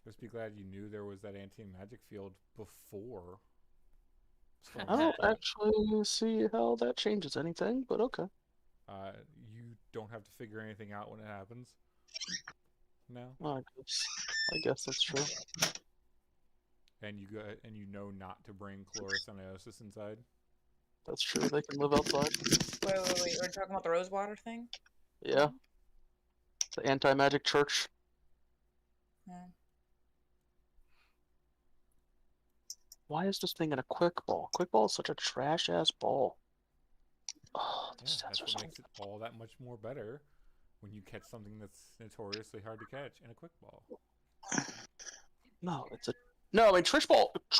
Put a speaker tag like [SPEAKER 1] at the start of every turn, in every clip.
[SPEAKER 1] Just be glad you knew there was that anti-magic field before Storm
[SPEAKER 2] I don't
[SPEAKER 1] Central.
[SPEAKER 2] actually see how that changes anything, but okay.
[SPEAKER 1] You don't have to figure anything out when it happens. No,
[SPEAKER 2] I guess that's true.
[SPEAKER 1] and you know not to bring chlorocyaniosis inside.
[SPEAKER 2] That's true. They can live outside.
[SPEAKER 3] Wait. We're talking about the rosewater thing?
[SPEAKER 2] Yeah. The anti-magic church.
[SPEAKER 3] Yeah.
[SPEAKER 2] Why is this thing in a quick ball? Quick ball is such a trash ass ball. Oh,
[SPEAKER 1] Yeah,
[SPEAKER 2] these stats
[SPEAKER 1] that's
[SPEAKER 2] are
[SPEAKER 1] what
[SPEAKER 2] so.
[SPEAKER 1] makes it all that much more better when you catch something that's notoriously hard to catch in a quick ball.
[SPEAKER 2] No, it's a. No, I mean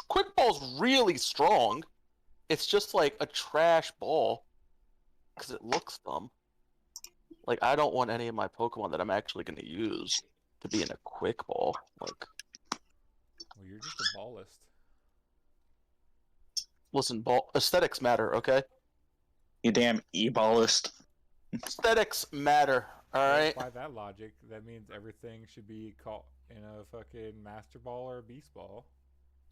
[SPEAKER 2] quick ball's really strong. It's just like a trash ball because it looks dumb. Like I don't want any of my Pokemon that I'm actually going to use to be in a quick ball. Like,
[SPEAKER 1] Well, you're just a ballist.
[SPEAKER 2] listen, ball aesthetics matter, okay?
[SPEAKER 4] You damn e-ballist.
[SPEAKER 2] Aesthetics matter. All right.
[SPEAKER 1] By that logic, that means everything should be caught in a fucking Master Ball or a Beast Ball.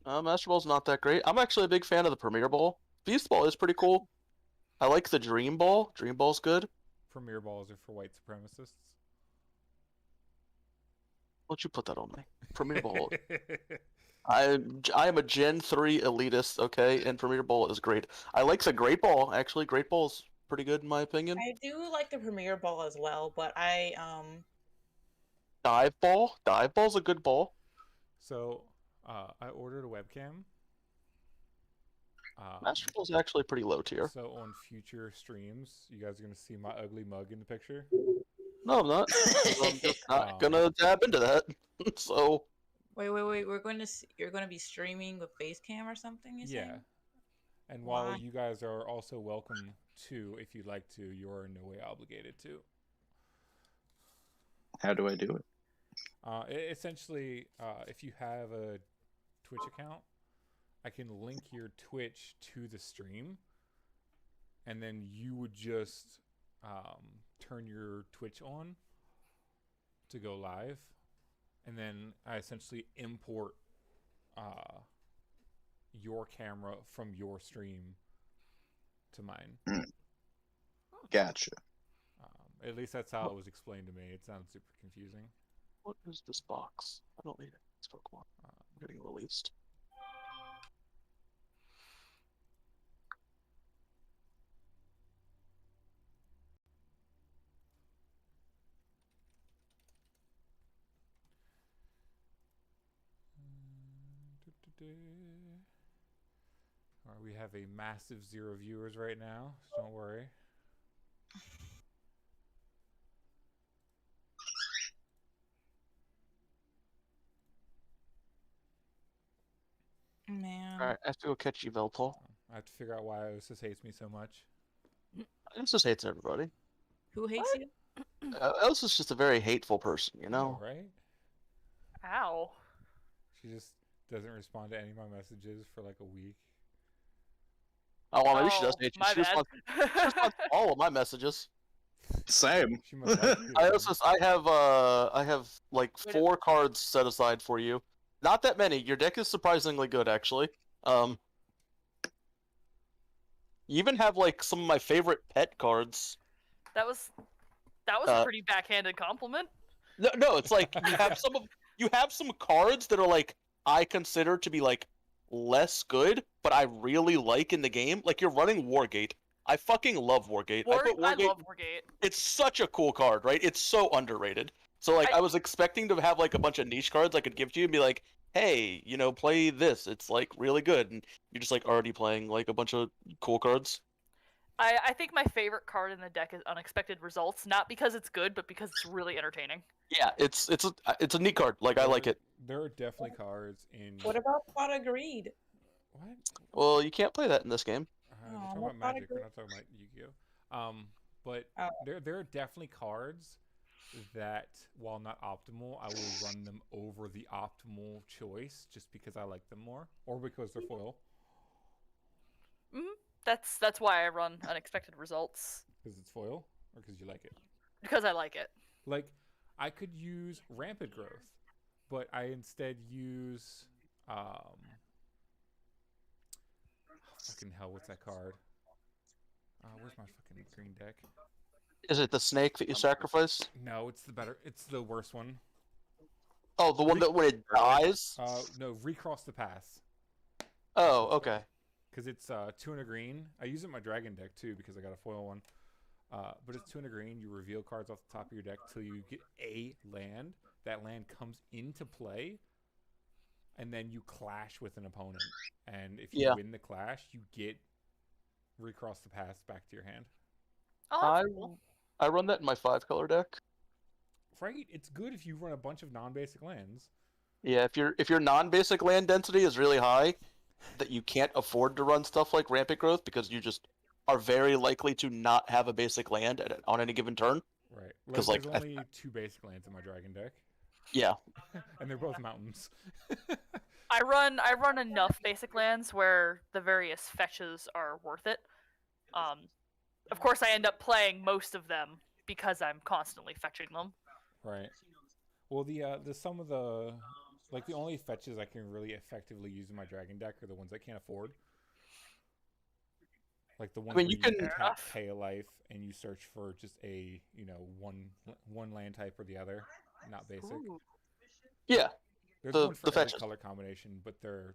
[SPEAKER 2] Master Ball's not that great. I'm actually a big fan of the Premier Ball. Beast Ball is pretty cool. I like the Dream Ball. Dream Ball's good.
[SPEAKER 1] Premier Balls are for white supremacists.
[SPEAKER 2] Why don't you put that on me? Premier Ball. I am a Gen 3 elitist, okay, and Premier Ball is great. I like the Great Ball, actually. Great Ball's pretty good in my opinion.
[SPEAKER 3] I do like the Premier Ball as well, but
[SPEAKER 2] Dive Ball? Dive Ball's a good ball.
[SPEAKER 1] So, I ordered a webcam.
[SPEAKER 2] Master Ball's actually pretty low tier.
[SPEAKER 1] So on future streams, you guys are gonna see my ugly mug in the picture.
[SPEAKER 2] No, I'm not. I'm just not gonna tap into that. So.
[SPEAKER 3] Wait. You're going to be streaming with Basecam or something, you
[SPEAKER 1] Yeah.
[SPEAKER 3] saying?
[SPEAKER 1] And while
[SPEAKER 3] Why?
[SPEAKER 1] you guys are also welcome to, if you'd like to, you're in no way obligated to.
[SPEAKER 4] How do I do it?
[SPEAKER 1] Essentially, if you have a Twitch account, I can link your Twitch to the stream, and then you would just turn your Twitch on to go live, and then I essentially import your camera from your stream to mine.
[SPEAKER 4] Gotcha.
[SPEAKER 1] At least that's how it was explained to me. It sounds super confusing.
[SPEAKER 2] What is this box? I don't need it. It's Pokemon. I'm getting released.
[SPEAKER 1] Alright, we have a massive 0 viewers right now, so don't worry.
[SPEAKER 3] Man.
[SPEAKER 2] Alright, I have to go catch Yveltal.
[SPEAKER 1] I have to figure out why Osis hates me so much.
[SPEAKER 2] Osis hates everybody.
[SPEAKER 3] Who hates
[SPEAKER 2] What?
[SPEAKER 3] you?
[SPEAKER 2] Osis is just a very hateful person, you know?
[SPEAKER 1] Right?
[SPEAKER 5] Ow.
[SPEAKER 1] She just doesn't respond to any of my messages for like a week.
[SPEAKER 2] Oh, well, maybe she does
[SPEAKER 5] Oh,
[SPEAKER 2] hate you.
[SPEAKER 5] my
[SPEAKER 2] She responds to all of my messages.
[SPEAKER 4] Same.
[SPEAKER 1] She must like you.
[SPEAKER 2] I have like 4 cards set aside for you. Not that many. Your deck is surprisingly good, actually. You even have like some of my favorite pet cards.
[SPEAKER 5] That was a pretty backhanded compliment.
[SPEAKER 2] No, it's like you have some cards that are like I consider to be like less good, but I really like in the game. Like you're running Wargate. I fucking love Wargate.
[SPEAKER 5] I love Wargate.
[SPEAKER 2] It's such a cool card, right? It's so underrated. So like I was expecting to have like a bunch of niche cards I could give to you and be like, hey, you know, play this. It's like really good. And you're just like already playing like a bunch of cool cards.
[SPEAKER 5] I think my favorite card in the deck is Unexpected Results, not because it's good, but because it's really entertaining.
[SPEAKER 2] Yeah, it's a neat card. Like I like it.
[SPEAKER 1] There are definitely cards in.
[SPEAKER 3] What about Pot of Greed?
[SPEAKER 1] What?
[SPEAKER 2] Well, you can't play that in this game.
[SPEAKER 1] We're talking about Magic. We're not talking about Yu-Gi-Oh. But there are definitely cards that, while not optimal, I will run them over the optimal choice just because I like them more, or because they're foil.
[SPEAKER 5] That's why I run Unexpected Results.
[SPEAKER 1] Because it's foil, or because you like it?
[SPEAKER 5] Because I like it.
[SPEAKER 1] Like, I could use Rampant Growth, but I instead use fucking hell, what's that card? Where's my fucking green deck?
[SPEAKER 2] Is it the snake that you sacrifice?
[SPEAKER 1] No, it's the worst one.
[SPEAKER 2] Oh, the one that when it dies?
[SPEAKER 1] No, recross the pass.
[SPEAKER 2] Oh, okay.
[SPEAKER 1] Because it's 2 and a green. I use it in my dragon deck too because I got a foil one. But it's 2 and a green. You reveal cards off the top of your deck till you get a land. That land comes into play, and then you clash with an opponent. And if you win the clash, you get recross the pass back to your hand.
[SPEAKER 5] Oh, that's cool.
[SPEAKER 2] I run that in my 5-color deck.
[SPEAKER 1] Right, it's good if you run a bunch of non-basic lands.
[SPEAKER 2] Yeah, if your non-basic land density is really high, that you can't afford to run stuff like Rampant Growth because you just are very likely to not have a basic land on any given turn.
[SPEAKER 1] Right,
[SPEAKER 2] because
[SPEAKER 1] there's only 2 basic lands in my dragon deck.
[SPEAKER 2] Yeah,
[SPEAKER 1] and they're both mountains.
[SPEAKER 5] I run enough basic lands where the various fetches are worth it. Of course, I end up playing most of them because I'm constantly fetching them.
[SPEAKER 1] Right. Well, the some of the the only fetches I can really effectively use in my dragon deck are the ones I can't afford. Like the ones where you can pay a life and you search for just a one land type or the other, not basic.
[SPEAKER 5] Ooh.
[SPEAKER 2] Yeah.
[SPEAKER 1] There's
[SPEAKER 2] the
[SPEAKER 1] one for every
[SPEAKER 2] fetches.
[SPEAKER 1] color combination, but they're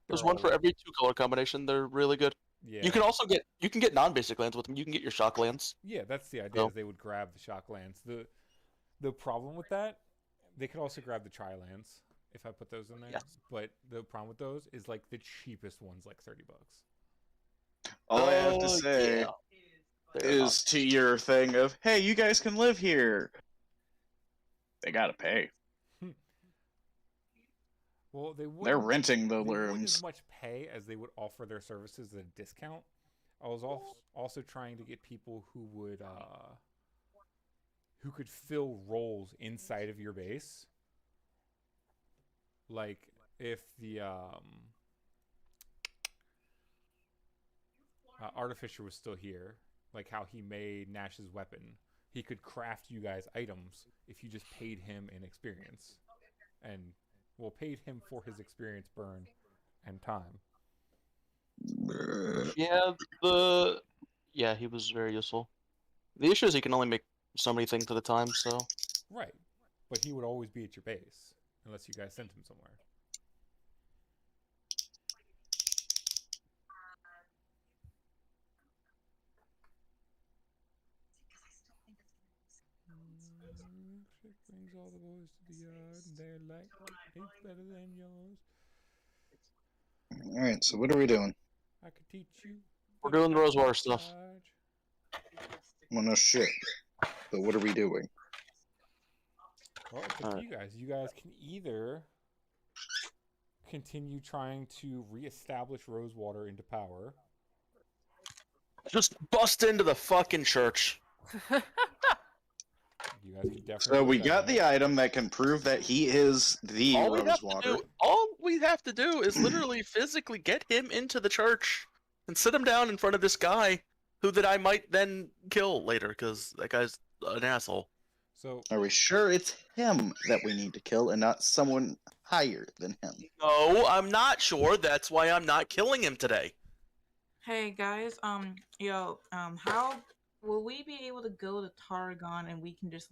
[SPEAKER 2] There's one for every 2-color combination. They're really good.
[SPEAKER 1] Yeah.
[SPEAKER 2] You can also get non-basic lands with them. You can get your shock lands.
[SPEAKER 1] Yeah, that's the idea. Is they would grab the shock lands. The problem with that, they could also grab the tri lands if I put those in there.
[SPEAKER 2] Yes.
[SPEAKER 1] But the problem with those is the cheapest one's like $30.
[SPEAKER 4] All I have to say is to your thing of, hey, you guys can live here. They gotta pay.
[SPEAKER 1] Well,
[SPEAKER 4] they're renting the
[SPEAKER 1] they wouldn't
[SPEAKER 4] rooms.
[SPEAKER 1] as much pay as they would offer their services at a discount. I was also trying to get people who could fill roles inside of your base. Like if the Artificer was still here, like how he made Nash's weapon, he could craft you guys items if you just paid him in experience. And paid him for his experience burn and time.
[SPEAKER 2] Yeah, he was very useful. The issue is he can only make so many things at a time, so...
[SPEAKER 1] Right. But he would always be at your base, unless you guys sent him somewhere. Brings all the boys to the yard, and they're like, it's better than yours.
[SPEAKER 4] Alright, so what are we doing?
[SPEAKER 1] I could teach you.
[SPEAKER 2] We're doing the Rosewater stuff.
[SPEAKER 4] Well, no shit. But what are we doing?
[SPEAKER 1] Well, it's up to you guys. You guys can either continue trying to reestablish Rosewater into power.
[SPEAKER 2] Just bust into the fucking church.
[SPEAKER 1] You guys can definitely.
[SPEAKER 4] So we got the item that can prove that he is the Rosewater.
[SPEAKER 2] All we have to do is literally physically get him into the church and sit him down in front of this guy that I might then kill later because that guy's an asshole.
[SPEAKER 1] So
[SPEAKER 4] are we sure it's him that we need to kill and not someone higher than him?
[SPEAKER 2] No, I'm not sure. That's why I'm not killing him today.
[SPEAKER 3] Hey guys, how will we be able to go to Tarragon and we can just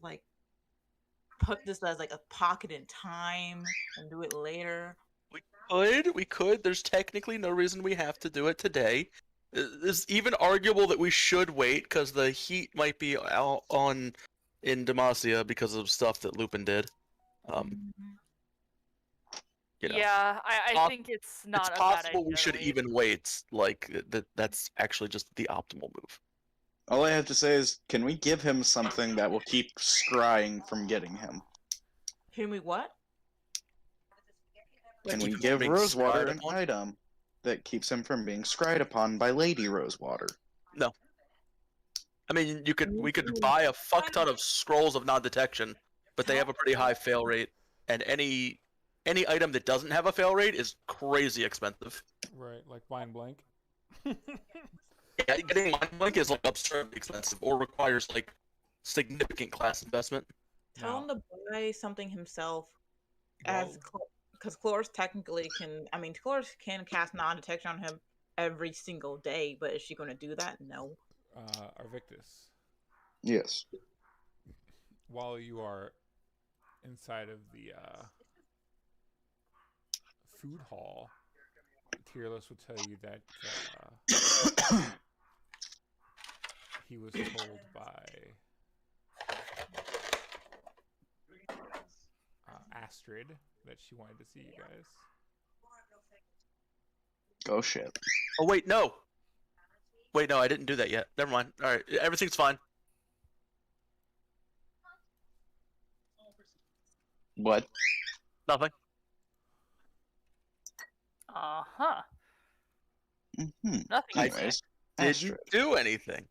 [SPEAKER 3] put this as a pocket in time and do it later?
[SPEAKER 2] We could. There's technically no reason we have to do it today. It's even arguable that we should wait because the heat might be out in Demacia because of stuff that Lupin did.
[SPEAKER 5] Yeah, I think it's not
[SPEAKER 2] it's
[SPEAKER 5] a bad
[SPEAKER 2] possible
[SPEAKER 5] idea
[SPEAKER 2] we should even wait. That's actually just the optimal move.
[SPEAKER 4] All I have to say is, can we give him something that will keep scrying from getting him?
[SPEAKER 3] Can we what?
[SPEAKER 4] Can we give Rosewater an item that keeps him from being scryed upon by Lady Rosewater?
[SPEAKER 2] No. I mean, we could buy a fuck ton of scrolls of non-detection, but they have a pretty high fail rate, and any item that doesn't have a fail rate is crazy expensive.
[SPEAKER 1] Right, like Mind Blank.
[SPEAKER 2] Yeah, getting Mind Blank is absurdly expensive, or requires significant class investment.
[SPEAKER 3] Tell him to buy something himself. as because Cloris technically can. I mean, Cloris can cast non-detection on him every single day, but is she going to do that? No.
[SPEAKER 1] Arvictus,
[SPEAKER 4] Yes.
[SPEAKER 1] while you are inside of the food hall, Tyrlos will tell you that he was told by Astrid that she wanted to see you guys.
[SPEAKER 4] Oh shit.
[SPEAKER 2] Oh wait, no. Wait, no, I didn't do that yet. Never mind. All right, everything's fine.
[SPEAKER 4] What?
[SPEAKER 2] Nothing.
[SPEAKER 5] Uh-huh.
[SPEAKER 4] Mm-hmm.
[SPEAKER 5] Nothing.
[SPEAKER 4] Anyways,
[SPEAKER 2] Didn't
[SPEAKER 4] Astrid.
[SPEAKER 2] do anything.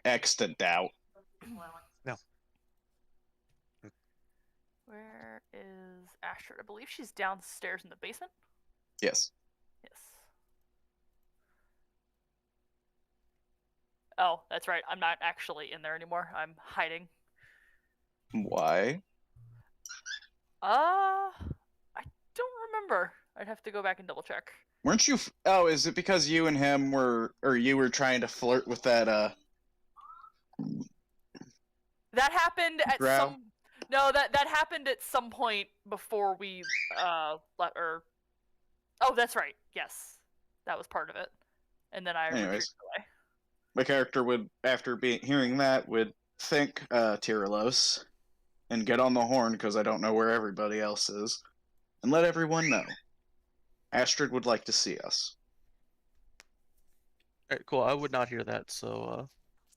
[SPEAKER 4] X to doubt.
[SPEAKER 5] Where is Astrid? I believe she's downstairs in the basement.
[SPEAKER 4] Yes.
[SPEAKER 5] Yes. Oh, that's right. I'm not actually in there anymore. I'm hiding.
[SPEAKER 4] Why?
[SPEAKER 5] I don't remember. I'd have to go back and double check.
[SPEAKER 4] Weren't you? Oh, is it because you and him were, or you were trying to flirt with that?
[SPEAKER 5] That happened at
[SPEAKER 4] Drow?
[SPEAKER 5] some. No, that happened at some point before we or. Oh, that's right. Yes, that was part of it. And then I retreated
[SPEAKER 4] Anyways.
[SPEAKER 5] away.
[SPEAKER 4] My character would, after hearing that, would think Tyrlos and get on the horn because I don't know where everybody else is, and let everyone know. Astrid would like to see us.
[SPEAKER 2] All right, cool. I would not hear that, so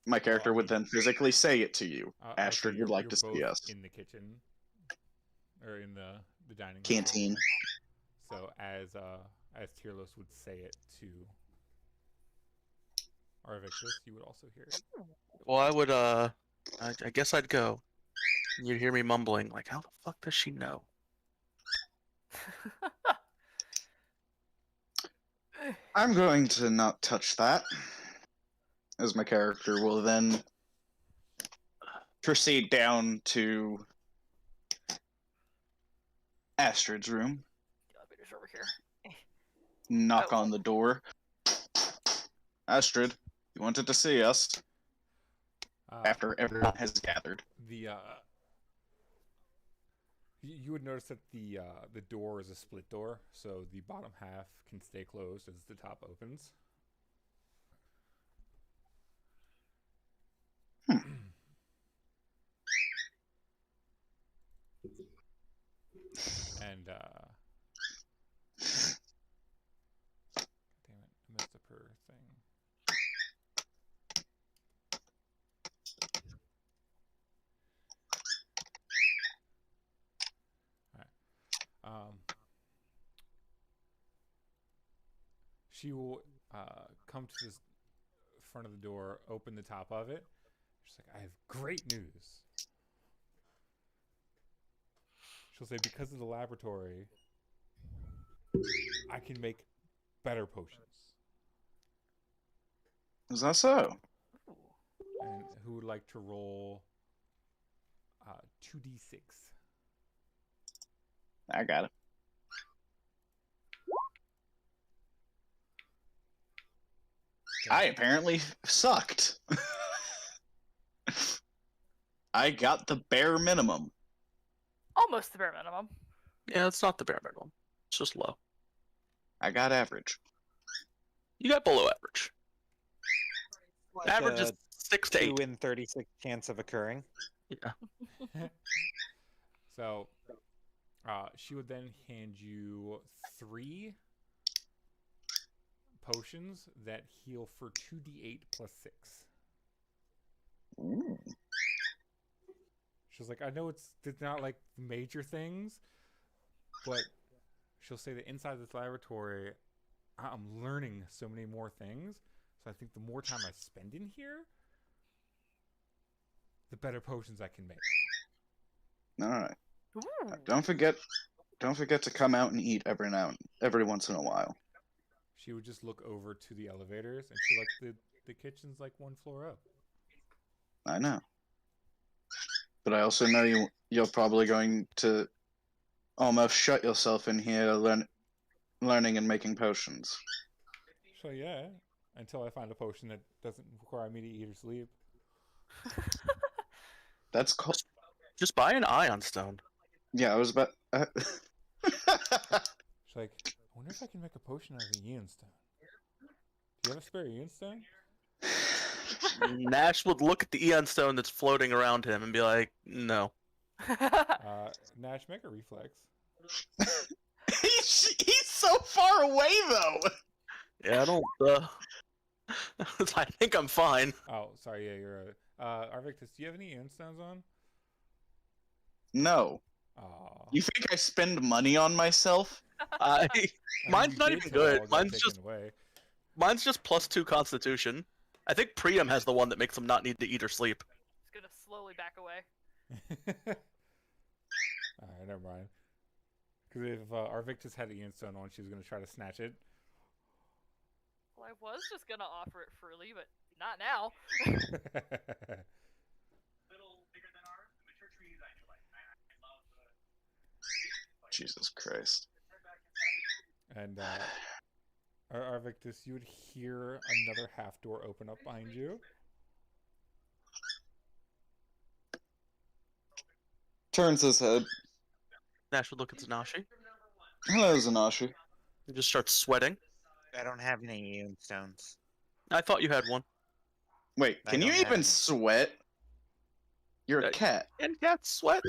[SPEAKER 4] My character would then physically say it to you. Astrid
[SPEAKER 1] Okay,
[SPEAKER 4] would like
[SPEAKER 1] you're
[SPEAKER 4] to see
[SPEAKER 1] both
[SPEAKER 4] us.
[SPEAKER 1] in the kitchen or in the dining hall.
[SPEAKER 4] Canteen.
[SPEAKER 1] So as Tyrlos would say it to Arvictus, you would also hear it.
[SPEAKER 2] well, I would I guess I'd go. You'd hear me mumbling like, "How the fuck does she know?"
[SPEAKER 4] I'm going to not touch that, as my character will then proceed down to Astrid's room,
[SPEAKER 5] The elevator's over here.
[SPEAKER 4] knock on the door. Astrid, you wanted to see us after everyone has gathered.
[SPEAKER 1] You would notice that the door is a split door, so the bottom half can stay closed as the top opens. And damn it, I messed up her thing. She will come to the front of the door, open the top of it. She's like, I have great news. She'll say, because of the laboratory, I can make better potions.
[SPEAKER 4] Is that so?
[SPEAKER 1] And who would like to roll 2d6?
[SPEAKER 4] I got it. I apparently sucked. I got the bare minimum.
[SPEAKER 5] Almost the bare minimum.
[SPEAKER 2] Yeah, it's not the bare minimum. It's just low.
[SPEAKER 4] I got average.
[SPEAKER 2] You got below average.
[SPEAKER 6] Like
[SPEAKER 2] Average is
[SPEAKER 6] a
[SPEAKER 2] 6 to 8.
[SPEAKER 6] 2 in 36 chance of occurring.
[SPEAKER 2] Yeah.
[SPEAKER 1] So she would then hand you 3 potions that heal for 2d8 plus 6.
[SPEAKER 4] Ooh.
[SPEAKER 1] She's like, I know it's not like major things, but she'll say that inside this laboratory, I'm learning so many more things. So I think the more time I spend in here, the better potions I can make.
[SPEAKER 4] All right.
[SPEAKER 5] Ooh.
[SPEAKER 4] Don't forget to come out and eat every once in a while.
[SPEAKER 1] She would just look over to the elevators, and she like the kitchen's like 1 floor up.
[SPEAKER 4] I know. But I also know you're probably going to almost shut yourself in here learning and making potions.
[SPEAKER 1] So yeah, until I find a potion that doesn't require me to eat or sleep.
[SPEAKER 4] That's called.
[SPEAKER 2] Just buy an ion stone.
[SPEAKER 4] Yeah, I was about.
[SPEAKER 1] It's like, I wonder if I can make a potion out of the Ian stone. Do you have a spare Ian stone?
[SPEAKER 2] Nash would look at the eon stone that's floating around him and be like, "No."
[SPEAKER 1] Nash, make a reflex.
[SPEAKER 4] He's so far away though.
[SPEAKER 2] Yeah, I don't. I think I'm fine.
[SPEAKER 1] Oh, sorry. Yeah, you're. Arvictus, do you have any Ian stones on?
[SPEAKER 4] No.
[SPEAKER 1] Aw.
[SPEAKER 4] You think I spend money on myself?
[SPEAKER 1] I mean,
[SPEAKER 2] Mine's
[SPEAKER 1] you
[SPEAKER 2] not
[SPEAKER 1] did
[SPEAKER 2] even
[SPEAKER 1] till it
[SPEAKER 2] good.
[SPEAKER 1] all got
[SPEAKER 2] Mine's
[SPEAKER 1] taken
[SPEAKER 2] just
[SPEAKER 1] away.
[SPEAKER 2] +2 Constitution. I think Priam has the one that makes him not need to eat or sleep.
[SPEAKER 5] It's gonna slowly back away.
[SPEAKER 1] Alright, never mind. Because if Arvictus had Ian stone on, she was going to try to snatch it.
[SPEAKER 5] Well, I was just gonna offer it freely, but not now.
[SPEAKER 4] Jesus Christ.
[SPEAKER 1] And Arvictus, you would hear another half door open up behind you.
[SPEAKER 4] Turns his head.
[SPEAKER 2] Nash would look at Zanashi
[SPEAKER 4] Hello, Zanashi.
[SPEAKER 2] and just starts sweating.
[SPEAKER 6] I don't have any ion stones.
[SPEAKER 2] I thought you had one.
[SPEAKER 4] Wait,
[SPEAKER 6] I
[SPEAKER 4] can you
[SPEAKER 6] don't have
[SPEAKER 4] even
[SPEAKER 6] any.
[SPEAKER 4] sweat? You're a
[SPEAKER 2] Uh,
[SPEAKER 4] cat.
[SPEAKER 2] And cats sweat.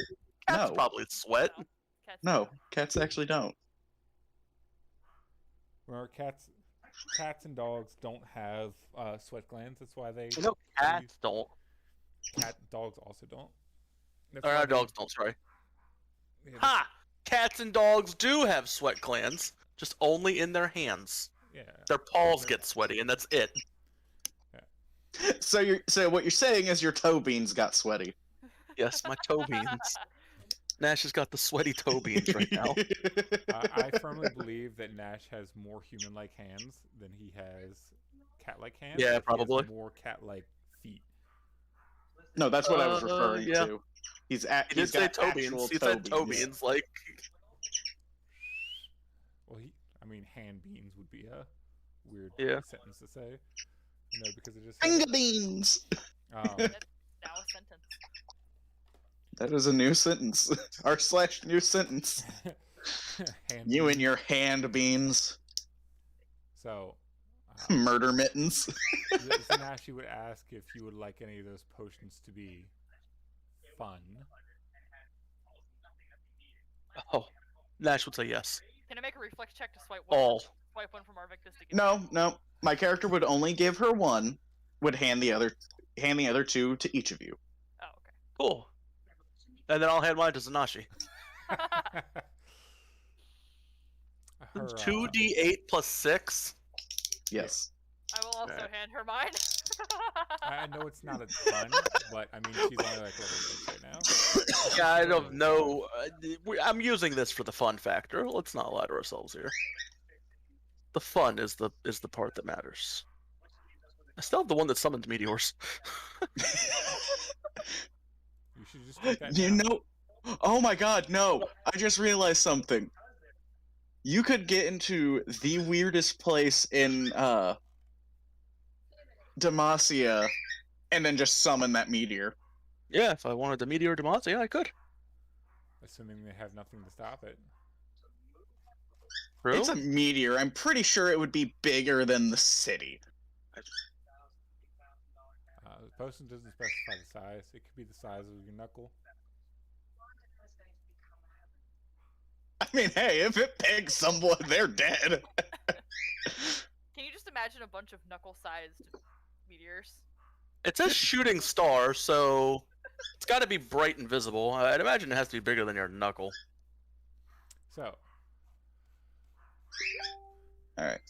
[SPEAKER 2] Cats
[SPEAKER 4] No.
[SPEAKER 2] probably sweat.
[SPEAKER 5] No, cats
[SPEAKER 4] No,
[SPEAKER 5] don't.
[SPEAKER 4] cats actually don't.
[SPEAKER 1] Where cats and dogs don't have sweat glands. That's why they.
[SPEAKER 2] No, cats don't.
[SPEAKER 1] Dogs also don't. That's
[SPEAKER 2] Or
[SPEAKER 1] why
[SPEAKER 2] our
[SPEAKER 1] they-
[SPEAKER 2] dogs don't, sorry.
[SPEAKER 1] yeah,
[SPEAKER 2] Ha! Cats and dogs do have sweat glands, just only in their hands.
[SPEAKER 1] Yeah.
[SPEAKER 2] Their paws get sweaty, and that's it.
[SPEAKER 4] So what you're saying is your toe beans got sweaty.
[SPEAKER 2] Yes, my toe beans. Nash has got the sweaty toe beans right now.
[SPEAKER 1] I firmly believe that Nash has more human-like hands than he has cat-like hands.
[SPEAKER 2] Yeah,
[SPEAKER 1] but he has
[SPEAKER 2] probably.
[SPEAKER 1] more cat-like feet.
[SPEAKER 4] No, that's what I was referring
[SPEAKER 2] yeah.
[SPEAKER 4] to. He's
[SPEAKER 2] He did say
[SPEAKER 4] got
[SPEAKER 2] toe
[SPEAKER 4] actual
[SPEAKER 2] beans. He said toe beans. Like,
[SPEAKER 1] Well, I mean, hand beans would be a weird
[SPEAKER 2] Yeah.
[SPEAKER 1] sentence to say. No, because it just.
[SPEAKER 4] Finger beans.
[SPEAKER 5] That's now a sentence.
[SPEAKER 4] That is a new sentence. r/new sentence.
[SPEAKER 1] hand
[SPEAKER 4] You
[SPEAKER 1] beans.
[SPEAKER 4] and your hand beans.
[SPEAKER 1] So,
[SPEAKER 4] Murder mittens.
[SPEAKER 1] Zanashi would ask if you would like any of those potions to be fun.
[SPEAKER 2] oh, Nash would say yes.
[SPEAKER 5] Can I make a reflex check to swipe one?
[SPEAKER 2] All.
[SPEAKER 5] Swipe one from Arvictus to give
[SPEAKER 4] No. My character would only give her one. Would hand the other two to each of you.
[SPEAKER 5] Oh, okay.
[SPEAKER 2] Cool. And then I'll hand mine to Zanashi.
[SPEAKER 1] Her,
[SPEAKER 2] 2d8 plus 6.
[SPEAKER 4] Yes.
[SPEAKER 5] I will also
[SPEAKER 2] Alright.
[SPEAKER 5] hand her mine.
[SPEAKER 1] I know it's not a ton, but I mean, she's only like level 6 right now.
[SPEAKER 2] Yeah, I don't know. I'm using this for the fun factor. Let's not lie to ourselves here. The fun is the part that matters. I still have the one that summons meteors.
[SPEAKER 1] You should just take that
[SPEAKER 4] You
[SPEAKER 1] now.
[SPEAKER 4] know, oh my god, no! I just realized something. You could get into the weirdest place in Demacia and then just summon that meteor.
[SPEAKER 2] Yeah, if I wanted the meteor Demacia, I could.
[SPEAKER 1] Assuming they have nothing to stop it.
[SPEAKER 2] True?
[SPEAKER 4] It's a meteor. I'm pretty sure it would be bigger than the city.
[SPEAKER 1] The potion doesn't specify the size. It could be the size of your knuckle.
[SPEAKER 4] I mean, hey, if it pegs someone, they're dead.
[SPEAKER 5] Can you just imagine a bunch of knuckle-sized meteors?
[SPEAKER 2] It says shooting star, so it's got to be bright and visible. I'd imagine it has to be bigger than your knuckle.
[SPEAKER 1] So,
[SPEAKER 4] Alright.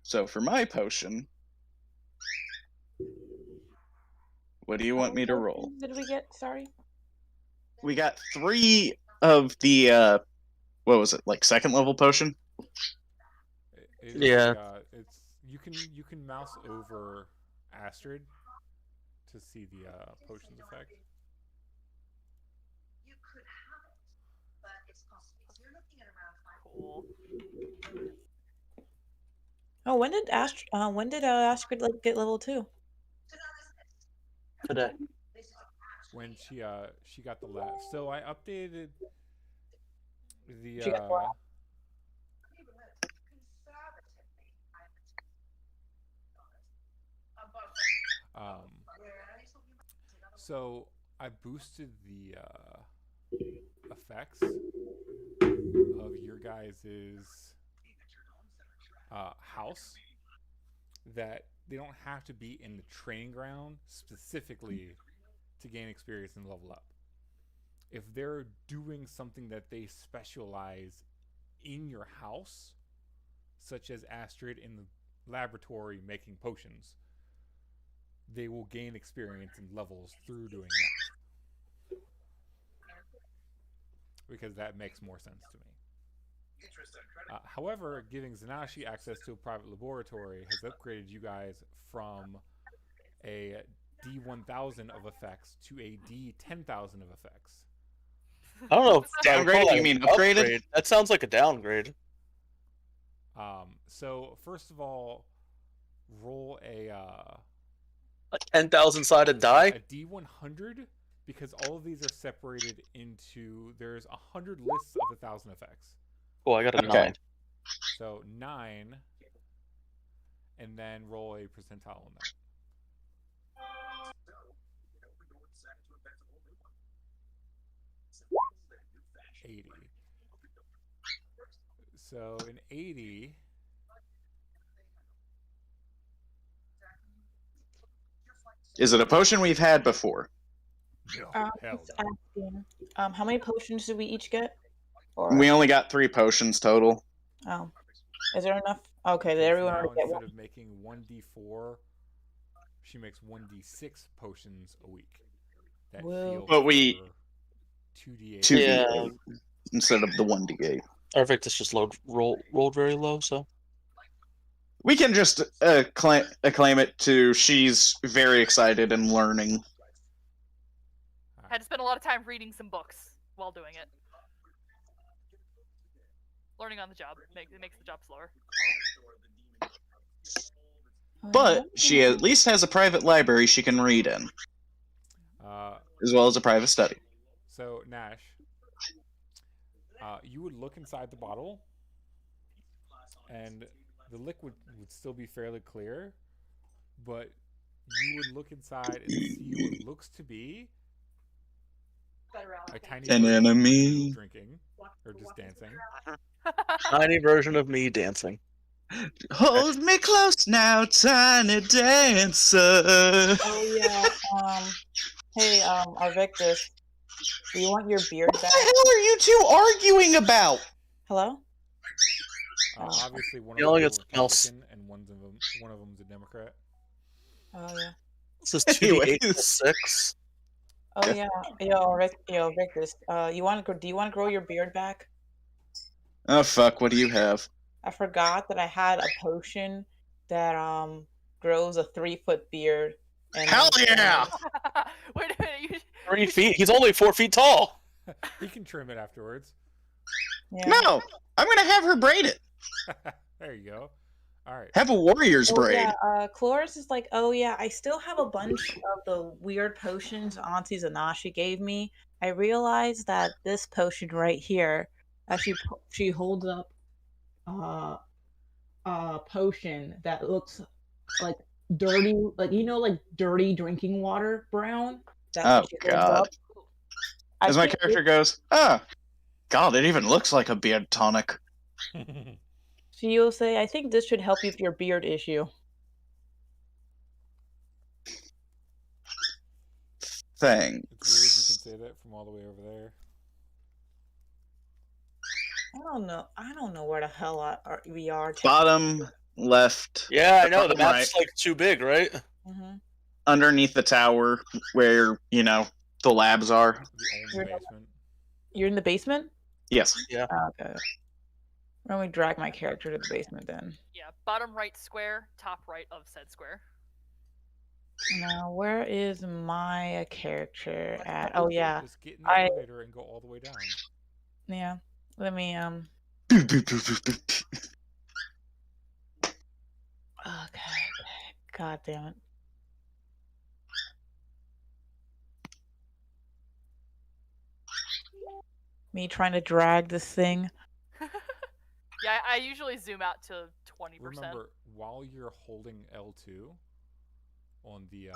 [SPEAKER 4] So for my potion, what do you want me to roll?
[SPEAKER 3] Did we get? Sorry.
[SPEAKER 4] We got 3 of the, what was it, like second level potion?
[SPEAKER 2] Yeah.
[SPEAKER 1] It's you can mouse over Astrid to see the potions effect.
[SPEAKER 5] Cool.
[SPEAKER 3] Oh, when did Astrid like get level 2?
[SPEAKER 2] Today.
[SPEAKER 1] When she got the lab. So I updated the
[SPEAKER 3] She got the lab.
[SPEAKER 1] So I boosted the effects of your guys's house, that they don't have to be in the training ground specifically to gain experience and level up. If they're doing something that they specialize in your house, such as Astrid in the laboratory making potions, they will gain experience and levels through doing that. Because that makes more sense to me. However, giving Zanashi access to a private laboratory has upgraded you guys from a D1000 of effects to a D10,000 of effects.
[SPEAKER 2] I don't know if
[SPEAKER 4] Downgrade? You mean upgraded?
[SPEAKER 2] That sounds like a downgrade.
[SPEAKER 1] So first of all, roll a
[SPEAKER 2] 10,000 sided die?
[SPEAKER 1] a D100, because all of these are separated into, there's 100 lists of 1,000 effects.
[SPEAKER 2] Oh, I got a
[SPEAKER 4] Okay.
[SPEAKER 2] 9.
[SPEAKER 1] So 9, and then roll a percentile on that. So an 80.
[SPEAKER 4] Is it a potion we've had before?
[SPEAKER 1] No,
[SPEAKER 3] Just
[SPEAKER 1] hell no.
[SPEAKER 3] asking, how many potions did we each get? Or
[SPEAKER 4] We only got 3 potions total.
[SPEAKER 3] oh, is there enough? Okay, did
[SPEAKER 1] Because
[SPEAKER 3] everyone
[SPEAKER 1] now
[SPEAKER 3] already get
[SPEAKER 1] instead
[SPEAKER 3] one?
[SPEAKER 1] of making 1d4, she makes 1d6 potions a week. That
[SPEAKER 3] Whoa.
[SPEAKER 1] heal
[SPEAKER 4] But we-
[SPEAKER 1] for 2d8.
[SPEAKER 4] 2d8 instead of the 1d8.
[SPEAKER 2] Our Victus just rolled very low, so.
[SPEAKER 4] We can just acclaim it to she's very excited and learning.
[SPEAKER 5] Had to spend a lot of time reading some books while doing it. Learning on the job makes the job slower.
[SPEAKER 4] But she at least has a private library she can read in, as well as a private study.
[SPEAKER 1] So, Nash, you would look inside the bottle, and the liquid would still be fairly clear, but you would look inside and see what looks to be a tiny
[SPEAKER 4] An
[SPEAKER 1] version of
[SPEAKER 4] enemy.
[SPEAKER 1] you drinking, or just dancing.
[SPEAKER 2] Tiny version of me dancing.
[SPEAKER 4] Hold me close now, tiny dancer.
[SPEAKER 3] Oh yeah. Hey, Arvictus, do you want your beard
[SPEAKER 4] What
[SPEAKER 3] back?
[SPEAKER 4] the hell are you two arguing about?
[SPEAKER 3] Hello?
[SPEAKER 1] Obviously, one
[SPEAKER 2] Yelling
[SPEAKER 1] of
[SPEAKER 2] at
[SPEAKER 1] them is
[SPEAKER 2] someone else.
[SPEAKER 1] Republican, and one of them's a Democrat.
[SPEAKER 3] Oh yeah.
[SPEAKER 2] This is 2d8
[SPEAKER 4] Anyways.
[SPEAKER 2] plus 6.
[SPEAKER 3] Oh yeah. Yo, Victus, do you want to grow your beard back?
[SPEAKER 4] Oh fuck! What do you have?
[SPEAKER 3] I forgot that I had a potion that grows a 3-foot beard. And
[SPEAKER 4] Hell yeah!
[SPEAKER 5] Wait a minute. You,
[SPEAKER 2] 3 feet? He's only 4 feet tall.
[SPEAKER 1] He can trim it afterwards.
[SPEAKER 3] Yeah.
[SPEAKER 4] No, I'm gonna have her braid it.
[SPEAKER 1] There you go. All right.
[SPEAKER 4] Have a warrior's
[SPEAKER 3] Oh,
[SPEAKER 4] braid.
[SPEAKER 3] yeah, Chloris is like, oh yeah, I still have a bunch of the weird potions Auntie Zanashi gave me. I realized that this potion right here, she holds up a potion that looks like dirty, like like dirty drinking water brown. That's
[SPEAKER 4] Oh
[SPEAKER 3] what she holds
[SPEAKER 4] god!
[SPEAKER 3] up. I
[SPEAKER 4] As my
[SPEAKER 3] think
[SPEAKER 4] character goes, god, it even looks like a beard tonic.
[SPEAKER 3] she'll say, I think this should help you with your beard issue.
[SPEAKER 1] It's weird you can
[SPEAKER 4] Thanks.
[SPEAKER 1] say that from all the way over there.
[SPEAKER 3] I don't know where the hell we are.
[SPEAKER 4] Bottom left,
[SPEAKER 2] Yeah, I know. The
[SPEAKER 4] Bottom
[SPEAKER 2] map's like too big, right?
[SPEAKER 3] Mm-hmm.
[SPEAKER 4] underneath the tower, where the labs are.
[SPEAKER 1] The only basement.
[SPEAKER 3] You're in the basement?
[SPEAKER 4] Yes.
[SPEAKER 2] Yeah.
[SPEAKER 3] Okay. Let me drag my character to the basement then.
[SPEAKER 5] yeah, bottom right square, top right of said square.
[SPEAKER 3] Now, where is my character at? Oh yeah,
[SPEAKER 1] Just get in the
[SPEAKER 3] I-
[SPEAKER 1] elevator and go all the way down.
[SPEAKER 3] yeah. Let me Okay. God damn it. Me trying to drag this thing.
[SPEAKER 5] Yeah, I usually zoom out to 20%.
[SPEAKER 1] Remember, while you're holding L2 on the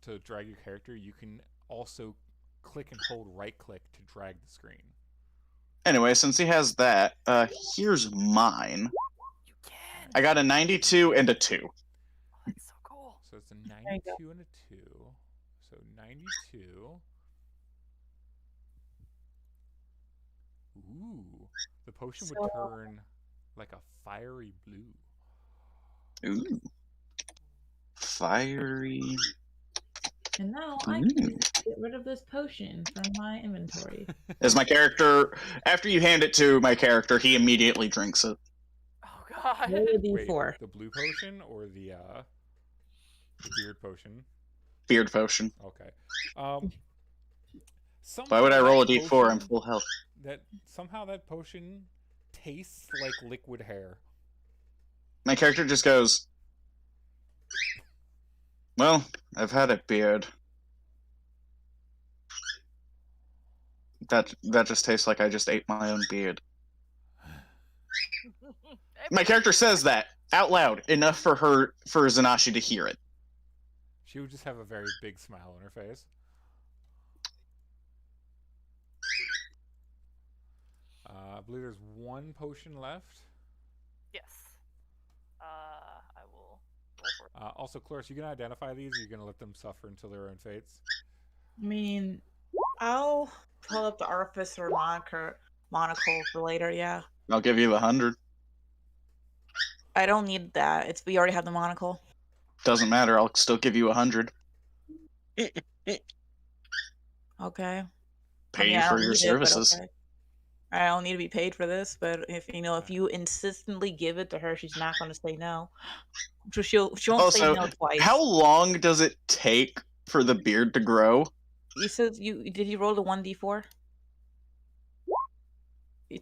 [SPEAKER 1] to drag your character, you can also click and hold right click to drag the screen.
[SPEAKER 4] Anyway, since he has that, here's mine.
[SPEAKER 5] You can.
[SPEAKER 4] I got a 92 and a 2.
[SPEAKER 5] Oh, that's so cool.
[SPEAKER 1] So it's a
[SPEAKER 3] you
[SPEAKER 1] 92 and a 2. So 92. Ooh. The potion would
[SPEAKER 3] So-
[SPEAKER 1] turn like a fiery blue.
[SPEAKER 4] Ooh. Fiery.
[SPEAKER 3] And now I can get rid of this potion from my inventory.
[SPEAKER 4] As my character, after you hand it to my character, he immediately drinks it.
[SPEAKER 5] Oh god.
[SPEAKER 3] Roll a
[SPEAKER 1] Wait,
[SPEAKER 3] d4.
[SPEAKER 1] the blue potion or the beard potion?
[SPEAKER 4] Beard potion.
[SPEAKER 1] Okay.
[SPEAKER 4] Why
[SPEAKER 1] Somehow
[SPEAKER 4] would I roll a
[SPEAKER 1] that
[SPEAKER 4] d4? I'm
[SPEAKER 1] potion-
[SPEAKER 4] full health.
[SPEAKER 1] Somehow that potion tastes like liquid hair.
[SPEAKER 4] My character just goes, well, I've had a beard. That just tastes like I just ate my own beard. My character says that out loud, enough for Zanashi to hear it.
[SPEAKER 1] She would just have a very big smile on her face. I believe there's one potion left.
[SPEAKER 5] Yes. I will roll for it.
[SPEAKER 1] Also, Cloris, you can identify these. Or you're gonna let them suffer until their own fates.
[SPEAKER 3] I mean, I'll pull up the Artificer monocle for later, yeah.
[SPEAKER 4] I'll give you 100.
[SPEAKER 3] I don't need that. We already have the monocle.
[SPEAKER 4] Doesn't matter. I'll still give you 100.
[SPEAKER 3] Okay.
[SPEAKER 4] Pay you
[SPEAKER 3] I
[SPEAKER 4] for
[SPEAKER 3] don't
[SPEAKER 4] your
[SPEAKER 3] need it, but
[SPEAKER 4] services.
[SPEAKER 3] okay. I don't need to be paid for this, but if you insistently give it to her, she's not going to say no. So she won't say
[SPEAKER 4] Also,
[SPEAKER 3] no twice.
[SPEAKER 4] how long does it take for the beard to grow?
[SPEAKER 3] You said did you roll the 1d4?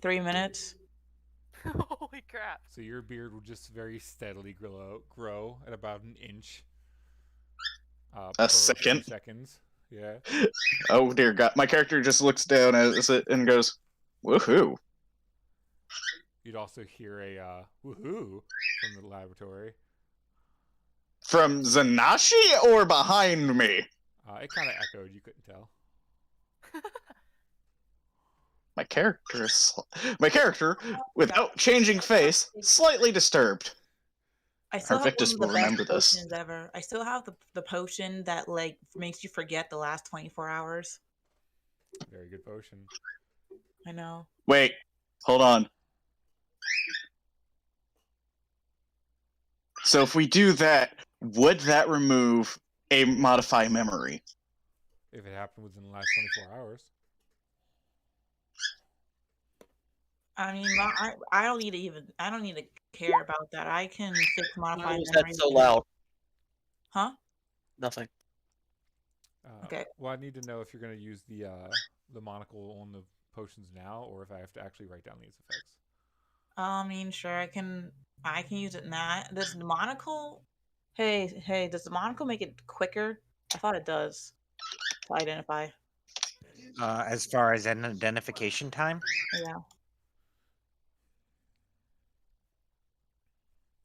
[SPEAKER 3] 3 minutes.
[SPEAKER 5] Holy crap.
[SPEAKER 1] So your beard will just very steadily grow at about an inch. Per
[SPEAKER 4] second?
[SPEAKER 1] few seconds. Yeah.
[SPEAKER 4] Oh dear God! My character just looks down at it and goes, "Woohoo!"
[SPEAKER 1] You'd also hear a woohoo from the laboratory.
[SPEAKER 4] From Zanashi or behind me?
[SPEAKER 1] It kind of echoed. You couldn't tell.
[SPEAKER 4] My character, without changing face, slightly disturbed.
[SPEAKER 3] I still have
[SPEAKER 4] Victus
[SPEAKER 3] one of
[SPEAKER 4] will
[SPEAKER 3] the best
[SPEAKER 4] remember this.
[SPEAKER 3] potions ever. I still have the potion that like makes you forget the last 24 hours.
[SPEAKER 1] Very good potion.
[SPEAKER 3] I know.
[SPEAKER 4] Wait, hold on. So if we do that, would that remove a modify memory?
[SPEAKER 1] If it happened within the last 24 hours.
[SPEAKER 3] I mean, I don't need to care about that. I can fix modify
[SPEAKER 2] Why was
[SPEAKER 3] memory.
[SPEAKER 2] that so loud?
[SPEAKER 3] Huh?
[SPEAKER 2] Nothing.
[SPEAKER 3] Okay.
[SPEAKER 1] Well, I need to know if you're going to use the monocle on the potions now, or if I have to actually write down these effects.
[SPEAKER 3] I mean, sure, I can use it now. Does the monocle? Hey, does the monocle make it quicker? I thought it does. To identify.
[SPEAKER 6] As far as an identification time,
[SPEAKER 3] Yeah.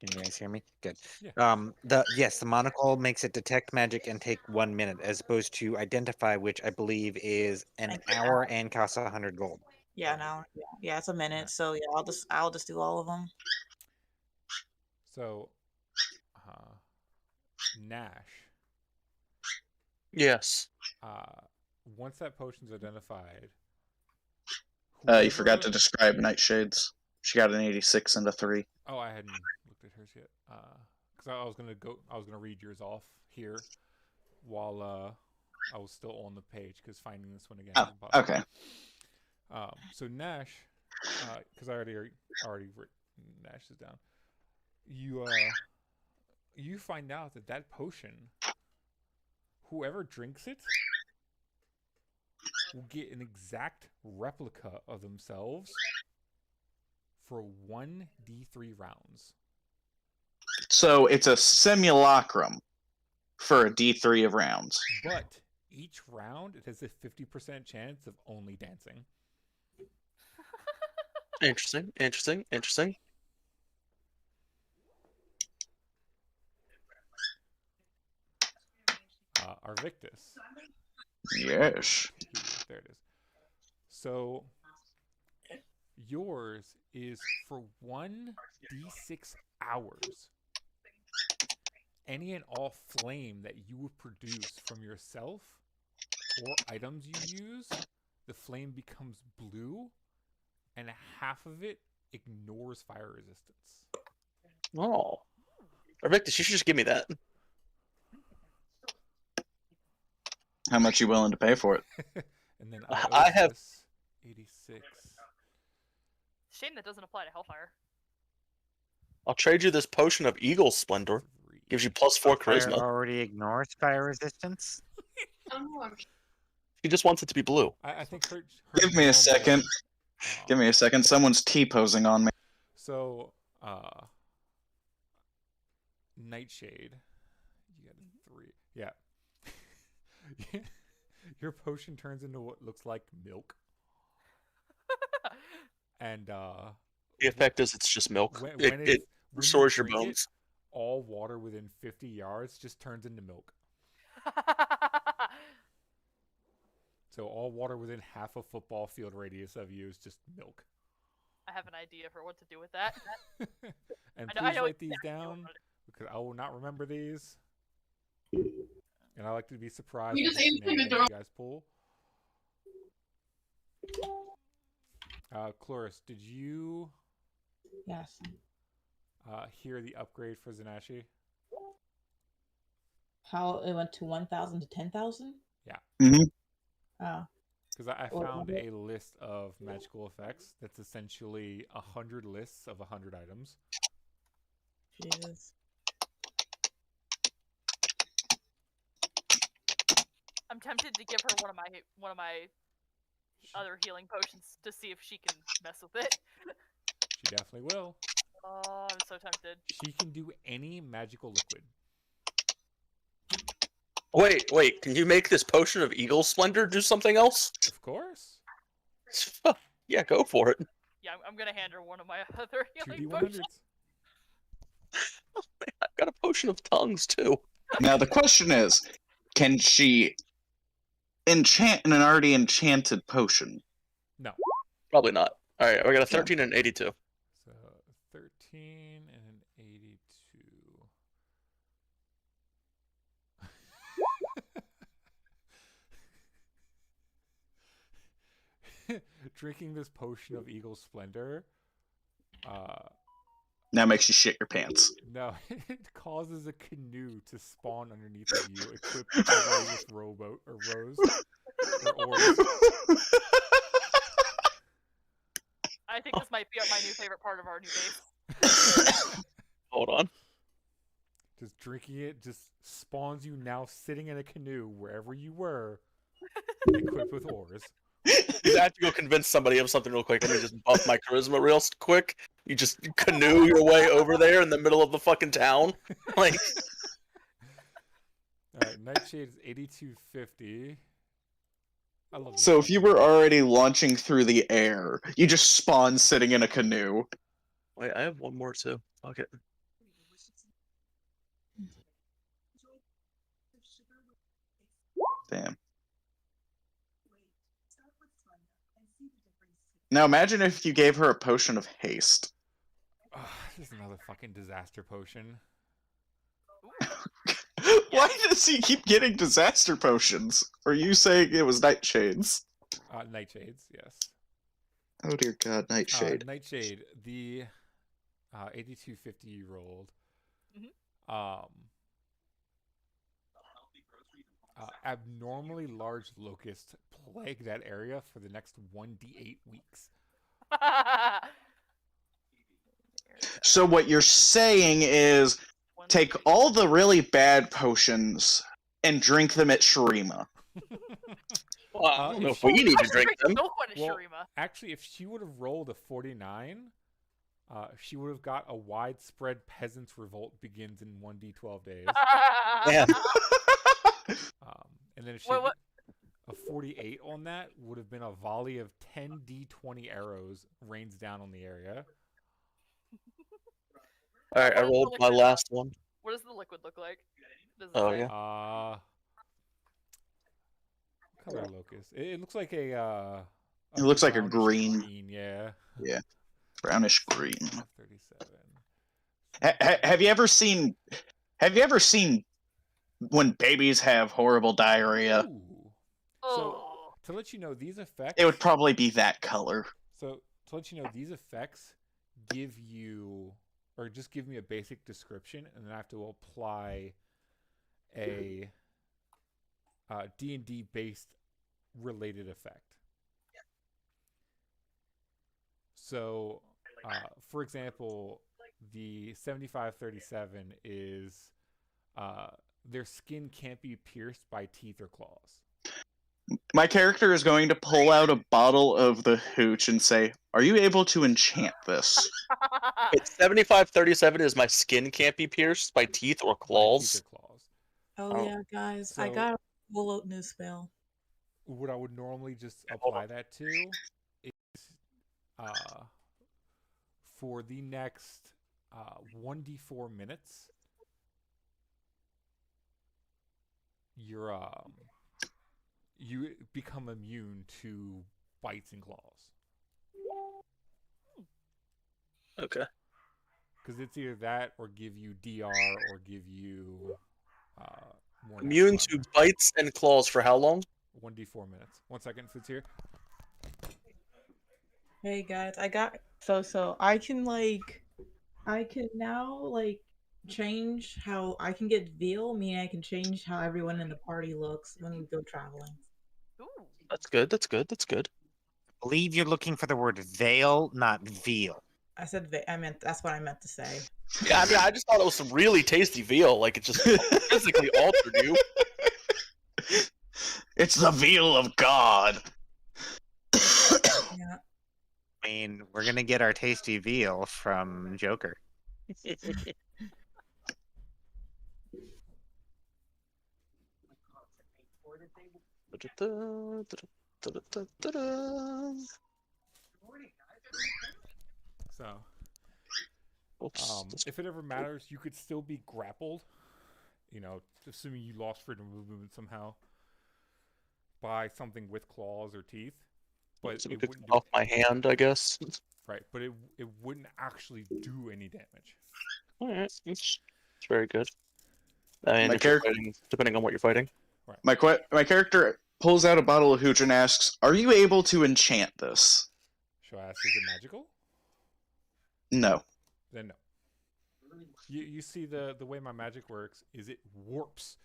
[SPEAKER 6] can you guys hear me? Good.
[SPEAKER 1] Yeah.
[SPEAKER 6] The monocle makes it detect magic and take 1 minute, as opposed to identify, which I believe is an
[SPEAKER 3] Like,
[SPEAKER 6] hour and costs 100 gold.
[SPEAKER 3] Yeah, no. Yeah, it's a minute. So yeah, I'll just do all of them.
[SPEAKER 1] So, Nash.
[SPEAKER 2] Yes.
[SPEAKER 1] Once that potion's identified,
[SPEAKER 4] You forgot to
[SPEAKER 1] whoever-
[SPEAKER 4] describe Nightshades. She got an 86 and a 3.
[SPEAKER 1] Oh, I hadn't looked at hers yet. Because I was gonna read yours off here, while I was still on the page, because finding this one again.
[SPEAKER 4] Oh,
[SPEAKER 1] is impossible.
[SPEAKER 4] okay.
[SPEAKER 1] So Nash, because I already written Nash's down. You find out that potion, whoever drinks it, will get an exact replica of themselves for 1d3 rounds.
[SPEAKER 4] So it's a simulacrum for a D3 of rounds.
[SPEAKER 1] But each round, it has a 50% chance of only dancing.
[SPEAKER 2] Interesting.
[SPEAKER 1] Arvictus.
[SPEAKER 4] Yes.
[SPEAKER 1] There it is. So yours is for 1d6 hours. Any and all flame that you would produce from yourself or items you use, the flame becomes blue, and half of it ignores fire resistance.
[SPEAKER 2] Oh. Arvictus, you should just give me that.
[SPEAKER 4] How much you willing to pay for it?
[SPEAKER 1] And then
[SPEAKER 2] I have
[SPEAKER 1] 86.
[SPEAKER 5] Shame that doesn't apply to Hellfire.
[SPEAKER 2] I'll trade you this potion of Eagle Splendor. Gives you +4
[SPEAKER 6] Fire
[SPEAKER 2] charisma.
[SPEAKER 6] already ignores fire resistance.
[SPEAKER 2] He just wants it to be blue.
[SPEAKER 1] I think her
[SPEAKER 4] Give me a
[SPEAKER 1] normal-
[SPEAKER 4] second. Give me a second. Someone's T-posing on me.
[SPEAKER 1] So, Nightshade. You got a 3. Yeah. Your potion turns into what looks like milk. And
[SPEAKER 2] The effect is it's just milk.
[SPEAKER 1] when
[SPEAKER 2] It
[SPEAKER 1] you
[SPEAKER 2] restores your
[SPEAKER 1] drink it,
[SPEAKER 2] bones.
[SPEAKER 1] all water within 50 yards just turns into milk. So all water within half a football field radius of you is just milk.
[SPEAKER 5] I have an idea for what to do with that.
[SPEAKER 1] And
[SPEAKER 5] I
[SPEAKER 1] please
[SPEAKER 5] know
[SPEAKER 1] write these
[SPEAKER 5] exactly what
[SPEAKER 1] down
[SPEAKER 5] I'm gonna
[SPEAKER 1] because I will not remember these. And I like to be surprised
[SPEAKER 7] You
[SPEAKER 1] with
[SPEAKER 7] just
[SPEAKER 1] the
[SPEAKER 7] ate the
[SPEAKER 1] shenanigans you guys pull. Chloris, did you
[SPEAKER 3] Yes.
[SPEAKER 1] hear the upgrade for Zanashi?
[SPEAKER 3] How it went to 1,000 to 10,000?
[SPEAKER 4] Mm-hmm.
[SPEAKER 3] Oh.
[SPEAKER 1] Because I
[SPEAKER 3] What
[SPEAKER 1] found
[SPEAKER 3] was it?
[SPEAKER 1] a list of magical effects that's essentially 100 lists of 100 items.
[SPEAKER 3] Jesus.
[SPEAKER 5] I'm tempted to give her one of my other healing potions to see if she can mess with it.
[SPEAKER 1] She definitely will.
[SPEAKER 5] Oh, I'm so tempted.
[SPEAKER 1] She can do any magical liquid.
[SPEAKER 2] Wait. Can you make this potion of Eagle Splendor do something else?
[SPEAKER 1] Of course.
[SPEAKER 2] Yeah, go for it.
[SPEAKER 5] Yeah, I'm gonna hand her one of my other healing
[SPEAKER 1] 2d100s.
[SPEAKER 5] potions.
[SPEAKER 2] Oh, man, I've got a potion of tongues too.
[SPEAKER 4] Now the question is, can she enchant an already enchanted potion?
[SPEAKER 1] No.
[SPEAKER 2] Probably not. All right, I got a 13 and an 82.
[SPEAKER 1] So 13 and an 82. Drinking this potion of Eagle Splendor,
[SPEAKER 4] Now makes you shit your pants.
[SPEAKER 1] no, it causes a canoe to spawn underneath of you, equipped only with rowboat or rows or oars.
[SPEAKER 5] I think this might be my new favorite part of our new base.
[SPEAKER 2] Hold on.
[SPEAKER 1] Just drinking it just spawns you now sitting in a canoe wherever you were, equipped with oars.
[SPEAKER 2] You have to go convince somebody of something real quick. Let me just buff my charisma real quick. You just canoe your way over there in the middle of the fucking town. Like,
[SPEAKER 1] Alright, Nightshade is 8250. I love
[SPEAKER 4] So
[SPEAKER 1] this.
[SPEAKER 4] if you were already launching through the air, you just spawn sitting in a canoe.
[SPEAKER 2] wait, I have one more too. Fuck it.
[SPEAKER 4] Damn. Now imagine if you gave her a potion of haste.
[SPEAKER 1] This is another fucking disaster potion.
[SPEAKER 4] Why does he keep getting disaster potions? Are you saying it was nightshades?
[SPEAKER 1] Nightshades, yes.
[SPEAKER 4] Oh dear God, nightshade.
[SPEAKER 1] Nightshade, the 8250 you rolled.
[SPEAKER 5] Mhm.
[SPEAKER 1] Abnormally large locusts plague that area for the next 1d8 weeks.
[SPEAKER 4] So what you're saying is take all the really bad potions and drink them at Shurima.
[SPEAKER 2] Well, I don't
[SPEAKER 1] if
[SPEAKER 2] know if
[SPEAKER 1] she-
[SPEAKER 2] we need to
[SPEAKER 5] Actually,
[SPEAKER 2] drink
[SPEAKER 5] drink
[SPEAKER 2] them.
[SPEAKER 5] milk one of
[SPEAKER 1] Well,
[SPEAKER 5] Shurima.
[SPEAKER 1] Actually, if she would have rolled a 49, she would have got a widespread peasants' revolt begins in 1d12 days.
[SPEAKER 6] Yeah.
[SPEAKER 1] And then if she
[SPEAKER 5] What-
[SPEAKER 1] had
[SPEAKER 5] what-
[SPEAKER 1] a 48 on that, would have been a volley of 10 d20 arrows rains down on the area.
[SPEAKER 2] All right, I
[SPEAKER 5] What is the
[SPEAKER 2] rolled my
[SPEAKER 5] liquid,
[SPEAKER 2] last one.
[SPEAKER 5] What does the liquid look like? Does it
[SPEAKER 2] Oh,
[SPEAKER 5] say?
[SPEAKER 2] yeah.
[SPEAKER 1] What color locust? It looks like a.
[SPEAKER 4] It looks like a
[SPEAKER 1] brownish
[SPEAKER 4] green.
[SPEAKER 1] Yeah.
[SPEAKER 4] Brownish green.
[SPEAKER 1] 37.
[SPEAKER 4] Have you ever seen? Have you ever seen when babies have horrible diarrhea?
[SPEAKER 1] Ooh.
[SPEAKER 5] Oh.
[SPEAKER 1] To let you know, these effects.
[SPEAKER 4] It would probably be that color.
[SPEAKER 1] So to let you know, these effects give you, or just give me a basic description, and then I have to apply a D&D based related effect. So, for example, the 7537 is their skin can't be pierced by teeth or claws.
[SPEAKER 4] My character is going to pull out a bottle of the hooch and say, "Are you able to enchant this?"
[SPEAKER 2] It's 7537 is my skin can't be pierced by teeth or
[SPEAKER 1] By
[SPEAKER 2] claws.
[SPEAKER 1] teeth or claws.
[SPEAKER 3] Oh,
[SPEAKER 2] Oh.
[SPEAKER 3] yeah, guys. I
[SPEAKER 1] So-
[SPEAKER 3] got a full out new spell.
[SPEAKER 1] What I would normally just
[SPEAKER 2] Hold
[SPEAKER 1] apply that to is for the next 1d4 minutes, you're you become immune to bites and claws.
[SPEAKER 2] Okay.
[SPEAKER 1] Because it's either that or give you DR or give you more
[SPEAKER 2] Immune
[SPEAKER 1] natural
[SPEAKER 2] to bites and claws for how long?
[SPEAKER 1] 1d4 minutes. 1 second, Food's here.
[SPEAKER 3] Hey guys, I got so I can now change how I can get veal, meaning I can change how everyone in the party looks when we go traveling.
[SPEAKER 5] Ooh.
[SPEAKER 2] That's good. That's good. That's good.
[SPEAKER 6] I believe you're looking for the word veil, not veal.
[SPEAKER 3] I said I meant that's what I meant to say.
[SPEAKER 2] Yeah, I mean, I just thought it was some really tasty veal. Like it just physically altered you.
[SPEAKER 4] It's the veal of God.
[SPEAKER 3] Yeah.
[SPEAKER 6] I mean, we're gonna get our tasty veal from Joker.
[SPEAKER 1] So,
[SPEAKER 2] Oops.
[SPEAKER 1] if it ever matters, you could still be grappled. You know, assuming you lost freedom of movement somehow by something with claws or teeth. But
[SPEAKER 2] So
[SPEAKER 1] it
[SPEAKER 2] it could
[SPEAKER 1] wouldn't
[SPEAKER 2] come off my hand, I guess.
[SPEAKER 1] right. But it wouldn't actually do any damage.
[SPEAKER 2] All right, it's very good. I mean,
[SPEAKER 4] My
[SPEAKER 2] if you're
[SPEAKER 4] character-
[SPEAKER 2] fighting, depending on what you're fighting.
[SPEAKER 4] My character pulls out a bottle of hooch and asks, "Are you able to enchant this?"
[SPEAKER 1] Shall I ask, is it magical?
[SPEAKER 4] No.
[SPEAKER 1] Then no. You see the way my magic works is it warps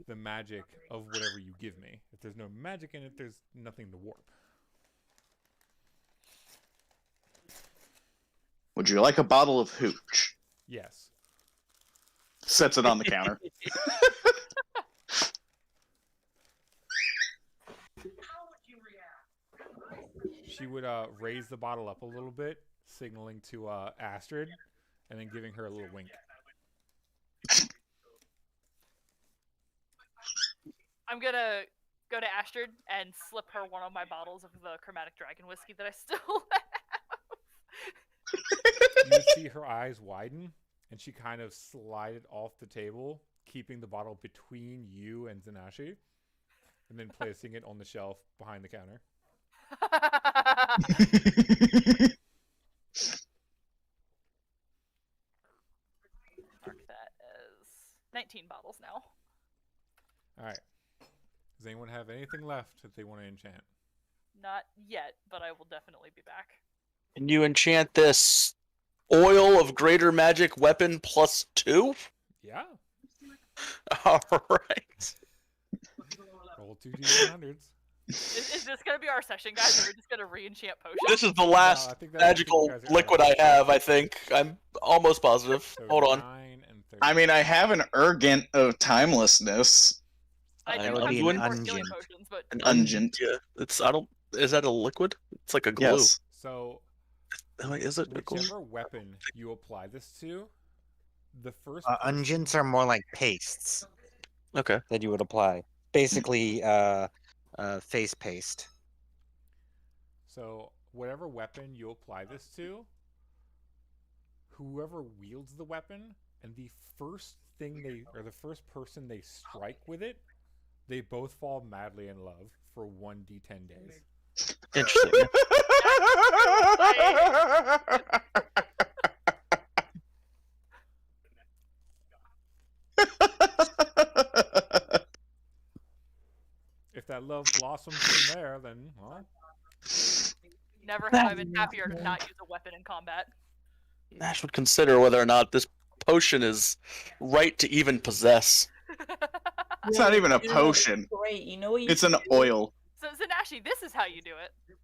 [SPEAKER 1] the magic of whatever you give me. If there's no magic in it, there's nothing to warp.
[SPEAKER 4] Would you like a bottle of hooch?
[SPEAKER 1] Yes.
[SPEAKER 4] Sets it on the counter.
[SPEAKER 1] She would raise the bottle up a little bit, signaling to Astrid, and then giving her a little wink.
[SPEAKER 5] I'm gonna go to Astrid and slip her one of my bottles of the Chromatic Dragon whiskey that I still have.
[SPEAKER 1] You see her eyes widen, and she kind of slide it off the table, keeping the bottle between you and Zanashi, and then placing it on the shelf behind the counter.
[SPEAKER 5] Mark that as 19 bottles now.
[SPEAKER 1] All right. Does anyone have anything left that they want to enchant?
[SPEAKER 5] Not yet, but I will definitely be back.
[SPEAKER 2] Can you enchant this oil of greater magic weapon +2?
[SPEAKER 1] Yeah.
[SPEAKER 2] All right.
[SPEAKER 1] Roll 2d100s.
[SPEAKER 5] Is this gonna be our session, guys? Or are we just gonna re-enchant potions?
[SPEAKER 2] This is the
[SPEAKER 1] No,
[SPEAKER 2] last
[SPEAKER 1] I think you
[SPEAKER 2] magical
[SPEAKER 1] guys are
[SPEAKER 2] liquid I have, I think. I'm almost positive.
[SPEAKER 1] So
[SPEAKER 2] Hold on.
[SPEAKER 1] 9 and 30.
[SPEAKER 4] I mean, I have an Urgent of Timelessness.
[SPEAKER 5] I
[SPEAKER 2] That
[SPEAKER 5] do
[SPEAKER 2] would
[SPEAKER 5] have
[SPEAKER 6] be
[SPEAKER 5] some
[SPEAKER 6] an
[SPEAKER 5] more healing
[SPEAKER 6] ungent.
[SPEAKER 5] potions, but
[SPEAKER 2] An
[SPEAKER 4] Ungent.
[SPEAKER 2] Yeah, it's I don't. Is that a liquid? It's like a glue.
[SPEAKER 4] Yes.
[SPEAKER 1] So
[SPEAKER 2] Is it a glue?
[SPEAKER 1] whichever weapon you apply this to, the first
[SPEAKER 6] Unguents are more like pastes
[SPEAKER 2] Okay.
[SPEAKER 6] that you would apply. Basically, face paste.
[SPEAKER 1] So whatever weapon you apply this to, whoever wields the weapon, and the first first person they strike with it, they both fall madly in love for 1d10 days.
[SPEAKER 2] Interesting.
[SPEAKER 1] If that love blossoms from there, then well,
[SPEAKER 5] never have I been happier to not use a weapon in combat.
[SPEAKER 2] Nash would consider whether or not this potion is right to even possess.
[SPEAKER 4] It's not even a
[SPEAKER 3] You know,
[SPEAKER 4] potion.
[SPEAKER 3] Great. You know what you
[SPEAKER 4] It's
[SPEAKER 3] should
[SPEAKER 4] an
[SPEAKER 3] do?
[SPEAKER 4] oil.
[SPEAKER 5] So Zanashi, this is how you do it.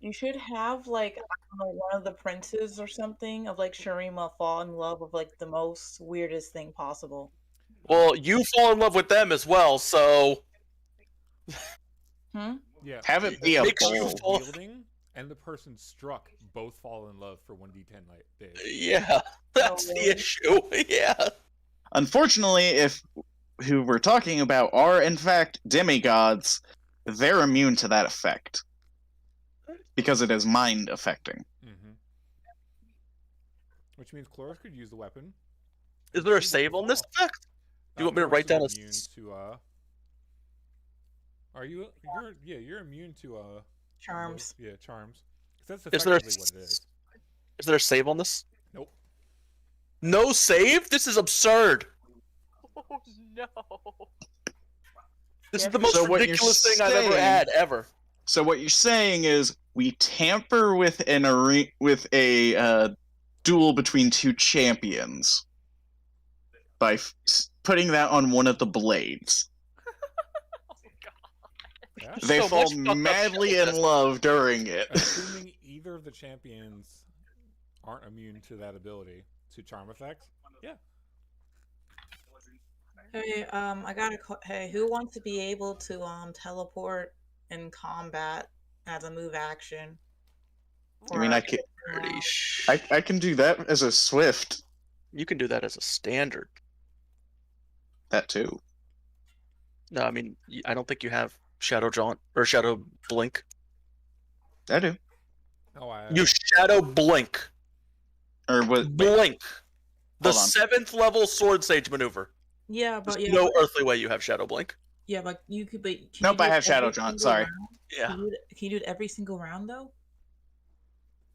[SPEAKER 3] You should have like I don't know, one of the princes or something of like Sharima fall in love with like the most weirdest thing possible.
[SPEAKER 2] Well, you fall in love with them as well, so
[SPEAKER 3] Hmm?
[SPEAKER 1] yeah.
[SPEAKER 4] Have it be a
[SPEAKER 2] Makes you
[SPEAKER 4] bowl.
[SPEAKER 2] fall-
[SPEAKER 1] Wielding and the person struck both fall in love for 1d10 days.
[SPEAKER 2] yeah, that's the
[SPEAKER 3] really?
[SPEAKER 2] issue. Yeah.
[SPEAKER 4] Unfortunately, if who we're talking about are in fact demigods, they're immune to that effect. Because it is mind affecting.
[SPEAKER 1] Mm-hmm. Which means Chloris could use the weapon.
[SPEAKER 2] Is there a
[SPEAKER 1] She
[SPEAKER 2] save
[SPEAKER 1] won't
[SPEAKER 2] on this
[SPEAKER 1] fall.
[SPEAKER 2] effect? Do you want me to
[SPEAKER 1] Chloris
[SPEAKER 2] write down
[SPEAKER 1] is
[SPEAKER 2] a?
[SPEAKER 1] immune to Are you? You're immune to
[SPEAKER 3] Charms.
[SPEAKER 1] Yeah, charms. 'Cause
[SPEAKER 2] Is
[SPEAKER 1] that's
[SPEAKER 2] there a,
[SPEAKER 1] effectively what it is.
[SPEAKER 2] is there a save on this?
[SPEAKER 1] Nope.
[SPEAKER 2] No save? This is absurd.
[SPEAKER 5] Oh no.
[SPEAKER 2] This
[SPEAKER 3] Yeah,
[SPEAKER 2] is the most
[SPEAKER 4] so what you're
[SPEAKER 2] ridiculous thing I've ever
[SPEAKER 4] saying-
[SPEAKER 2] had ever.
[SPEAKER 4] So what you're saying is we tamper with a duel between two champions by putting that on one of the blades.
[SPEAKER 5] Oh god.
[SPEAKER 1] Yeah.
[SPEAKER 2] There's
[SPEAKER 4] They
[SPEAKER 2] so
[SPEAKER 4] fall
[SPEAKER 2] much fucked up
[SPEAKER 4] madly
[SPEAKER 2] shit with
[SPEAKER 4] in
[SPEAKER 2] this.
[SPEAKER 4] love during it.
[SPEAKER 1] Assuming either of the champions aren't immune to that ability, to charm effects. Yeah.
[SPEAKER 3] Hey, I got a hey, who wants to be able to teleport in combat as a move action?
[SPEAKER 4] I mean, I can do that as a swift.
[SPEAKER 2] You can do that as a standard.
[SPEAKER 4] That too.
[SPEAKER 2] No, I mean, I don't think you have Shadow Jaunt or Shadow Blink.
[SPEAKER 4] I do.
[SPEAKER 1] Oh,
[SPEAKER 2] You Shadow Blink.
[SPEAKER 4] Or what?
[SPEAKER 2] Blink. The
[SPEAKER 4] Hold on.
[SPEAKER 2] 7th level Sword Sage maneuver.
[SPEAKER 3] Yeah,
[SPEAKER 2] There's
[SPEAKER 3] but yeah,
[SPEAKER 2] no earthly way you have Shadow Blink.
[SPEAKER 3] yeah, but you could. But can
[SPEAKER 4] Nope,
[SPEAKER 3] you
[SPEAKER 4] I
[SPEAKER 3] do it
[SPEAKER 4] have Shadow
[SPEAKER 3] every
[SPEAKER 4] Jaunt,
[SPEAKER 3] single
[SPEAKER 4] sorry.
[SPEAKER 3] round?
[SPEAKER 2] Yeah.
[SPEAKER 3] Can you do it every single round though?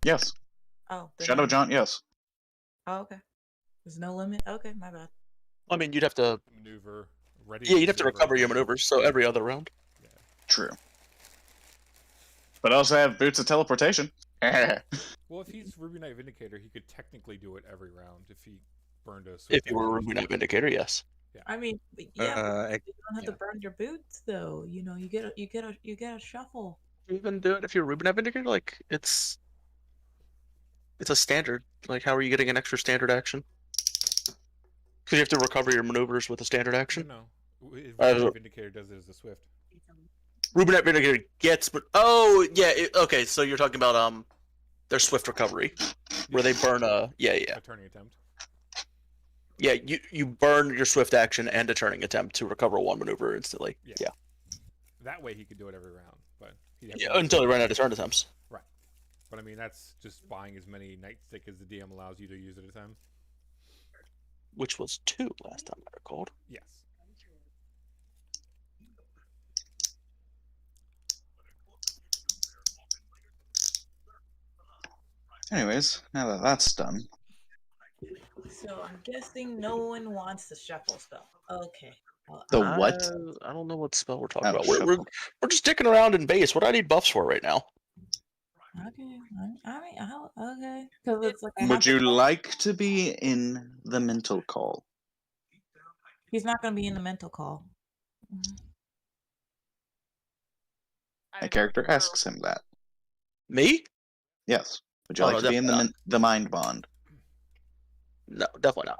[SPEAKER 4] Yes.
[SPEAKER 3] Oh, then
[SPEAKER 4] Shadow
[SPEAKER 3] no.
[SPEAKER 4] Jaunt, yes.
[SPEAKER 3] Oh, okay. There's no limit. Okay, my bad.
[SPEAKER 2] I mean, you'd have to.
[SPEAKER 1] maneuver. Ready.
[SPEAKER 2] Yeah, you'd have to
[SPEAKER 1] zero
[SPEAKER 2] recover your
[SPEAKER 1] round.
[SPEAKER 2] maneuvers, so every other round.
[SPEAKER 4] True. But I also have Boots of Teleportation.
[SPEAKER 1] Well, if he's Ruby Knight Vindicator, he could technically do it every round if he burned a.
[SPEAKER 2] If you were a Ruby Knight Vindicator, yes.
[SPEAKER 3] I mean, yeah, but you don't have
[SPEAKER 6] yeah.
[SPEAKER 3] to burn your boots though. You know, you get a shuffle.
[SPEAKER 2] Even do it if you're a Ruby Knight Vindicator. Like it's a standard. Like, how are you getting an extra standard action? Because you have to recover your maneuvers with a standard action.
[SPEAKER 1] No. Ruby
[SPEAKER 2] Uh,
[SPEAKER 1] Knight Vindicator does it as a swift.
[SPEAKER 2] Ruby Knight Vindicator gets, but oh yeah, okay. So you're talking about their swift recovery, where they burn a
[SPEAKER 1] A turning attempt.
[SPEAKER 2] Yeah, you burn your swift action and a turning attempt to recover one maneuver instantly.
[SPEAKER 1] Yeah.
[SPEAKER 2] Yeah.
[SPEAKER 1] That way he could do it every round, but he'd have
[SPEAKER 2] Yeah,
[SPEAKER 1] to-
[SPEAKER 2] until they run out of turn attempts.
[SPEAKER 1] Right. But I mean, that's just buying as many nightstick as the DM allows you to use at a time.
[SPEAKER 2] Which was 2 last time I recalled.
[SPEAKER 1] Yes.
[SPEAKER 4] Anyways, now that that's done.
[SPEAKER 3] So I'm guessing no one wants the shuffle spell. Okay. Well,
[SPEAKER 4] The what?
[SPEAKER 2] I don't know what spell we're talking
[SPEAKER 4] Oh,
[SPEAKER 2] about. We're just dicking around in base. What do I need buffs for right now?
[SPEAKER 3] okay. I mean, okay. Because it's like I have
[SPEAKER 4] Would
[SPEAKER 3] to-
[SPEAKER 4] you like to be in the mental call?
[SPEAKER 3] He's not going to be in the mental call.
[SPEAKER 4] My character asks him that.
[SPEAKER 2] Me?
[SPEAKER 4] Yes. Would you
[SPEAKER 2] Oh,
[SPEAKER 4] like
[SPEAKER 2] no,
[SPEAKER 4] to be in
[SPEAKER 2] definitely
[SPEAKER 4] the mind bond?
[SPEAKER 2] No, definitely not.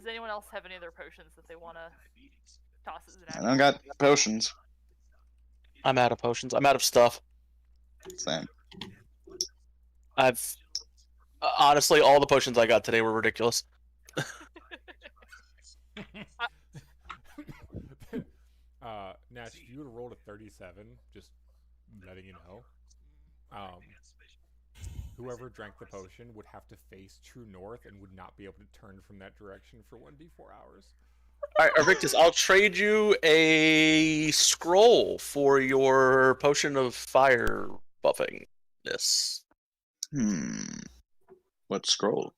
[SPEAKER 5] Does anyone else have any other potions that they want to toss as an
[SPEAKER 4] I
[SPEAKER 5] action?
[SPEAKER 4] don't got potions.
[SPEAKER 2] I'm out of potions. I'm out of stuff.
[SPEAKER 4] Same.
[SPEAKER 2] I've honestly, all the potions I got today were ridiculous.
[SPEAKER 1] Nash, if you would have rolled a 37, just letting you know, whoever drank the potion would have to face true north and would not be able to turn from that direction for 1d4 hours.
[SPEAKER 2] All right, Arvictus, I'll trade you a scroll for your potion of fire buffingness.
[SPEAKER 4] What scroll?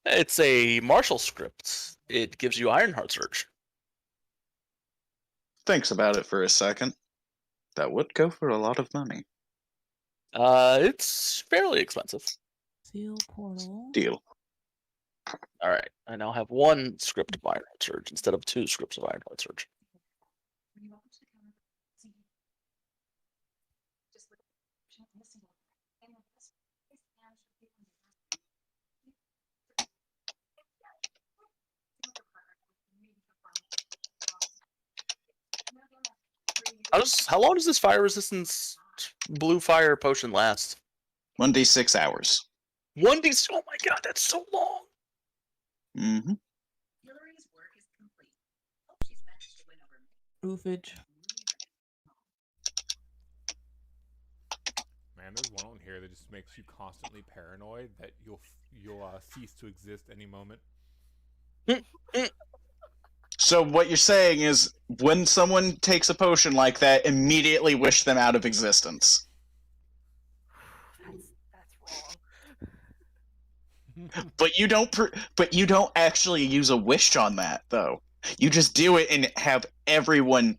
[SPEAKER 2] It's a martial script. It gives you Ironheart Surge.
[SPEAKER 4] Thinks about it for a second. That would go for a lot of money.
[SPEAKER 2] It's fairly expensive.
[SPEAKER 3] Seal portal.
[SPEAKER 4] Deal.
[SPEAKER 2] All right, I now have one script of Ironheart Surge instead of two scripts of Ironheart Surge. How long does this fire resistance blue fire potion last?
[SPEAKER 4] 1d6 hours.
[SPEAKER 2] 1d. Oh my god, that's so long.
[SPEAKER 4] Mm-hmm.
[SPEAKER 3] Roofage.
[SPEAKER 1] Man, there's one on here that just makes you constantly paranoid that you'll cease to exist any moment.
[SPEAKER 4] So what you're saying is, when someone takes a potion like that, immediately wish them out of existence.
[SPEAKER 5] That's wrong.
[SPEAKER 4] But you don't. But you don't actually use a wish on that, though. You just do it and have everyone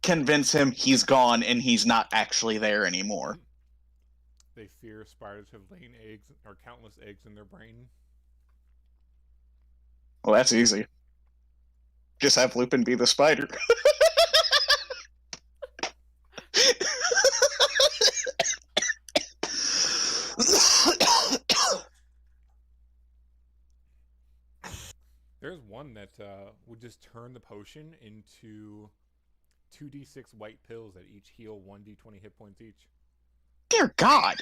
[SPEAKER 4] convince him he's gone and he's not actually there anymore.
[SPEAKER 1] They fear spiders have laid eggs or countless eggs in their brain.
[SPEAKER 4] Well, that's easy. Just have Lupin be the spider.
[SPEAKER 1] There's one that would just turn the potion into 2d6 white pills that each heal 1d20 hit points each.
[SPEAKER 4] Dear God!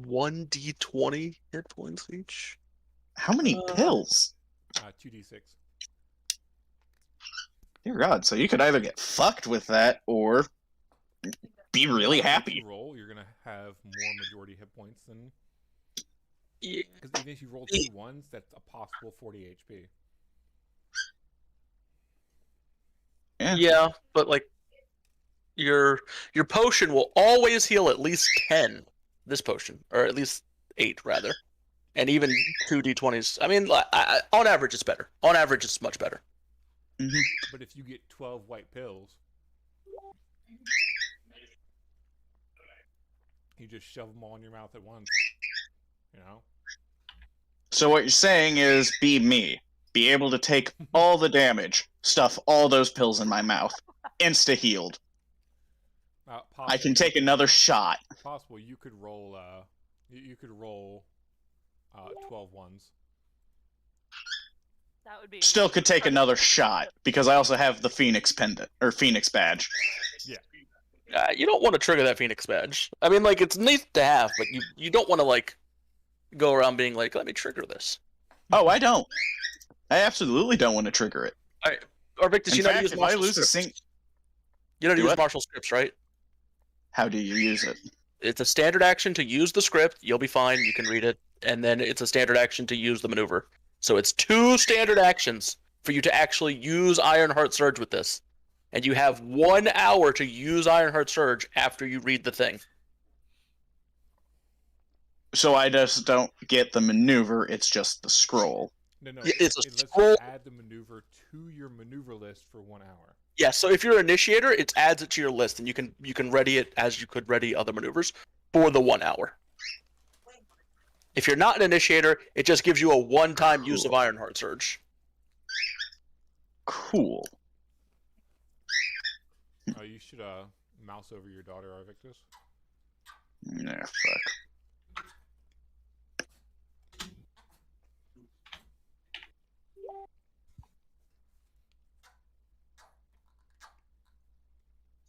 [SPEAKER 2] 1d20 hit points each?
[SPEAKER 4] How many pills?
[SPEAKER 1] 2d6.
[SPEAKER 4] Dear God, so you could either get fucked with that or be really happy.
[SPEAKER 1] If you roll, you're gonna have more majority hit points than.
[SPEAKER 2] Yeah.
[SPEAKER 1] Because even if you roll 2 1s, that's a possible 40 HP.
[SPEAKER 2] Yeah, but like your potion will always heal at least 10. This potion, or at least 8 rather, and even 2d20s. I mean, on average, it's better. On average, it's much better.
[SPEAKER 4] Mm-hmm.
[SPEAKER 1] But if you get 12 white pills, you just shove them all in your mouth at once. You know?
[SPEAKER 4] So what you're saying is, be me. Be able to take all the damage, stuff all those pills in my mouth, insta-healed. I can take another shot.
[SPEAKER 1] Possible. You could roll. You could roll 12 ones.
[SPEAKER 5] That would be.
[SPEAKER 4] Still could take another shot because I also have the Phoenix pendant or Phoenix badge.
[SPEAKER 1] Yeah.
[SPEAKER 2] You don't want to trigger that Phoenix badge. I mean, like, it's nice to have, but you don't want to like go around being like, let me trigger this.
[SPEAKER 4] Oh, I don't. I absolutely don't want to trigger it.
[SPEAKER 2] All right, Arvictus, you know how to use
[SPEAKER 4] if I
[SPEAKER 2] martial
[SPEAKER 4] lose a
[SPEAKER 2] scripts. You know how to
[SPEAKER 4] Do
[SPEAKER 2] use
[SPEAKER 4] what?
[SPEAKER 2] martial scripts, right?
[SPEAKER 4] How do you use it?
[SPEAKER 2] It's a standard action to use the script. You'll be fine. You can read it. And then it's a standard action to use the maneuver. So it's 2 standard actions for you to actually use Ironheart Surge with this. And you have 1 hour to use Ironheart Surge after you read the thing.
[SPEAKER 4] So I just don't get the maneuver, it's just the scroll.
[SPEAKER 1] No,
[SPEAKER 2] Yeah, it's a
[SPEAKER 1] it lets
[SPEAKER 2] scroll.
[SPEAKER 1] you add the maneuver to your maneuver list for 1 hour.
[SPEAKER 2] Yeah, so if you're an initiator, it adds it to your list, and you can ready it as you could ready other maneuvers for the 1 hour. If you're not an initiator, it just gives you a one-time use of Ironheart Surge.
[SPEAKER 4] Cool.
[SPEAKER 1] You should mouse over your daughter, Arvictus.
[SPEAKER 4] Nah, fuck.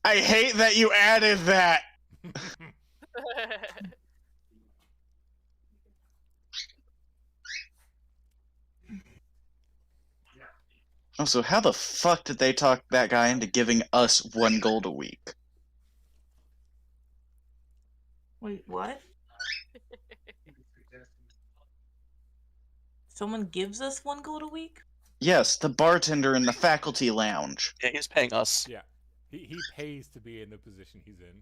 [SPEAKER 4] I hate that you added that. Also, how the fuck did they talk that guy into giving us 1 gold a week?
[SPEAKER 3] Wait, what? Someone gives us 1 gold a week?
[SPEAKER 4] Yes, the bartender in the faculty lounge.
[SPEAKER 2] Yeah, he's paying us.
[SPEAKER 1] Yeah. He pays to be in the position he's in.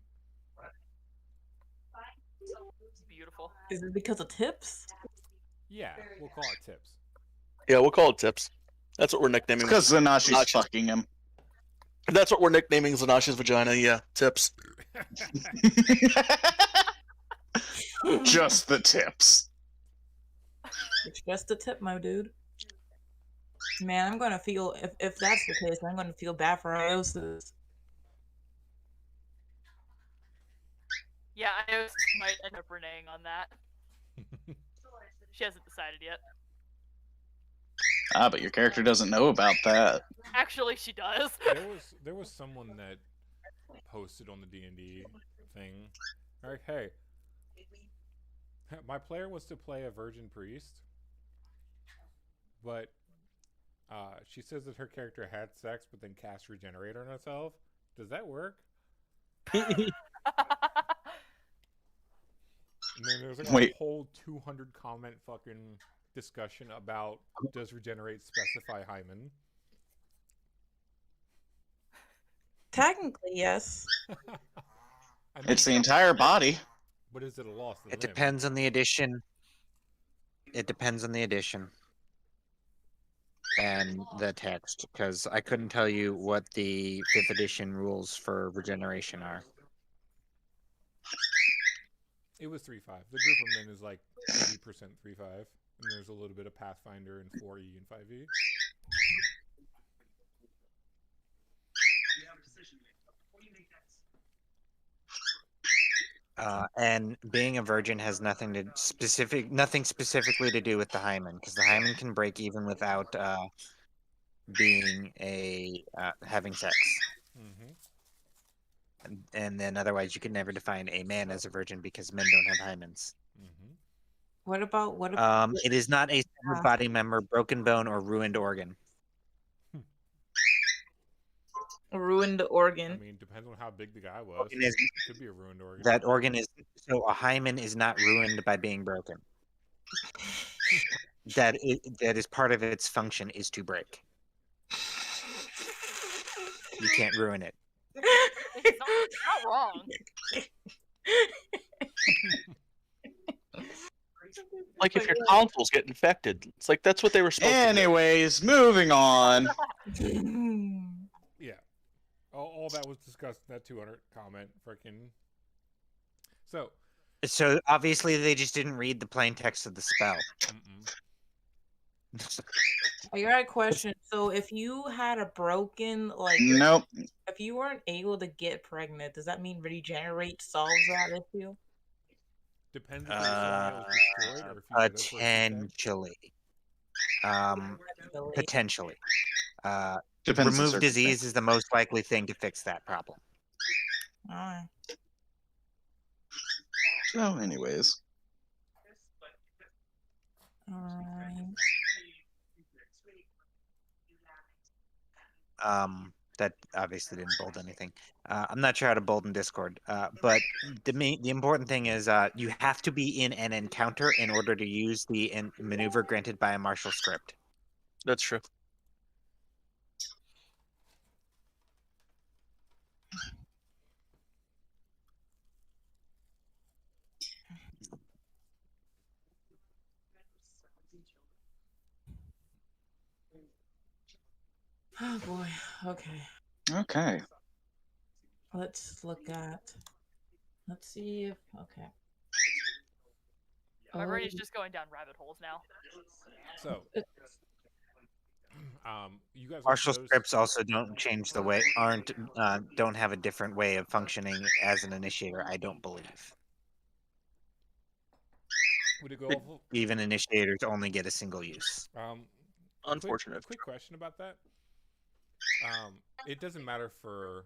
[SPEAKER 5] Beautiful.
[SPEAKER 3] Is it because of tips?
[SPEAKER 1] Yeah, we'll call it tips.
[SPEAKER 2] Yeah, we'll call it tips. That's what we're nicknaming.
[SPEAKER 4] Because Zanashi's
[SPEAKER 2] Zanashi's-
[SPEAKER 4] fucking him.
[SPEAKER 2] That's what we're nicknaming Zanashi's vagina. Yeah, tips.
[SPEAKER 4] Just the tips.
[SPEAKER 3] It's just a tip, my dude. Man, I'm gonna feel if that's the case, I'm gonna feel bad for Iosis.
[SPEAKER 5] Yeah, I might end up reneging on that. She hasn't decided yet.
[SPEAKER 4] Ah, but your character doesn't know about that.
[SPEAKER 5] Actually, she does.
[SPEAKER 1] There was someone that posted on the D&D thing. Like, hey, my player was to play a virgin priest, but she says that her character had sex but then cast regenerate on herself. Does that work? And then there's like
[SPEAKER 4] Wait.
[SPEAKER 1] a whole 200 comment fucking discussion about does regenerate specify hymen.
[SPEAKER 3] Technically, yes.
[SPEAKER 1] I mean,
[SPEAKER 4] It's the entire body.
[SPEAKER 1] but is it a loss?
[SPEAKER 6] It depends on the edition. It depends on the edition and the text, because I couldn't tell you what the 5th edition rules for regeneration are.
[SPEAKER 1] It was 3.5. The group of men is like 80% 3.5, and there's a little bit of Pathfinder and 4E and 5E.
[SPEAKER 6] And being a virgin has nothing specifically to do with the hymen, because the hymen can break even without being having sex.
[SPEAKER 1] Mm-hmm.
[SPEAKER 6] And then otherwise you could never define a man as a virgin because men don't have hymens.
[SPEAKER 1] Mm-hmm.
[SPEAKER 3] What about
[SPEAKER 6] It is not a severed body member, broken bone, or ruined organ.
[SPEAKER 3] a ruined
[SPEAKER 1] I
[SPEAKER 3] organ?
[SPEAKER 1] mean, depends on how big the guy was.
[SPEAKER 6] Organ is-
[SPEAKER 1] It could be a ruined organ.
[SPEAKER 6] That organ is so a hymen is not ruined by being broken. That is part of its function is to break. You can't ruin it.
[SPEAKER 5] It's not wrong.
[SPEAKER 2] Like if your consoles get infected, it's like that's what they were supposed to do.
[SPEAKER 4] Anyways, moving on.
[SPEAKER 1] Yeah. All that was discussed in that 200 comment freaking.
[SPEAKER 6] So obviously they just didn't read the plain text of the spell.
[SPEAKER 3] I got a question. So if you had a broken, like,
[SPEAKER 4] Nope.
[SPEAKER 3] if you weren't able to get pregnant, does that mean regenerate solves that issue?
[SPEAKER 1] Depends if your soulmate was destroyed or if you did it for a
[SPEAKER 6] Potentially.
[SPEAKER 3] Really?
[SPEAKER 6] Potentially.
[SPEAKER 4] Depends on
[SPEAKER 6] Remove
[SPEAKER 4] circumstance.
[SPEAKER 6] disease is the most likely thing to fix that problem.
[SPEAKER 3] Alright.
[SPEAKER 4] So, anyways.
[SPEAKER 3] Alright.
[SPEAKER 6] That obviously didn't bold anything. I'm not sure how to bold in Discord, but the important thing is you have to be in an encounter in order to use the maneuver granted by a martial script.
[SPEAKER 2] That's true.
[SPEAKER 3] Oh boy. Okay.
[SPEAKER 4] Okay.
[SPEAKER 3] Let's look at. Let's see if. Okay.
[SPEAKER 5] My brain is
[SPEAKER 3] Oh.
[SPEAKER 5] just going down rabbit holes now.
[SPEAKER 1] So, you guys are
[SPEAKER 6] Martial
[SPEAKER 1] supposed-
[SPEAKER 6] scripts also don't change the way don't have a different way of functioning as an initiator. I don't believe.
[SPEAKER 1] Would it go off?
[SPEAKER 6] Even initiators only get a single use.
[SPEAKER 2] Unfortunate.
[SPEAKER 1] Quick question about that. It doesn't matter for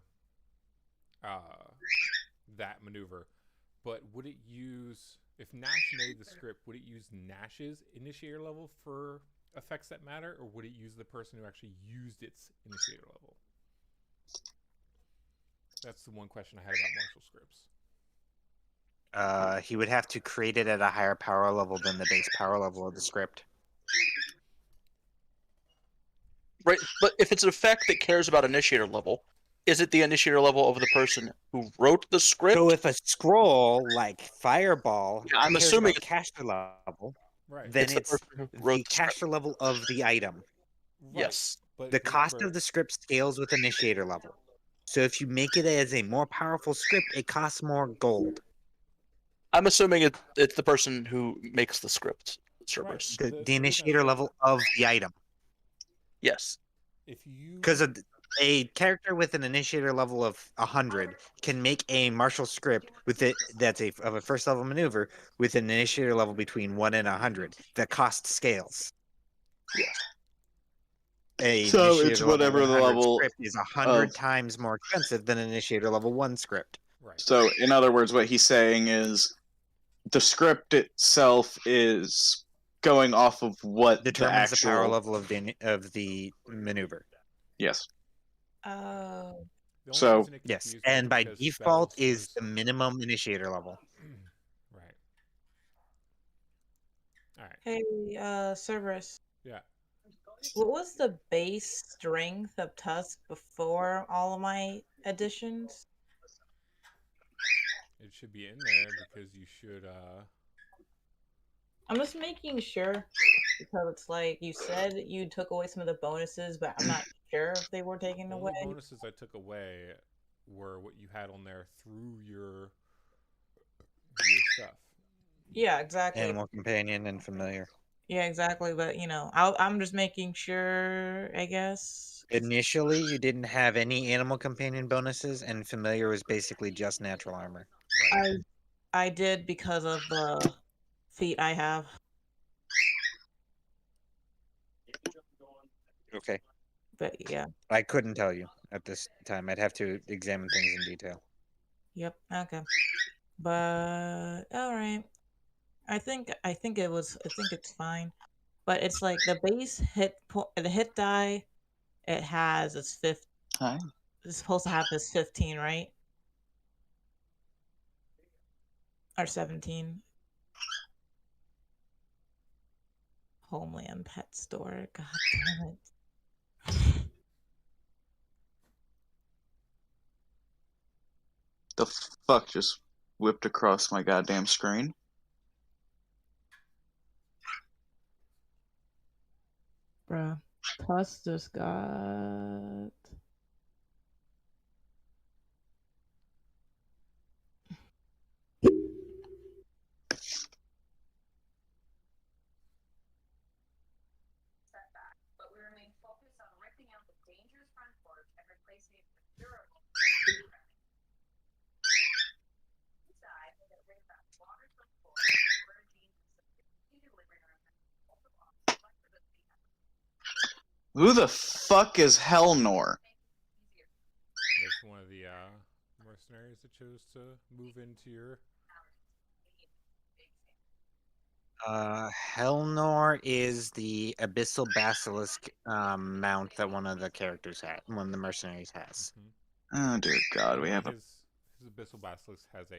[SPEAKER 1] that maneuver. But would it use, if Nash made the script, would it use Nash's initiator level for effects that matter, or would it use the person who actually used its initiator level? That's the one question I had about martial scripts.
[SPEAKER 6] He would have to create it at a higher power level than the base power level of the script.
[SPEAKER 2] Right, but if it's an effect that cares about initiator level, is it the initiator level of the person who wrote the script?
[SPEAKER 6] So if a scroll like Fireball
[SPEAKER 2] Yeah, I'm
[SPEAKER 6] cares
[SPEAKER 2] assuming
[SPEAKER 6] about caster level,
[SPEAKER 1] Right.
[SPEAKER 6] then
[SPEAKER 2] it's the
[SPEAKER 6] it's
[SPEAKER 2] person who wrote
[SPEAKER 6] the
[SPEAKER 2] the script.
[SPEAKER 6] caster level of the item.
[SPEAKER 1] Right.
[SPEAKER 2] Yes.
[SPEAKER 1] But
[SPEAKER 6] The cost
[SPEAKER 1] remember,
[SPEAKER 6] of the script scales with initiator level. So if you make it as a more powerful script, it costs more gold.
[SPEAKER 2] I'm assuming it's the person who makes the script. Cerberus.
[SPEAKER 1] Right.
[SPEAKER 6] The
[SPEAKER 1] reason I
[SPEAKER 6] initiator
[SPEAKER 1] say-
[SPEAKER 6] level of the item.
[SPEAKER 2] Yes.
[SPEAKER 1] If you
[SPEAKER 6] Because a character with an initiator level of 100 can make a martial script with it that's of a first level maneuver with an initiator level between 1 and 100. The cost scales.
[SPEAKER 2] Yes.
[SPEAKER 6] A
[SPEAKER 4] So
[SPEAKER 6] initiator
[SPEAKER 4] it's
[SPEAKER 6] level
[SPEAKER 4] whatever the
[SPEAKER 6] 100
[SPEAKER 4] level
[SPEAKER 6] script is 100
[SPEAKER 4] of-
[SPEAKER 6] times more expensive than an initiator level 1 script.
[SPEAKER 1] right.
[SPEAKER 4] So, in other words, what he's saying is the script itself is going off of what
[SPEAKER 6] Determines
[SPEAKER 4] the
[SPEAKER 6] the power
[SPEAKER 4] actual.
[SPEAKER 6] level of the maneuver.
[SPEAKER 4] Yes.
[SPEAKER 3] Oh.
[SPEAKER 1] The only
[SPEAKER 4] So-
[SPEAKER 1] reason it
[SPEAKER 6] Yes,
[SPEAKER 1] confused me
[SPEAKER 6] and by
[SPEAKER 1] because
[SPEAKER 6] default
[SPEAKER 1] spells
[SPEAKER 6] is
[SPEAKER 1] was-
[SPEAKER 6] the minimum initiator level.
[SPEAKER 1] right. All right.
[SPEAKER 3] Hey, Cerberus.
[SPEAKER 1] Yeah.
[SPEAKER 3] What was the base strength of Tusk before all of my additions?
[SPEAKER 1] It should be in there because you should.
[SPEAKER 3] I'm just making sure because it's like you said you took away some of the bonuses, but I'm not sure if they were taken
[SPEAKER 1] The
[SPEAKER 3] away.
[SPEAKER 1] only bonuses I took away were what you had on there through your stuff.
[SPEAKER 3] Yeah, exactly.
[SPEAKER 6] Animal companion and familiar.
[SPEAKER 3] Yeah, exactly. But I'm just making sure, I guess.
[SPEAKER 6] Initially, you didn't have any animal companion bonuses, and familiar was basically just natural armor.
[SPEAKER 1] Right.
[SPEAKER 3] I did because of the feat I have.
[SPEAKER 6] Okay.
[SPEAKER 3] But yeah.
[SPEAKER 6] I couldn't tell you at this time. I'd have to examine things in detail.
[SPEAKER 3] Yep. Okay. But all right. I think it's fine. But it's like the base the hit die it has is 15.
[SPEAKER 4] Hi.
[SPEAKER 3] It's supposed to have is 15, right? Or 17. Homeland Pet Store. God damn it.
[SPEAKER 4] The fuck just whipped across my goddamn screen?
[SPEAKER 3] Bruh. Plus just got
[SPEAKER 4] Who the fuck is Helnor?
[SPEAKER 1] That's one of the mercenaries that chose to move into your.
[SPEAKER 6] Helnor is the Abyssal Basilisk mount that one of the characters had, one of the mercenaries has.
[SPEAKER 4] Oh dear God, we have a.
[SPEAKER 1] His abyssal basilisk has a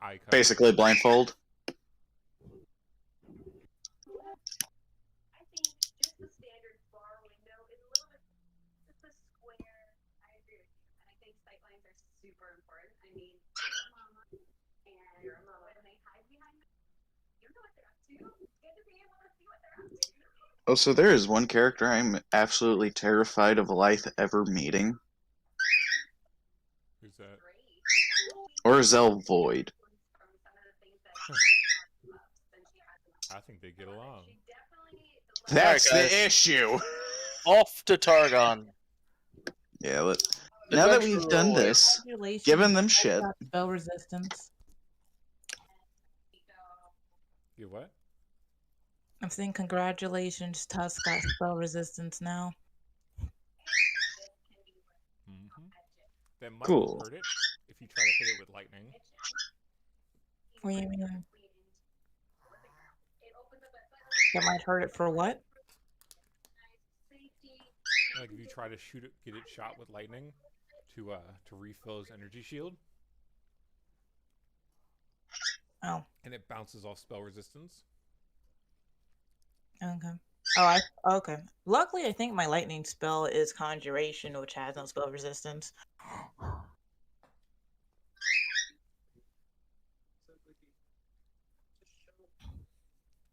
[SPEAKER 1] eye cover.
[SPEAKER 4] Basically blindfold. Oh, so there is one character I'm absolutely terrified of Lythe ever meeting.
[SPEAKER 1] Who's that?
[SPEAKER 4] Orzel Void.
[SPEAKER 1] I think they get along.
[SPEAKER 4] That's
[SPEAKER 2] Alright,
[SPEAKER 4] the issue.
[SPEAKER 2] Off to Targon.
[SPEAKER 4] Yeah, now that
[SPEAKER 2] Adventure
[SPEAKER 4] we've done
[SPEAKER 2] roll.
[SPEAKER 4] this,
[SPEAKER 3] Congratulations,
[SPEAKER 4] given them
[SPEAKER 3] Tusk
[SPEAKER 4] shit.
[SPEAKER 3] got spell resistance.
[SPEAKER 1] You what?
[SPEAKER 3] I'm saying congratulations, Tusk got spell resistance now.
[SPEAKER 1] that might
[SPEAKER 4] Cool.
[SPEAKER 1] hurt it if you try to hit it with lightning.
[SPEAKER 3] What do you mean? That might hurt it for what?
[SPEAKER 1] Like if you try to shoot it, get it shot with lightning to refill his energy shield.
[SPEAKER 3] Oh.
[SPEAKER 1] And it bounces off spell resistance.
[SPEAKER 3] Okay. Okay. Luckily, I think my lightning spell is Conjuration, which has no spell resistance.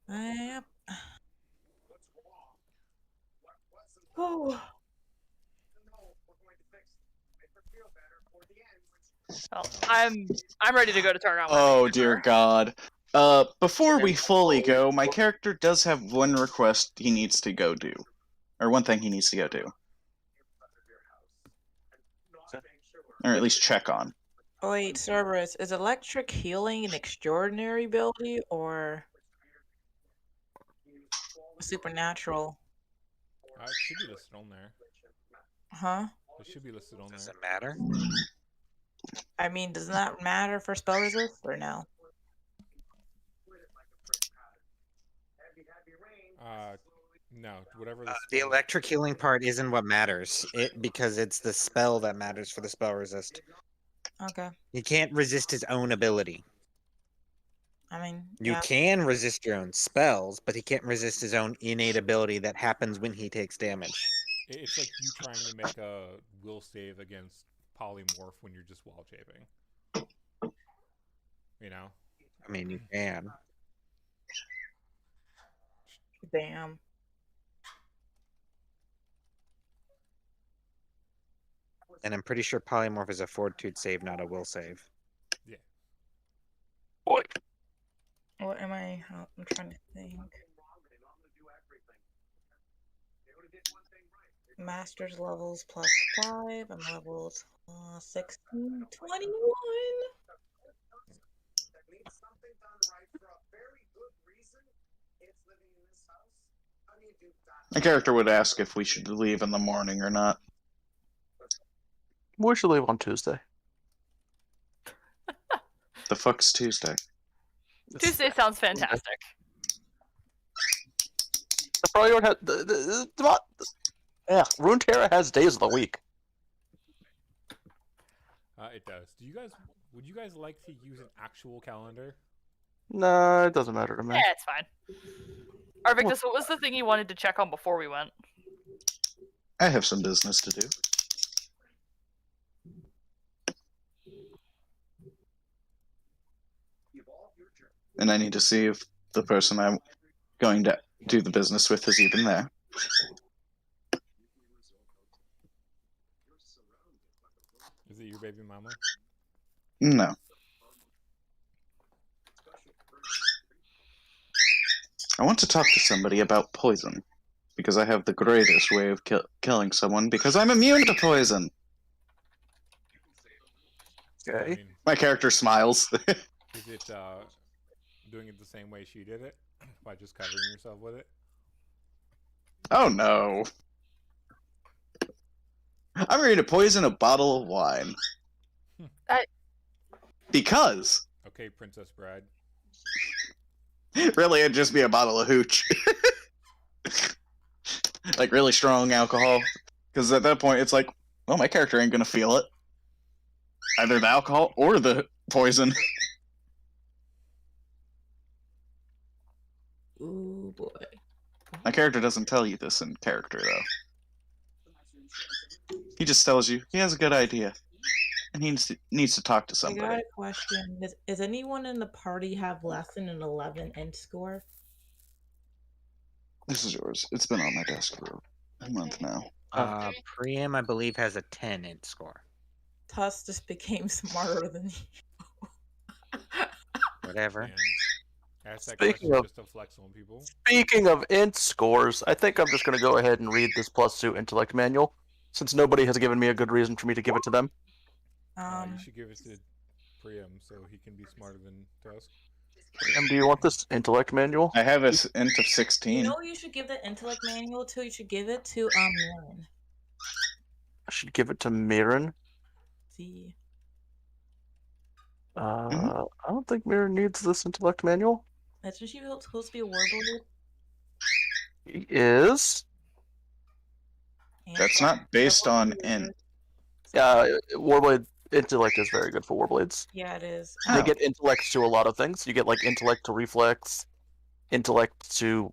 [SPEAKER 3] Yep. Oh.
[SPEAKER 5] Well, I'm ready to go to turn on.
[SPEAKER 4] Oh dear God. Before we fully go, my character does have one request he needs to go do. Or one thing he needs to go do. Or at least check on.
[SPEAKER 3] Wait, Cerberus, is electric healing an extraordinary ability or supernatural?
[SPEAKER 1] It should be listed on there.
[SPEAKER 3] Huh?
[SPEAKER 1] It should be listed on
[SPEAKER 6] Does
[SPEAKER 1] there.
[SPEAKER 6] it matter?
[SPEAKER 3] I mean, does that matter for spell resist or no?
[SPEAKER 1] No, whatever
[SPEAKER 6] The
[SPEAKER 1] spell-
[SPEAKER 6] electric healing part isn't what matters. Because it's the spell that matters for the spell resist.
[SPEAKER 3] Okay.
[SPEAKER 6] He can't resist his own ability.
[SPEAKER 3] I mean,
[SPEAKER 6] You
[SPEAKER 3] yeah.
[SPEAKER 6] can resist your own spells, but he can't resist his own innate ability that happens when he takes damage.
[SPEAKER 1] It's like you trying to make a will save against polymorph when you're just wall shaping. You know?
[SPEAKER 6] I mean, you can.
[SPEAKER 3] Damn.
[SPEAKER 6] And I'm pretty sure polymorph is a fortitude save, not a will save.
[SPEAKER 1] Yeah.
[SPEAKER 2] Boy.
[SPEAKER 3] What am I? I'm trying to think. Master's levels +5. I'm leveled 16, 21.
[SPEAKER 4] My character would ask if we should leave in the morning or not.
[SPEAKER 2] We should leave on Tuesday.
[SPEAKER 4] The fuck's Tuesday?
[SPEAKER 5] Tuesday sounds fantastic.
[SPEAKER 2] The Freljord has Runeterra has days of the week.
[SPEAKER 1] It does. Would you guys like to use an actual calendar?
[SPEAKER 2] No, it doesn't matter to me.
[SPEAKER 5] Yeah, it's fine. Arvictus, what was the thing you wanted to check on before we went?
[SPEAKER 4] I have some business to do. And I need to see if the person I'm going to do the business with is even there.
[SPEAKER 1] Is it your baby mama?
[SPEAKER 4] No. I want to talk to somebody about poison. Because I have the greatest way of killing someone, because I'm immune to poison!
[SPEAKER 1] I
[SPEAKER 2] Okay.
[SPEAKER 1] mean,
[SPEAKER 4] My character smiles.
[SPEAKER 1] is it doing it the same way she did it? By just covering yourself with it?
[SPEAKER 4] Oh no. I'm ready to poison a bottle of wine. Because.
[SPEAKER 1] Okay, Princess Bride.
[SPEAKER 4] Really, it'd just be a bottle of hooch. Like really strong alcohol. Because at that point, it's like, well, my character ain't gonna feel it. Either the alcohol or the poison.
[SPEAKER 3] Ooh boy.
[SPEAKER 4] My character doesn't tell you this in character, though. He just tells you he has a good idea. And he needs to talk to
[SPEAKER 3] I got
[SPEAKER 4] somebody.
[SPEAKER 3] a question. Does anyone in the party have less than an 11 int score?
[SPEAKER 4] This is yours. It's been on my desk for a month now.
[SPEAKER 6] Priam, I believe, has a 10 int score.
[SPEAKER 3] Tuss just became smarter than you.
[SPEAKER 6] Whatever.
[SPEAKER 1] And ask that
[SPEAKER 2] Speaking
[SPEAKER 1] question
[SPEAKER 2] of-
[SPEAKER 1] just to flex on people.
[SPEAKER 2] Speaking of int scores, I think I'm just going to go ahead and read this plus 2 intellect manual, since nobody has given me a good reason for me to give it to them.
[SPEAKER 1] You should give it to Priam so he can be smarter than Tusk.
[SPEAKER 2] Do you want this intellect manual?
[SPEAKER 4] I have a int of
[SPEAKER 3] You
[SPEAKER 4] 16.
[SPEAKER 3] know who you should give the intellect manual to? You should give it to Mirren.
[SPEAKER 2] I should give it to Mirren.
[SPEAKER 3] see.
[SPEAKER 2] I don't think Mirror needs this intellect manual.
[SPEAKER 3] That's what she was supposed to be a warblade.
[SPEAKER 2] He is.
[SPEAKER 3] And
[SPEAKER 4] That's not based on int.
[SPEAKER 2] Warblade intellect is very good for Warblades.
[SPEAKER 3] Yeah, it is.
[SPEAKER 4] Oh.
[SPEAKER 2] They get intellect to a lot of things. You get like intellect to reflex, intellect to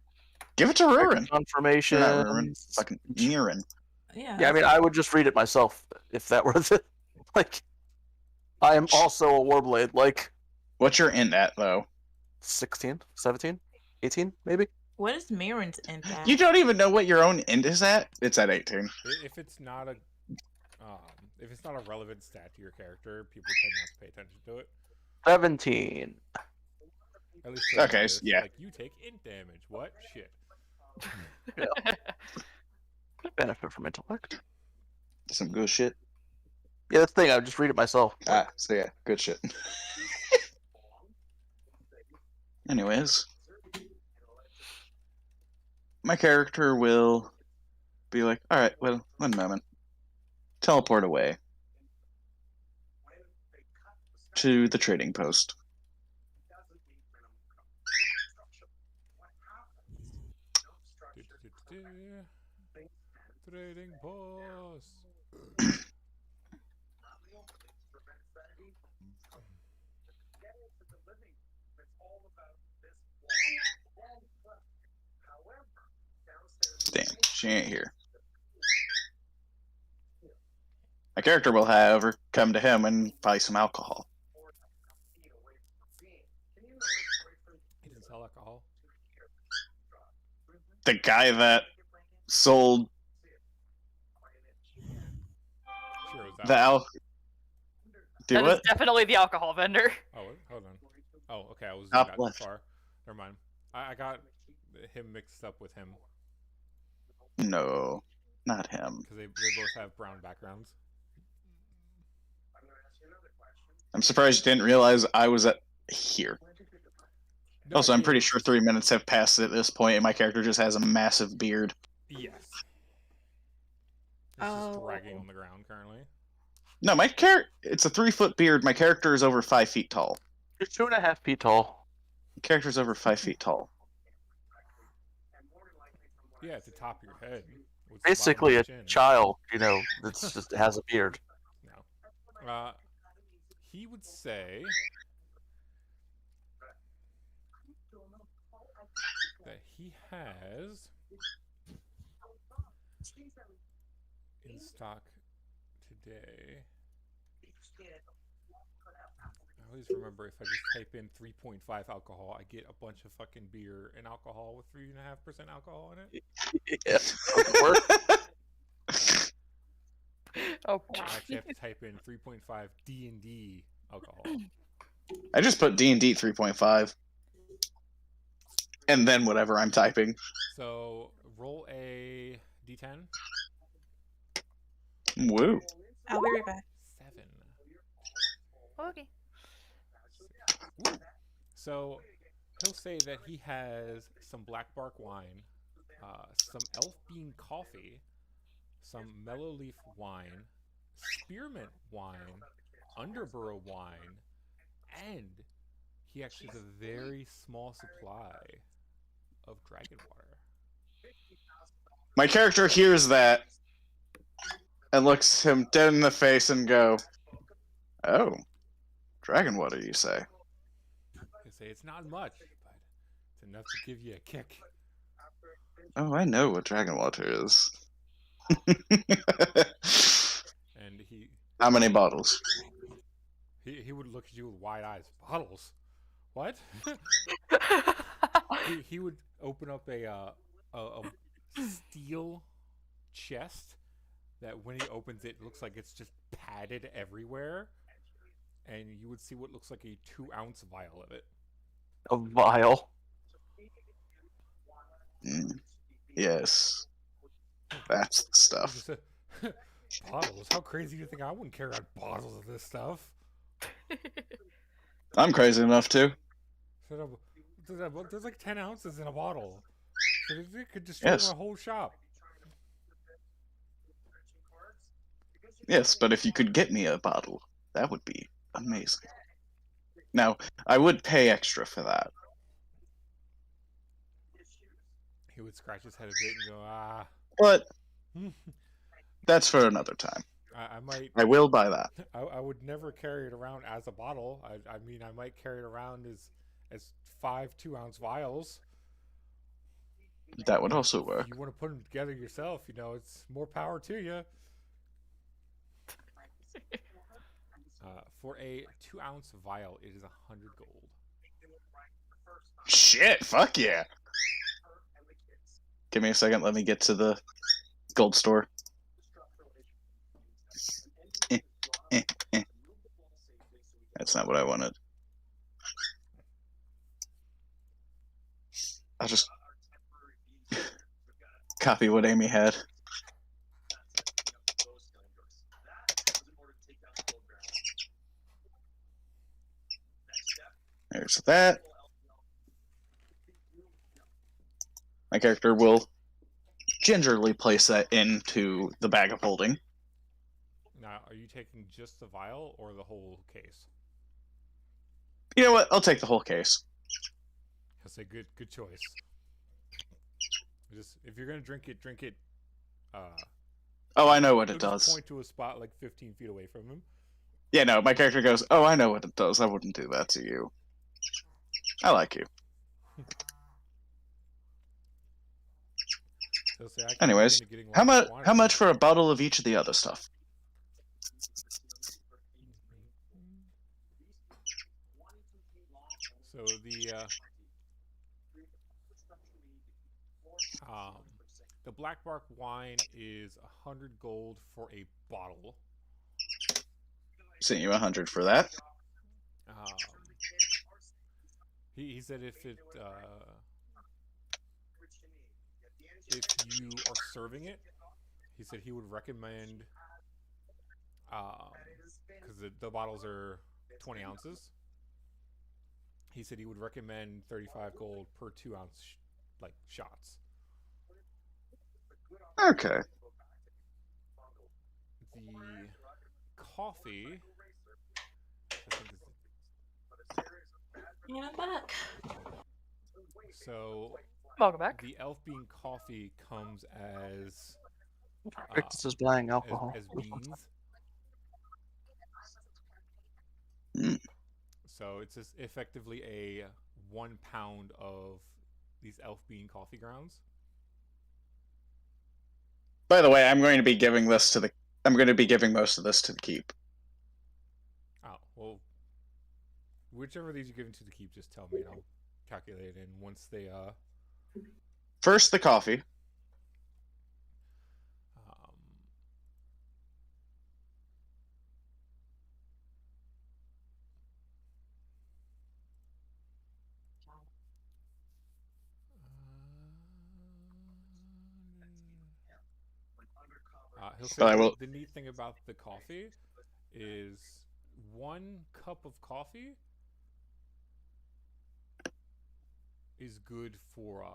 [SPEAKER 4] Give it to Rurin.
[SPEAKER 2] confirmation.
[SPEAKER 4] Not Rurin. Fucking Mirren.
[SPEAKER 2] Yeah, I mean, I would just read it myself if that were the like. I am also a Warblade, like
[SPEAKER 4] What's your int at, though?
[SPEAKER 2] 16, 17, 18, maybe.
[SPEAKER 3] What is Mirren's int at?
[SPEAKER 4] You don't even know what your own int is at? It's at 18.
[SPEAKER 1] If it's not a relevant stat to your character, people tend not to pay attention to it.
[SPEAKER 2] 17.
[SPEAKER 1] At least
[SPEAKER 4] Okay, yeah.
[SPEAKER 1] Like, you take int damage. What? Shit.
[SPEAKER 2] Benefit from intellect.
[SPEAKER 4] Some good shit.
[SPEAKER 2] Yeah, that's the thing. I would just read it myself.
[SPEAKER 4] So yeah, good shit. Anyways, my character will be like, all right, well, one moment. Teleport away to the trading post.
[SPEAKER 1] Trading post.
[SPEAKER 4] Damn, she ain't here. My character will, however, come to him and buy some alcohol.
[SPEAKER 1] He didn't sell alcohol.
[SPEAKER 4] The guy that sold
[SPEAKER 1] Sure, it was
[SPEAKER 4] the al. Do
[SPEAKER 5] That
[SPEAKER 4] what?
[SPEAKER 5] is definitely the alcohol vendor.
[SPEAKER 1] Oh, hold on. Oh, okay. I was
[SPEAKER 4] Top
[SPEAKER 1] got too
[SPEAKER 4] left.
[SPEAKER 1] far. Never mind. I got him mixed up with him
[SPEAKER 4] No, not him.
[SPEAKER 1] because they both have brown backgrounds.
[SPEAKER 4] I'm surprised you didn't realize I was at here.
[SPEAKER 1] No,
[SPEAKER 4] Also, I'm
[SPEAKER 1] it-
[SPEAKER 4] pretty sure 3 minutes have passed at this point, and my character just has a massive beard.
[SPEAKER 1] Yes. It's just dragging on the ground currently.
[SPEAKER 4] No, my character, it's a 3-foot beard. My character is over 5 feet tall.
[SPEAKER 2] You're 2.5 feet tall.
[SPEAKER 4] My character's over 5 feet tall.
[SPEAKER 1] Yeah, at the top of your head. with the bottom of
[SPEAKER 2] Basically
[SPEAKER 1] your
[SPEAKER 2] a
[SPEAKER 1] chin.
[SPEAKER 2] child, that's just has a beard.
[SPEAKER 1] No. He would say that he has in stock today. I always remember if I just type in 3.5 alcohol, I get a bunch of fucking beer and alcohol with 3.5% alcohol in it.
[SPEAKER 5] Oh,
[SPEAKER 1] I actually have to type in 3.5 D&D alcohol.
[SPEAKER 4] I just put D&D 3.5. And then whatever I'm typing.
[SPEAKER 1] So roll a D10.
[SPEAKER 4] Woo.
[SPEAKER 3] I'll be right back.
[SPEAKER 1] 7.
[SPEAKER 5] okay.
[SPEAKER 1] Ooh. So he'll say that he has some black bark wine, some elf bean coffee, some mellow leaf wine, spearmint wine, Underburrow wine, and he actually has a very small supply of dragon water.
[SPEAKER 4] My character hears that and looks him dead in the face and go, "Oh, dragon water, you say?"
[SPEAKER 1] They say it's not much, but it's enough to give you a kick.
[SPEAKER 4] Oh, I know what dragon water is.
[SPEAKER 1] And
[SPEAKER 4] How many bottles?
[SPEAKER 1] he would look at you with wide eyes. Bottles? What? he would open up a steel chest that when he opens it looks like it's just padded everywhere, and you would see what looks like a 2-ounce vial of it.
[SPEAKER 2] A vial.
[SPEAKER 4] Yes. That's the stuff.
[SPEAKER 1] Just bottles? How crazy do you think I wouldn't carry out bottles of this stuff?
[SPEAKER 4] I'm crazy enough to.
[SPEAKER 1] There's like 10 ounces in a bottle. So it could destroy
[SPEAKER 4] Yes.
[SPEAKER 1] my whole shop.
[SPEAKER 4] Yes, but if you could get me a bottle, that would be amazing. Now, I would pay extra for that.
[SPEAKER 1] He would scratch his head a bit and go, ah.
[SPEAKER 4] But that's for another time.
[SPEAKER 1] I might.
[SPEAKER 4] I will buy that.
[SPEAKER 1] I would never carry it around as a bottle. I mean, I might carry it around as 5 2-ounce vials.
[SPEAKER 4] That would also work.
[SPEAKER 1] If you want to put them together yourself, it's more power to you. For a 2-ounce vial, it is 100 gold.
[SPEAKER 4] Shit, fuck yeah. Give me a second, let me get to the gold store. That's not what I wanted. I'll just copy what Amy had. There's that. My character will gingerly place that into the bag of holding.
[SPEAKER 1] Now, are you taking just the vial or the whole case?
[SPEAKER 4] You know what? I'll take the whole case.
[SPEAKER 1] That's a good choice. Just if you're gonna drink it.
[SPEAKER 4] Oh, I know what it
[SPEAKER 1] just
[SPEAKER 4] does.
[SPEAKER 1] Point to a spot like 15 feet away from him.
[SPEAKER 4] Yeah, no, my character goes, oh, I know what it does. I wouldn't do that to you. I like you.
[SPEAKER 1] So say,
[SPEAKER 4] Anyways, how much for a bottle of each of the other stuff?
[SPEAKER 1] So the black bark wine is 100 gold for a bottle.
[SPEAKER 4] Sent you 100 for that.
[SPEAKER 1] He said if you are serving it, he said he would recommend, because the bottles are 20 ounces. He said he would recommend 35 gold per 2-ounce shots.
[SPEAKER 4] Okay.
[SPEAKER 1] The coffee.
[SPEAKER 3] Yeah, I'm back.
[SPEAKER 1] So
[SPEAKER 5] Welcome back.
[SPEAKER 1] the elf bean coffee comes as
[SPEAKER 2] This is buying alcohol.
[SPEAKER 1] as beans.
[SPEAKER 4] Mm.
[SPEAKER 1] So it's just effectively a 1 pound of these elf bean coffee grounds.
[SPEAKER 4] By the way, I'm going to be giving most of this to the keep.
[SPEAKER 1] Oh, well, whichever of these you give into the keep, just tell me and I'll calculate it in once they
[SPEAKER 4] First, the coffee.
[SPEAKER 1] He'll say
[SPEAKER 4] But I will.
[SPEAKER 1] the neat thing about the coffee is 1 cup of coffee is good for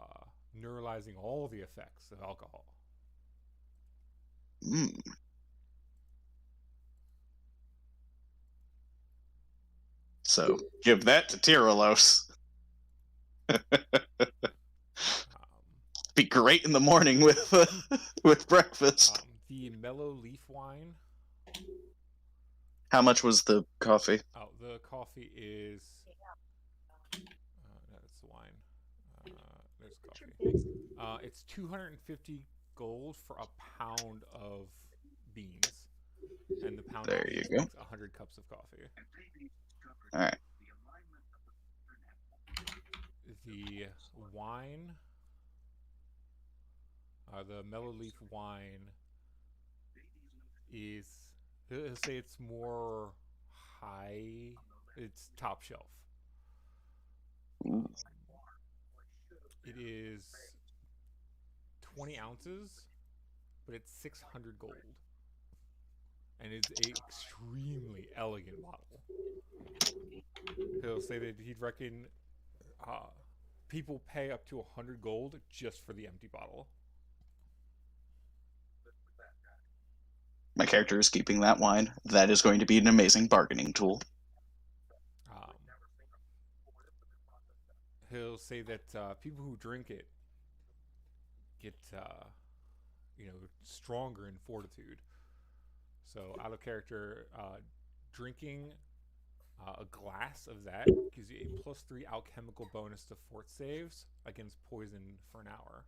[SPEAKER 1] neuralizing all the effects of alcohol.
[SPEAKER 4] Mm. So give that to Tyralos. Be great in the morning with breakfast.
[SPEAKER 1] The mellow leaf wine.
[SPEAKER 4] How much was the coffee?
[SPEAKER 1] Oh, the coffee is. That's the wine. There's coffee. It's 250 gold for a pound of beans, and the pound
[SPEAKER 4] There
[SPEAKER 1] of beans
[SPEAKER 4] you go.
[SPEAKER 1] makes 100 cups of coffee.
[SPEAKER 4] All right.
[SPEAKER 1] The wine. The mellow leaf wine is, he'll say it's more high, it's top shelf. It is 20 ounces, but it's 600 gold. And it's an extremely elegant bottle. He'll say that he'd reckon people pay up to 100 gold just for the empty bottle.
[SPEAKER 4] My character is keeping that wine. That is going to be an amazing bargaining tool.
[SPEAKER 1] He'll say that people who drink it get, stronger in fortitude. So, out of character, drinking a glass of that gives you a +3 alchemical bonus to fort saves against poison for an hour.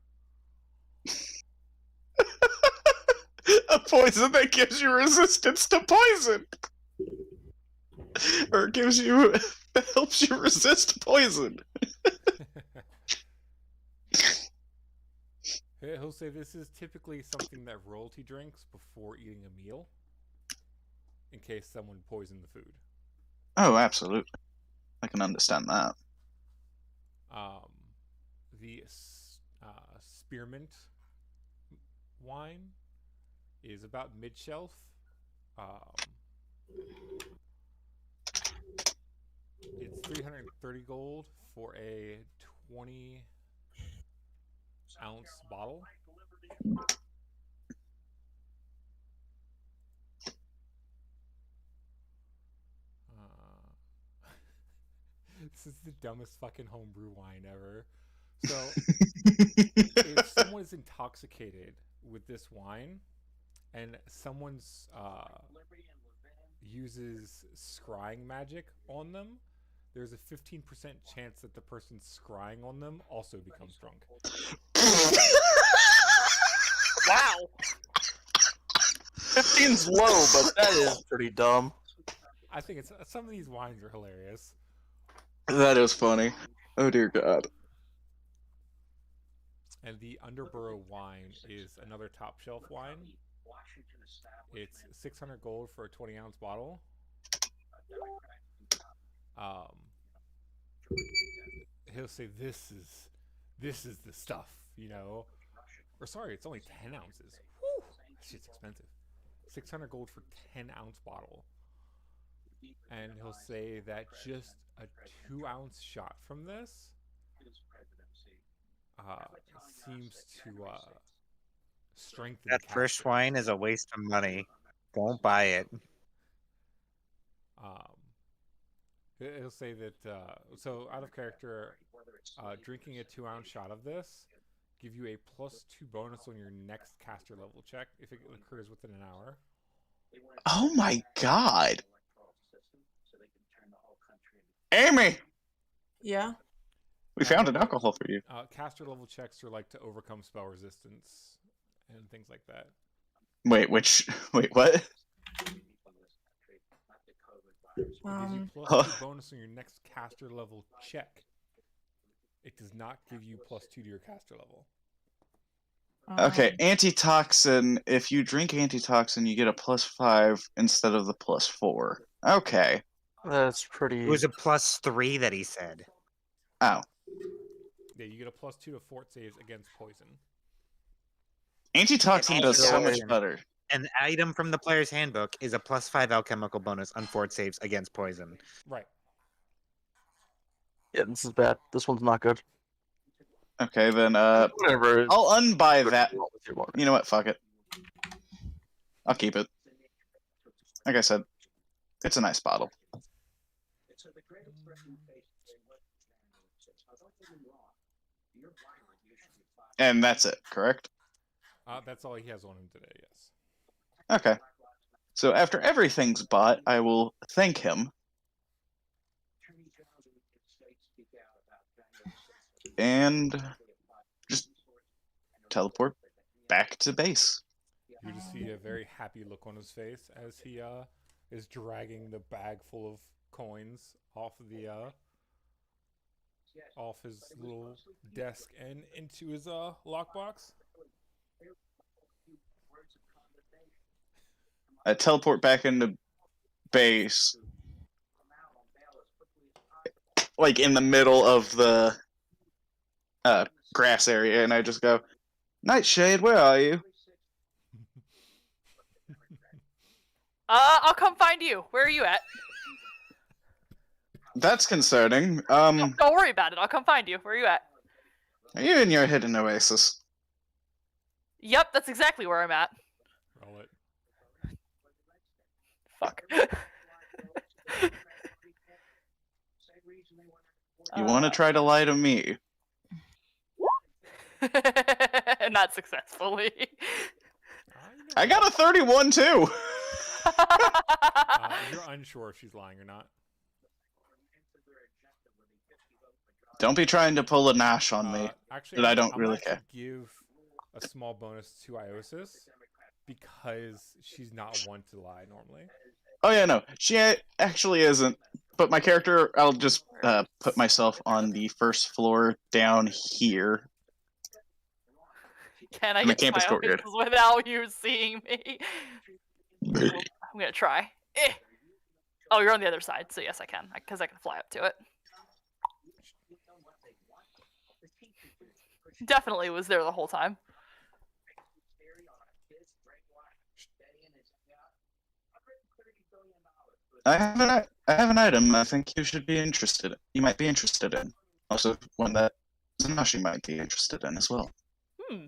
[SPEAKER 4] A poison that gives you resistance to poison! Or gives you... helps you resist poison!
[SPEAKER 1] He'll say this is typically something that royalty drinks before eating a meal, in case someone poisoned the food.
[SPEAKER 4] Oh, absolutely. I can understand that.
[SPEAKER 1] The Spearmint Wine is about mid-shelf. It's 330 gold for a 20-ounce bottle. This is the dumbest fucking homebrew wine ever. So, if someone is intoxicated with this wine, and someone's uses scrying magic on them, there's a 15% chance that the person scrying on them also becomes drunk.
[SPEAKER 2] Wow. 15's low, but that is pretty dumb.
[SPEAKER 1] I think some of these wines are hilarious.
[SPEAKER 4] That is funny. Oh dear God.
[SPEAKER 1] And the Underburrow Wine is another top shelf wine. It's 600 gold for a 20-ounce bottle. He'll say this is the stuff, Or sorry, it's only 10 ounces. Whew, that shit's expensive. 600 gold for 10-ounce bottle. And he'll say that just a 2-ounce shot from this seems to strengthen.
[SPEAKER 6] That first wine is a waste of money. Don't buy it.
[SPEAKER 1] He'll say that, so out of character, drinking a 2-ounce shot of this give you a +2 bonus on your next caster level check if it occurs within an hour.
[SPEAKER 4] Oh my God. Amy!
[SPEAKER 3] Yeah?
[SPEAKER 4] We found an alcohol for you.
[SPEAKER 1] Caster level checks are like to overcome spell resistance and things like that.
[SPEAKER 4] Wait, what?
[SPEAKER 1] It gives you +2 bonus on your next caster level check. It does not give you +2 to your caster level.
[SPEAKER 4] Okay, antitoxin. If you drink antitoxin, you get a +5 instead of the +4. Okay.
[SPEAKER 2] That's pretty...
[SPEAKER 6] It was a +3 that he said.
[SPEAKER 4] Oh.
[SPEAKER 1] Yeah, you get a +2 to fort saves against poison.
[SPEAKER 4] Antitoxin does so much better.
[SPEAKER 6] An item from the player's handbook is a +5 alchemical bonus on fort saves against poison.
[SPEAKER 1] Right.
[SPEAKER 2] Yeah, this is bad. This one's not good.
[SPEAKER 4] Okay, then,
[SPEAKER 2] Whatever.
[SPEAKER 4] I'll unbuy that. You know what? Fuck it. I'll keep it. Like I said, it's a nice bottle. And that's it, correct?
[SPEAKER 1] That's all he has on him today, yes.
[SPEAKER 4] Okay. So after everything's bought, I will thank him. And just teleport back to base.
[SPEAKER 1] You just see a very happy look on his face as he is dragging the bag full of coins off of the off his little desk and into his lockbox.
[SPEAKER 4] I teleport back into base, like in the middle of the grass area, and I just go, Nightshade, where are you?
[SPEAKER 5] I'll come find you. Where are you at?
[SPEAKER 4] That's concerning.
[SPEAKER 5] No, don't worry about it. I'll come find you. Where are you at?
[SPEAKER 4] Are you in your hidden oasis?
[SPEAKER 5] Yep, that's exactly where I'm at.
[SPEAKER 1] Roll it.
[SPEAKER 5] Fuck.
[SPEAKER 4] You want to try to lie to me?
[SPEAKER 5] Not successfully.
[SPEAKER 4] I got a 31 too.
[SPEAKER 1] You're unsure if she's lying or not.
[SPEAKER 4] Don't be trying to pull a Nash on me.
[SPEAKER 1] Actually,
[SPEAKER 4] that I don't
[SPEAKER 1] I'm
[SPEAKER 4] really
[SPEAKER 1] gonna
[SPEAKER 4] care.
[SPEAKER 1] give a small bonus to Iosis because she's not one to lie normally.
[SPEAKER 4] Oh yeah, no, she actually isn't. But my character, I'll just put myself on the first floor down here.
[SPEAKER 5] Can I
[SPEAKER 4] In the
[SPEAKER 5] get to
[SPEAKER 4] campus
[SPEAKER 5] my
[SPEAKER 4] courtyard.
[SPEAKER 5] office without you seeing me? I'm gonna try. Oh, you're on the other side, so yes, I can, because I can fly up to it. Definitely was there the whole time.
[SPEAKER 4] I have an item I think you should be interested in. You might be interested in. Also, one that Zanashi might be interested in as well.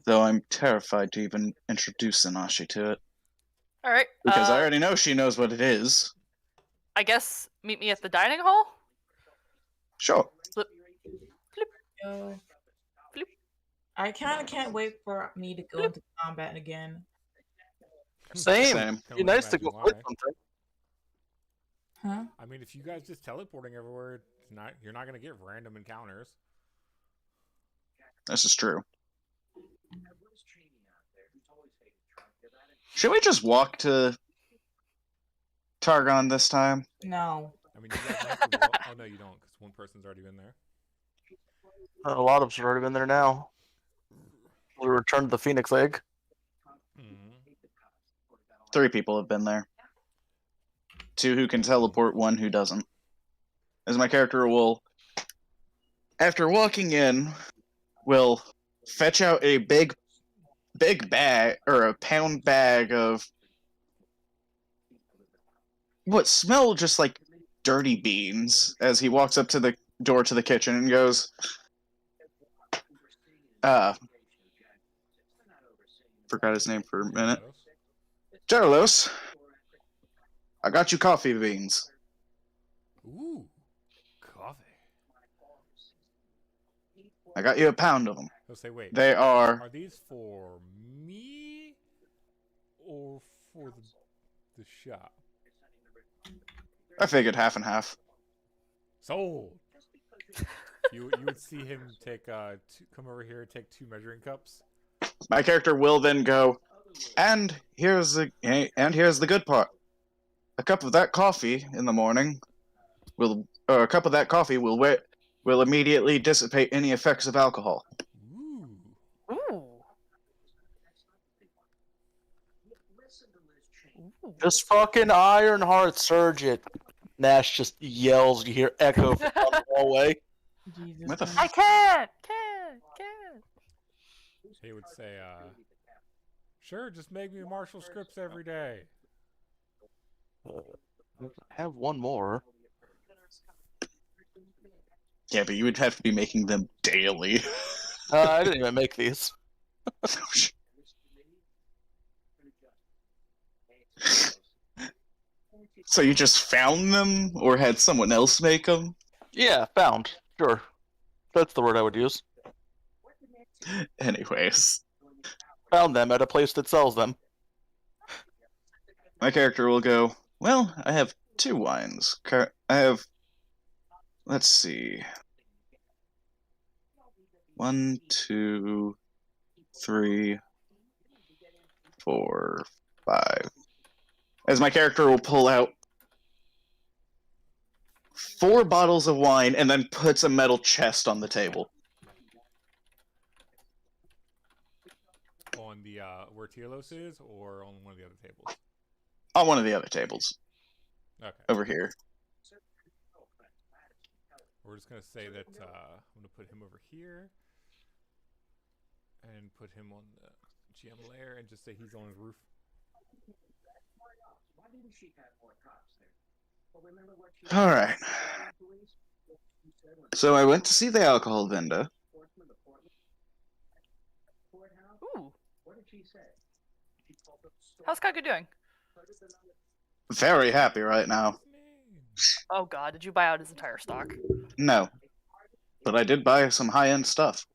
[SPEAKER 4] Though I'm terrified to even introduce Zanashi to it.
[SPEAKER 5] Alright.
[SPEAKER 4] Because I already know she knows what it is.
[SPEAKER 5] I guess meet me at the dining hall?
[SPEAKER 4] Sure.
[SPEAKER 3] Yo. I kind of can't wait for me to go into combat again.
[SPEAKER 2] Same. Be nice to go with something.
[SPEAKER 3] Huh?
[SPEAKER 1] I mean, if you guys just teleporting everywhere, you're not gonna get random encounters.
[SPEAKER 4] This is true. Should we just walk to Targon this time?
[SPEAKER 3] No.
[SPEAKER 1] I mean, you guys have to oh no, you don't, because one person's already been there.
[SPEAKER 2] A lot of us have already been there now. We returned the Phoenix Egg.
[SPEAKER 4] 3 people have been there. 2 who can teleport, 1 who doesn't. As my character will, after walking in, will fetch out a big bag, or a pound bag of what smell just like dirty beans as he walks up to the door to the kitchen and goes, forgot his name for a minute. Jarlos, I got you coffee beans.
[SPEAKER 1] Ooh, coffee.
[SPEAKER 4] I got you a pound of them.
[SPEAKER 1] He'll say, wait.
[SPEAKER 4] They are...
[SPEAKER 1] Are these for me or for the shop?
[SPEAKER 4] I figured half and half.
[SPEAKER 1] Sold. You would see him take come over here and take 2 measuring cups.
[SPEAKER 4] My character will then go, and here's the good part. A cup of that coffee in the morning will immediately dissipate any effects of alcohol.
[SPEAKER 5] Ooh.
[SPEAKER 2] Just fucking Ironheart Surge it. Nash just yells. You hear echo from down the hallway.
[SPEAKER 3] Jesus.
[SPEAKER 5] I can't.
[SPEAKER 1] He would say, sure, just make me Marshall scripts every day.
[SPEAKER 2] Have one more.
[SPEAKER 4] Yeah, but you would have to be making them daily.
[SPEAKER 2] I didn't even make these.
[SPEAKER 4] So you just found them, or had someone else make them?
[SPEAKER 2] Yeah, found. Sure. That's the word I would use.
[SPEAKER 4] Anyways.
[SPEAKER 2] Found them at a place that sells them.
[SPEAKER 4] My character will go, well, I have 2 wines. I have... Let's see. 1, 2, 3, 4, 5. As my character will pull out 4 bottles of wine and then puts a metal chest on the table.
[SPEAKER 1] On the where Tierlos is, or on one of the other tables?
[SPEAKER 4] On one of the other tables.
[SPEAKER 1] Okay.
[SPEAKER 4] Over here.
[SPEAKER 1] We're just gonna say that I'm gonna put him over here, and put him on the GM layer, and just say he's on his roof.
[SPEAKER 4] Alright. So I went to see the alcohol vendor.
[SPEAKER 5] Ooh. How's Kaku doing?
[SPEAKER 4] very happy right now.
[SPEAKER 5] Oh god, did you buy out his entire stock?
[SPEAKER 4] No, but I did buy some high-end stuff.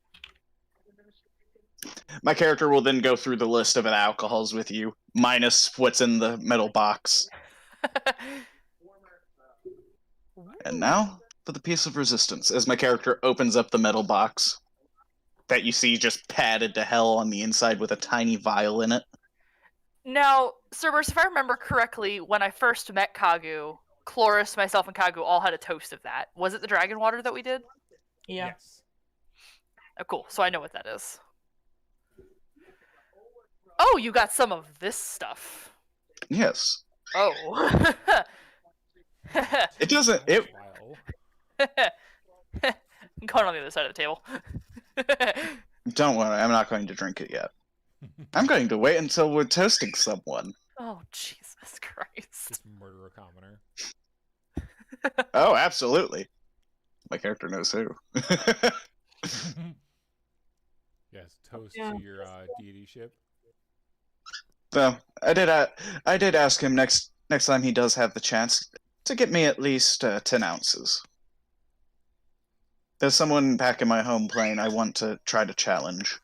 [SPEAKER 4] My character will then go through the list of alcohols with you, minus what's in the metal box. And now for the piece of resistance, as my character opens up the metal box that you see just padded to hell on the inside with a tiny vial in it.
[SPEAKER 5] Now, Cerberus, if I remember correctly, when I first met Kagu, Chloris, myself, and Kagu all had a toast of that. Was it the dragon water that we did?
[SPEAKER 3] Yeah.
[SPEAKER 1] Yes.
[SPEAKER 5] Oh, cool. So I know what that is. Oh, you got some of this stuff.
[SPEAKER 4] Yes.
[SPEAKER 5] Oh.
[SPEAKER 4] It doesn't... It,
[SPEAKER 1] Wow.
[SPEAKER 5] I'm going on the other side of the table.
[SPEAKER 4] don't worry, I'm not going to drink it yet. I'm going to wait until we're toasting someone.
[SPEAKER 5] Oh, Jesus Christ.
[SPEAKER 1] Just murder a commoner.
[SPEAKER 4] Oh, absolutely. My character knows who.
[SPEAKER 1] Yes, toast
[SPEAKER 3] Yeah.
[SPEAKER 1] to your deity ship.
[SPEAKER 4] So I did ask him next time he does have the chance to get me at least 10 ounces. There's someone back in my home plane I want to try to challenge.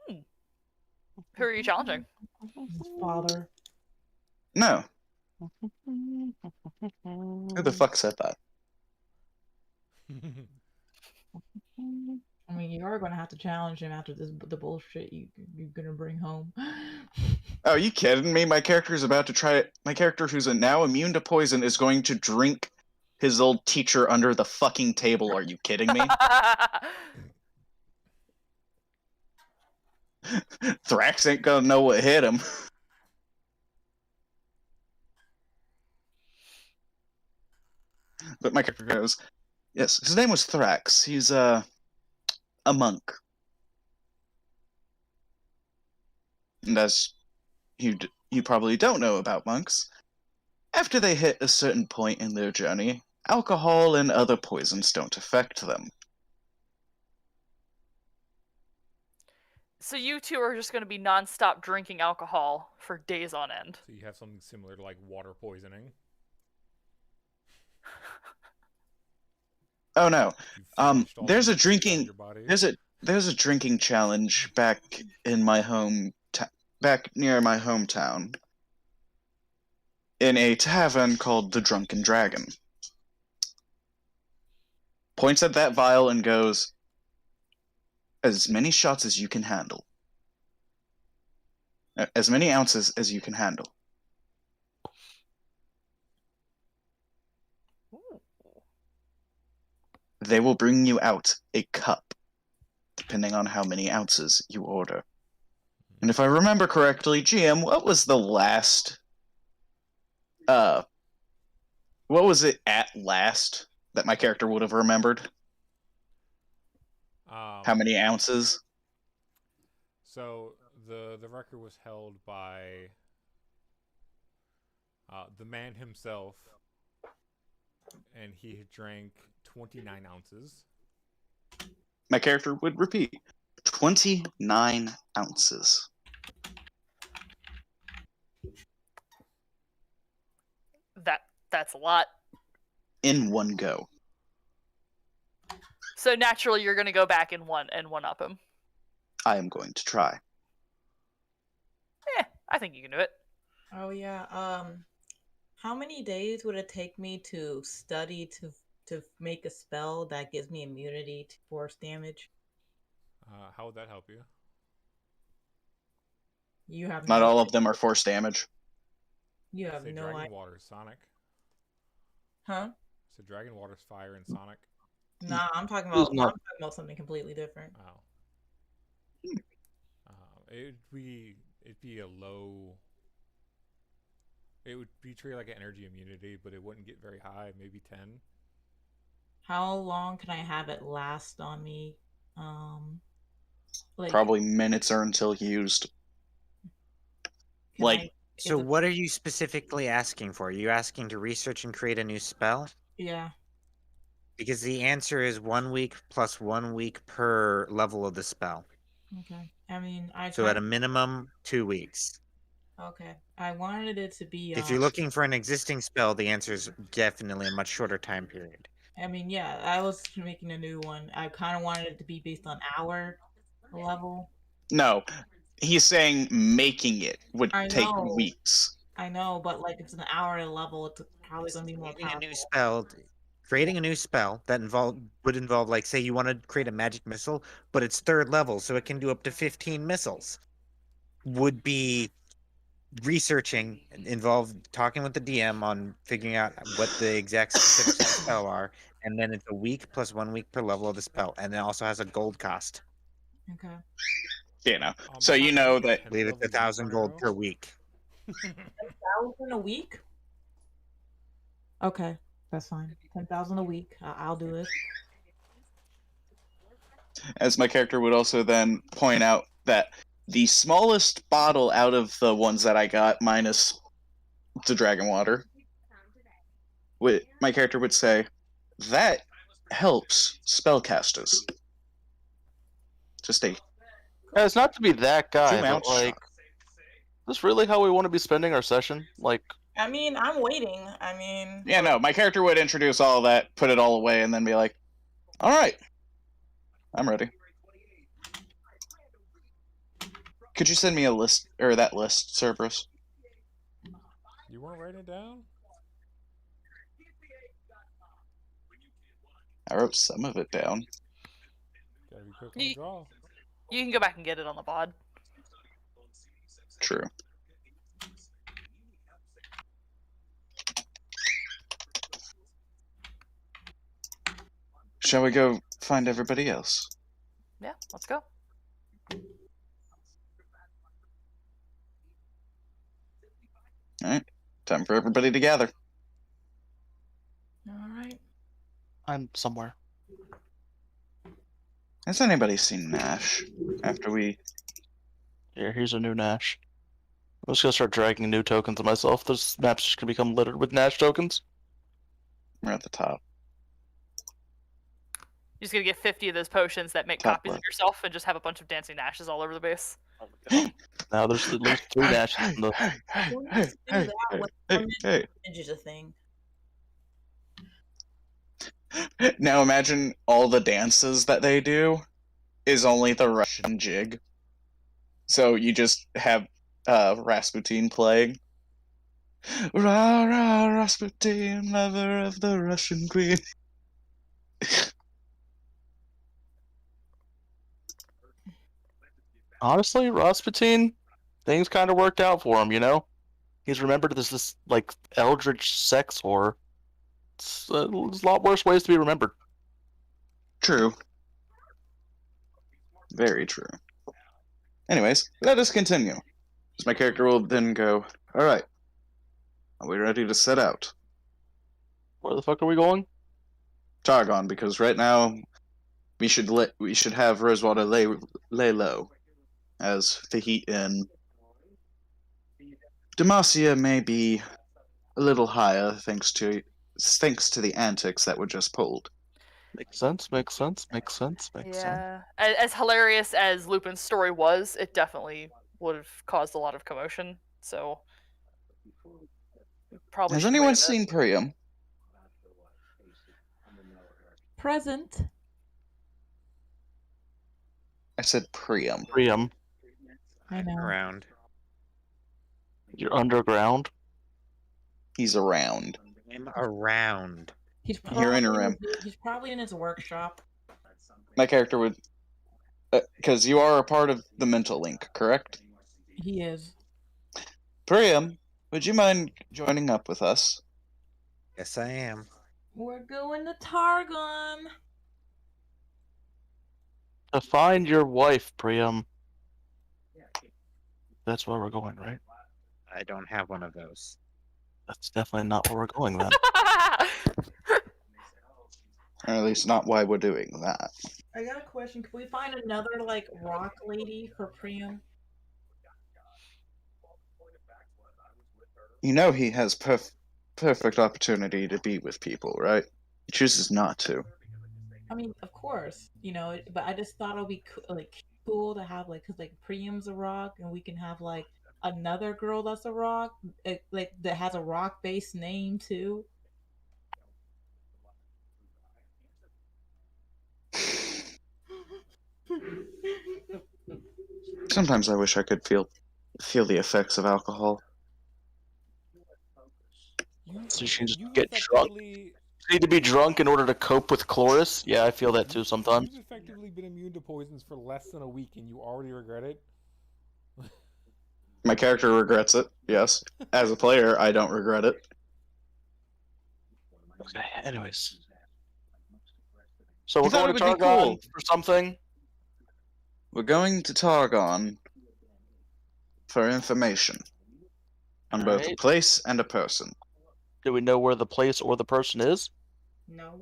[SPEAKER 5] Who are you challenging?
[SPEAKER 3] His father.
[SPEAKER 4] No. Who the fuck said that?
[SPEAKER 3] I mean, you are going to have to challenge him after the bullshit you're going to bring home.
[SPEAKER 4] Oh, are you kidding me? My character who's now immune to poison is going to drink his old teacher under the fucking table. Are you kidding me? Thrax ain't gonna know what hit him. But my character goes, yes, his name was Thrax. He's a monk. And as you probably don't know about monks, after they hit a certain point in their journey, alcohol and other poisons don't affect them.
[SPEAKER 5] So you two are just going to be non-stop drinking alcohol for days on end.
[SPEAKER 1] So you have something similar to like water poisoning.
[SPEAKER 4] Oh no.
[SPEAKER 1] You've finished all
[SPEAKER 4] There's
[SPEAKER 1] the
[SPEAKER 4] a
[SPEAKER 1] nutrients out of
[SPEAKER 4] drinking
[SPEAKER 1] your body.
[SPEAKER 4] there's a drinking challenge back in my back near my hometown in a tavern called the Drunken Dragon. Points at that vial and goes, as many shots as you can handle. As many ounces as you can handle. They will bring you out a cup, depending on how many ounces you order. And if I remember correctly, GM, what was the last... what was it at last that my character would have remembered? How many ounces?
[SPEAKER 1] So the record was held by the man himself, and he had drank 29 ounces.
[SPEAKER 4] My character would repeat, 29 ounces.
[SPEAKER 5] That's a lot.
[SPEAKER 4] In one go.
[SPEAKER 5] So naturally, you're going to go back and one up him.
[SPEAKER 4] I am going to try.
[SPEAKER 5] I think you can do it.
[SPEAKER 3] Oh yeah. How many days would it take me to study to make a spell that gives me immunity to force damage?
[SPEAKER 1] How would that help you?
[SPEAKER 3] You have
[SPEAKER 4] Not
[SPEAKER 3] no
[SPEAKER 4] all of them are force damage.
[SPEAKER 3] You have
[SPEAKER 1] Say
[SPEAKER 3] no
[SPEAKER 1] dragon
[SPEAKER 3] idea.
[SPEAKER 1] water, Sonic.
[SPEAKER 3] Huh?
[SPEAKER 1] So dragon water's fire and Sonic.
[SPEAKER 3] Nah, I'm talking
[SPEAKER 2] Who's
[SPEAKER 3] about
[SPEAKER 2] not-
[SPEAKER 3] I'm talking about something completely different.
[SPEAKER 1] Oh. It'd be a low. It would be treated like an energy immunity, but it wouldn't get very high. Maybe 10.
[SPEAKER 3] How long can I have it last on me? Like
[SPEAKER 4] Probably minutes or until used.
[SPEAKER 3] can
[SPEAKER 4] like-
[SPEAKER 3] I-
[SPEAKER 6] So
[SPEAKER 3] is it-
[SPEAKER 6] what are you specifically asking for? Are you asking to research and create a new spell?
[SPEAKER 3] Yeah.
[SPEAKER 6] Because the answer is 1 week plus 1 week per level of the spell.
[SPEAKER 3] Okay. I mean, I
[SPEAKER 6] So
[SPEAKER 3] tried-
[SPEAKER 6] at a minimum, 2 weeks.
[SPEAKER 3] Okay. I wanted it to be.
[SPEAKER 6] If you're looking for an existing spell, the answer is definitely a much shorter time period.
[SPEAKER 3] I mean, yeah, I was making a new one. I kind of wanted it to be based on our level.
[SPEAKER 4] No, he's saying making it would
[SPEAKER 3] I
[SPEAKER 4] take
[SPEAKER 3] know.
[SPEAKER 4] weeks.
[SPEAKER 3] I know, but like it's an hour level, it's probably going to be more
[SPEAKER 6] Creating a
[SPEAKER 3] powerful.
[SPEAKER 6] new spell, creating a new spell that would involve, like, say you want to create a magic missile, but it's 3rd level, so it can do up to 15 missiles. Would be researching, involve talking with the DM on figuring out what the exact specifics of the spell are, and then it's a week plus 1 week per level of the spell, and it also has a gold cost.
[SPEAKER 3] Okay.
[SPEAKER 4] You know,
[SPEAKER 1] Oh,
[SPEAKER 4] so you
[SPEAKER 1] man,
[SPEAKER 4] know
[SPEAKER 1] I got
[SPEAKER 4] that.
[SPEAKER 6] I
[SPEAKER 1] 10
[SPEAKER 6] believe it's
[SPEAKER 1] levels in
[SPEAKER 6] 1,000 gold
[SPEAKER 1] Underburrow.
[SPEAKER 6] per week.
[SPEAKER 3] 10,000 a week? Okay, that's fine. 10,000 a week. I'll do it.
[SPEAKER 4] As my character would also then point out that the smallest bottle out of the ones that I got, minus the dragon water, my character would say, that helps spellcasters. Just a
[SPEAKER 2] Yeah, it's not to be that guy,
[SPEAKER 4] 2-ounce
[SPEAKER 2] but like,
[SPEAKER 4] shot.
[SPEAKER 2] is this really how we want to be spending our session? Like,
[SPEAKER 3] I mean, I'm waiting. I mean,
[SPEAKER 4] Yeah, no, my character would introduce all that, put it all away, and then be like, all right, I'm ready. Could you send me a list, or that list, Cerberus?
[SPEAKER 1] You weren't writing it down?
[SPEAKER 4] I wrote some of it down.
[SPEAKER 1] Gotta be quick on the draw.
[SPEAKER 5] You can go back and get it on the pod.
[SPEAKER 4] True. Shall we go find everybody else?
[SPEAKER 5] Yeah, let's go.
[SPEAKER 4] Alright, time for everybody to gather.
[SPEAKER 3] all right.
[SPEAKER 2] I'm somewhere.
[SPEAKER 4] Has anybody seen Nash after we...
[SPEAKER 2] Here, here's a new Nash. I'm just gonna start dragging new tokens of myself. This map's just gonna become littered with Nash tokens.
[SPEAKER 4] We're at the top.
[SPEAKER 5] You're just gonna get 50 of those potions that make
[SPEAKER 4] Top
[SPEAKER 5] copies of
[SPEAKER 4] left.
[SPEAKER 5] yourself and just have a bunch of dancing Nashes all over the base.
[SPEAKER 2] Now there's at least 3 Nashes in the.
[SPEAKER 3] Who needs to do that when
[SPEAKER 4] hey.
[SPEAKER 3] Ninja is a thing?
[SPEAKER 4] Now imagine all the dances that they do is only the Russian jig. So you just have Rasputin playing. Rah, rah, Rasputin, lover of the Russian queen.
[SPEAKER 2] Honestly, Rasputin, things kind of worked out for him, you know? He's remembered as this, like, eldritch sex whore. There's a lot worse ways to be remembered.
[SPEAKER 4] True. Very true. Anyways, let us continue. My character will then go, alright, are we ready to set out?
[SPEAKER 2] Where the fuck are we going?
[SPEAKER 4] Targon, because right now we should have Rosewater lay low, as the heat in Demacia may be a little higher thanks to the antics that were just pulled.
[SPEAKER 2] Makes sense, makes sense, makes sense, makes sense.
[SPEAKER 5] Yeah. As hilarious as Lupin's story was, it definitely would have caused a lot of commotion. So probably.
[SPEAKER 4] Has
[SPEAKER 5] should
[SPEAKER 4] anyone
[SPEAKER 5] wait a bit.
[SPEAKER 4] seen Priam?
[SPEAKER 3] Present.
[SPEAKER 4] I said Priam.
[SPEAKER 2] Priam,
[SPEAKER 3] I know.
[SPEAKER 6] Around.
[SPEAKER 2] you're underground.
[SPEAKER 4] He's around.
[SPEAKER 6] I'm around.
[SPEAKER 3] He's
[SPEAKER 4] You're
[SPEAKER 3] probably
[SPEAKER 4] in a room.
[SPEAKER 3] He's probably in his workshop.
[SPEAKER 4] My character would... Because you are a part of the mental link, correct?
[SPEAKER 3] He is.
[SPEAKER 4] Priam, would you mind joining up with us?
[SPEAKER 6] Yes, I am.
[SPEAKER 3] We're going to Targon.
[SPEAKER 2] To find your wife, Priam. That's where we're going, right?
[SPEAKER 6] I don't have one of those.
[SPEAKER 2] That's definitely not where we're going then.
[SPEAKER 4] Or at least not why we're doing that.
[SPEAKER 3] I got a question. Can we find another like rock lady for Priam?
[SPEAKER 4] You know he has perfect opportunity to be with people, right? He chooses not to.
[SPEAKER 3] I mean, of course, you know, but I just thought it would be like cool to have like, cause like Priam's a rock, and we can have like another girl that's a rock, like that has a rock-based name too.
[SPEAKER 4] Sometimes I wish I could feel the effects of alcohol.
[SPEAKER 2] So you can just
[SPEAKER 1] You've
[SPEAKER 2] get drunk.
[SPEAKER 1] effectively
[SPEAKER 2] You need to be drunk in order to cope with Chloris. Yeah, I feel that too sometimes.
[SPEAKER 1] You've effectively been immune to poisons for less than a week, and you already regret it.
[SPEAKER 4] My character regrets it, yes. As a player, I don't regret it.
[SPEAKER 2] Okay, anyways. So
[SPEAKER 4] You
[SPEAKER 2] we're
[SPEAKER 4] thought
[SPEAKER 2] going
[SPEAKER 4] it
[SPEAKER 2] to
[SPEAKER 4] would be
[SPEAKER 2] Targon
[SPEAKER 4] cool.
[SPEAKER 2] for something?
[SPEAKER 4] We're going to Targon for information on both a
[SPEAKER 2] Alright.
[SPEAKER 4] place and a person.
[SPEAKER 2] Do we know where the place or the person is?
[SPEAKER 3] No.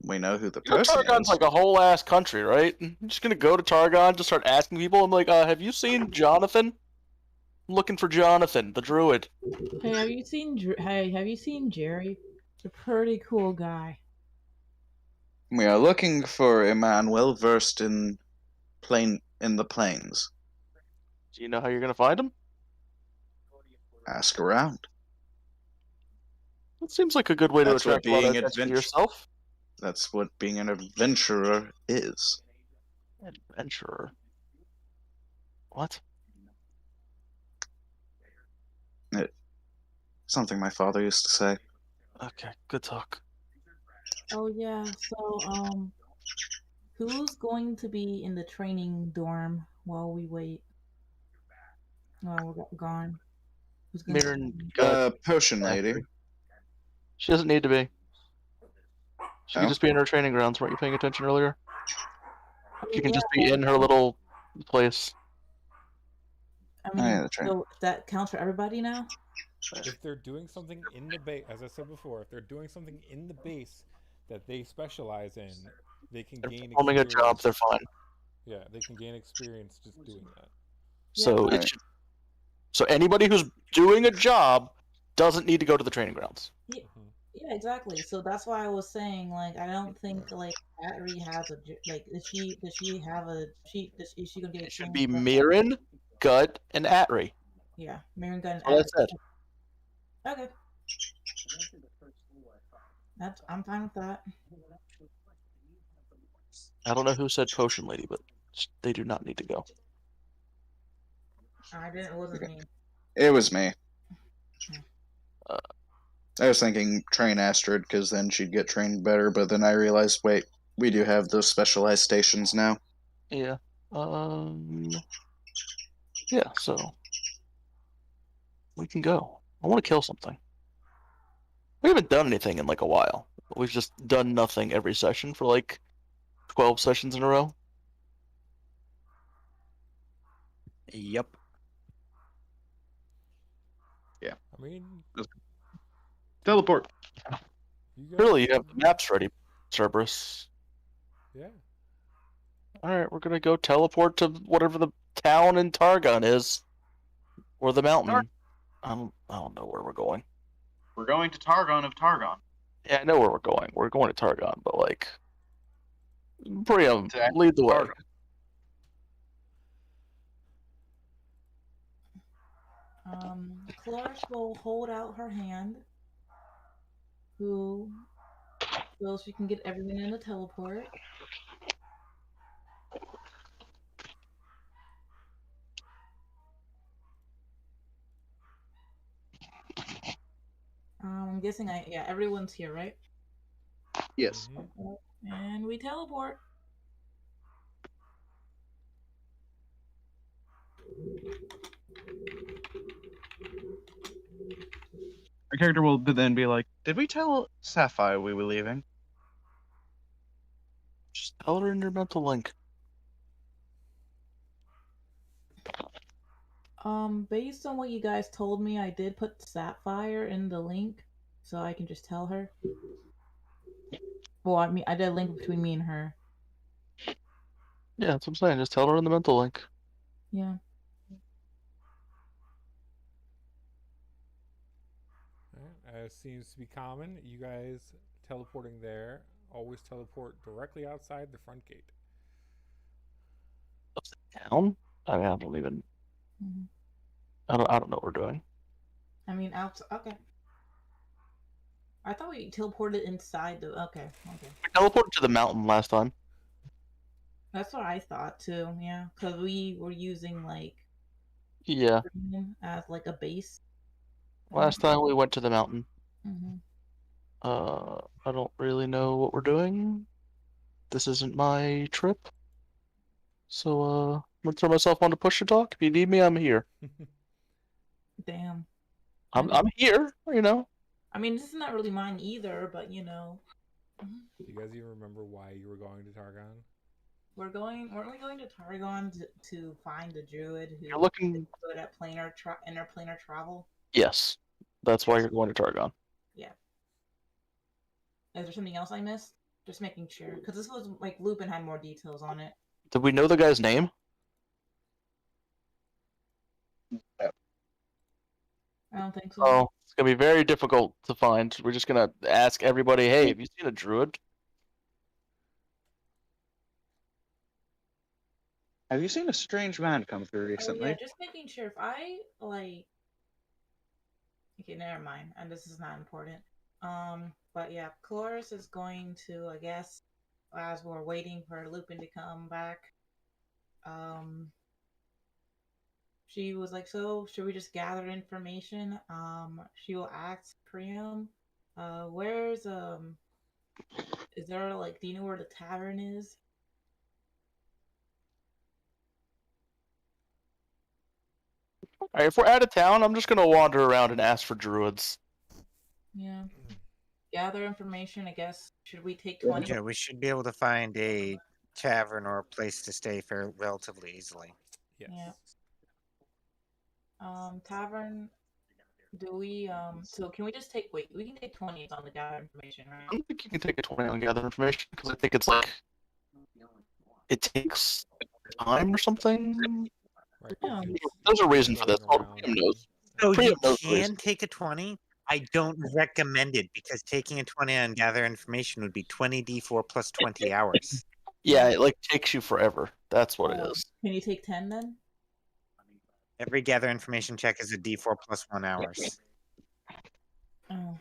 [SPEAKER 4] We know who the
[SPEAKER 2] You know,
[SPEAKER 4] person
[SPEAKER 2] Targon's
[SPEAKER 4] is.
[SPEAKER 2] like a whole ass country, right? I'm just gonna go to Targon, just start asking people. I'm like, have you seen Jonathan? I'm looking for Jonathan, the druid.
[SPEAKER 3] Hey, have you seen Jerry? He's a pretty cool guy.
[SPEAKER 4] We are looking for a man well versed in the plains.
[SPEAKER 2] Do you know how you're gonna find him?
[SPEAKER 4] Ask around.
[SPEAKER 2] That seems like a good way to
[SPEAKER 4] That's what
[SPEAKER 2] attract a lot of
[SPEAKER 4] being
[SPEAKER 2] attention to yourself.
[SPEAKER 4] That's what being an adventurer is.
[SPEAKER 2] Adventurer. What?
[SPEAKER 4] Something my father used to say.
[SPEAKER 2] Okay, good talk.
[SPEAKER 3] Oh yeah, so who's going to be in the training dorm while we wait? While we're gone? Who's gonna
[SPEAKER 2] Mirren got
[SPEAKER 4] Potion lady.
[SPEAKER 2] Ashley. She doesn't need to be. She can
[SPEAKER 4] Oh.
[SPEAKER 2] just be in her training grounds. Weren't you paying attention earlier? She can
[SPEAKER 3] Yeah,
[SPEAKER 2] just be in her little place.
[SPEAKER 3] I mean,
[SPEAKER 4] yeah, that's right.
[SPEAKER 3] so that counts for everybody now?
[SPEAKER 1] If they're doing something in the base, as I said before, if they're doing something in the base that they specialize in, they can
[SPEAKER 2] They're
[SPEAKER 1] gain
[SPEAKER 2] performing a
[SPEAKER 1] experience.
[SPEAKER 2] job, they're fine.
[SPEAKER 1] Yeah, they can gain experience just doing that.
[SPEAKER 2] So
[SPEAKER 3] Yeah.
[SPEAKER 2] it should. So anybody who's doing a job doesn't need to go to the training grounds.
[SPEAKER 3] Yeah, exactly. So that's why I was saying, like, I don't think like Atri has a like. Does she have a is she gonna get
[SPEAKER 2] It should
[SPEAKER 3] experience?
[SPEAKER 2] be Mirren, Gut, and Atri.
[SPEAKER 3] Yeah, Mirren gun.
[SPEAKER 2] That's what I said.
[SPEAKER 3] Okay, I'm fine with that.
[SPEAKER 2] I don't know who said potion lady, but they do not need to go.
[SPEAKER 3] I didn't. It wasn't me.
[SPEAKER 4] It was me. I was thinking train Astrid because then she'd get trained better, but then I realized, wait, we do have those specialized stations now.
[SPEAKER 2] Yeah. Yeah. So we can go. I want to kill something. We haven't done anything in like a while. We've just done nothing every session for like 12 sessions in a row.
[SPEAKER 6] Yep.
[SPEAKER 1] I mean,
[SPEAKER 4] Teleport.
[SPEAKER 2] Really, you have the maps ready, Cerberus.
[SPEAKER 1] Yeah.
[SPEAKER 2] Alright, we're gonna go teleport to whatever the town in Targon is. Or the mountain. I don't know where we're going.
[SPEAKER 4] We're going to Targon of Targon.
[SPEAKER 2] Yeah, I know where we're going. We're going to Targon, but like Priam, lead the way.
[SPEAKER 4] Targon.
[SPEAKER 3] Chloris will hold out her hand. So she can get everyone in the teleport. I'm guessing everyone's here, right?
[SPEAKER 4] Yes.
[SPEAKER 3] And we teleport.
[SPEAKER 4] Our character will then be like, "Did we tell Sapphire we were leaving?"
[SPEAKER 2] Just tell her in your mental link.
[SPEAKER 3] Based on what you guys told me, I did put Sapphire in the link, so I can just tell her. Well, I mean, I did a link between me and her.
[SPEAKER 2] Yeah, that's what I'm saying. Just tell her in the mental link.
[SPEAKER 3] Yeah.
[SPEAKER 1] As seems to be common, you guys teleporting there always teleport directly outside the front gate.
[SPEAKER 2] Of the town? I mean, I don't even.
[SPEAKER 3] Mhm.
[SPEAKER 2] I don't know what we're doing.
[SPEAKER 3] I mean, outside. Okay. I thought we teleported inside the. Okay. Okay.
[SPEAKER 2] We teleported to the mountain last time.
[SPEAKER 3] That's what I thought too. Yeah, because we were using like
[SPEAKER 2] Yeah.
[SPEAKER 3] green as like a base.
[SPEAKER 2] Last time we went to the mountain.
[SPEAKER 3] Mm-hmm.
[SPEAKER 2] I don't really know what we're doing. This isn't my trip. So, I'm gonna throw myself on to push to talk. If you need me, I'm here.
[SPEAKER 3] Damn.
[SPEAKER 2] I'm here, you know.
[SPEAKER 3] I mean, this is not really mine either, but you know.
[SPEAKER 1] Do you guys even remember why you were going to Targon?
[SPEAKER 3] Weren't we going to Targon to find the druid who
[SPEAKER 2] You're looking.
[SPEAKER 3] is good at interplanar travel?
[SPEAKER 2] Yes, that's why you're going to Targon.
[SPEAKER 3] Yeah. Is there something else I missed? Just making sure, because this was like Lupin had more details on it.
[SPEAKER 2] Did we know the guy's name?
[SPEAKER 3] I don't think so.
[SPEAKER 2] Oh, it's gonna be very difficult to find. We're just gonna ask everybody, "Hey, have you seen a druid?"
[SPEAKER 4] Have you seen a strange man come through
[SPEAKER 3] Oh, yeah,
[SPEAKER 4] recently?
[SPEAKER 3] just making sure if I like. Okay, never mind. And this is not important. But yeah, Chloris is going to, I guess, as we're waiting for Lupin to come back. She was like, "So should we just gather information?" She will ask Priam, "Where's is there like, do you know where the tavern is?"
[SPEAKER 2] All right, if we're out of town, I'm just gonna wander around and ask for druids.
[SPEAKER 3] Yeah. Gather information, I guess. Should we take 20?
[SPEAKER 6] Yeah, we should be able to find a tavern or a place to stay relatively easily.
[SPEAKER 1] Yes.
[SPEAKER 3] Yeah. Tavern. Do we so can we just take we can take 20 on the gather information,
[SPEAKER 2] I
[SPEAKER 3] right?
[SPEAKER 2] don't think you can take a 20 on gather information because I think it's like it takes time or something.
[SPEAKER 1] Right.
[SPEAKER 3] Yeah.
[SPEAKER 2] There's a reason for this.
[SPEAKER 1] Going
[SPEAKER 2] Oh,
[SPEAKER 1] around
[SPEAKER 2] Priam knows.
[SPEAKER 6] So
[SPEAKER 2] Priam
[SPEAKER 6] you
[SPEAKER 2] knows the reason.
[SPEAKER 6] can take a 20. I don't recommend it because taking a 20 on gather information would be 20d4 plus 20 hours.
[SPEAKER 2] Yeah, it like takes you forever. That's what it is.
[SPEAKER 3] Can you take 10 then?
[SPEAKER 6] Every gather information check is a d4 plus 1 hours.
[SPEAKER 3] Oh.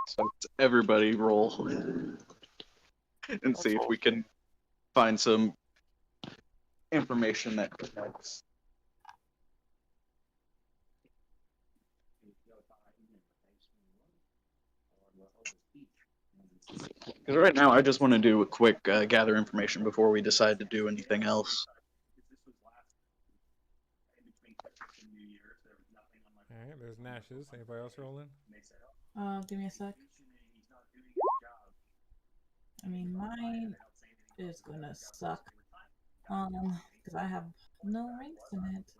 [SPEAKER 4] So everybody roll and see if we can find some information that connects. Because right now, I just want to do a quick gather information before we decide to do anything else.
[SPEAKER 1] Alright, there's Nash's. Anybody else rolling?
[SPEAKER 3] Give me a sec. I mean, mine is gonna suck. Because I have no ranks in it.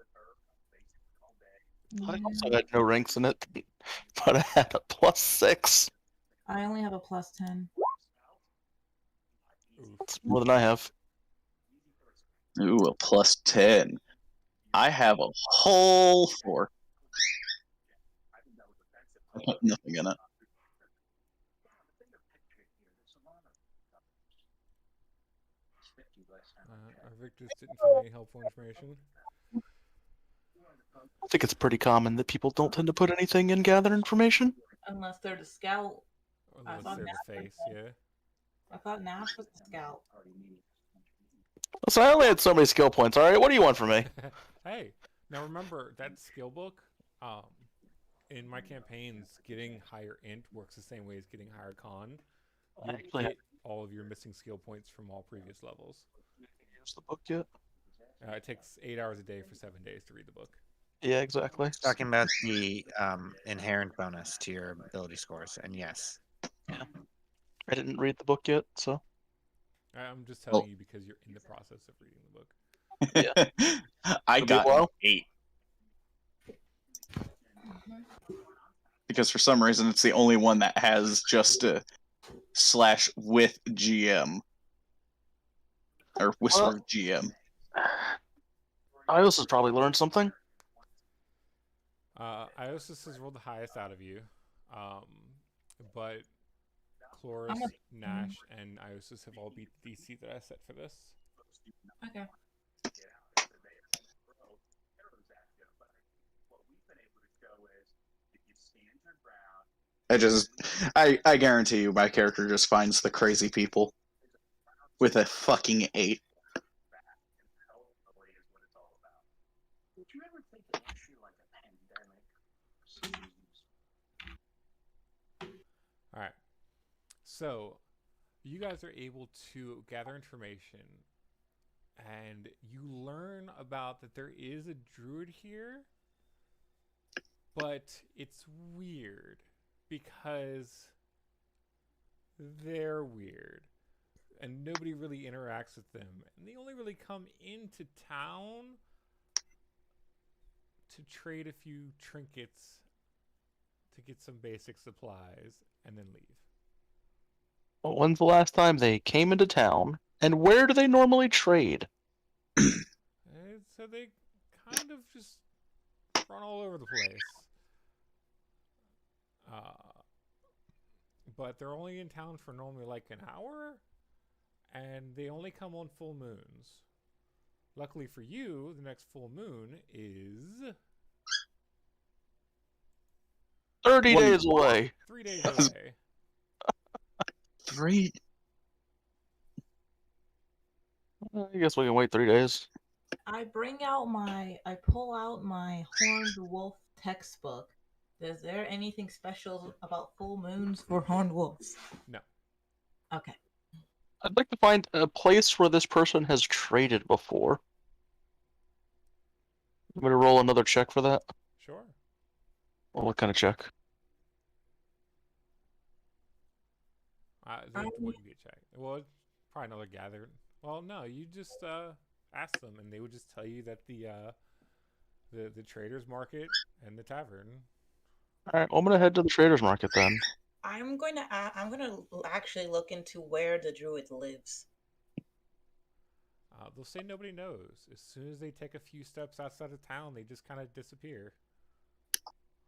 [SPEAKER 2] I
[SPEAKER 3] Yeah.
[SPEAKER 2] also had no ranks in it, but I had a +6.
[SPEAKER 3] I only have a plus 10.
[SPEAKER 2] It's more than I have.
[SPEAKER 4] Ooh, a +10. I have a whole 4. I put nothing in it.
[SPEAKER 1] Our Victors didn't find any helpful information.
[SPEAKER 2] I think it's pretty common that people don't tend to put anything in gather information.
[SPEAKER 3] Unless they're the scout.
[SPEAKER 1] Unless
[SPEAKER 3] thought
[SPEAKER 1] they're
[SPEAKER 3] Nash
[SPEAKER 1] the
[SPEAKER 3] was
[SPEAKER 1] face,
[SPEAKER 3] the-
[SPEAKER 1] yeah.
[SPEAKER 3] I thought Nash was the scout.
[SPEAKER 2] So I only had so many skill points. All right, what do you want from me?
[SPEAKER 1] Hey, now remember that skill book. In my campaigns, getting higher int works the same way as getting higher con. You
[SPEAKER 2] Actually,
[SPEAKER 1] get all of your missing skill points from all previous levels.
[SPEAKER 2] use the book yet?
[SPEAKER 1] It takes 8 hours a day for 7 days to read the book.
[SPEAKER 2] Yeah, exactly.
[SPEAKER 6] Talking about the inherent bonus to your ability scores, and yes.
[SPEAKER 2] I didn't read the book yet, so.
[SPEAKER 1] I'm just telling you because you're in the process of reading the book.
[SPEAKER 4] I
[SPEAKER 2] It'll be a
[SPEAKER 4] got
[SPEAKER 2] while.
[SPEAKER 4] 8. Because for some reason it's the only one that has just a / with GM. Or whisper GM.
[SPEAKER 2] Ios has probably learned something.
[SPEAKER 1] Iosis has rolled the highest out of you, but Chloris, Nash, and Iosis have all beat the DC that I set for this.
[SPEAKER 3] Okay.
[SPEAKER 4] I guarantee you my character just finds the crazy people with a fucking 8.
[SPEAKER 1] All right. So, you guys are able to gather information, and you learn about that there is a druid here, but it's weird because they're weird, and nobody really interacts with them, and they only really come into town to trade a few trinkets to get some basic supplies and then leave.
[SPEAKER 2] Well, when's the last time they came into town? And where do they normally trade?
[SPEAKER 1] And so they kind of just run all over the place. But they're only in town for normally like an hour, and they only come on full moons. Luckily for you, the next full moon is
[SPEAKER 2] 30 days away.
[SPEAKER 1] 3 days away.
[SPEAKER 4] 3.
[SPEAKER 2] I guess we can wait 3 days.
[SPEAKER 3] I pull out my Horned Wolf textbook. Is there anything special about full moons for horned wolves?
[SPEAKER 1] No.
[SPEAKER 3] Okay.
[SPEAKER 2] I'd like to find a place where this person has traded before. I'm going to roll another check for that.
[SPEAKER 1] Sure.
[SPEAKER 2] Well, what kind of check?
[SPEAKER 1] It wouldn't be a check. Well, it's probably another gather. Well, no, you just ask them, and they would just tell you that the traders market and the tavern.
[SPEAKER 2] All right, well, I'm going to head to the traders market then.
[SPEAKER 3] I'm going to actually look into where the druid lives.
[SPEAKER 1] They'll say nobody knows. As soon as they take a few steps outside of town, they just kind of disappear.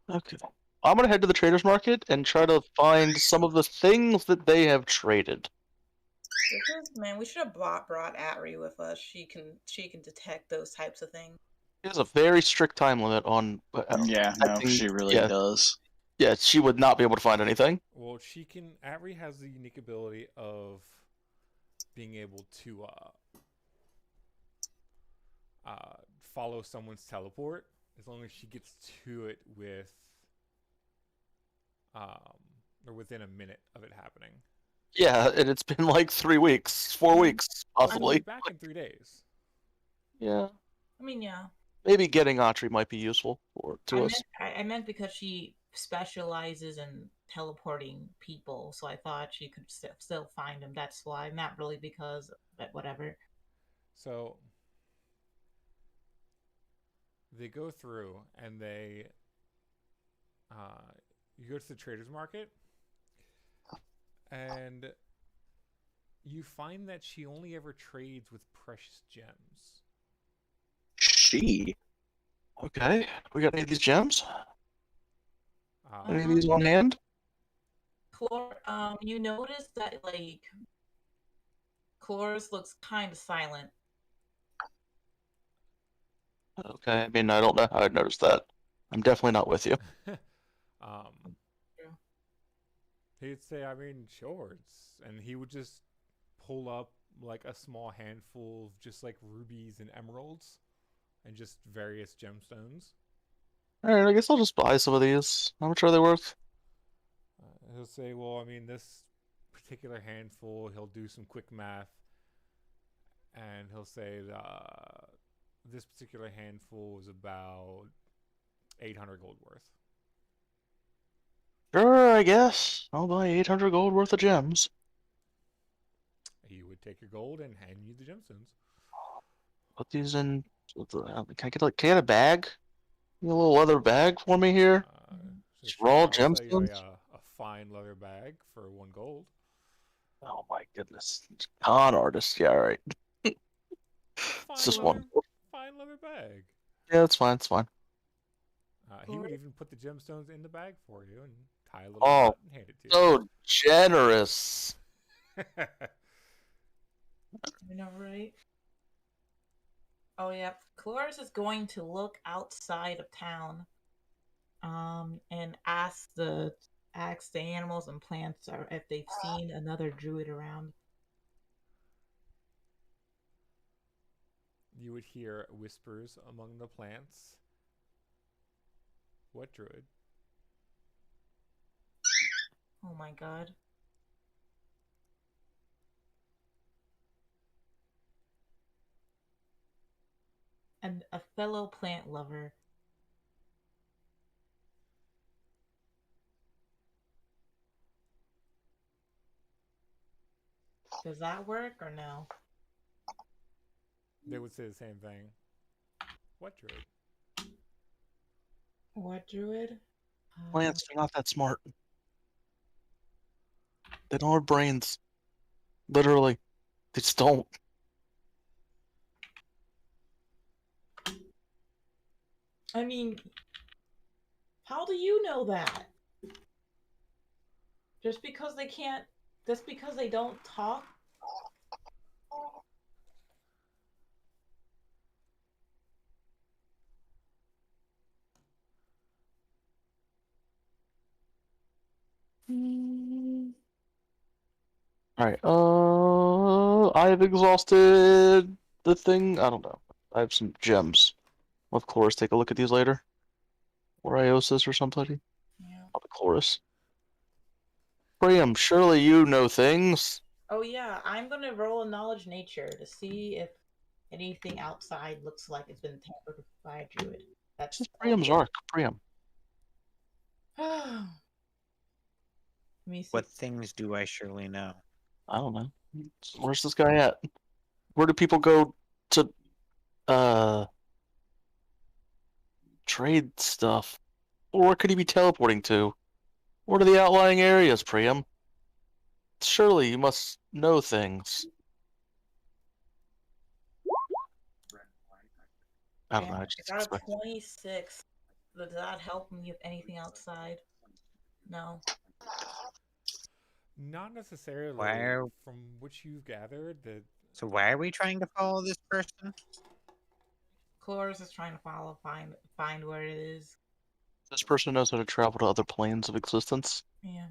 [SPEAKER 2] Okay. I'm going to head to the traders market and try to find some of the things that they have traded.
[SPEAKER 3] Man, we should have brought Atri with us. She can detect those types of things.
[SPEAKER 2] She has a very strict time limit on.
[SPEAKER 4] Yeah, no, she really does.
[SPEAKER 2] Yeah, she would not be able to find anything.
[SPEAKER 1] Well, Atri has the unique ability of being able to follow someone's teleport as long as she gets to it with or within a minute of it happening.
[SPEAKER 2] Yeah, and it's been like 3 weeks, 4 weeks, possibly.
[SPEAKER 1] Back in 3 days.
[SPEAKER 2] Yeah.
[SPEAKER 3] I mean, yeah.
[SPEAKER 2] Maybe getting Atri might be useful to us.
[SPEAKER 3] I meant because she specializes in teleporting people, so I thought she could still find them. That's why, not really because, but whatever.
[SPEAKER 1] So they go through and they you go to the traders market and you find that she only ever trades with precious gems.
[SPEAKER 4] She?
[SPEAKER 2] Okay. We got any of these gems? Any of
[SPEAKER 1] Uh,
[SPEAKER 2] these on hand?
[SPEAKER 3] You notice that, like, Cloris looks kind of silent.
[SPEAKER 2] Okay, I mean, I don't know how I'd noticed that. I'm definitely not with you.
[SPEAKER 1] He'd say, I mean, sure. And he would just pull up like a small handful of just like rubies and emeralds and just various gemstones.
[SPEAKER 2] Alright, I guess I'll just buy some of these. How much are they worth?
[SPEAKER 1] He'll say, well, I mean, this particular handful, he'll do some quick math, and he'll say this particular handful is about 800 gold worth.
[SPEAKER 2] Sure, I guess. I'll buy 800 gold worth of gems.
[SPEAKER 1] He would take your gold and hand you the gemstones.
[SPEAKER 2] Put these in. Can I get a bag? A little leather bag for me here? Just raw gemstones?
[SPEAKER 1] A fine leather bag for 1 gold.
[SPEAKER 2] Oh my goodness. Con artist. Yeah, alright. It's just one.
[SPEAKER 1] Fine leather bag.
[SPEAKER 2] Yeah, it's fine. It's fine.
[SPEAKER 1] He would even put the gemstones in the bag for you and tie a little knot and hand it to you.
[SPEAKER 2] So generous.
[SPEAKER 3] You know, right? Oh yeah, Cloris is going to look outside of town. and ask the animals and plants if they've seen another druid around.
[SPEAKER 1] You would hear whispers among the plants. What druid?
[SPEAKER 3] Oh my god. And a fellow plant lover. Does that work or no?
[SPEAKER 1] They would say the same thing. What druid?
[SPEAKER 3] What druid?
[SPEAKER 2] Plants are not that smart. They don't have brains. Literally. They just don't.
[SPEAKER 3] I mean, how do you know that? Just because they can't, just because they don't talk?
[SPEAKER 2] Alright, I've exhausted the thing. I don't know. I have some gems. We'll have Chloris take a look at these later. Or Iosis or somebody.
[SPEAKER 3] Yeah.
[SPEAKER 2] I'll be Chloris. Priam, surely you know things.
[SPEAKER 3] Oh yeah, I'm gonna roll a knowledge nature to see if anything outside looks like it's been tampered with by a druid. That's
[SPEAKER 2] This is Priam's arc. Priam.
[SPEAKER 3] Let me see.
[SPEAKER 6] What things do I surely know?
[SPEAKER 2] I don't know. Where's this guy at? Where do people go to trade stuff? Or where could he be teleporting to? What are the outlying areas, Priam? Surely you must know things. I don't know. I just
[SPEAKER 3] Out of
[SPEAKER 2] expect.
[SPEAKER 3] 26, does that help me with anything outside? No.
[SPEAKER 1] Not necessarily.
[SPEAKER 6] Why-
[SPEAKER 1] From what you've gathered, that
[SPEAKER 6] So why are we trying to follow this person?
[SPEAKER 3] Chloris is trying to find where it is.
[SPEAKER 2] This person knows how to travel to other planes of existence.
[SPEAKER 3] Yeah.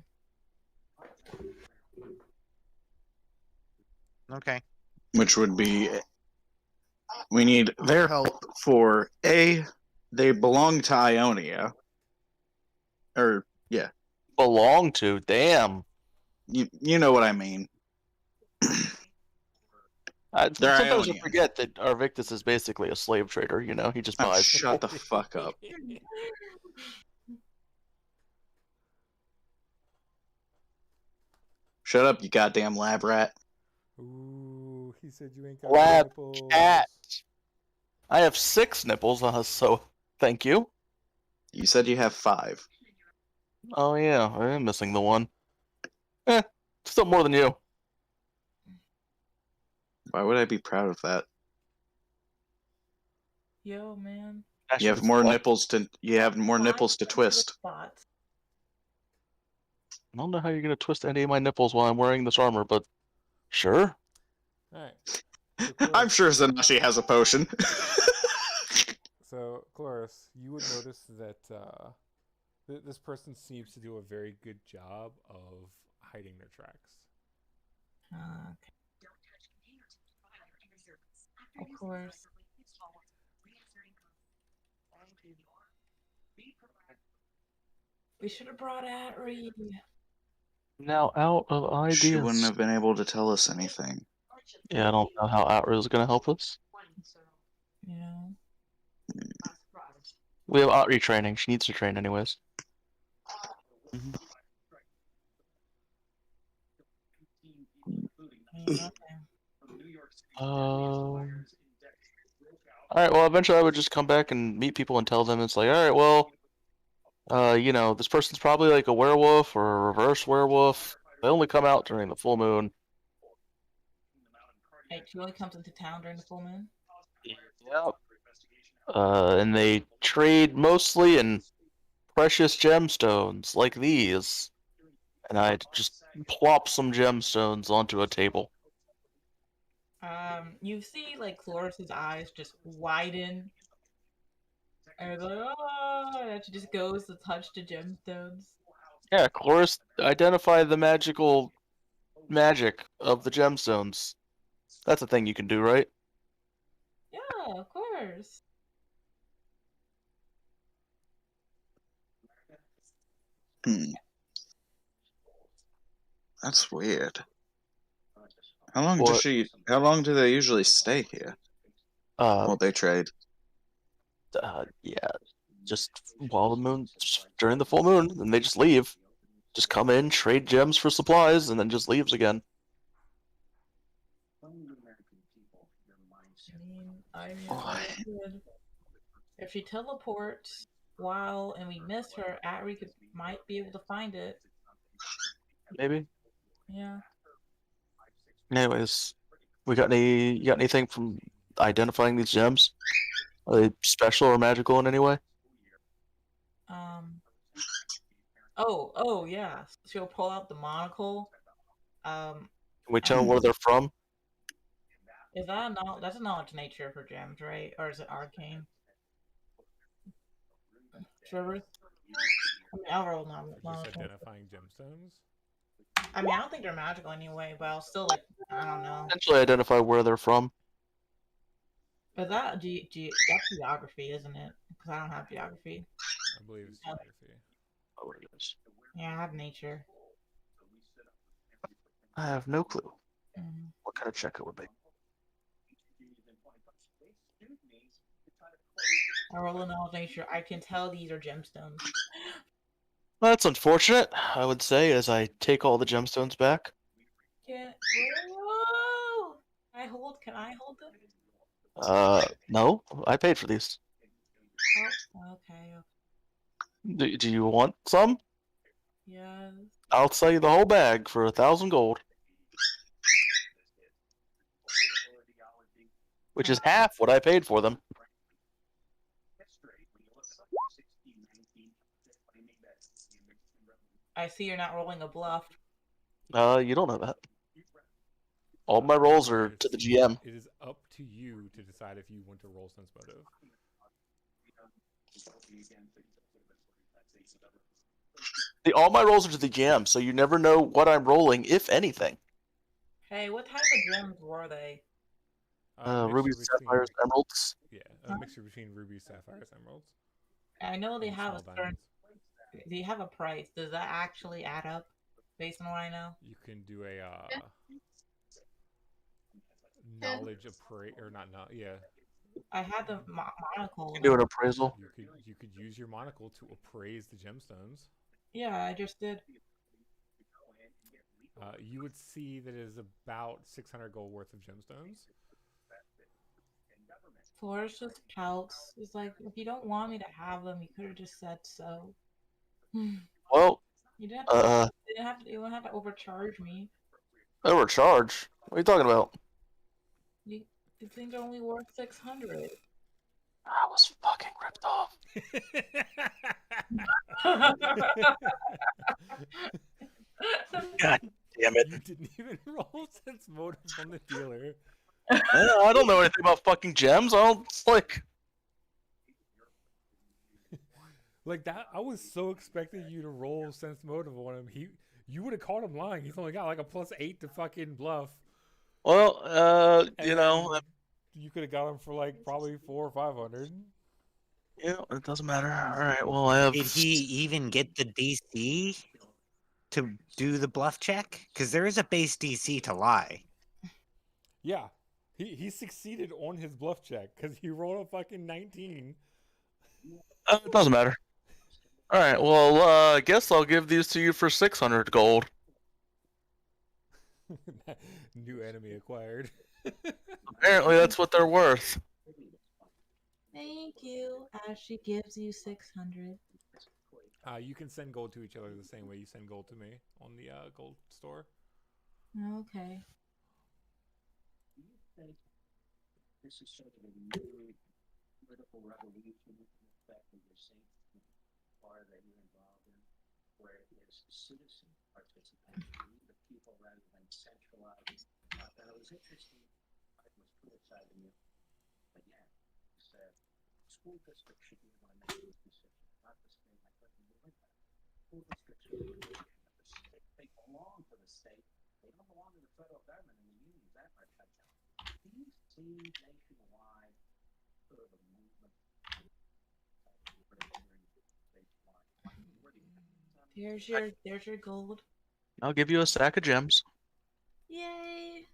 [SPEAKER 6] Okay.
[SPEAKER 4] Which would be, we need their help for A, they belong to Ionia. Or, yeah,
[SPEAKER 2] Belong to? Damn.
[SPEAKER 4] you know what I mean. They're
[SPEAKER 2] Sometimes I
[SPEAKER 4] Ionian.
[SPEAKER 2] forget that Arvictus is basically a slave trader, you know? He just
[SPEAKER 4] Oh,
[SPEAKER 2] buys.
[SPEAKER 4] shut the fuck up. Shut up, you goddamn lab rat.
[SPEAKER 1] Ooh, he said you ain't got
[SPEAKER 2] Lab
[SPEAKER 1] nipples.
[SPEAKER 2] cat. I have 6 nipples, so thank you.
[SPEAKER 4] You said you have 5.
[SPEAKER 2] Oh yeah, I am missing the one. Still more than you.
[SPEAKER 4] Why would I be proud of that?
[SPEAKER 3] Yo, man.
[SPEAKER 4] You have more nipples to twist.
[SPEAKER 3] Spots.
[SPEAKER 2] I don't know how you're gonna twist any of my nipples while I'm wearing this armor, but sure.
[SPEAKER 1] Alright.
[SPEAKER 4] I'm sure Zanashi has a potion.
[SPEAKER 1] So, Chloris, you would notice that this person seems to do a very good job of hiding their tracks.
[SPEAKER 3] Okay. Of course. We should have brought Atri.
[SPEAKER 2] Now out of ideas.
[SPEAKER 4] She wouldn't have been able to tell us anything.
[SPEAKER 2] Yeah, I don't know how Outroo is gonna help us.
[SPEAKER 3] Yeah.
[SPEAKER 2] We have Outroo training. She needs to train anyways.
[SPEAKER 3] Okay.
[SPEAKER 2] Alright, well, eventually I would just come back and meet people and tell them it's like, alright, well, you know, this person's probably like a werewolf or a reverse werewolf. They only come out during the full moon.
[SPEAKER 3] Hey, she only comes into town during the full moon?
[SPEAKER 2] Yep. And they trade mostly in precious gemstones like these. And I'd just plop some gemstones onto a table.
[SPEAKER 3] You see, like, Chloris's eyes just widen. And it's like, oh, and she just goes to touch the gemstones.
[SPEAKER 2] Yeah, Chloris, identify the magic of the gemstones. That's a thing you can do, right?
[SPEAKER 3] Yeah, of course.
[SPEAKER 4] Hmm. That's weird. How long
[SPEAKER 2] What?
[SPEAKER 4] How long do they usually stay here? Well, they trade.
[SPEAKER 2] Yeah, just while the moon, just during the full moon, and they just leave. Just come in, trade gems for supplies, and then just leaves again.
[SPEAKER 3] I mean, if she teleports and we miss her, Atri might be able to find it.
[SPEAKER 2] Maybe.
[SPEAKER 3] Yeah.
[SPEAKER 2] Anyways, you got anything from identifying these gems? Are they special or magical in any way?
[SPEAKER 3] Oh yeah. She'll pull out the monocle.
[SPEAKER 2] Can we tell where they're from?
[SPEAKER 3] Is that that's a knowledge nature for gems, right? Or is it arcane? Trevor? I mean, I'll roll
[SPEAKER 1] Just identifying gemstones.
[SPEAKER 3] I mean, I don't think they're magical anyway, but I'll still I don't know.
[SPEAKER 2] Essentially identify where they're from.
[SPEAKER 3] Is that that's geography, isn't it? Because I don't have geography.
[SPEAKER 1] I believe it's geography.
[SPEAKER 2] Oh, it is.
[SPEAKER 3] Yeah, I have nature.
[SPEAKER 2] I have no clue.
[SPEAKER 3] Mm-hmm.
[SPEAKER 2] What kind of check it would be?
[SPEAKER 3] I roll a knowledge nature. I can tell these are gemstones.
[SPEAKER 2] That's unfortunate, I would say, as I take all the gemstones back.
[SPEAKER 3] Whoa! Can I hold them?
[SPEAKER 2] No, I paid for these.
[SPEAKER 3] Oh, okay.
[SPEAKER 2] Do you want some?
[SPEAKER 3] Yes.
[SPEAKER 2] I'll sell you the whole bag for 1,000 gold. Which is half what I paid for them.
[SPEAKER 3] I see you're not rolling a bluff.
[SPEAKER 2] You don't know that. All my rolls are to the GM.
[SPEAKER 1] It is up to you to decide if you want to roll sense motive.
[SPEAKER 2] All my rolls are to the GM, so you never know what I'm rolling, if anything.
[SPEAKER 3] Hey, what type of gems were they?
[SPEAKER 2] Rubies, sapphires, emeralds.
[SPEAKER 1] Yeah, a mixture between rubies, sapphires, emeralds.
[SPEAKER 3] I know they have a certain.
[SPEAKER 1] Diamonds.
[SPEAKER 3] They have a price. Does that actually add up, based on what I know?
[SPEAKER 1] You can do a knowledge appraise or not. Yeah.
[SPEAKER 3] I had the monocle.
[SPEAKER 2] You can do an appraisal.
[SPEAKER 1] You could use your monocle to appraise the gemstones.
[SPEAKER 3] Yeah, I just did.
[SPEAKER 1] You would see that it is about 600 gold worth of gemstones.
[SPEAKER 3] Flores just pouts. It's like, if you don't want me to have them, you could have just said so.
[SPEAKER 2] Well,
[SPEAKER 3] you didn't have to. You don't have to overcharge me.
[SPEAKER 2] Overcharge? What are you talking about?
[SPEAKER 3] These things are only worth 600.
[SPEAKER 2] I was fucking ripped off. God damn it!
[SPEAKER 1] You didn't even roll sense motive on the dealer.
[SPEAKER 2] I don't know anything about fucking gems. I don't
[SPEAKER 1] like that. I was so expecting you to roll sense motive on him. You would have caught him lying. He's only got like a +8 to fucking bluff.
[SPEAKER 2] Well, you know,
[SPEAKER 1] you could have got him for like probably 400 or 500.
[SPEAKER 2] Yeah, it doesn't matter. All right. Well, I have.
[SPEAKER 6] Did he even get the DC to do the bluff check? Because there is a base DC to lie.
[SPEAKER 1] Yeah, he succeeded on his bluff check because he rolled a fucking 19.
[SPEAKER 2] It doesn't matter. All right. Well, I guess I'll give these to you for 600 gold.
[SPEAKER 1] New enemy acquired.
[SPEAKER 2] Apparently, that's what they're worth.
[SPEAKER 3] Thank you. As she gives you 600.
[SPEAKER 1] You can send gold to each other the same way you send gold to me on the gold store.
[SPEAKER 3] Okay.
[SPEAKER 7] This is sort of a new political revolution that you're seeing part that you're involved in, where there's citizen participation, the people rather than centralized. That was interesting. I was criticizing you, but yeah, it's school district should be the one making this decision, not the state. I couldn't believe that. School districts are the state. They belong to the state. They don't belong to the federal government and the unions. That much I tell you. Do you see nationwide sort of a movement?
[SPEAKER 3] There's your gold.
[SPEAKER 2] I'll give you a stack of gems.
[SPEAKER 3] Yay!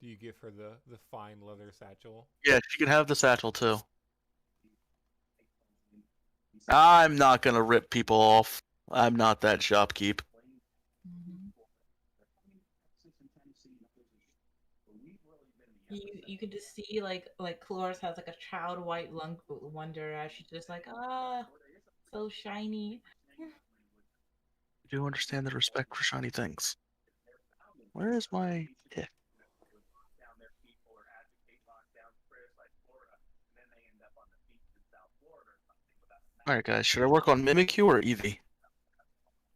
[SPEAKER 1] Do you give her the fine leather satchel?
[SPEAKER 2] Yeah, she can have the satchel too. I'm not gonna rip people off. I'm not that shopkeep.
[SPEAKER 3] Mm-hmm. You can just see like Cloris has like a child white wonder as she's just like so shiny.
[SPEAKER 2] I do understand the respect for shiny things. Where is my pick? Alright guys, should I work on Mimikyu or Eevee?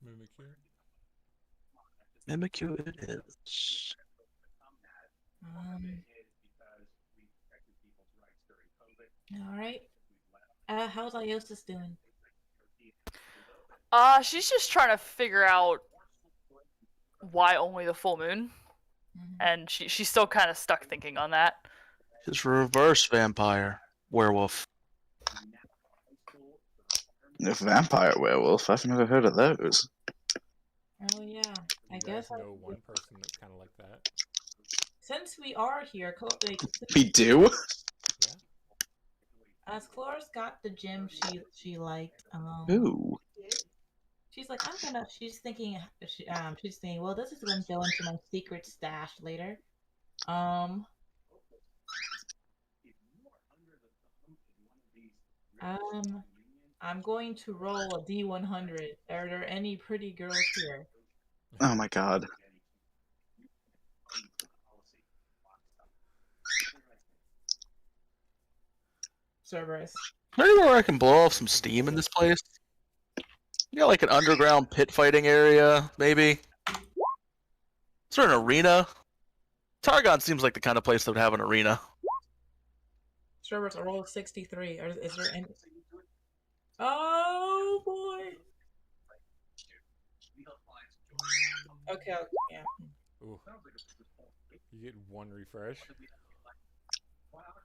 [SPEAKER 1] Mimikyu?
[SPEAKER 2] Mimikyu it is.
[SPEAKER 3] All right. How's Iosis doing?
[SPEAKER 5] She's just trying to figure out why only the full moon, and she's still kind of stuck thinking on that.
[SPEAKER 2] She's reverse vampire werewolf.
[SPEAKER 4] If vampire werewolf, I've never heard of those.
[SPEAKER 3] Oh yeah, I
[SPEAKER 1] You
[SPEAKER 3] guess
[SPEAKER 1] guys know one person that's kind of like that.
[SPEAKER 3] since we are here,
[SPEAKER 4] We do?
[SPEAKER 3] as Cloris got the gem she liked.
[SPEAKER 2] Ooh.
[SPEAKER 3] She's like, she's thinking, well, this is going to go into my secret stash later. I'm going to roll a D100. Are there any pretty girls here?
[SPEAKER 4] Oh my god.
[SPEAKER 3] Cerberus.
[SPEAKER 2] Anywhere I can blow off some steam in this place? You got like an underground pit fighting area, maybe? Is there an arena? Targon seems like the kind of place that would have an arena.
[SPEAKER 3] Cerberus, I rolled 63. Is there any? Oh boy. Okay, yeah.
[SPEAKER 1] Ooh. You get one refresh.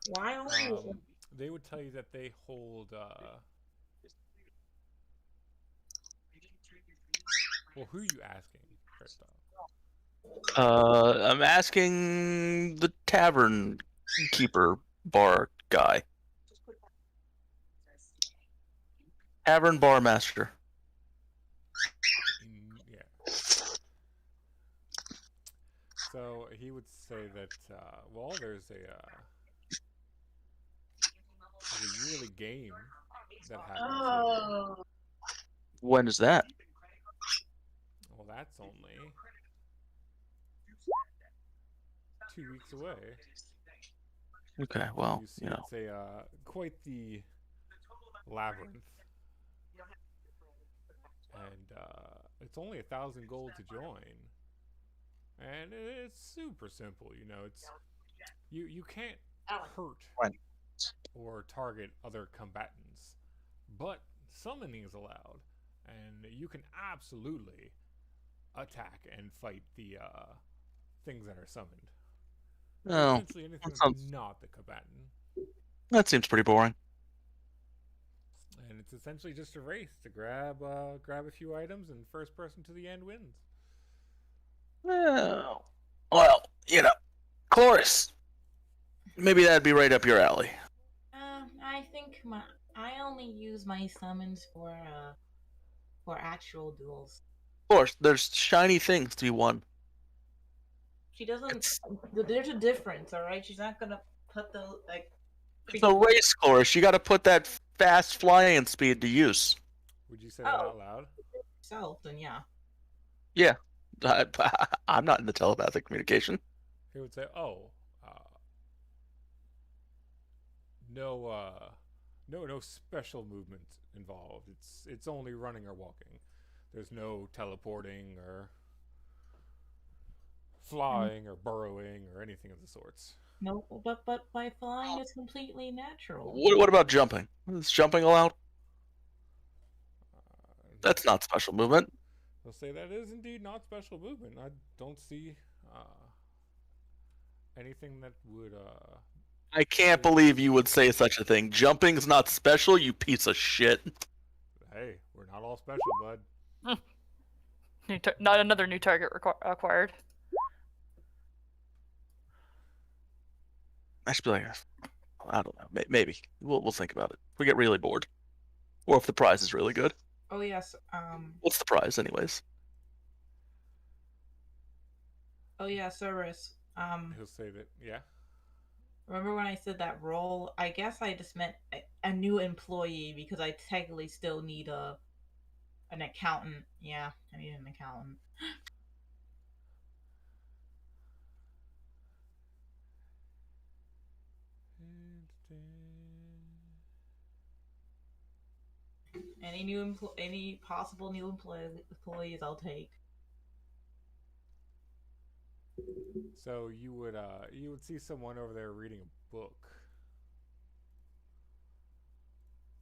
[SPEAKER 3] Why only?
[SPEAKER 1] They would tell you that they hold. Well, who are you asking first off?
[SPEAKER 2] I'm asking the tavern keeper bar guy. Tavern bar master.
[SPEAKER 1] Yeah. So he would say that, well, there's a yearly game that happens here.
[SPEAKER 2] When is that?
[SPEAKER 1] Well, that's only 2 weeks away.
[SPEAKER 2] Okay, well,
[SPEAKER 1] You see, it's a quite the labyrinth, and it's only 1,000 gold to join, and it's super simple. You know, it's you can't hurt or target other combatants, but summoning is allowed, and you can absolutely attack and fight the things that are summoned.
[SPEAKER 2] Oh,
[SPEAKER 1] Essentially anything that's not the combatant.
[SPEAKER 2] That seems pretty boring.
[SPEAKER 1] And it's essentially just a race to grab a few items, and first person to the end wins.
[SPEAKER 2] Well, Chloris. Maybe that'd be right up your alley.
[SPEAKER 3] I think I only use my summons for actual duels.
[SPEAKER 2] Of course, there's shiny things to be won.
[SPEAKER 3] She doesn't. There's a difference, all right. She's not gonna put the like.
[SPEAKER 2] It's a race course. You got to put that fast flying speed to use.
[SPEAKER 1] Would you say that out loud?
[SPEAKER 3] Then yeah.
[SPEAKER 2] Yeah, I'm not into telepathic communication.
[SPEAKER 1] He would say, no special movement involved. It's only running or walking. There's no teleporting or flying or burrowing or anything of the sorts.
[SPEAKER 3] No, but by flying it's completely natural.
[SPEAKER 2] What about jumping? Is jumping allowed? That's not special movement.
[SPEAKER 1] They'll say that is indeed not special movement. I don't see anything that would.
[SPEAKER 2] I can't believe you would say such a thing. Jumping's not special, you piece of shit.
[SPEAKER 1] Hey, we're not all special, bud.
[SPEAKER 5] Not another new target acquired.
[SPEAKER 2] I should be like, I don't know. Maybe we'll think about it. If we get really bored, or if the prize is really good.
[SPEAKER 3] Oh yes.
[SPEAKER 2] What's the prize, anyways?
[SPEAKER 3] Oh yeah, Cerberus.
[SPEAKER 1] He'll say that. Yeah.
[SPEAKER 3] Remember when I said that role? I guess I just meant a new employee because I technically still need an accountant. Yeah, I need an accountant. Any possible new employees I'll take.
[SPEAKER 1] So you would see someone over there reading a book.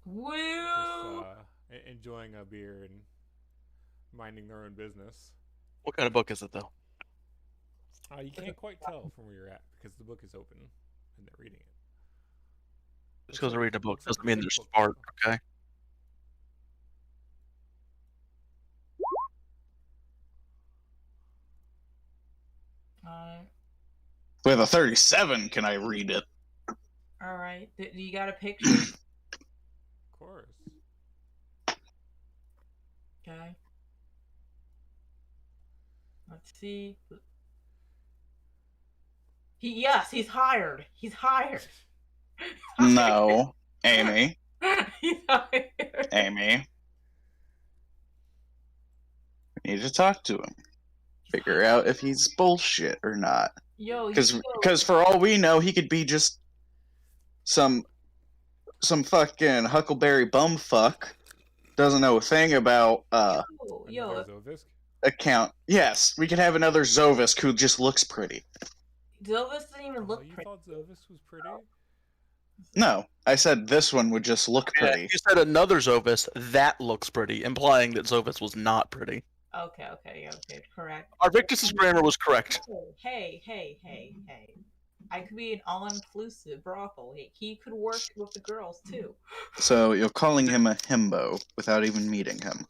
[SPEAKER 3] Woo!
[SPEAKER 1] Just enjoying a beer and minding their own business.
[SPEAKER 2] What kind of book is it, though?
[SPEAKER 1] You can't quite tell from where you're at because the book is open and they're reading it.
[SPEAKER 2] Just because they're reading a book
[SPEAKER 1] looks like
[SPEAKER 2] doesn't mean
[SPEAKER 1] a
[SPEAKER 2] they're
[SPEAKER 1] book,
[SPEAKER 2] smart,
[SPEAKER 1] though.
[SPEAKER 2] okay?
[SPEAKER 4] With a 37, can I read it?
[SPEAKER 3] All right. Do you got a picture?
[SPEAKER 1] Of course.
[SPEAKER 3] Okay. Let's see. Yes, he's hired. He's hired.
[SPEAKER 4] No, Amy.
[SPEAKER 3] He's hired.
[SPEAKER 4] Amy. We need to talk to him. Figure out if he's bullshit or not.
[SPEAKER 3] Yo,
[SPEAKER 4] Because for all we know, he could be just some fucking huckleberry bumfuck. Doesn't know a thing about
[SPEAKER 3] yo,
[SPEAKER 1] Zovisk?
[SPEAKER 4] account. Yes, we could have another Zovisk who just looks pretty.
[SPEAKER 3] Zovis doesn't even look
[SPEAKER 1] You
[SPEAKER 3] pretty.
[SPEAKER 1] thought Zovisk was pretty?
[SPEAKER 4] No, I said this one would just look
[SPEAKER 2] Yeah,
[SPEAKER 4] pretty.
[SPEAKER 2] you said another Zovis, that looks pretty, implying that Zovis was not pretty.
[SPEAKER 3] Okay, correct.
[SPEAKER 2] Our Victus's grammar was correct.
[SPEAKER 3] Hey. I could be an all-inclusive brothel. He could work with the girls too.
[SPEAKER 4] So you're calling him a himbo without even meeting him.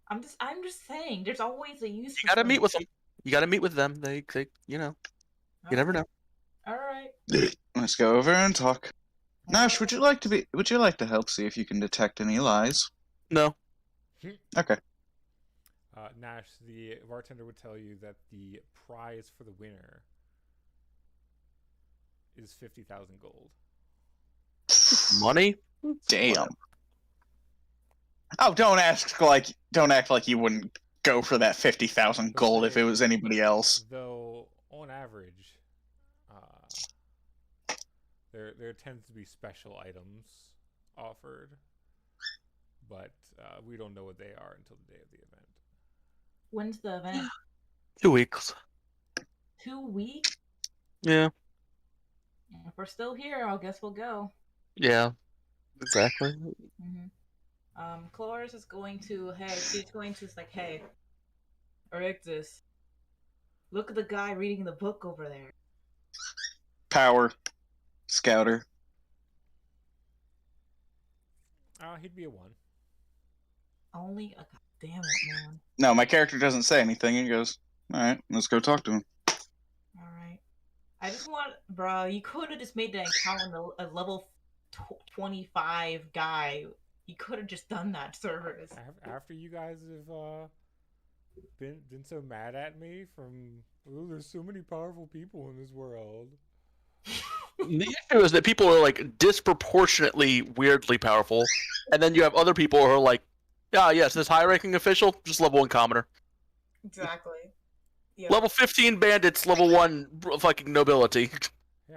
[SPEAKER 3] I'm just saying. There's always a use.
[SPEAKER 2] You gotta meet with them. You gotta meet with them. They you know, you never know.
[SPEAKER 3] All right.
[SPEAKER 4] Let's go over and talk. Nash, would you like to help see if you can detect any lies?
[SPEAKER 2] No.
[SPEAKER 4] Okay.
[SPEAKER 1] Nash, the bartender would tell you that the prize for the winner is 50,000 gold.
[SPEAKER 2] Money?
[SPEAKER 4] Damn. Oh, don't act like you wouldn't go for that 50,000 gold if it was anybody else.
[SPEAKER 1] Though, on average, there tends to be special items offered, but we don't know what they are until the day of the event.
[SPEAKER 3] When's the event?
[SPEAKER 2] 2 weeks.
[SPEAKER 3] 2 weeks?
[SPEAKER 2] Yeah.
[SPEAKER 3] If we're still here, I guess we'll go.
[SPEAKER 2] Yeah. Exactly.
[SPEAKER 3] Cloris is going to, she's going to, hey, Erictus, look at the guy reading the book over there.
[SPEAKER 4] Power. Scouter.
[SPEAKER 1] He'd be a 1.
[SPEAKER 3] Only a damn it, man.
[SPEAKER 4] No, my character doesn't say anything. He goes, alright, let's go talk to him.
[SPEAKER 3] Alright. I just want, bro, you could have just made the encounter a level 25 guy. You could have just done that, Cerberus.
[SPEAKER 1] After you guys have been so mad at me from, there's so many powerful people in this world.
[SPEAKER 2] The issue is that people are like disproportionately weirdly powerful, and then you have other people who are like, yes, this high-ranking official, just level 1 commoner.
[SPEAKER 3] Exactly. Yeah.
[SPEAKER 2] Level 15 bandits, level 1 fucking nobility.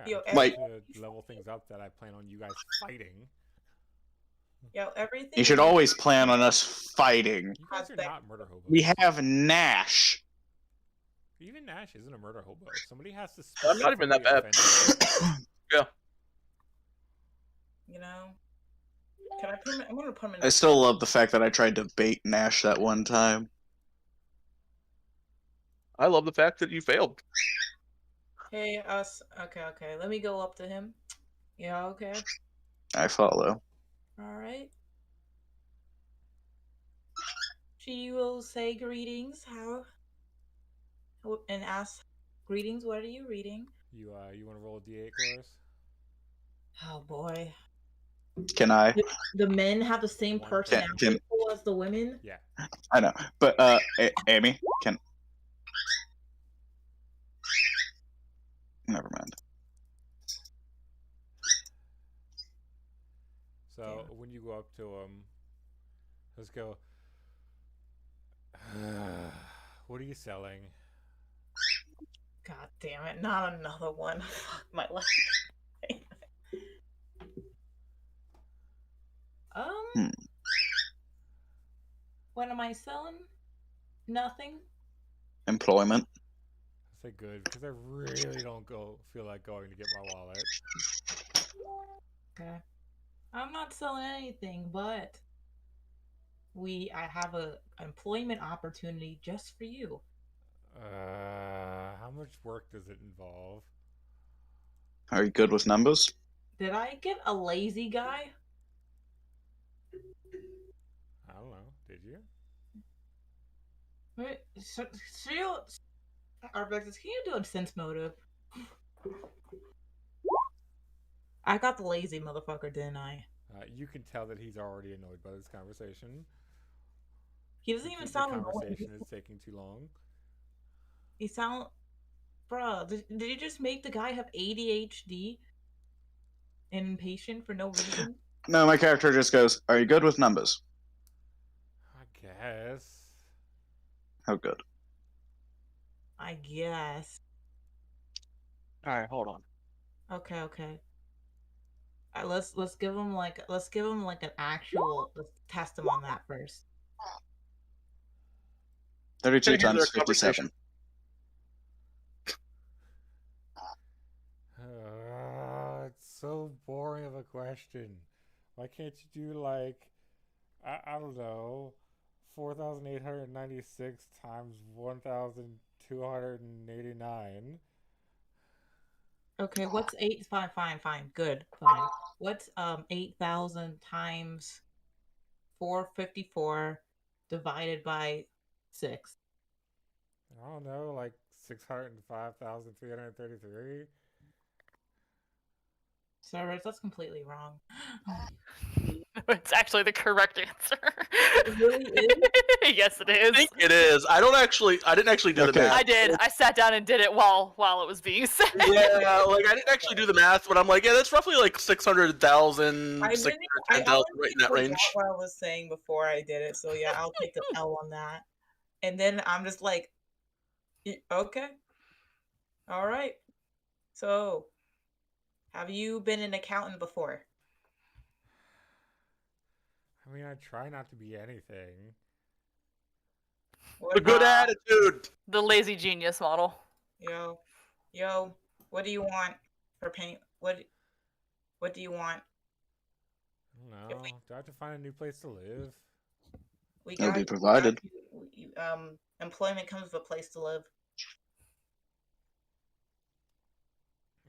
[SPEAKER 1] Yeah,
[SPEAKER 4] Like,
[SPEAKER 1] to level things up that I plan on you guys fighting.
[SPEAKER 3] Everything.
[SPEAKER 4] you should always plan on us fighting.
[SPEAKER 1] You guys are not murder hobos.
[SPEAKER 4] We have Nash.
[SPEAKER 1] Even Nash isn't a murder hobo. Somebody has to
[SPEAKER 2] I'm not even that
[SPEAKER 1] specifically
[SPEAKER 2] bad.
[SPEAKER 1] offend
[SPEAKER 2] Yeah.
[SPEAKER 3] You know? Can I put him? I'm gonna put him in.
[SPEAKER 4] I still love the fact that I tried to bait Nash that one time.
[SPEAKER 2] I love the fact that you failed.
[SPEAKER 3] Hey, us. Okay, okay. Let me go up to him. Yeah, okay.
[SPEAKER 4] I follow.
[SPEAKER 3] All right. She will say greetings. And ask greetings. What are you reading?
[SPEAKER 1] You want to roll a d8, Chloris?
[SPEAKER 3] Oh boy.
[SPEAKER 4] Can I?
[SPEAKER 3] The men have the same
[SPEAKER 1] One
[SPEAKER 3] personality
[SPEAKER 4] can-
[SPEAKER 3] pool as the women.
[SPEAKER 1] Yeah.
[SPEAKER 4] I know, but Amy, can. Never mind.
[SPEAKER 1] So when you go up to him, let's go. What are you selling?
[SPEAKER 3] God damn it! Not another one. Fuck my life.
[SPEAKER 4] Hmm.
[SPEAKER 3] What am I selling? Nothing.
[SPEAKER 4] Employment.
[SPEAKER 1] I say good because I really don't feel like going to get my wallet.
[SPEAKER 3] Okay. I'm not selling anything, but I have a employment opportunity just for you.
[SPEAKER 1] How much work does it involve?
[SPEAKER 4] Are you good with numbers?
[SPEAKER 3] Did I get a lazy guy?
[SPEAKER 1] I don't know. Did you?
[SPEAKER 3] Wait, so Arbexis, can you do a sense motive? I got the lazy motherfucker, didn't I?
[SPEAKER 1] You can tell that he's already annoyed by this conversation.
[SPEAKER 3] He doesn't even sound
[SPEAKER 1] The
[SPEAKER 3] annoying.
[SPEAKER 1] conversation is taking too long.
[SPEAKER 3] He sound, bruh. Did you just make the guy have ADHD and impatient for no reason?
[SPEAKER 4] No, my character just goes, "Are you good with numbers?"
[SPEAKER 1] I guess.
[SPEAKER 4] How good?
[SPEAKER 3] I guess.
[SPEAKER 2] All right, hold on.
[SPEAKER 3] Okay, okay. Let's give him like an actual. Let's test him on that first.
[SPEAKER 4] 32
[SPEAKER 2] Continue their
[SPEAKER 4] times 57.
[SPEAKER 1] It's so boring of a question. Why can't you do like, I don't know, 4,896 times 1,289?
[SPEAKER 3] Okay, what's eight? Fine, fine, fine. Good, fine. What's 8,000 times 454 divided by 6?
[SPEAKER 1] I don't know, like 605,333?
[SPEAKER 3] Sorry, that's completely wrong.
[SPEAKER 5] It's actually the correct answer.
[SPEAKER 3] It really is?
[SPEAKER 5] Yes, it
[SPEAKER 2] I
[SPEAKER 5] is.
[SPEAKER 2] think it is. I didn't actually do the
[SPEAKER 4] Okay.
[SPEAKER 2] math.
[SPEAKER 5] I did. I sat down and did it while it was being said.
[SPEAKER 2] Yeah, like I didn't actually do the math, but I'm like, yeah, that's roughly like 600,000,
[SPEAKER 3] I
[SPEAKER 2] 610,000,
[SPEAKER 3] honestly
[SPEAKER 2] right in that
[SPEAKER 3] forgot
[SPEAKER 2] range.
[SPEAKER 3] what I was saying before I did it, so yeah, I'll take the L on that. And then I'm just like, okay, all right. So, have you been an accountant before?
[SPEAKER 1] I mean, I try not to be anything.
[SPEAKER 2] A good attitude.
[SPEAKER 5] The lazy genius model.
[SPEAKER 3] Yo, what do you want for paint? What do you want?
[SPEAKER 1] I don't know. Do I have to find a new place to live?
[SPEAKER 3] We
[SPEAKER 4] It'll
[SPEAKER 3] got
[SPEAKER 4] be provided.
[SPEAKER 3] employment comes with a place to live.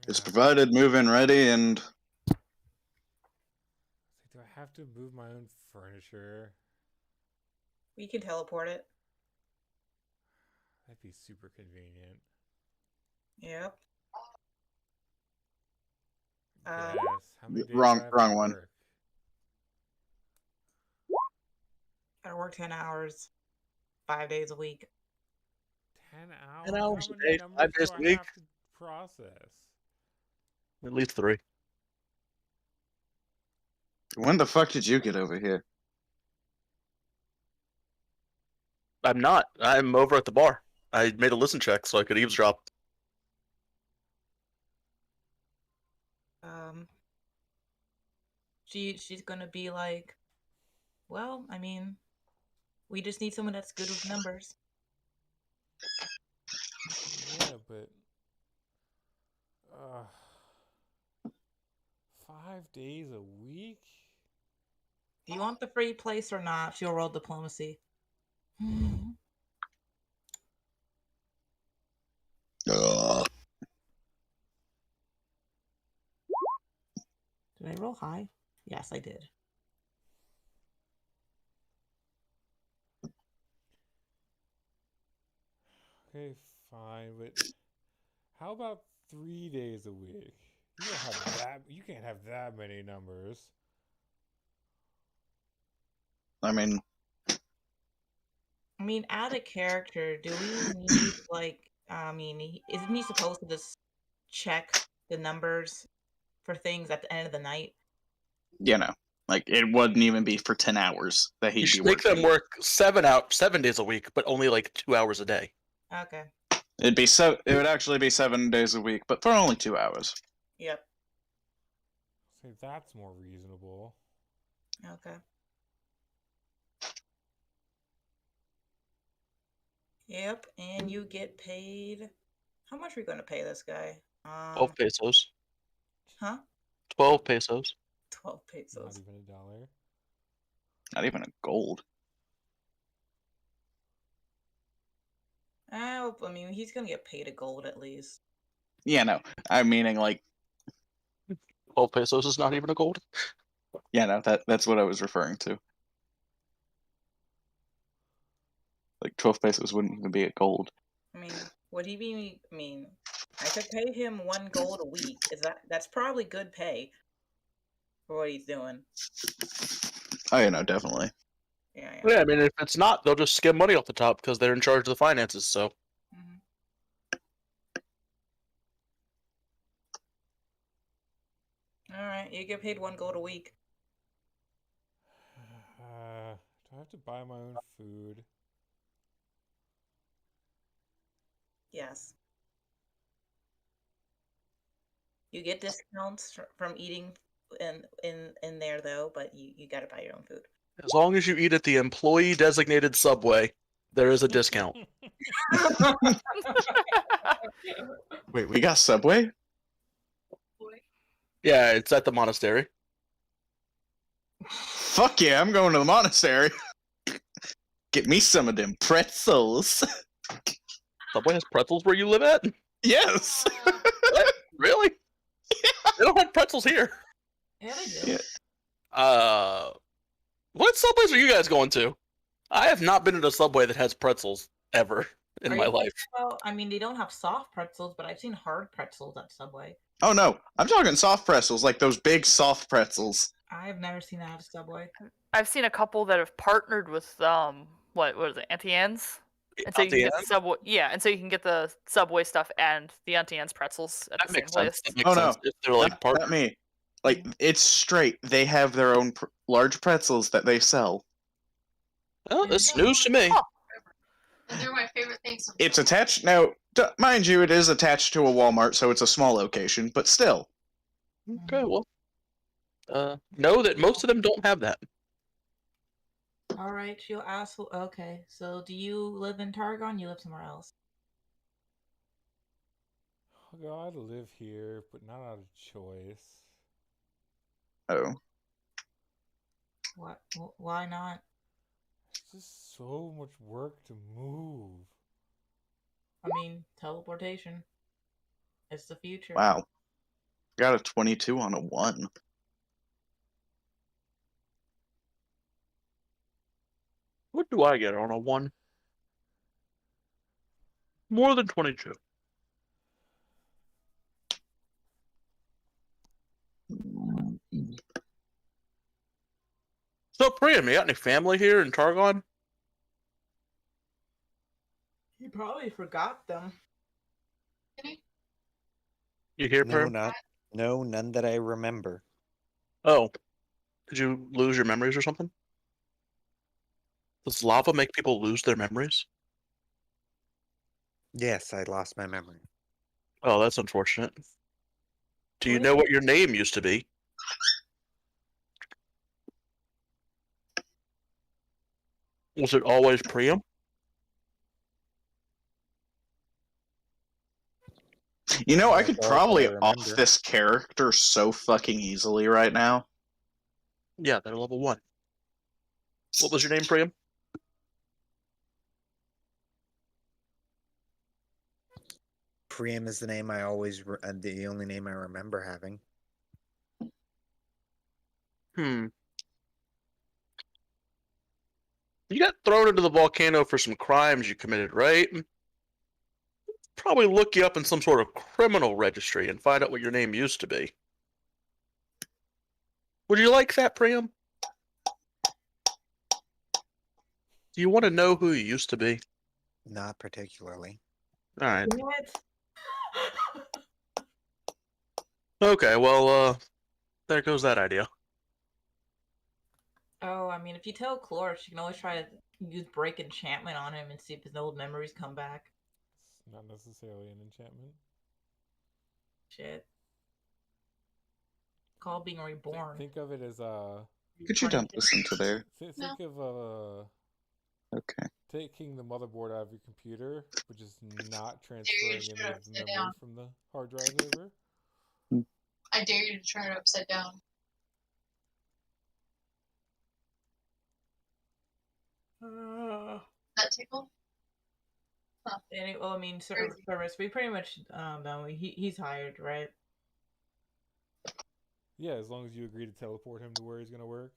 [SPEAKER 4] It's provided, move in ready, and
[SPEAKER 1] Do I have to move my own furniture?
[SPEAKER 3] We can teleport it.
[SPEAKER 1] That'd be super convenient.
[SPEAKER 3] Yep.
[SPEAKER 1] Yes. How many days
[SPEAKER 4] Wrong-
[SPEAKER 1] do I have to
[SPEAKER 4] wrong one.
[SPEAKER 1] work?
[SPEAKER 3] Gotta work 10 hours, 5 days a week.
[SPEAKER 1] 10 hours?
[SPEAKER 2] 10 hours
[SPEAKER 1] How
[SPEAKER 2] a
[SPEAKER 1] many
[SPEAKER 2] day,
[SPEAKER 1] numbers
[SPEAKER 2] 5 days
[SPEAKER 1] do
[SPEAKER 2] a
[SPEAKER 1] I
[SPEAKER 2] week.
[SPEAKER 1] have to process?
[SPEAKER 2] At least 3.
[SPEAKER 4] when the fuck did you get over here?
[SPEAKER 2] I'm not. I'm over at the bar. I made a listen check so I could eavesdrop.
[SPEAKER 3] She's gonna be like, well, I mean, we just need someone that's good with numbers.
[SPEAKER 1] but 5 days a week?
[SPEAKER 3] Do you want the free place or not? She'll roll diplomacy.
[SPEAKER 4] Ugh.
[SPEAKER 3] Did I roll high? Yes, I did.
[SPEAKER 1] Okay, fine, but how about 3 days a week? You don't have that. You can't have that many numbers.
[SPEAKER 4] I mean,
[SPEAKER 3] Add a character. Do we need isn't he supposed to just check the numbers for things at the end of the night?
[SPEAKER 4] like it wouldn't even be for 10 hours that
[SPEAKER 2] You
[SPEAKER 4] he'd be
[SPEAKER 2] should make them
[SPEAKER 4] working.
[SPEAKER 2] work 7 days a week, but only like 2 hours a day.
[SPEAKER 3] Okay.
[SPEAKER 4] It would actually be 7 days a week, but for only 2 hours.
[SPEAKER 3] Yep.
[SPEAKER 1] Say that's more reasonable.
[SPEAKER 3] Okay. Yep, and you get paid. How much are we going to pay this guy?
[SPEAKER 2] 12 pesos.
[SPEAKER 3] Huh?
[SPEAKER 2] 12 pesos.
[SPEAKER 3] 12
[SPEAKER 1] Not
[SPEAKER 3] pesos.
[SPEAKER 1] even $1.
[SPEAKER 4] Not even a gold.
[SPEAKER 3] He's going to get paid a gold at least.
[SPEAKER 4] Yeah, no. I'm meaning like
[SPEAKER 2] 12 pesos is not even a gold.
[SPEAKER 4] yeah, no, that's what I was referring to. Like 12 pesos wouldn't even be a gold.
[SPEAKER 3] Would he be? I could pay him 1 gold a week. That's probably good pay for what he's doing.
[SPEAKER 4] Oh, yeah, no, definitely.
[SPEAKER 3] Yeah.
[SPEAKER 2] Yeah, I mean, if it's not, they'll just skim money off the top because they're in charge of the finances. So
[SPEAKER 3] Mhm. All right, you get paid 1 gold a week.
[SPEAKER 1] Do I have to buy my own food?
[SPEAKER 3] Yes. You get discounts from eating in there though, but you got to buy your own food.
[SPEAKER 2] as long as you eat at the employee-designated Subway, there is a discount.
[SPEAKER 4] Wait, we got Subway?
[SPEAKER 2] Yeah, it's at the monastery.
[SPEAKER 4] Fuck yeah, I'm going to the monastery. Get me some of them pretzels.
[SPEAKER 2] Subway has pretzels where you live at?
[SPEAKER 4] Yes.
[SPEAKER 2] What? Really? They don't have pretzels here.
[SPEAKER 3] Yeah, they do.
[SPEAKER 4] Yeah.
[SPEAKER 2] What Subways are you guys going to? I have not been in a Subway that has pretzels ever in
[SPEAKER 3] Are
[SPEAKER 2] my
[SPEAKER 3] you
[SPEAKER 2] life.
[SPEAKER 3] talking about- they don't have soft pretzels, but I've seen hard pretzels at Subway.
[SPEAKER 4] Oh no, I'm talking soft pretzels, like those big soft pretzels.
[SPEAKER 3] I've never seen that at Subway.
[SPEAKER 5] I've seen a couple that have partnered with what is it, Auntie Anne's? And so you can get the Subway, and so you can get the Subway stuff and the Auntie Anne's pretzels at
[SPEAKER 2] That
[SPEAKER 5] the same
[SPEAKER 2] makes
[SPEAKER 5] place.
[SPEAKER 2] sense. That makes
[SPEAKER 4] Oh, no.
[SPEAKER 2] sense. If they're like
[SPEAKER 4] Not
[SPEAKER 2] partners.
[SPEAKER 4] me. Like it's straight. They have their own large pretzels that they sell.
[SPEAKER 2] Oh, it's news to me.
[SPEAKER 8] And they're my favorite things.
[SPEAKER 4] It's attached now. Mind you, it is attached to a Walmart, so it's a small location, but still.
[SPEAKER 2] Okay, well, know that most of them don't have that.
[SPEAKER 3] All right, she'll ask. Okay, so do you live in Targon? You live somewhere else?
[SPEAKER 1] Oh God, I live here, but not out of choice.
[SPEAKER 4] Oh.
[SPEAKER 3] What? Why not?
[SPEAKER 1] It's just so much work to move.
[SPEAKER 3] Teleportation. It's the future.
[SPEAKER 4] Wow. Got a 22 on a 1.
[SPEAKER 2] What do I get on a 1? More than 22. So, Priam, you got any family here in Targon?
[SPEAKER 3] You probably forgot them.
[SPEAKER 2] You here,
[SPEAKER 6] No,
[SPEAKER 2] Priam?
[SPEAKER 6] none that I remember.
[SPEAKER 2] Oh. Did you lose your memories or something? Does lava make people lose their memories?
[SPEAKER 6] Yes, I lost my memory.
[SPEAKER 2] Oh, that's unfortunate. Do you know what your name used to be? Was it always Priam?
[SPEAKER 4] You know, I
[SPEAKER 1] That's
[SPEAKER 4] could
[SPEAKER 1] all I
[SPEAKER 4] probably
[SPEAKER 1] remember.
[SPEAKER 4] off this character so fucking easily right now.
[SPEAKER 2] Yeah, they're level 1. What was your name, Priam?
[SPEAKER 6] Priam is the name I always, the only name I remember having.
[SPEAKER 2] You got thrown into the volcano for some crimes you committed, right? Probably look you up in some sort of criminal registry and find out what your name used to be. Would you like that, Priam? Do you want to know who you used to be?
[SPEAKER 6] Not particularly.
[SPEAKER 2] All right.
[SPEAKER 3] What?
[SPEAKER 2] Okay, well, there goes that idea.
[SPEAKER 3] Oh, I mean, if you tell Clor, she can always try to use break enchantment on him and see if his old memories come back.
[SPEAKER 1] It's not necessarily an enchantment.
[SPEAKER 3] Shit. Called being reborn.
[SPEAKER 1] Think of it as
[SPEAKER 4] Could you don't listen to there?
[SPEAKER 1] Think
[SPEAKER 8] No.
[SPEAKER 1] of
[SPEAKER 4] Okay.
[SPEAKER 1] taking the motherboard out of your computer, but just not transferring
[SPEAKER 8] turn
[SPEAKER 1] any
[SPEAKER 8] it
[SPEAKER 1] of the
[SPEAKER 8] upside
[SPEAKER 1] memory
[SPEAKER 8] down.
[SPEAKER 1] from the hard drive over.
[SPEAKER 8] I dare you to turn it upside down. That tickle?
[SPEAKER 3] Well, I mean, service. We pretty much done. He's hired, right?
[SPEAKER 1] Yeah, as long as you agree to teleport him to where he's gonna work,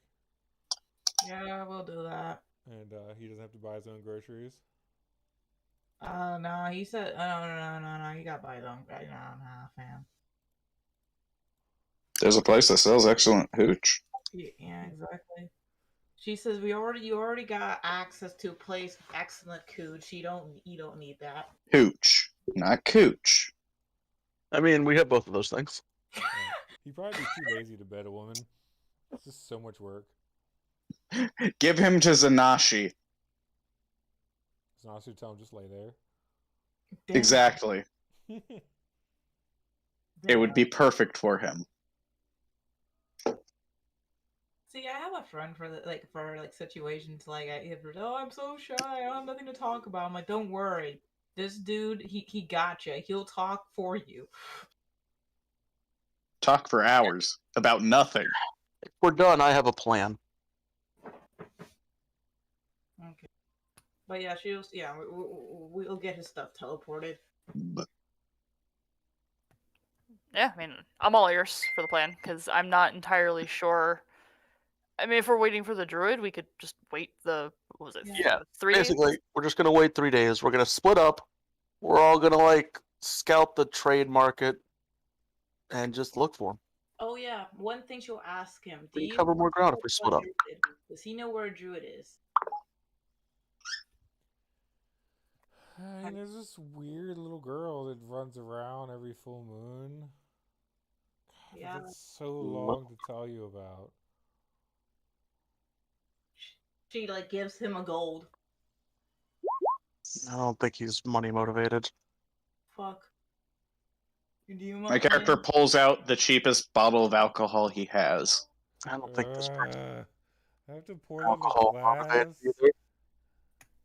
[SPEAKER 3] Yeah, we'll do that.
[SPEAKER 1] and he doesn't have to buy his own groceries.
[SPEAKER 3] No, he said, no, he got by his own. No, fam.
[SPEAKER 4] There's a place that sells excellent hooch.
[SPEAKER 3] Yeah, exactly. She says you already got access to a place with excellent cooch. You don't need that.
[SPEAKER 4] Hooch, not cooch.
[SPEAKER 2] I mean, we have both of those things.
[SPEAKER 1] He'd probably be too lazy to bed a woman. It's just so much work.
[SPEAKER 4] Give him to Zanashi.
[SPEAKER 1] So now tell him just lay there.
[SPEAKER 3] Damn.
[SPEAKER 4] Exactly. It would be perfect for him.
[SPEAKER 3] See, I have a friend for situations like I'm so shy, I have nothing to talk about. I'm like, don't worry, this dude, he gotcha. He'll talk for you.
[SPEAKER 4] Talk for hours about nothing.
[SPEAKER 2] If we're done, I have a plan.
[SPEAKER 3] Okay, but yeah, we'll get his stuff teleported.
[SPEAKER 4] But
[SPEAKER 5] Yeah, I mean, I'm all ears for the plan because I'm not entirely sure. I mean, if we're waiting for the druid, we could just wait what was it?
[SPEAKER 2] Yeah,
[SPEAKER 5] 3 days?
[SPEAKER 2] basically, we're just gonna wait 3 days. We're gonna split up. We're all gonna scout the trade market and just look for him.
[SPEAKER 3] Oh yeah, one thing she'll ask him: Do
[SPEAKER 2] We can
[SPEAKER 3] you
[SPEAKER 2] cover more ground if
[SPEAKER 3] know
[SPEAKER 2] we split
[SPEAKER 3] what
[SPEAKER 2] up.
[SPEAKER 3] druid? Does he know where a druid is?
[SPEAKER 1] And there's this weird little girl that runs around every full moon. God,
[SPEAKER 3] Yeah.
[SPEAKER 1] it's so long to tell you about.
[SPEAKER 3] She gives him a gold.
[SPEAKER 2] I don't think he's money motivated.
[SPEAKER 3] Fuck. Do you
[SPEAKER 4] my character pulls out the cheapest bottle of alcohol he has.
[SPEAKER 2] I don't think this person
[SPEAKER 1] I have to pour them in
[SPEAKER 2] alcohol
[SPEAKER 1] a
[SPEAKER 2] motivated
[SPEAKER 1] glass.
[SPEAKER 2] either.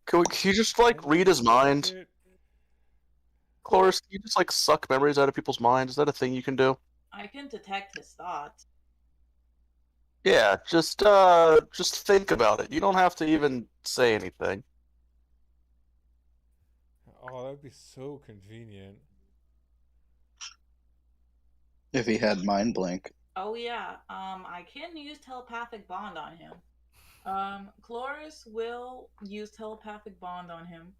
[SPEAKER 2] Can you just read his mind? Cloris, can you just suck memories out of people's minds? Is that a thing you can do?
[SPEAKER 3] I can detect his thoughts.
[SPEAKER 2] Yeah, just think about it. You don't have to even say anything.
[SPEAKER 1] Oh, that'd be so convenient.
[SPEAKER 4] If he had mind blink.
[SPEAKER 3] Oh yeah. I can use telepathic bond on him. Cloris will use telepathic bond on him.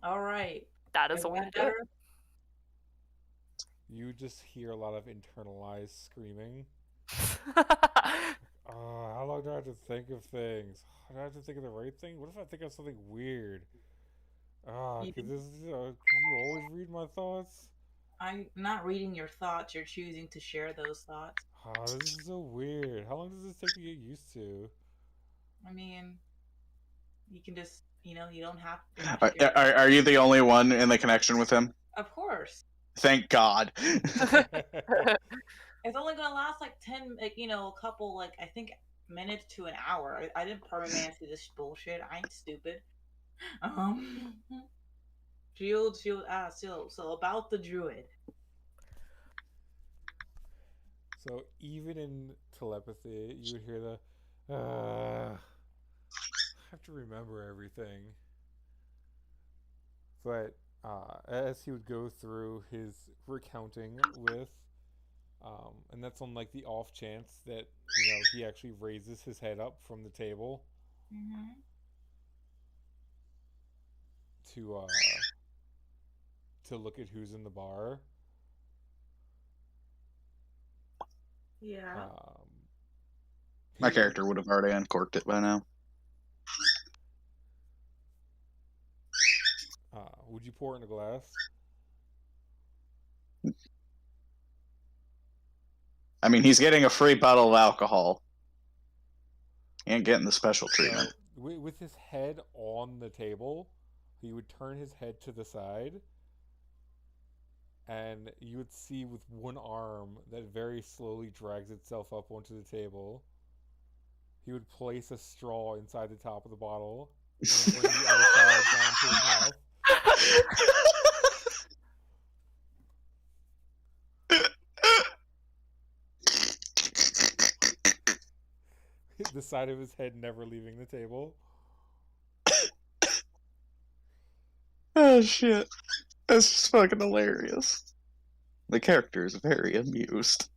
[SPEAKER 3] All right.
[SPEAKER 5] That is a way to do it.
[SPEAKER 1] You just hear a lot of internalized screaming. How long do I have to think of things? Do I have to think of the right thing? What if I think of something weird? Could you always read my thoughts?
[SPEAKER 3] I'm not reading your thoughts. You're choosing to share those thoughts.
[SPEAKER 1] This is so weird. How long does this take to get used to?
[SPEAKER 3] I mean, you can just, you don't have to.
[SPEAKER 4] Are you the only one in the connection with him?
[SPEAKER 3] Of course.
[SPEAKER 4] Thank God.
[SPEAKER 3] It's only gonna last 10, a couple, I think minutes to an hour. I didn't permanently this bullshit. I ain't stupid. Shield. So about the druid.
[SPEAKER 1] So even in telepathy, you would hear the, I have to remember everything. But as he would go through his recounting with, and that's on like the off chance that he actually raises his head up from the table
[SPEAKER 3] Mm-hmm.
[SPEAKER 1] to look at who's in the bar.
[SPEAKER 3] Yeah.
[SPEAKER 4] My character would have already uncorked it by now.
[SPEAKER 1] Would you pour it in a glass?
[SPEAKER 4] I mean, he's getting a free bottle of alcohol. He ain't getting the special treatment.
[SPEAKER 1] So, with his head on the table, he would turn his head to the side, and you would see with one arm that very slowly drags itself up onto the table. He would place a straw inside the top of the bottle and bring the other side down to his mouth. The side of his head never leaving the table.
[SPEAKER 4] Oh shit. That's just fucking hilarious. The character is very amused.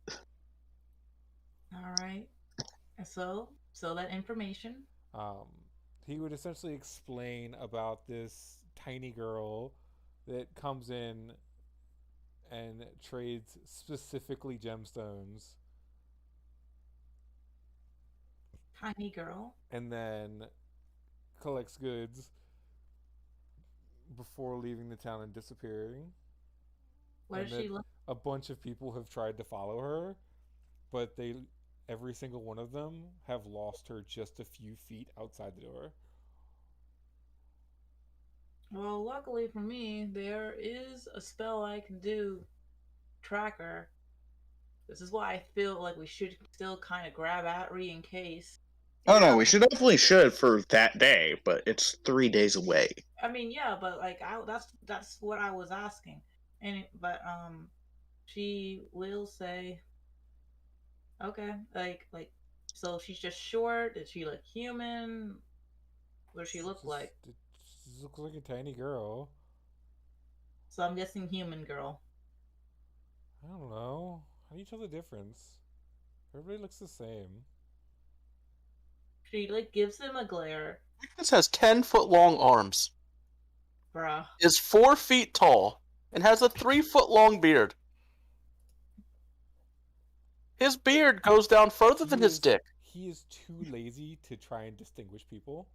[SPEAKER 3] Alright. So that information.
[SPEAKER 1] He would essentially explain about this tiny girl that comes in and trades specifically gemstones.
[SPEAKER 3] Tiny girl.
[SPEAKER 1] And then collects goods before leaving the town and disappearing.
[SPEAKER 3] What does she look?
[SPEAKER 1] A bunch of people have tried to follow her, but every single one of them have lost her just a few feet outside the door.
[SPEAKER 3] Well, luckily for me, there is a spell I can do. Tracker. This is why I feel like we should still kind of grab Atri in case.
[SPEAKER 4] Oh no, we definitely should for that day, but it's 3 days away.
[SPEAKER 3] I mean, yeah, but like that's what I was asking, but she will say, okay, like so she's just short. Is she like human? What does she look like?
[SPEAKER 1] She looks like a tiny girl.
[SPEAKER 3] So I'm guessing human girl.
[SPEAKER 1] I don't know. How do you tell the difference? Everybody looks the same.
[SPEAKER 3] She like gives him a glare.
[SPEAKER 2] This has 10-foot long arms.
[SPEAKER 3] Bruh.
[SPEAKER 2] Is 4 feet tall and has a 3-foot long beard. His beard goes down further than his dick.
[SPEAKER 1] He is too lazy to try and distinguish people.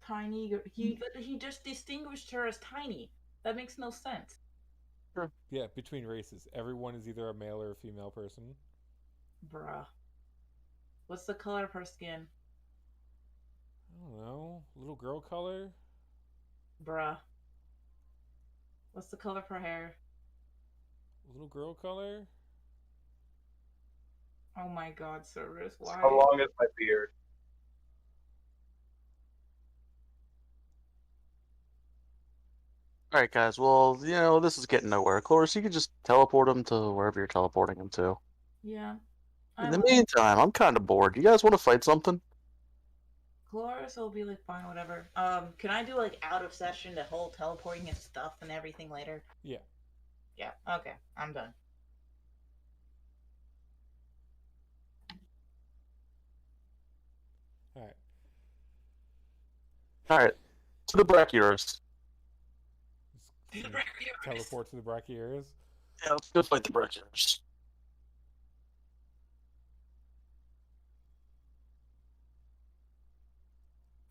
[SPEAKER 3] Tiny. He just distinguished her as tiny. That makes no sense.
[SPEAKER 2] Sure.
[SPEAKER 1] Yeah, between races, everyone is either a male or a female person.
[SPEAKER 3] Bruh. What's the color of her skin?
[SPEAKER 1] I don't know. Little girl color?
[SPEAKER 3] Bruh. What's the color of her hair?
[SPEAKER 1] Little girl color?
[SPEAKER 3] Oh my god, Cerberus, why?
[SPEAKER 9] How long is my beard?
[SPEAKER 2] Alright, guys, well, this is getting nowhere. Cloris, you can just teleport him to wherever you're teleporting him to.
[SPEAKER 3] Yeah.
[SPEAKER 2] In the meantime, I'm kind of bored. You guys want to fight something?
[SPEAKER 3] Cloris will be like, fine, whatever. Can I do like out of session the whole teleporting his stuff and everything later?
[SPEAKER 1] Yeah.
[SPEAKER 3] Yeah, okay, I'm done.
[SPEAKER 2] Alright. To the Brachiosaurus.
[SPEAKER 1] Teleport to the Brachiosaurus?
[SPEAKER 2] Yeah, let's go fight the Brachiosaurus.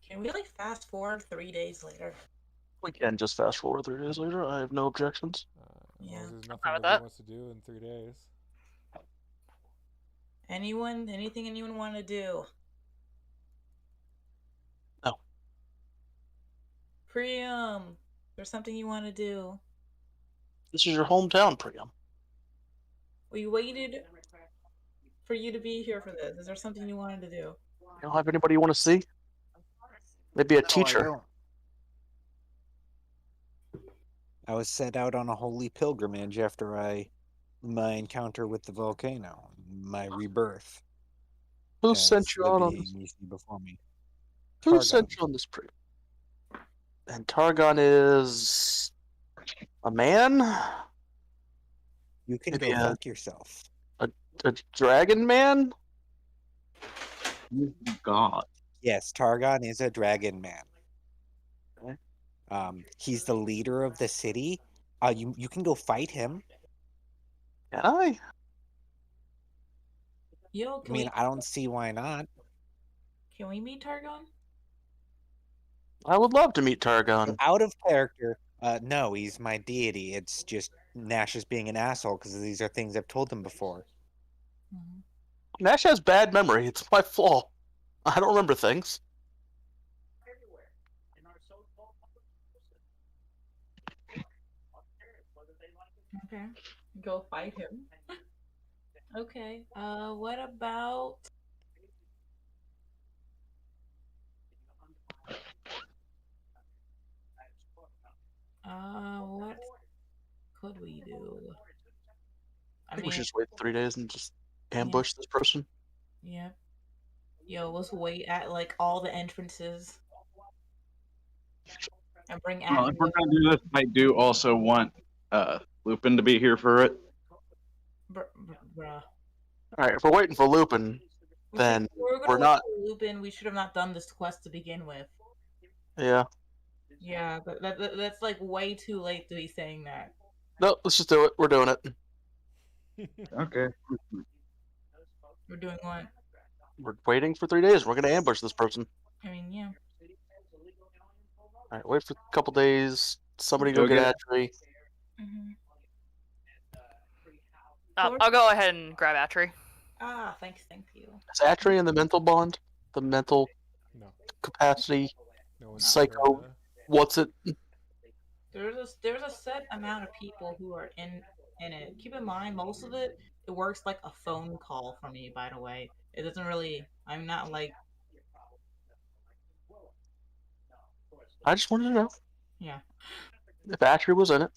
[SPEAKER 3] Can we like fast forward 3 days later?
[SPEAKER 2] We can just fast forward 3 days later. I have no objections.
[SPEAKER 3] Yeah.
[SPEAKER 1] There's nothing that wants to do in 3 days.
[SPEAKER 3] Anything anyone want to do?
[SPEAKER 2] No.
[SPEAKER 3] Priam, there's something you want to do?
[SPEAKER 2] This is your hometown, Priam.
[SPEAKER 3] We waited for you to be here for this? Is there something you wanted to do?
[SPEAKER 2] You don't have anybody you want to see? Maybe a teacher.
[SPEAKER 6] I was set out on a holy pilgrimage after my encounter with the volcano, my rebirth.
[SPEAKER 2] Who
[SPEAKER 6] as
[SPEAKER 2] sent you
[SPEAKER 6] the
[SPEAKER 2] on
[SPEAKER 6] being you see before me?
[SPEAKER 2] Who
[SPEAKER 6] Targon.
[SPEAKER 2] sent you on this trip? And Targon is a man?
[SPEAKER 6] You can
[SPEAKER 2] Maybe
[SPEAKER 6] go fuck yourself.
[SPEAKER 2] a dragon man?
[SPEAKER 4] God.
[SPEAKER 6] Yes, Targon is a dragon man.
[SPEAKER 2] Okay.
[SPEAKER 6] He's the leader of the city. You can go fight him.
[SPEAKER 2] Can I?
[SPEAKER 3] Yo,
[SPEAKER 6] I mean, I don't see why not.
[SPEAKER 3] can we meet Targon?
[SPEAKER 2] I would love to meet Targon.
[SPEAKER 6] Out of character, no, he's my deity. It's just Nash is being an asshole because these are things I've told him before.
[SPEAKER 3] Mhm.
[SPEAKER 2] Nash has bad memory. It's my flaw. I don't remember things.
[SPEAKER 3] Okay. Go fight him. Okay. What about what could we do?
[SPEAKER 2] I think we should just wait 3 days and just ambush this person.
[SPEAKER 3] Yeah. Yo, let's wait at like all the entrances and bring
[SPEAKER 4] Well, if we're gonna do this, I do also want Lupin to be here for it.
[SPEAKER 3] Bruh.
[SPEAKER 2] Alright, if we're waiting for Lupin, then we're not.
[SPEAKER 3] Lupin, we should have not done this quest to begin with.
[SPEAKER 2] Yeah.
[SPEAKER 3] Yeah, but that's like way too late to be saying that.
[SPEAKER 2] No, let's just do it. We're doing it.
[SPEAKER 4] Okay.
[SPEAKER 3] We're doing what?
[SPEAKER 2] We're waiting for 3 days. We're gonna ambush this person.
[SPEAKER 3] I mean, yeah.
[SPEAKER 2] Alright, wait for a couple days. Somebody
[SPEAKER 4] Go
[SPEAKER 2] go get
[SPEAKER 4] get
[SPEAKER 2] Atri.
[SPEAKER 3] Mm-hmm.
[SPEAKER 5] I'll go ahead and grab Atri.
[SPEAKER 3] Ah, thank you.
[SPEAKER 2] Is Atri in the mental bond? The mental
[SPEAKER 1] No.
[SPEAKER 2] capacity?
[SPEAKER 1] No one's
[SPEAKER 2] Psycho. What's it?
[SPEAKER 3] There's a set amount of people who are in it. Keep in mind, most of it works like a phone call for me. By the way, it doesn't really. I'm not like.
[SPEAKER 2] I just wanted to know.
[SPEAKER 3] Yeah.
[SPEAKER 2] If Atri was in it.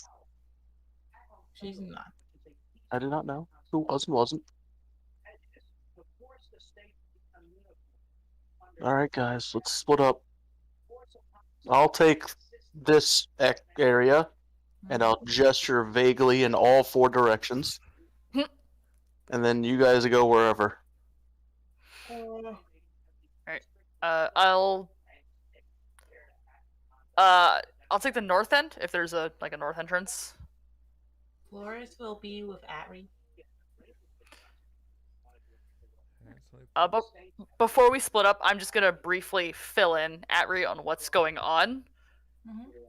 [SPEAKER 3] She's not.
[SPEAKER 2] I did not know who was and wasn't. Alright, guys, let's split up. I'll take this area, and I'll gesture vaguely in all 4 directions. And then you guys go wherever.
[SPEAKER 5] Alright. I'll take the north end if there's a north entrance.
[SPEAKER 3] Flores will be with Atri.
[SPEAKER 5] But before we split up, I'm just gonna briefly fill in Atri on what's going on,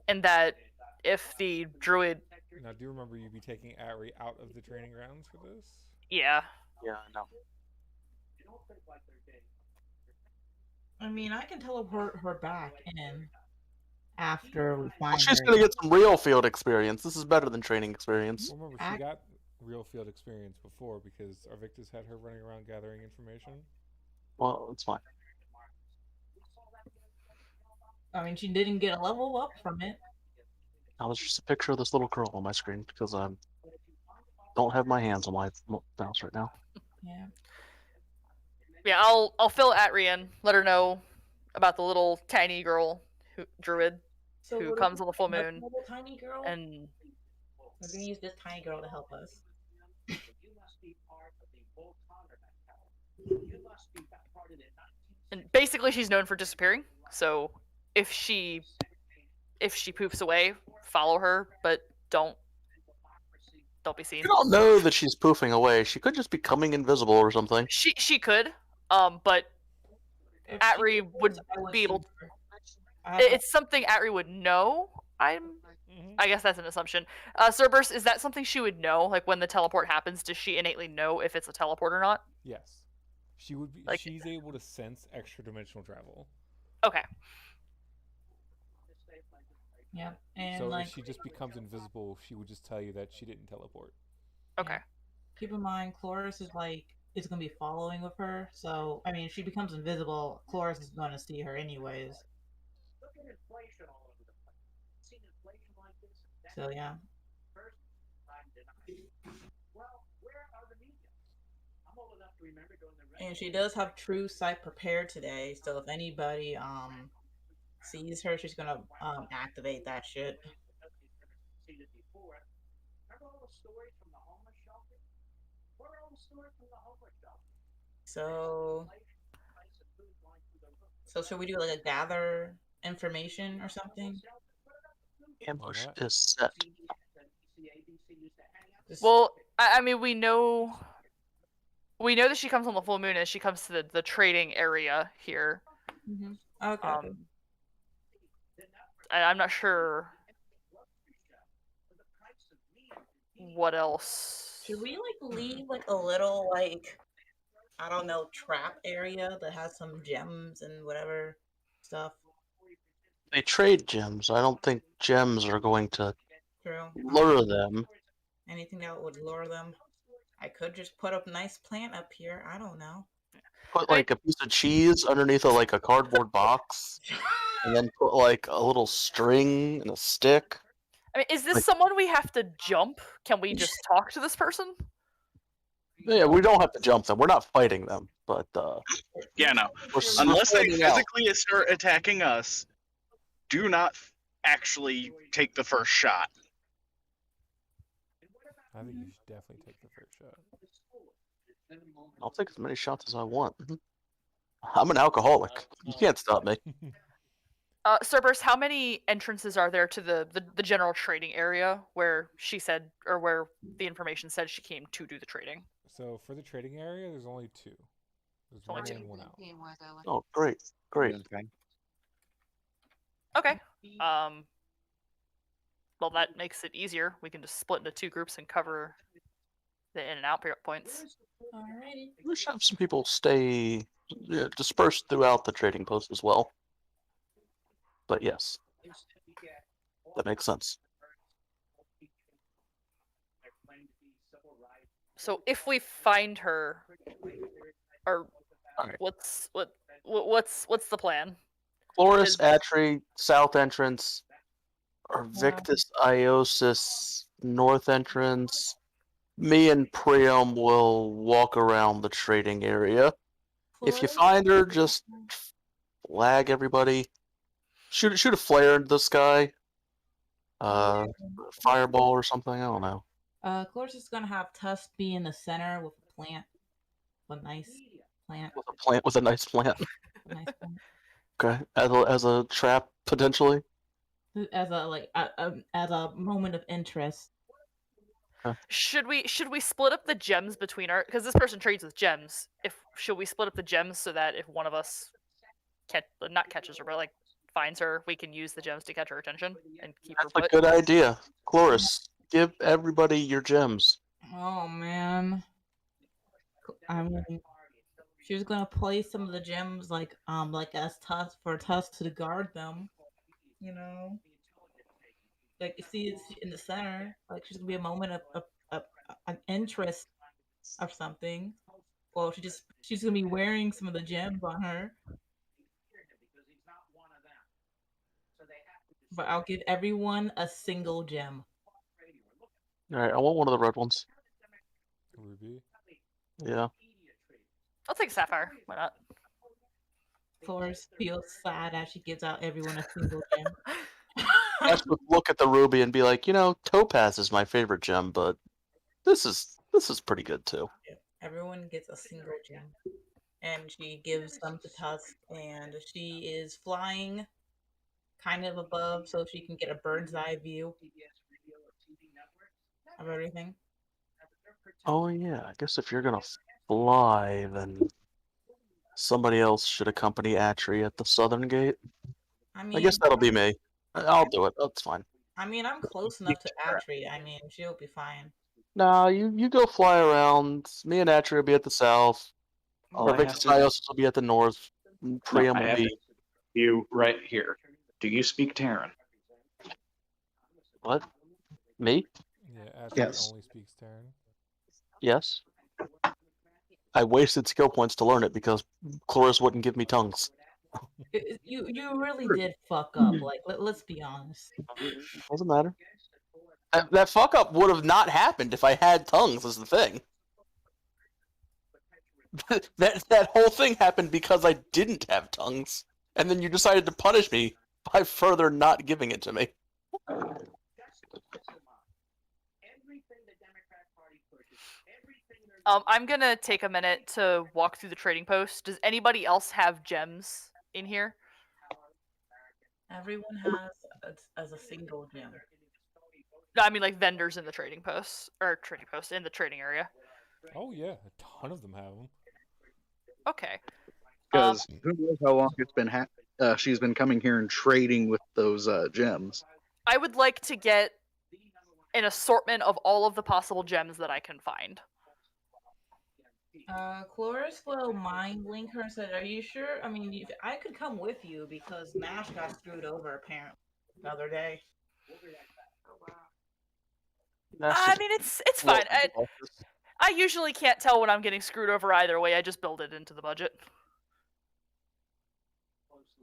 [SPEAKER 5] and that if the druid.
[SPEAKER 1] Now, do you remember you be taking Atri out of the training grounds for this?
[SPEAKER 5] Yeah.
[SPEAKER 2] Yeah, I know.
[SPEAKER 3] I mean, I can teleport her back in after we find
[SPEAKER 2] Well, she's
[SPEAKER 3] her.
[SPEAKER 2] gonna get some real field experience. This is better than training experience.
[SPEAKER 1] Well, remember, she got real field experience before because Arvictus had her running around gathering information.
[SPEAKER 2] Well, it's fine.
[SPEAKER 3] I mean, she didn't get a level up from it.
[SPEAKER 2] Now there's just a picture of this little girl on my screen because I don't have my hands on my mouse right now.
[SPEAKER 3] Yeah.
[SPEAKER 5] Yeah, I'll fill Atri in, let her know about the little tiny girl druid who comes on the full moon.
[SPEAKER 3] Little tiny girl?
[SPEAKER 5] And
[SPEAKER 3] we're gonna use this tiny girl to help us.
[SPEAKER 5] And basically, she's known for disappearing. So if she poofs away, follow her, but don't be seen.
[SPEAKER 2] You don't know that she's poofing away. She could just be coming invisible or something.
[SPEAKER 5] She could, but Atri would be able. It's something Atri would know. I guess that's an assumption. Cerberus, is that something she would know? Like when the teleport happens, does she innately know if it's a teleport or not?
[SPEAKER 1] Yes. She would be. She's able to sense extra dimensional travel.
[SPEAKER 5] Okay.
[SPEAKER 3] Yeah, and
[SPEAKER 1] so if she just becomes invisible, she would just tell you that she didn't teleport.
[SPEAKER 5] Okay.
[SPEAKER 3] Keep in mind, Chloris is like is going to be following with her. So, I mean, if she becomes invisible, Cloris is going to see her anyways. So, yeah. And she does have true sight prepared today, so if anybody sees her, she's gonna activate that shit. So should we do like a gather information or something?
[SPEAKER 2] Ambush
[SPEAKER 1] What?
[SPEAKER 2] is set.
[SPEAKER 5] Well, I mean, we know that she comes on the full moon as she comes to the trading area here.
[SPEAKER 3] Mm-hmm. Okay.
[SPEAKER 5] I'm not sure what else.
[SPEAKER 3] Should we like leave like a little like I don't know trap area that has some gems and whatever stuff?
[SPEAKER 2] They trade gems. I don't think gems are going to
[SPEAKER 3] True.
[SPEAKER 2] lure them.
[SPEAKER 3] Anything that would lure them. I could just put a nice plant up here. I don't know.
[SPEAKER 2] Put like a piece of cheese underneath a cardboard box, and then put like a little string and a stick.
[SPEAKER 5] I mean, is this
[SPEAKER 2] Like-
[SPEAKER 5] someone we have to jump? Can we just talk to this person?
[SPEAKER 2] Yeah, we don't have to jump them. We're not fighting them, but
[SPEAKER 4] Yeah, no.
[SPEAKER 2] we're
[SPEAKER 4] Unless they
[SPEAKER 2] standing out.
[SPEAKER 4] physically start attacking us, do not actually take the first shot.
[SPEAKER 1] I think you should definitely take the first shot.
[SPEAKER 2] I'll take as many shots as I want. I'm an alcoholic. You can't stop me.
[SPEAKER 5] Cerberus, how many entrances are there to the general trading area where she said, or where the information said she came to do the trading?
[SPEAKER 1] So for the trading area, there's only two. There's
[SPEAKER 5] Only
[SPEAKER 1] one
[SPEAKER 5] two.
[SPEAKER 1] in, one out.
[SPEAKER 2] Oh, great. Great.
[SPEAKER 5] Okay. Well, that makes it easier. We can just split into two groups and cover the in and out points.
[SPEAKER 3] Alrighty.
[SPEAKER 2] We should have some people stay dispersed throughout the trading post as well. But yes, that makes sense.
[SPEAKER 5] So if we find her, or
[SPEAKER 2] Alright.
[SPEAKER 5] what's the plan?
[SPEAKER 2] Chloris,
[SPEAKER 5] Is-
[SPEAKER 2] Atri, south entrance, Arvictus, Iosis, north entrance. Me and Priam will walk around the trading area. If you find her, just flag everybody. Shoot a flare into the sky. Fireball or something. I don't know.
[SPEAKER 3] Cloris is gonna have Tusk be in the center with a plant. A nice plant.
[SPEAKER 2] With a nice plant.
[SPEAKER 3] A nice plant.
[SPEAKER 2] Okay, as a trap potentially.
[SPEAKER 3] As a like as a moment of interest.
[SPEAKER 5] Should we split up the gems between our, because this person trades with gems. Should we split up the gems so that if one of us not catches her, but like finds her, we can use the gems to catch her attention and keep her
[SPEAKER 2] That's a
[SPEAKER 5] put?
[SPEAKER 2] good idea. Chloris, give everybody your gems.
[SPEAKER 3] Oh man. I mean, she was gonna place some of the gems like as Tusk for Tusk to guard them. You know, like you see it's in the center. Like she's gonna be a moment of an interest of something. Well, she's gonna be wearing some of the gems on her. But I'll give everyone a single gem.
[SPEAKER 2] Alright, I want one of the red ones.
[SPEAKER 1] Ruby.
[SPEAKER 2] Yeah.
[SPEAKER 5] I'll take Sapphire. Why not?
[SPEAKER 3] Flores feels sad as she gives out everyone a single gem.
[SPEAKER 2] Ash would look at the ruby and be like, Topaz is my favorite gem, but this is pretty good too.
[SPEAKER 3] Everyone gets a single gem. And she gives them to Tusk, and she is flying kind of above so she can get a bird's eye view of everything.
[SPEAKER 2] Oh yeah, I guess if you're gonna fly, then somebody else should accompany Atri at the southern gate.
[SPEAKER 3] I mean,
[SPEAKER 2] I guess that'll be me. I'll do it. That's fine.
[SPEAKER 3] I mean, I'm close enough to Atri. I mean, she'll be fine.
[SPEAKER 2] Nah, you go fly around. Me and Atri will be at the south. Arvictus will be at the north. Priam will be.
[SPEAKER 9] You right here. Do you speak Terran?
[SPEAKER 2] What? Me?
[SPEAKER 1] Yeah, Ashley
[SPEAKER 9] Yes.
[SPEAKER 1] only speaks Terran.
[SPEAKER 2] Yes. I wasted skill points to learn it because Cloris wouldn't give me tongues.
[SPEAKER 3] You really did fuck up. Like, let's be honest.
[SPEAKER 2] Doesn't matter. That fuck up would have not happened if I had tongues. Is the thing. that whole thing happened because I didn't have tongues, and then you decided to punish me by further not giving it to me.
[SPEAKER 5] I'm gonna take a minute to walk through the trading post. Does anybody else have gems in here?
[SPEAKER 3] Everyone has as a single gem.
[SPEAKER 5] No, I mean like vendors in the trading posts or trading post in the trading area.
[SPEAKER 1] Oh yeah, a ton of them have them.
[SPEAKER 5] Okay.
[SPEAKER 4] Because who knows how long it's been she's been coming here and trading with those gems.
[SPEAKER 5] I would like to get an assortment of all of the possible gems that I can find.
[SPEAKER 3] Cloris will mind link her and said, "Are you sure? I mean, I could come with you because Nash got screwed over apparently the other day."
[SPEAKER 5] I mean, it's fine. I usually can't tell when I'm getting screwed over either way. I just build it into the budget.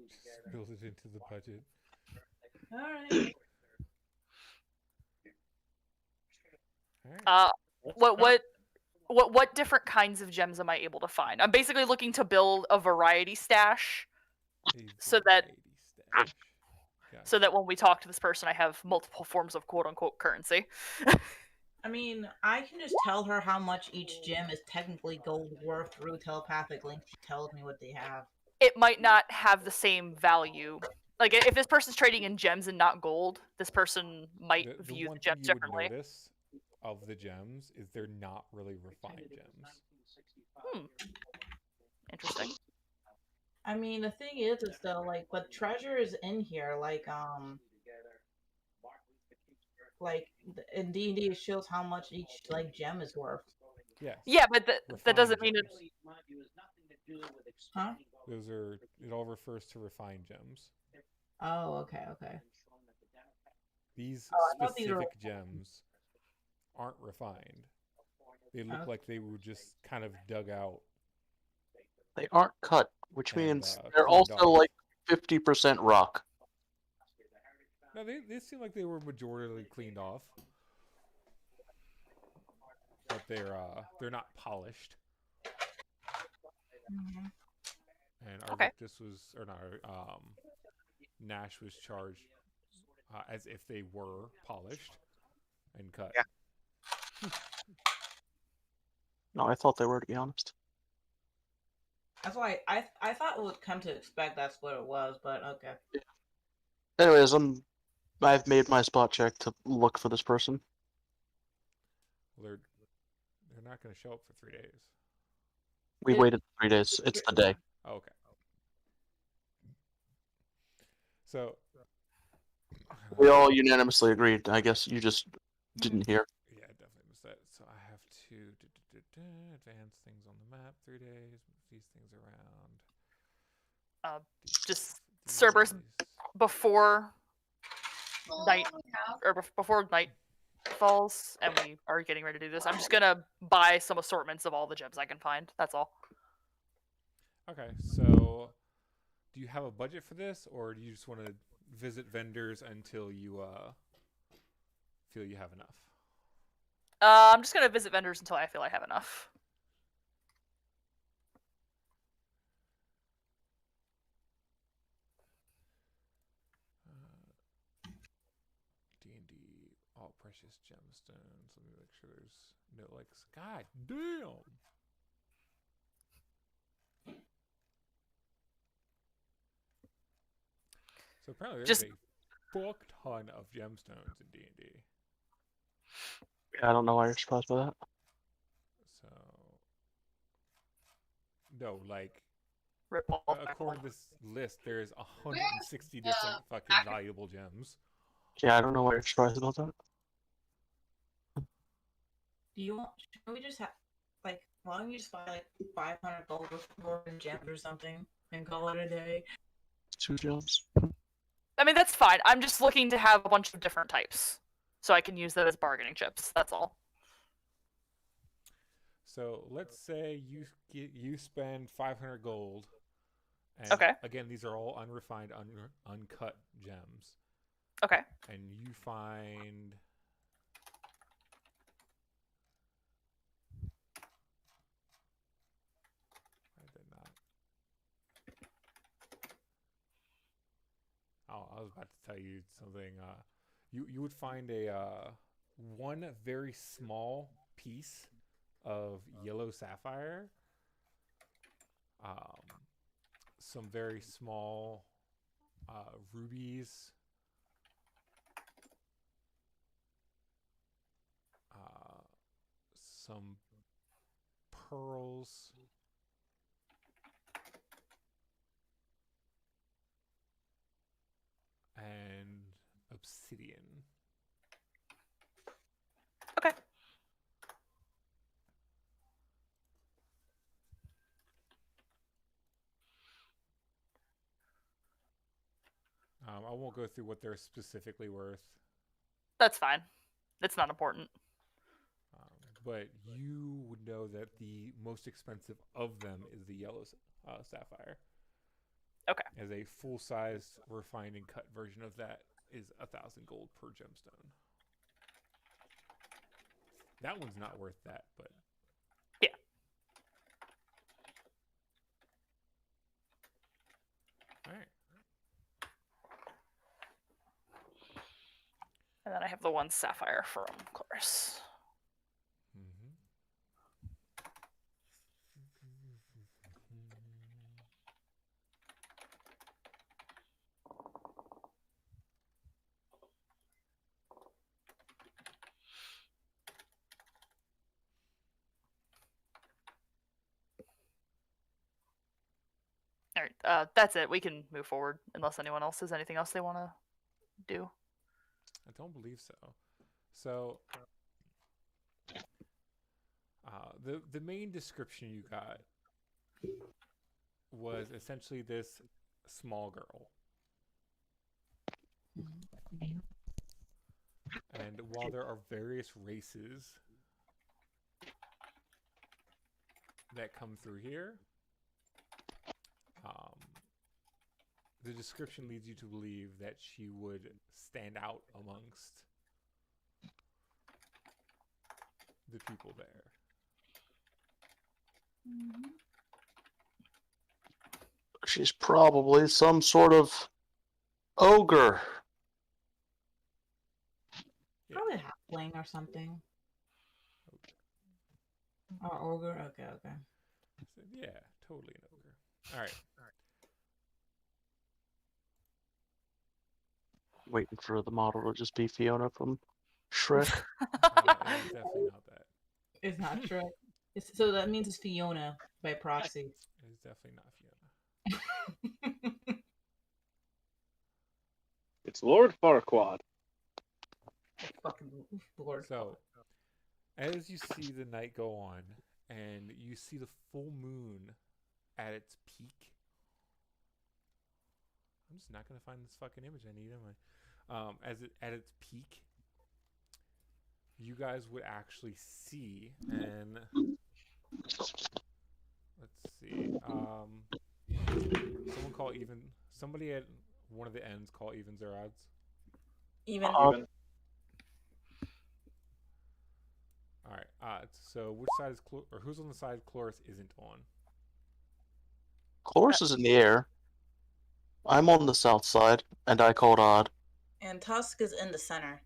[SPEAKER 1] Just build it into the budget.
[SPEAKER 3] All right.
[SPEAKER 5] What different kinds of gems am I able to find? I'm basically looking to build a variety stash, so that when we talk to this person, I have multiple forms of quote-unquote currency.
[SPEAKER 3] I mean, I can just tell her how much each gem is technically gold worth through telepathic link. She tells me what they have.
[SPEAKER 5] It might not have the same value. Like, if this person's trading in gems and not gold, this person might view the gems differently.
[SPEAKER 1] Would notice of the gems is they're not really refined gems.
[SPEAKER 5] Interesting.
[SPEAKER 3] I mean, the thing is though, like, but treasure is in here, like in D&D it shows how much each like gem is worth.
[SPEAKER 1] Yes.
[SPEAKER 5] Yeah, but that doesn't mean it's.
[SPEAKER 3] Huh?
[SPEAKER 1] It all refers to refined gems.
[SPEAKER 3] Oh, okay.
[SPEAKER 1] These specific gems aren't refined. They look like they were just kind of dug out.
[SPEAKER 2] They aren't cut, which means they're also like 50% rock.
[SPEAKER 1] No, they seem like they were majorly cleaned off, but they're not polished.
[SPEAKER 3] Mm-hmm.
[SPEAKER 1] And Nash was charged as if they were polished and cut.
[SPEAKER 2] Yeah. No, I thought they were, to be honest.
[SPEAKER 3] That's why I thought we would come to expect that's what it was, but okay.
[SPEAKER 2] Yeah. Anyways, I've made my spot check to look for this person.
[SPEAKER 1] Well, they're not going to show up for 3 days.
[SPEAKER 2] We waited 3 days. It's the day.
[SPEAKER 1] Oh, okay. So
[SPEAKER 2] we all unanimously agreed. I guess you just didn't hear.
[SPEAKER 1] Yeah, I definitely missed that. So I have to advance things on the map. 3 days. Move these things around.
[SPEAKER 5] Just Cerberus before night or before night falls, and we are getting ready to do this. I'm just gonna buy some assortments of all the gems I can find. That's all.
[SPEAKER 1] Okay, so do you have a budget for this, or do you just want to visit vendors until you feel you have enough?
[SPEAKER 5] I'm just gonna visit vendors until I feel I have enough.
[SPEAKER 1] D&D, all precious gemstones. Let me make sure there's no God damn. So apparently there's a fuck ton of gemstones in D&D.
[SPEAKER 2] Yeah, I don't know why you're surprised by that.
[SPEAKER 1] So, no, like,
[SPEAKER 5] according
[SPEAKER 1] to this list, there's 160 different fucking valuable gems.
[SPEAKER 2] Yeah, I don't know why you're surprised about that.
[SPEAKER 3] Should we just have, like, why don't you just buy, like, 500 gold worth of gems or something and call it a day?
[SPEAKER 2] 2 gems.
[SPEAKER 5] I mean, that's fine. I'm just looking to have a bunch of different types, so I can use them as bargaining chips. That's all.
[SPEAKER 1] So let's say you spend 500 gold, and
[SPEAKER 5] Okay.
[SPEAKER 1] again, these are all unrefined, uncut gems,
[SPEAKER 5] Okay.
[SPEAKER 1] and you find. Why did they not? Oh, I was about to tell you something. You would find a one very small piece of yellow sapphire, um, some very small rubies, uh, some pearls, and obsidian.
[SPEAKER 5] Okay.
[SPEAKER 1] I won't go through what they're specifically worth,
[SPEAKER 5] That's fine. It's not important.
[SPEAKER 1] but you would know that the most expensive of them is the yellow sapphire.
[SPEAKER 5] Okay.
[SPEAKER 1] As a full-sized, refined and cut version of that is 1,000 gold per gemstone. That one's not worth that, but
[SPEAKER 5] yeah.
[SPEAKER 1] All right.
[SPEAKER 5] And then I have the one sapphire from Cloris.
[SPEAKER 1] Mm-hmm.
[SPEAKER 5] All right. That's it. We can move forward unless anyone else has anything else they want to do.
[SPEAKER 1] I don't believe so. So, the main description you got was essentially this small girl. And while there are various races that come through here, the description leads you to believe that she would stand out amongst the people there.
[SPEAKER 2] She's probably some sort of ogre.
[SPEAKER 3] Probably a halfling or something. Or ogre. Okay, okay.
[SPEAKER 1] So, yeah, totally an ogre. All right.
[SPEAKER 2] Waiting for the model to just be Fiona from Shrek.
[SPEAKER 1] It's definitely not that.
[SPEAKER 3] It's not Shrek. So that means it's Fiona by proxy.
[SPEAKER 1] It's definitely not Fiona.
[SPEAKER 9] It's Lord Farquaad.
[SPEAKER 3] Fucking Lord.
[SPEAKER 1] So, as you see the night go on, and you see the full moon at its peak. I'm just not gonna find this fucking image I need, am I? At its peak, you guys would actually see, and let's see. Someone call even. Somebody at one of the ends call evens or odds.
[SPEAKER 3] Even.
[SPEAKER 9] Even.
[SPEAKER 1] All right. So which side is or who's on the side Cloris isn't on?
[SPEAKER 2] Cloris is in the air. I'm on the south side, and I called odd.
[SPEAKER 3] And Tusk is in the center.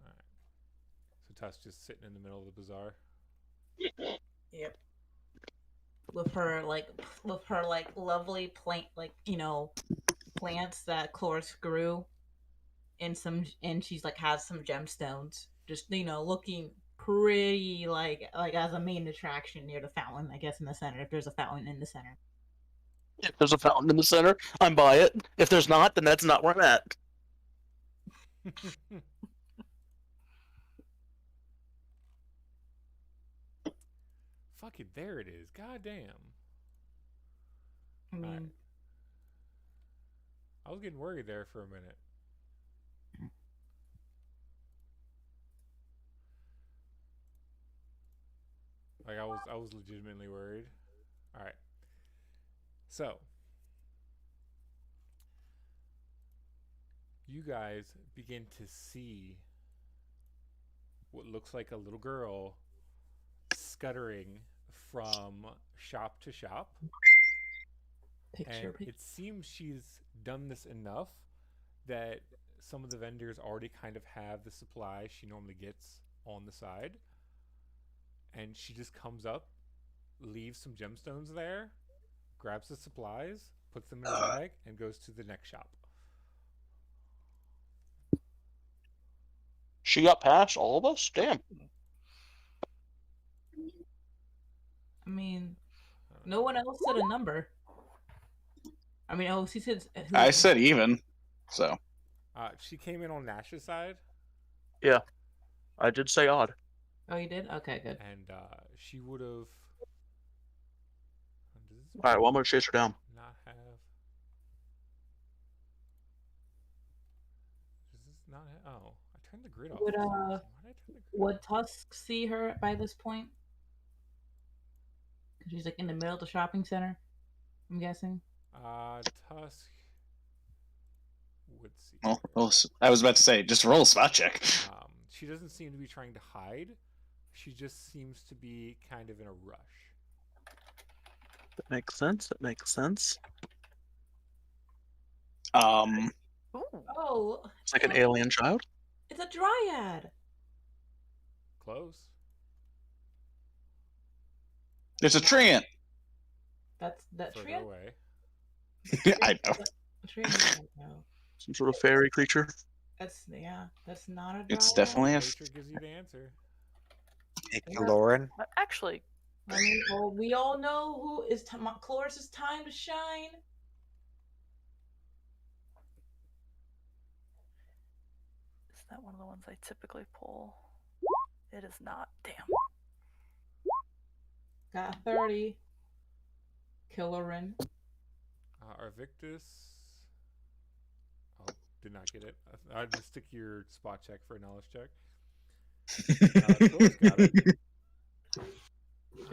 [SPEAKER 1] All right. So Tusk just sitting in the middle of the bazaar.
[SPEAKER 3] Yep. With her lovely plant, plants that Cloris grew, and she's has some gemstones. Just looking pretty like as a main attraction near the fountain, I guess, in the center. If there's a fountain in the center.
[SPEAKER 2] If there's a fountain in the center, I'm by it. If there's not, then that's not where I'm at.
[SPEAKER 1] Fuck it, there it is. God damn.
[SPEAKER 3] I mean,
[SPEAKER 1] right. I was getting worried there for a minute. Like I was legitimately worried. All right. So, you guys begin to see what looks like a little girl scuttering from shop to shop.
[SPEAKER 3] Picture.
[SPEAKER 1] It seems she's done this enough that some of the vendors already kind of have the supply she normally gets on the side. And she just comes up, leaves some gemstones there, grabs the supplies, puts them in her bag, and goes to the next shop.
[SPEAKER 2] She got past all of us? Damn.
[SPEAKER 3] I mean, no one else said a number. I mean, oh, she said.
[SPEAKER 4] I said even, so.
[SPEAKER 1] She came in on Nash's side.
[SPEAKER 2] Yeah, I did say odd.
[SPEAKER 3] Oh, you did? Okay, good.
[SPEAKER 1] And she would have.
[SPEAKER 2] All right, well, I'm gonna chase her down.
[SPEAKER 1] Not have. Does this not have? Oh, I turned the grid off.
[SPEAKER 3] Would
[SPEAKER 1] for some reason. Why did I turn the grid
[SPEAKER 3] would
[SPEAKER 1] off?
[SPEAKER 3] Tusk see her by this point? Because she's like in the middle of the shopping center. I'm guessing.
[SPEAKER 1] Tusk would see.
[SPEAKER 4] Well,
[SPEAKER 1] her.
[SPEAKER 4] I was about to say, just roll a spot check.
[SPEAKER 1] She doesn't seem to be trying to hide. She just seems to be kind of in a rush.
[SPEAKER 2] That makes sense. That makes sense.
[SPEAKER 5] Ooh.
[SPEAKER 3] Oh,
[SPEAKER 2] It's like an alien child.
[SPEAKER 3] it's a dryad.
[SPEAKER 1] Close.
[SPEAKER 4] It's a treant.
[SPEAKER 3] That's that
[SPEAKER 1] Further
[SPEAKER 3] tree.
[SPEAKER 1] away.
[SPEAKER 4] I know.
[SPEAKER 2] Some sort of fairy creature.
[SPEAKER 3] That's not a dryad.
[SPEAKER 4] It's definitely a.
[SPEAKER 1] Nature gives you the answer.
[SPEAKER 6] Lauren.
[SPEAKER 5] Actually,
[SPEAKER 3] I mean, well, we all know who is Cloris's time to shine.
[SPEAKER 5] is that one of the ones I typically pull? It is not. Damn.
[SPEAKER 3] Got 30. Killerin.
[SPEAKER 1] Arvictus. Oh, did not get it. I'll just stick your spot check for a knowledge check. Close got it.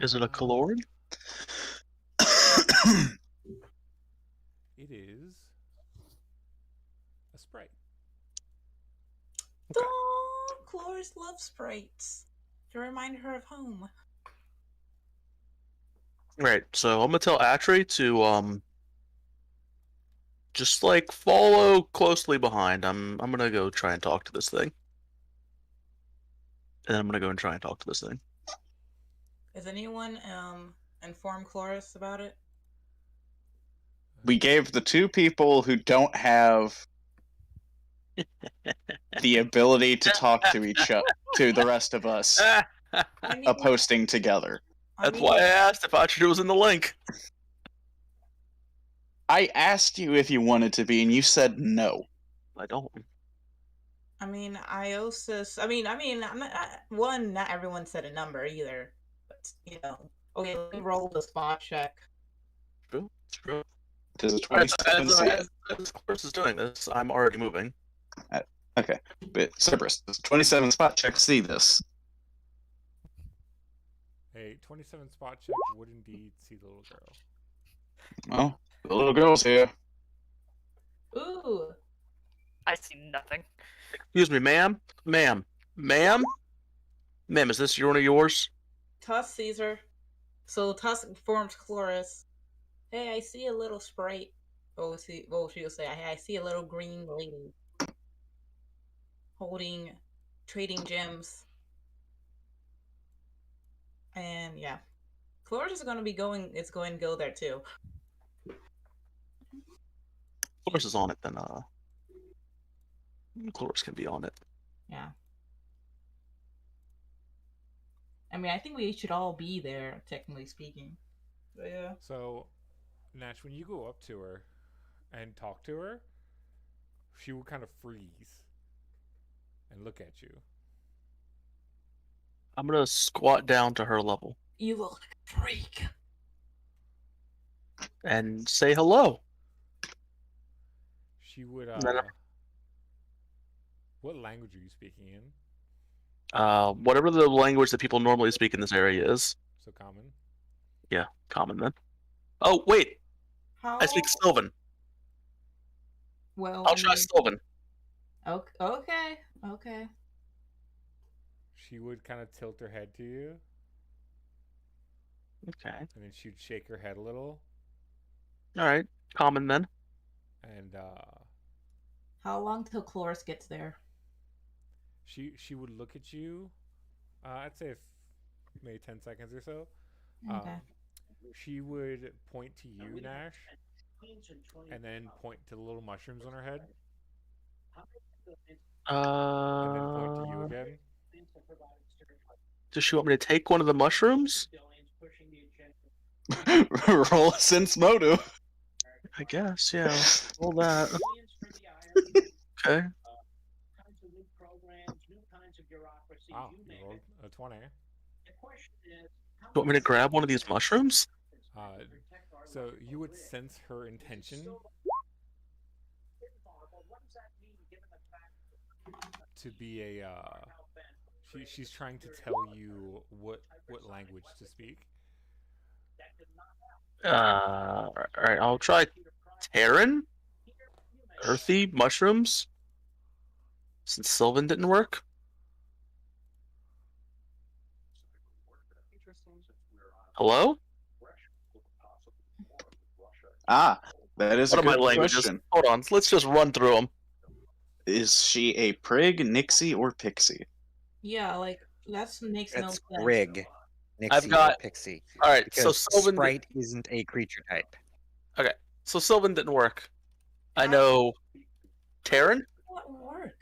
[SPEAKER 2] Is it a Calorid?
[SPEAKER 1] It is a Sprite.
[SPEAKER 2] Okay.
[SPEAKER 3] Oh, Cloris loves sprites. To remind her of home.
[SPEAKER 2] Right, so I'm gonna tell Atri to just like follow closely behind. I'm gonna go try and talk to this thing. And I'm gonna go and try and talk to this thing.
[SPEAKER 3] Has anyone informed Cloris about it?
[SPEAKER 4] We gave the two people who don't have the ability to talk to each other, to the rest of us,
[SPEAKER 3] I mean,
[SPEAKER 4] a posting together.
[SPEAKER 2] That's why I asked if Atri was in the link.
[SPEAKER 4] I asked you if you wanted to be, and you said no.
[SPEAKER 2] I don't.
[SPEAKER 3] I mean, Iosis. Not everyone said a number either. But, okay, let me roll the spot check.
[SPEAKER 2] True. It's true.
[SPEAKER 4] Does a 27 see it?
[SPEAKER 2] As Cloris is doing this, I'm already moving.
[SPEAKER 4] Okay, but Cerberus, does a 27 spot check see this?
[SPEAKER 1] A 27 spot check would indeed see the little girl.
[SPEAKER 4] Well, the little girl's here.
[SPEAKER 3] Ooh.
[SPEAKER 5] I see nothing.
[SPEAKER 2] Excuse me, ma'am? Ma'am, is this one of yours?
[SPEAKER 3] Tusk sees her. So Tusk informs Cloris. Hey, I see a little sprite. She'll say, hey, I see a little green lady. Trading gems. And yeah. Cloris is going to go there too.
[SPEAKER 2] Cloris is on it, then Cloris can be on it.
[SPEAKER 3] Yeah. I mean, I think we should all be there, technically speaking. But yeah.
[SPEAKER 1] So, Natch, when you go up to her and talk to her, she will kind of freeze and look at you.
[SPEAKER 2] I'm gonna squat down to her level.
[SPEAKER 3] You look like a freak.
[SPEAKER 2] And say hello.
[SPEAKER 1] She would, what language are you speaking in?
[SPEAKER 2] Whatever the language that people normally speak in this area is.
[SPEAKER 1] So common.
[SPEAKER 2] Yeah, common then. Oh, wait.
[SPEAKER 3] How?
[SPEAKER 2] I speak Sylvan.
[SPEAKER 3] Well,
[SPEAKER 2] I'll try Sylvan.
[SPEAKER 3] Okay. Okay.
[SPEAKER 1] She would kind of tilt her head to you,
[SPEAKER 2] Okay.
[SPEAKER 1] and then she'd shake her head a little,
[SPEAKER 2] All right. Common then.
[SPEAKER 1] and
[SPEAKER 3] How long till Cloris gets there?
[SPEAKER 1] she would look at you. I'd say maybe 10 seconds or so.
[SPEAKER 3] Okay.
[SPEAKER 1] She would point to you, Nash, and then point to the little mushrooms on her head, and then point to you again.
[SPEAKER 2] Does she want me to take one of the mushrooms?
[SPEAKER 4] Roll a sense motive.
[SPEAKER 2] I guess, yeah. Roll that. Okay.
[SPEAKER 1] Wow, you rolled a 20.
[SPEAKER 2] You want me to grab one of these mushrooms?
[SPEAKER 1] So you would sense her intention to be a. She's trying to tell you what language to speak.
[SPEAKER 2] Alright, I'll try Terran? Earthy mushrooms? Since Sylvan didn't work? Hello?
[SPEAKER 4] Ah, that is
[SPEAKER 2] What
[SPEAKER 4] a
[SPEAKER 2] are my
[SPEAKER 4] good
[SPEAKER 2] languages?
[SPEAKER 4] question.
[SPEAKER 2] Hold on, let's just run through them.
[SPEAKER 4] Is she a prig, nixie, or pixie?
[SPEAKER 3] Yeah, like that makes no
[SPEAKER 6] It's
[SPEAKER 3] sense.
[SPEAKER 6] Rig, Nixie,
[SPEAKER 2] I've got-
[SPEAKER 6] or Pixie.
[SPEAKER 2] Alright, so
[SPEAKER 6] Because
[SPEAKER 2] Sylvan
[SPEAKER 6] Sprite isn't a creature type.
[SPEAKER 2] So Sylvan didn't work. I know Terran?
[SPEAKER 3] What would work?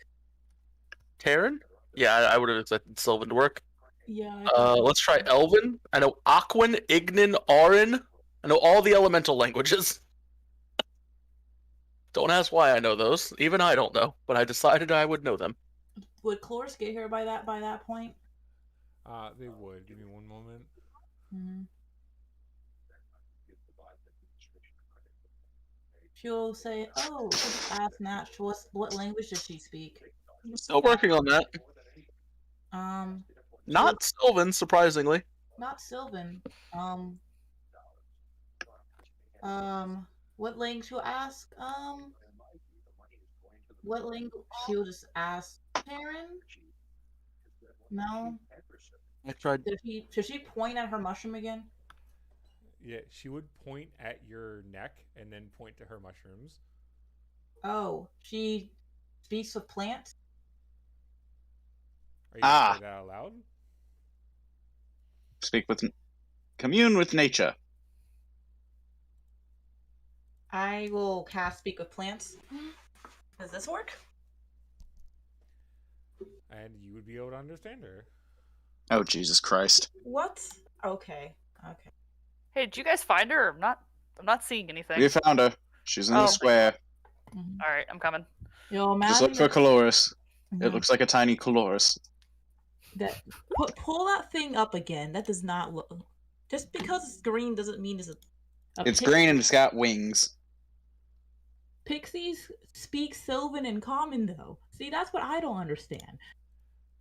[SPEAKER 2] Terran? Yeah, I would have expected Sylvan to work.
[SPEAKER 3] Yeah.
[SPEAKER 2] Let's try Elven. I know Aquan, Ignan, Auran. I know all the elemental languages. Don't ask why I know those. Even I don't know, but I decided I would know them.
[SPEAKER 3] Would Cloris get here by that point?
[SPEAKER 1] They would. Give me one moment.
[SPEAKER 3] Mm-hmm. She'll say, "Oh, just ask Nat. What language does she speak?"
[SPEAKER 2] Still working on that. Not Sylvan, surprisingly.
[SPEAKER 3] Not Sylvan. What language she'll ask? What language she'll just ask? Terran? No.
[SPEAKER 2] I tried.
[SPEAKER 3] Should she point at her mushroom again?
[SPEAKER 1] Yeah, she would point at your neck and then point to her mushrooms.
[SPEAKER 3] Oh, she speaks with plants?
[SPEAKER 1] Are you gonna say that out loud?
[SPEAKER 4] Commune with nature.
[SPEAKER 3] I will cast Speak with Plants. Does this work?
[SPEAKER 1] And you would be able to understand her.
[SPEAKER 4] Oh, Jesus Christ.
[SPEAKER 3] What? Okay.
[SPEAKER 5] Hey, did you guys find her? I'm not seeing anything.
[SPEAKER 4] We found her. She's in the square.
[SPEAKER 3] Mm-hmm.
[SPEAKER 5] All right, I'm coming.
[SPEAKER 3] Yo,
[SPEAKER 4] Just look for Coloris.
[SPEAKER 3] Mm-hmm.
[SPEAKER 4] It looks like a tiny Coloris.
[SPEAKER 3] Pull that thing up again. That does not look. Just because it's green doesn't mean it's
[SPEAKER 4] It's green and it's got wings.
[SPEAKER 3] Pixies speak Sylvan and Common, though. See, that's what I don't understand.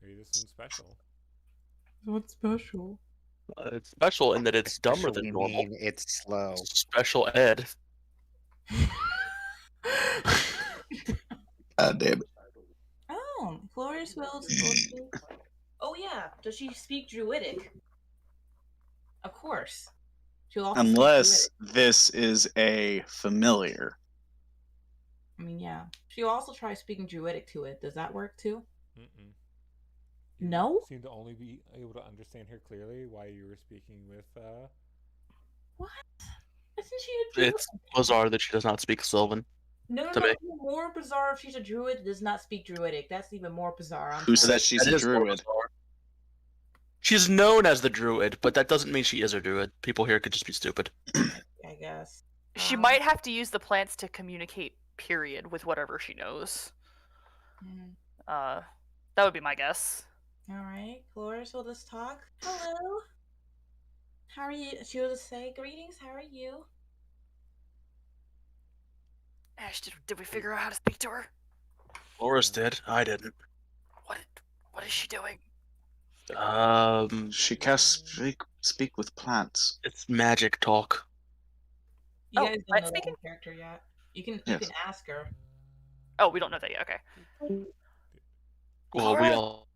[SPEAKER 1] Maybe there's something special.
[SPEAKER 3] What's special?
[SPEAKER 2] It's special in that it's dumber than normal.
[SPEAKER 6] It's slow.
[SPEAKER 2] Special ed.
[SPEAKER 4] God damn it.
[SPEAKER 3] Oh, Cloris will. Oh yeah, does she speak Druidic? Of course. She'll also
[SPEAKER 4] Unless this is a familiar.
[SPEAKER 3] I mean, yeah. She'll also try speaking Druidic to it. Does that work too?
[SPEAKER 1] Mm-mm.
[SPEAKER 3] No?
[SPEAKER 1] You seem to only be able to understand her clearly while you were speaking with,
[SPEAKER 3] What? Isn't she a Druid?
[SPEAKER 2] It's bizarre that she does not speak Sylvan.
[SPEAKER 3] No,
[SPEAKER 2] to me.
[SPEAKER 3] It's more bizarre if she's a Druid does not speak Druidic. That's even more bizarre.
[SPEAKER 4] Who says she's a Druid?
[SPEAKER 2] She's known as the Druid, but that doesn't mean she is a Druid. People here could just be stupid.
[SPEAKER 3] I guess.
[SPEAKER 5] She might have to use the plants to communicate, period, with whatever she knows. That would be my guess.
[SPEAKER 3] Alright, Cloris will just talk. Hello. How are you? She'll just say, greetings, how are you?
[SPEAKER 5] Ash, did we figure out how to speak to her?
[SPEAKER 2] Loris did. I didn't.
[SPEAKER 5] What is she doing?
[SPEAKER 4] She casts Speak with plants.
[SPEAKER 2] It's magic talk.
[SPEAKER 3] You
[SPEAKER 5] Oh,
[SPEAKER 3] guys don't
[SPEAKER 5] plant
[SPEAKER 3] know the
[SPEAKER 5] speaking?
[SPEAKER 3] new character yet. You can
[SPEAKER 4] Yes.
[SPEAKER 3] ask her.
[SPEAKER 5] Oh, we don't know that yet. Okay.
[SPEAKER 2] Well, we
[SPEAKER 5] Alright.
[SPEAKER 2] all.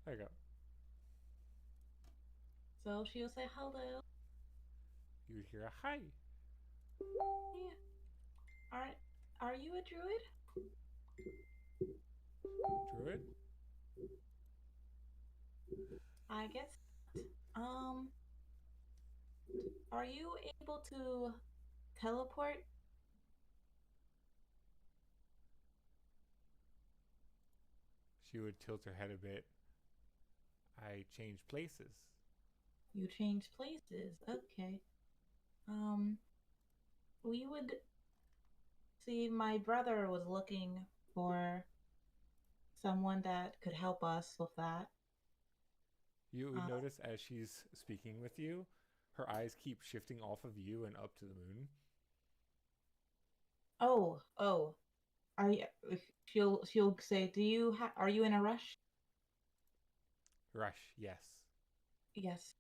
[SPEAKER 1] There you go.
[SPEAKER 3] So she'll say hello.
[SPEAKER 1] You would hear a hi.
[SPEAKER 3] Yeah. Are you a druid?
[SPEAKER 1] Druid?
[SPEAKER 3] I guess. Are you able to teleport?
[SPEAKER 1] She would tilt her head a bit. I changed places.
[SPEAKER 3] You change places. Okay. We would see. My brother was looking for someone that could help us with that.
[SPEAKER 1] You would notice as she's speaking with you, her eyes keep shifting off of you and up to the moon.
[SPEAKER 3] Oh. Are you? She'll say, are you in a rush?
[SPEAKER 1] Rush, yes.
[SPEAKER 3] Yes.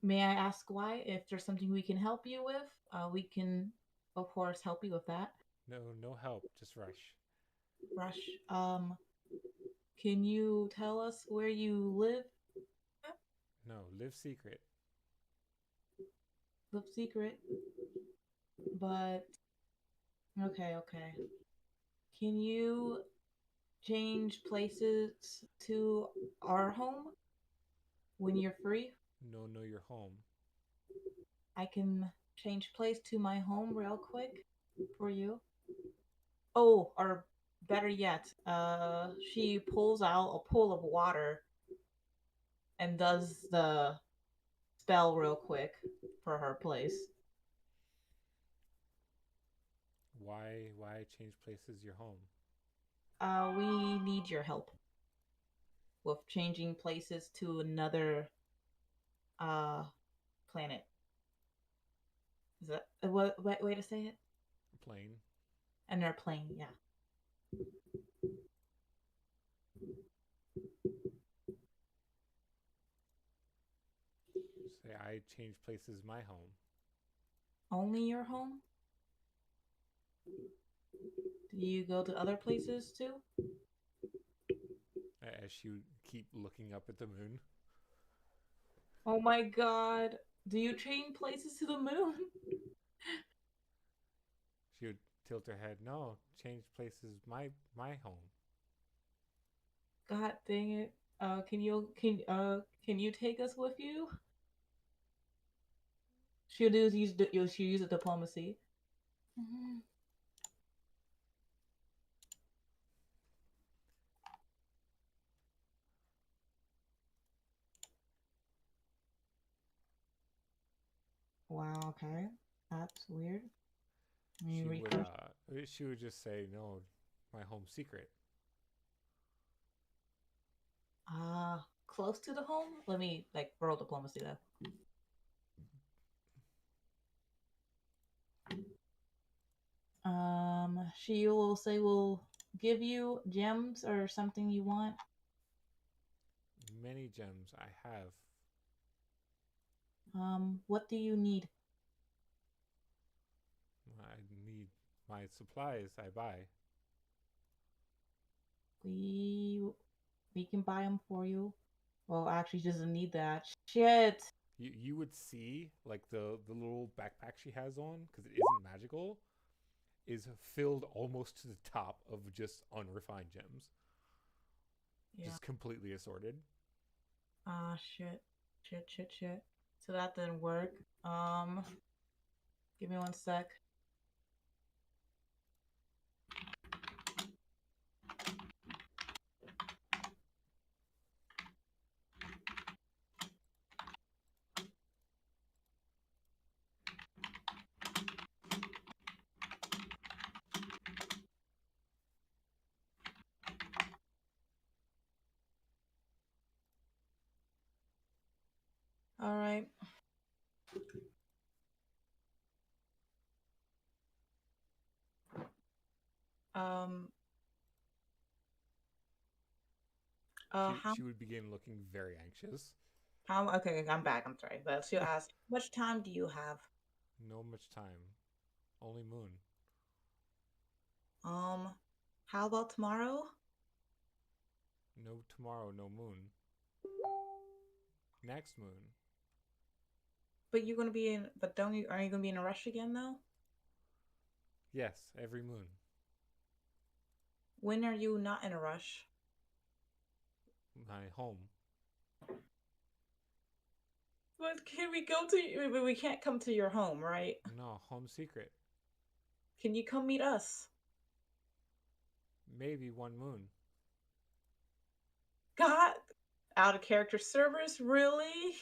[SPEAKER 3] May I ask why? If there's something we can help you with, we can, of course, help you with that.
[SPEAKER 1] No help, just rush.
[SPEAKER 3] Rush. Can you tell us where you live?
[SPEAKER 1] No, live secret.
[SPEAKER 3] Live secret. But okay. Can you change places to our home when you're free?
[SPEAKER 1] No, you're home.
[SPEAKER 3] I can change place to my home real quick for you. Oh, or better yet, she pulls out a pool of water and does the spell real quick for her place.
[SPEAKER 1] Why change places your home?
[SPEAKER 3] We need your help with changing places to another planet. Is that what way to say it?
[SPEAKER 1] Plane.
[SPEAKER 3] Another plane, yeah.
[SPEAKER 1] Say I change places my home.
[SPEAKER 3] Only your home? Do you go to other places too?
[SPEAKER 1] As she would keep looking up at the moon.
[SPEAKER 3] Oh my god. Do you change places to the moon?
[SPEAKER 1] She would tilt her head. No, change places my home.
[SPEAKER 3] God dang it. Can you take us with you? She'll use a diplomacy. Mm-hmm. Wow, okay. That's weird.
[SPEAKER 1] She would just say, no, my home's secret.
[SPEAKER 3] Close to the home? Let me roll diplomacy though. She will say we'll give you gems or something you want.
[SPEAKER 1] Many gems I have.
[SPEAKER 3] What do you need?
[SPEAKER 1] I need my supplies I buy.
[SPEAKER 3] We can buy them for you. Well, actually, she doesn't need that. Shit.
[SPEAKER 1] You would see like the little backpack she has on, because it isn't magical, is filled almost to the top of just unrefined gems. Yeah. Just completely assorted.
[SPEAKER 3] Shit. So that didn't work. Give me one sec. All right. How
[SPEAKER 1] She would begin looking very anxious.
[SPEAKER 3] how? Okay, I'm back. I'm sorry, but she'll ask, how much time do you have?
[SPEAKER 1] No much time. Only moon.
[SPEAKER 3] How about tomorrow?
[SPEAKER 1] No tomorrow, no moon. Next moon.
[SPEAKER 3] But you're gonna be in. But don't you? Are you gonna be in a rush again though?
[SPEAKER 1] Yes, every moon.
[SPEAKER 3] When are you not in a rush?
[SPEAKER 1] My home.
[SPEAKER 3] But can we go to? We can't come to your home, right?
[SPEAKER 1] No, home secret.
[SPEAKER 3] Can you come meet us?
[SPEAKER 1] Maybe one moon.
[SPEAKER 3] God, out of character service, really?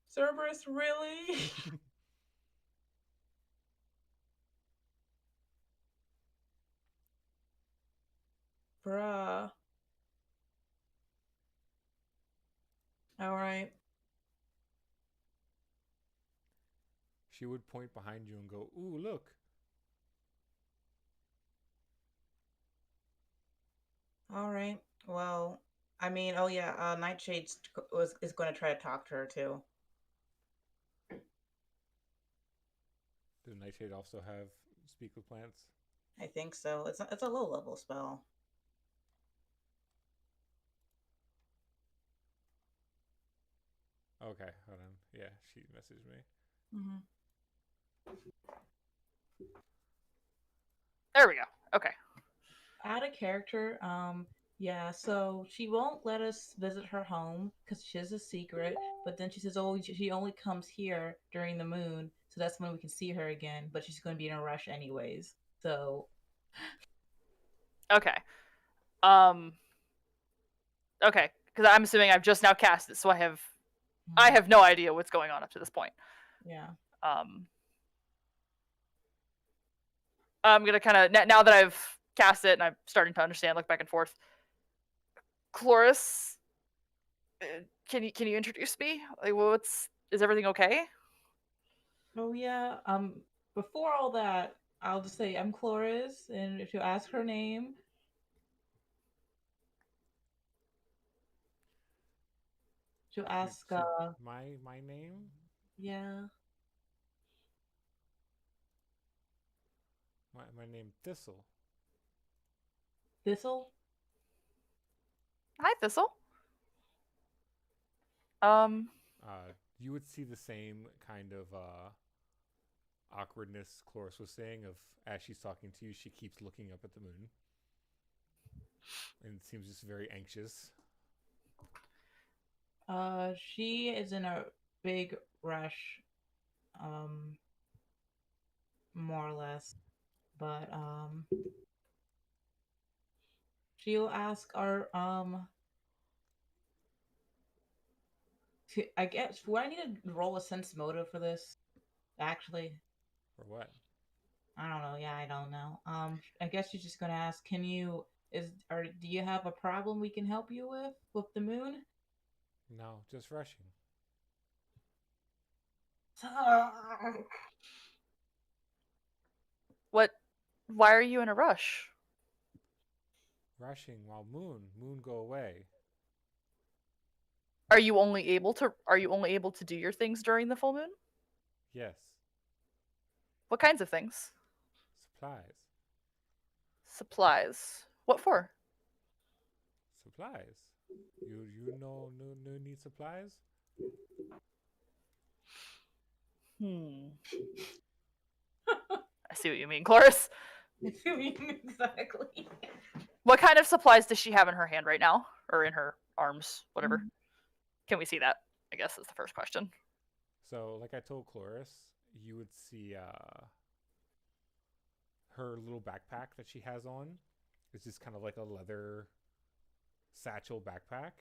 [SPEAKER 3] Cerberus, really? Bruh. Alright.
[SPEAKER 1] She would point behind you and go, "Ooh, look."
[SPEAKER 3] Alright. Well, I mean, oh yeah, Nightshade's is gonna try to talk to her too.
[SPEAKER 1] Does Nightshade also have speak with plants?
[SPEAKER 3] I think so. It's a low level spell.
[SPEAKER 1] Okay, hold on. Yeah, she messaged me.
[SPEAKER 3] Mm-hmm.
[SPEAKER 5] There we go. Okay.
[SPEAKER 3] Out of character, yeah, so she won't let us visit her home because she has a secret, but then she says, oh, she only comes here during the moon, so that's when we can see her again, but she's going to be in a rush anyways, so...
[SPEAKER 5] Okay. Okay, because I'm assuming I've just now cast it, so I have no idea what's going on up to this point.
[SPEAKER 3] Yeah.
[SPEAKER 5] I'm gonna kind of now that I've cast it and I'm starting to understand, look back and forth. Chloris, can you introduce me? Like, is everything okay?
[SPEAKER 3] Oh yeah. Before all that, I'll just say I'm Chloris, and if you ask her name, she'll ask.
[SPEAKER 1] My name?
[SPEAKER 3] Yeah.
[SPEAKER 1] My name Thistle.
[SPEAKER 3] Thistle.
[SPEAKER 5] Hi, Thistle.
[SPEAKER 1] You would see the same kind of awkwardness Chloris was saying of as she's talking to you, she keeps looking up at the moon. And seems just very anxious.
[SPEAKER 3] She is in a big rush, more or less. But she'll ask our I guess would I need to roll a sense motive for this? Actually,
[SPEAKER 1] For what?
[SPEAKER 3] I don't know. Yeah, I don't know. I guess she's just gonna ask, do you have a problem we can help you with the moon?
[SPEAKER 1] No, just rushing.
[SPEAKER 5] Why are you in a rush?
[SPEAKER 1] Rushing while moon go away.
[SPEAKER 5] Are you only able to do your things during the full moon?
[SPEAKER 1] Yes.
[SPEAKER 5] What kinds of things?
[SPEAKER 1] Supplies.
[SPEAKER 5] Supplies. What for?
[SPEAKER 1] Supplies. You know no need supplies?
[SPEAKER 5] I see what you mean, Chloris.
[SPEAKER 3] I see what you mean exactly.
[SPEAKER 5] What kind of supplies does she have in her hand right now? Or in her arms, whatever. Can we see that? I guess is the first question.
[SPEAKER 1] So, like I told Chloris, you would see her little backpack that she has on. It's just kind of like a leather satchel backpack.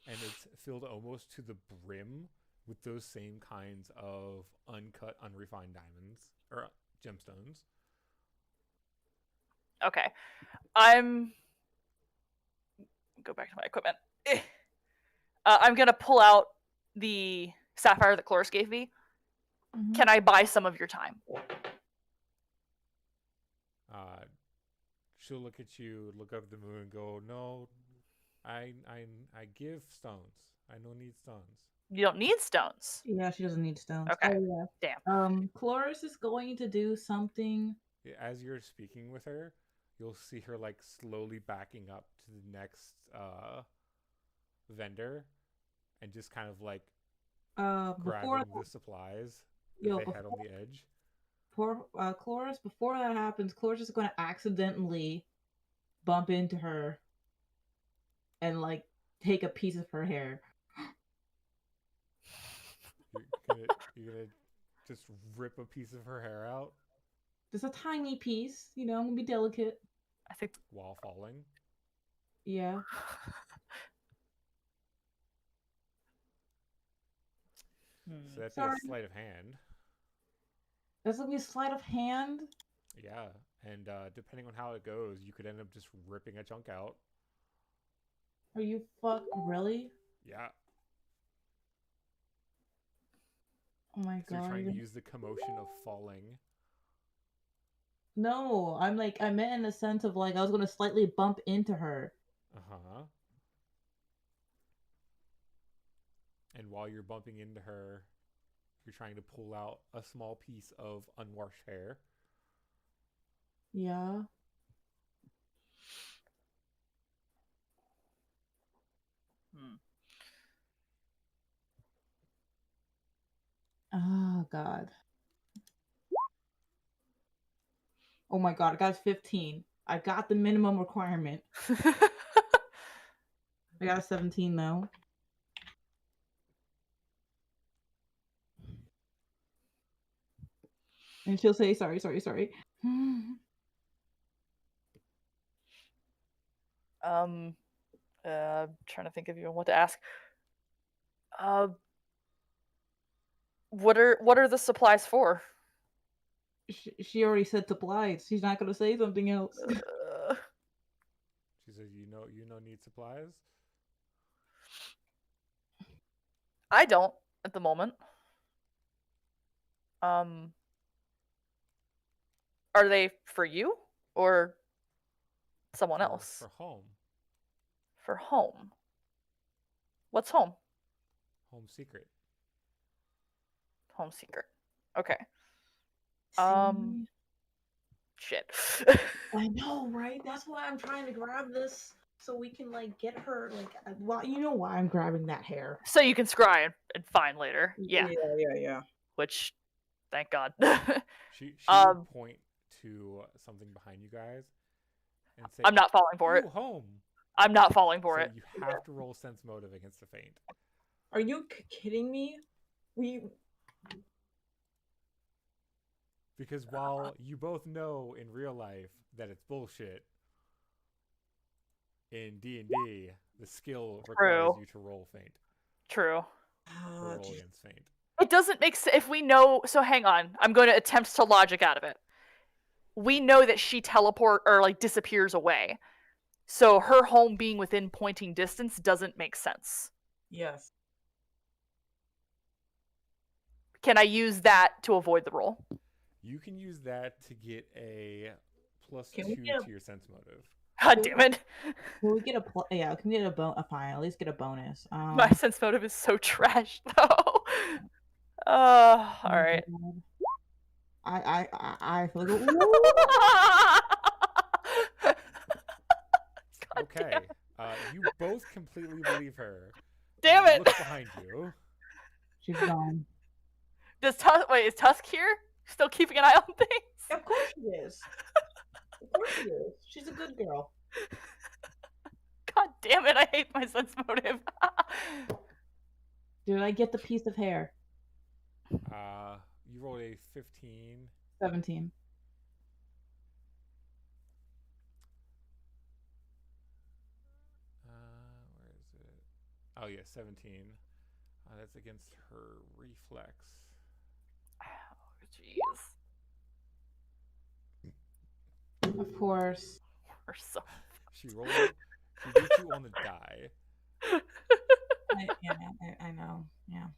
[SPEAKER 1] And it's filled almost to the brim with those same kinds of uncut, unrefined diamonds or gemstones.
[SPEAKER 5] Okay. Go back to my equipment. I'm gonna pull out the sapphire that Chloris gave me. Mm-hmm. Can I buy some of your time?
[SPEAKER 1] she'll look at you, look up at the moon, and go, "No, I give stones. I don't need stones."
[SPEAKER 5] You don't need stones.
[SPEAKER 3] Yeah, she doesn't need stones.
[SPEAKER 5] Okay.
[SPEAKER 3] Oh yeah.
[SPEAKER 5] Damn.
[SPEAKER 3] Chloris is going to do something.
[SPEAKER 1] As you're speaking with her, you'll see her like slowly backing up to the next vendor, and just kind of like grabbing the supplies that they had on the edge.
[SPEAKER 3] Poor Chloris. Before that happens, Chloris is going to accidentally bump into her and like take a piece of her hair.
[SPEAKER 1] You're gonna just rip a piece of her hair out
[SPEAKER 3] Just a tiny piece, I'm gonna be delicate.
[SPEAKER 5] I think
[SPEAKER 1] while falling.
[SPEAKER 3] Yeah.
[SPEAKER 1] So that'd be a sleight of hand.
[SPEAKER 3] That's gonna be a sleight of hand.
[SPEAKER 1] Yeah, and depending on how it goes, you could end up just ripping a chunk out.
[SPEAKER 3] Are you really?
[SPEAKER 1] Yeah.
[SPEAKER 3] Oh my
[SPEAKER 1] So
[SPEAKER 3] god.
[SPEAKER 1] you're trying to use the commotion of falling.
[SPEAKER 3] No, I meant in the sense of like I was gonna slightly bump into her.
[SPEAKER 1] Uh-huh. And while you're bumping into her, you're trying to pull out a small piece of unwashed hair.
[SPEAKER 3] Yeah. Oh god. Oh my god, I got 15. I got the minimum requirement. I got a 17 though. And she'll say sorry.
[SPEAKER 5] Trying to think of even what to ask. What are the supplies for?
[SPEAKER 3] She already said supplies. She's not gonna say something else.
[SPEAKER 1] She says, "You know, need supplies."
[SPEAKER 5] I don't at the moment. Are they for you or someone else?
[SPEAKER 1] For home.
[SPEAKER 5] For home. What's home?
[SPEAKER 1] Home secret.
[SPEAKER 5] Home secret. Okay. Shit.
[SPEAKER 3] I know, right? That's why I'm trying to grab this so we can like get her like. Well, you know why I'm grabbing that hair?
[SPEAKER 5] So you can scry and find later. Yeah.
[SPEAKER 3] Yeah.
[SPEAKER 5] Which, thank God.
[SPEAKER 1] She would point to something behind you guys and say,
[SPEAKER 5] I'm not falling for it.
[SPEAKER 1] Home.
[SPEAKER 5] I'm not falling for it.
[SPEAKER 1] You have to roll sense motive against the feint.
[SPEAKER 3] Are you kidding me?
[SPEAKER 1] Because while you both know in real life that it's bullshit, in D&D, the skill requires you to roll feint.
[SPEAKER 5] True.
[SPEAKER 1] Or roll against feint.
[SPEAKER 5] It doesn't make sense if we know. So hang on. I'm going to attempt to logic out of it. We know that she teleport or like disappears away. So her home being within pointing distance doesn't make sense.
[SPEAKER 3] Yes.
[SPEAKER 5] Can I use that to avoid the roll?
[SPEAKER 1] You can use that to get a +2 to your sense motive.
[SPEAKER 5] God damn it.
[SPEAKER 3] Can we get can we get fine, at least get a bonus.
[SPEAKER 5] My sense motive is so trash though. Alright.
[SPEAKER 3] I feel like
[SPEAKER 1] okay. You both completely believe her.
[SPEAKER 5] Damn it!
[SPEAKER 1] Look behind you.
[SPEAKER 3] She's gone.
[SPEAKER 5] Is Tusk here? Still keeping an eye on things?
[SPEAKER 3] Of course she is. Of course she is. She's a good girl.
[SPEAKER 5] God damn it, I hate my sense motive.
[SPEAKER 3] Did I get the piece of hair?
[SPEAKER 1] You rolled a 15.
[SPEAKER 3] 17.
[SPEAKER 1] Where is it? Oh yeah, 17. That's against her reflex.
[SPEAKER 5] Oh, jeez.
[SPEAKER 3] Of course.
[SPEAKER 5] We're so.
[SPEAKER 1] She rolled. She beat you on the die.
[SPEAKER 3] I know. Yeah.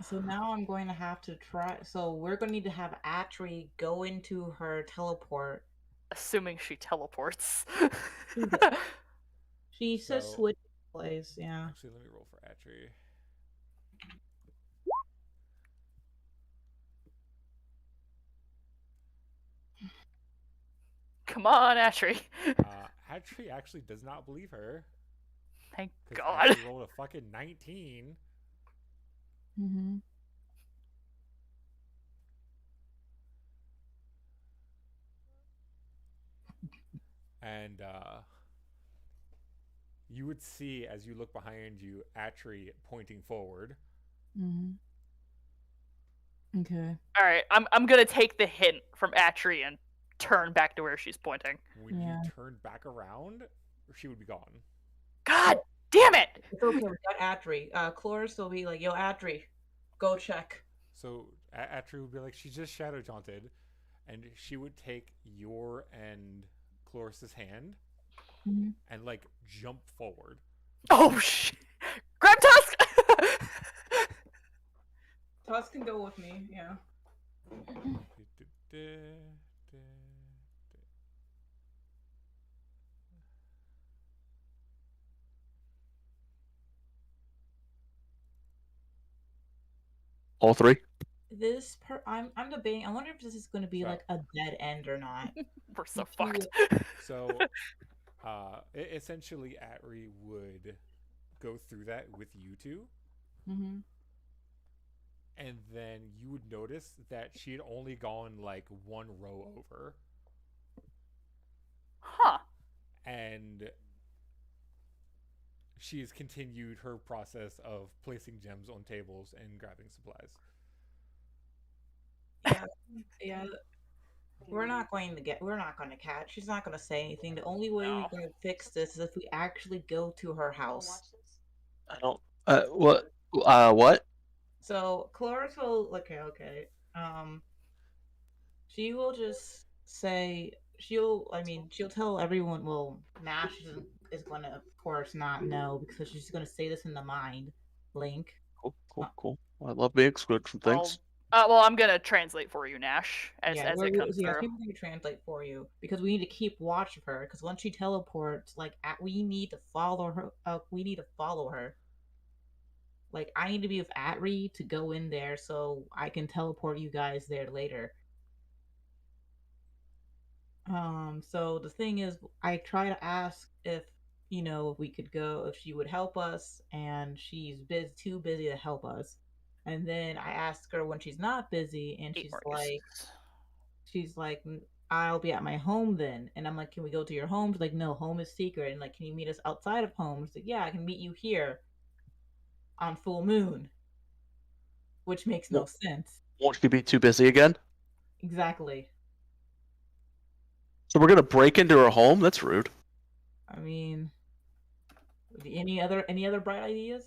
[SPEAKER 3] So now I'm going to have to try. So we're going to need to have Atri go into her teleport
[SPEAKER 5] Assuming she teleports.
[SPEAKER 3] She says
[SPEAKER 1] So-
[SPEAKER 3] switch plays, yeah.
[SPEAKER 1] Actually, let me roll for Atri.
[SPEAKER 5] Come on, Ashri.
[SPEAKER 1] Atri actually does not believe her.
[SPEAKER 5] Thank
[SPEAKER 1] 'Cause
[SPEAKER 5] God.
[SPEAKER 1] Atri rolled a fucking 19.
[SPEAKER 3] Mm-hmm.
[SPEAKER 1] And you would see, as you look behind you, Atri pointing forward.
[SPEAKER 3] Mm-hmm. Okay.
[SPEAKER 5] All right, I'm gonna take the hint from Atri and turn back to where she's pointing.
[SPEAKER 1] When
[SPEAKER 3] Yeah.
[SPEAKER 1] you turn back around, she would be gone.
[SPEAKER 5] God damn it!
[SPEAKER 3] It's okay, we got Atri. Cloris will be like, yo, Atri, go check.
[SPEAKER 1] So Atri would be like, she just shadow taunted, and she would take your and Cloris's hand
[SPEAKER 3] Mm-hmm.
[SPEAKER 1] and like jump forward.
[SPEAKER 5] Oh shit! Grab Tusk!
[SPEAKER 3] Tusk can go with me, yeah.
[SPEAKER 2] All three?
[SPEAKER 3] I'm debating. I wonder if this is going to be
[SPEAKER 1] So-
[SPEAKER 3] like a dead end or not.
[SPEAKER 5] We're so
[SPEAKER 3] If you
[SPEAKER 5] fucked.
[SPEAKER 1] So, essentially, Atri would go through that with you two,
[SPEAKER 3] Mm-hmm.
[SPEAKER 1] and then you would notice that she had only gone like one row over,
[SPEAKER 5] Huh.
[SPEAKER 1] and she has continued her process of placing gems on tables and grabbing supplies.
[SPEAKER 3] Yeah. We're not going to catch. She's not going to say anything. The only way
[SPEAKER 5] No.
[SPEAKER 3] we're going to fix this is if we actually go to her house.
[SPEAKER 2] I don't. What? What?
[SPEAKER 3] So Cloris will okay. She will just say she'll tell everyone. Well, Nash is going to, of course, not know because she's going to say this in the mind. Link.
[SPEAKER 2] Cool. I love being excluded from things.
[SPEAKER 5] Well, I'm gonna translate for you, Nash, as it comes through.
[SPEAKER 3] People can translate for you because we need to keep watch of her. Because once she teleports, we need to follow her. We need to follow her. Like I need to be with Atri to go in there so I can teleport you guys there later. So the thing is, I try to ask if if we could go, if she would help us, and she's too busy to help us. And then I ask her when she's not busy, and
[SPEAKER 5] 8 more days.
[SPEAKER 3] she's like, I'll be at my home then. And I'm like, can we go to your home? She's like, no, home is secret. And like, can you meet us outside of home? She's like, yeah, I can meet you here on full moon, which makes no sense.
[SPEAKER 2] Won't you be too busy again?
[SPEAKER 3] Exactly.
[SPEAKER 2] So we're gonna break into her home? That's rude.
[SPEAKER 3] I mean, any other bright ideas?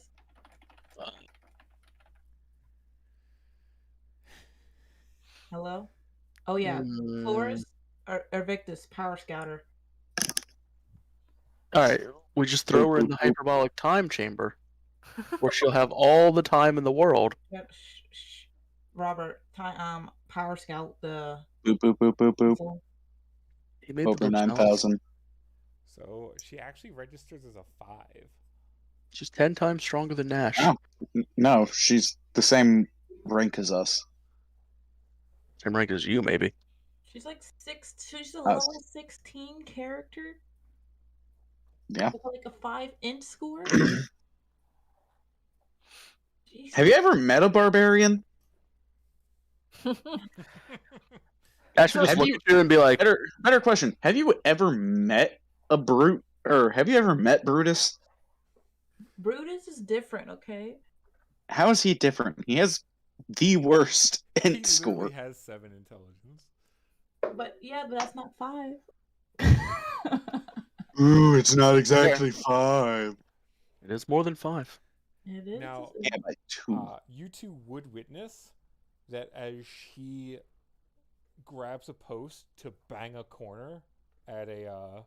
[SPEAKER 3] Hello? Oh yeah, Flores or Victus, Power Scouter.
[SPEAKER 2] Alright, we just throw her in the hyperbolic time chamber, where she'll have all the time in the world.
[SPEAKER 3] Yep. Robert, Power Scout the.
[SPEAKER 4] Boop boop boop boop boop.
[SPEAKER 2] He made
[SPEAKER 4] Over
[SPEAKER 2] the
[SPEAKER 4] 9,000.
[SPEAKER 1] So she actually registers as a 5.
[SPEAKER 2] She's 10 times stronger than Nash.
[SPEAKER 4] Oh. No, she's the same rank as us.
[SPEAKER 2] Same rank as you, maybe.
[SPEAKER 3] She's like she's a level 16 character.
[SPEAKER 4] Yeah.
[SPEAKER 3] With like a 5-inch score.
[SPEAKER 4] Have you ever met a barbarian?
[SPEAKER 2] Ash would just look at you and be like,
[SPEAKER 4] better question. Have you ever met a brute, or have you ever met Brutus?
[SPEAKER 3] Brutus is different, okay?
[SPEAKER 4] How is he different? He has the worst
[SPEAKER 1] He
[SPEAKER 4] int score.
[SPEAKER 1] literally has 7 intelligence.
[SPEAKER 3] But that's not 5.
[SPEAKER 4] Ooh, it's not exactly 5.
[SPEAKER 2] It is more than 5.
[SPEAKER 3] It is.
[SPEAKER 1] Now,
[SPEAKER 4] Yeah, by 2.
[SPEAKER 1] you two would witness that as she grabs a post to bang a corner at a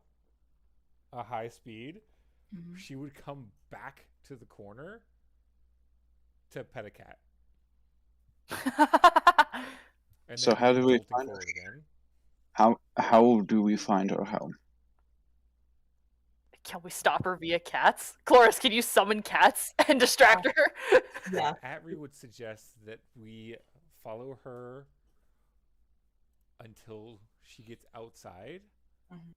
[SPEAKER 1] high speed, she would come back to the corner to pet a cat. And
[SPEAKER 4] So
[SPEAKER 1] then
[SPEAKER 4] how do we
[SPEAKER 1] jolting
[SPEAKER 4] find her?
[SPEAKER 1] forward again.
[SPEAKER 4] How do we find her home?
[SPEAKER 5] Can we stop her via cats? Chloris, can you summon cats and distract her?
[SPEAKER 3] Yeah.
[SPEAKER 1] Atri would suggest that we follow her until she gets outside,
[SPEAKER 3] Mhm.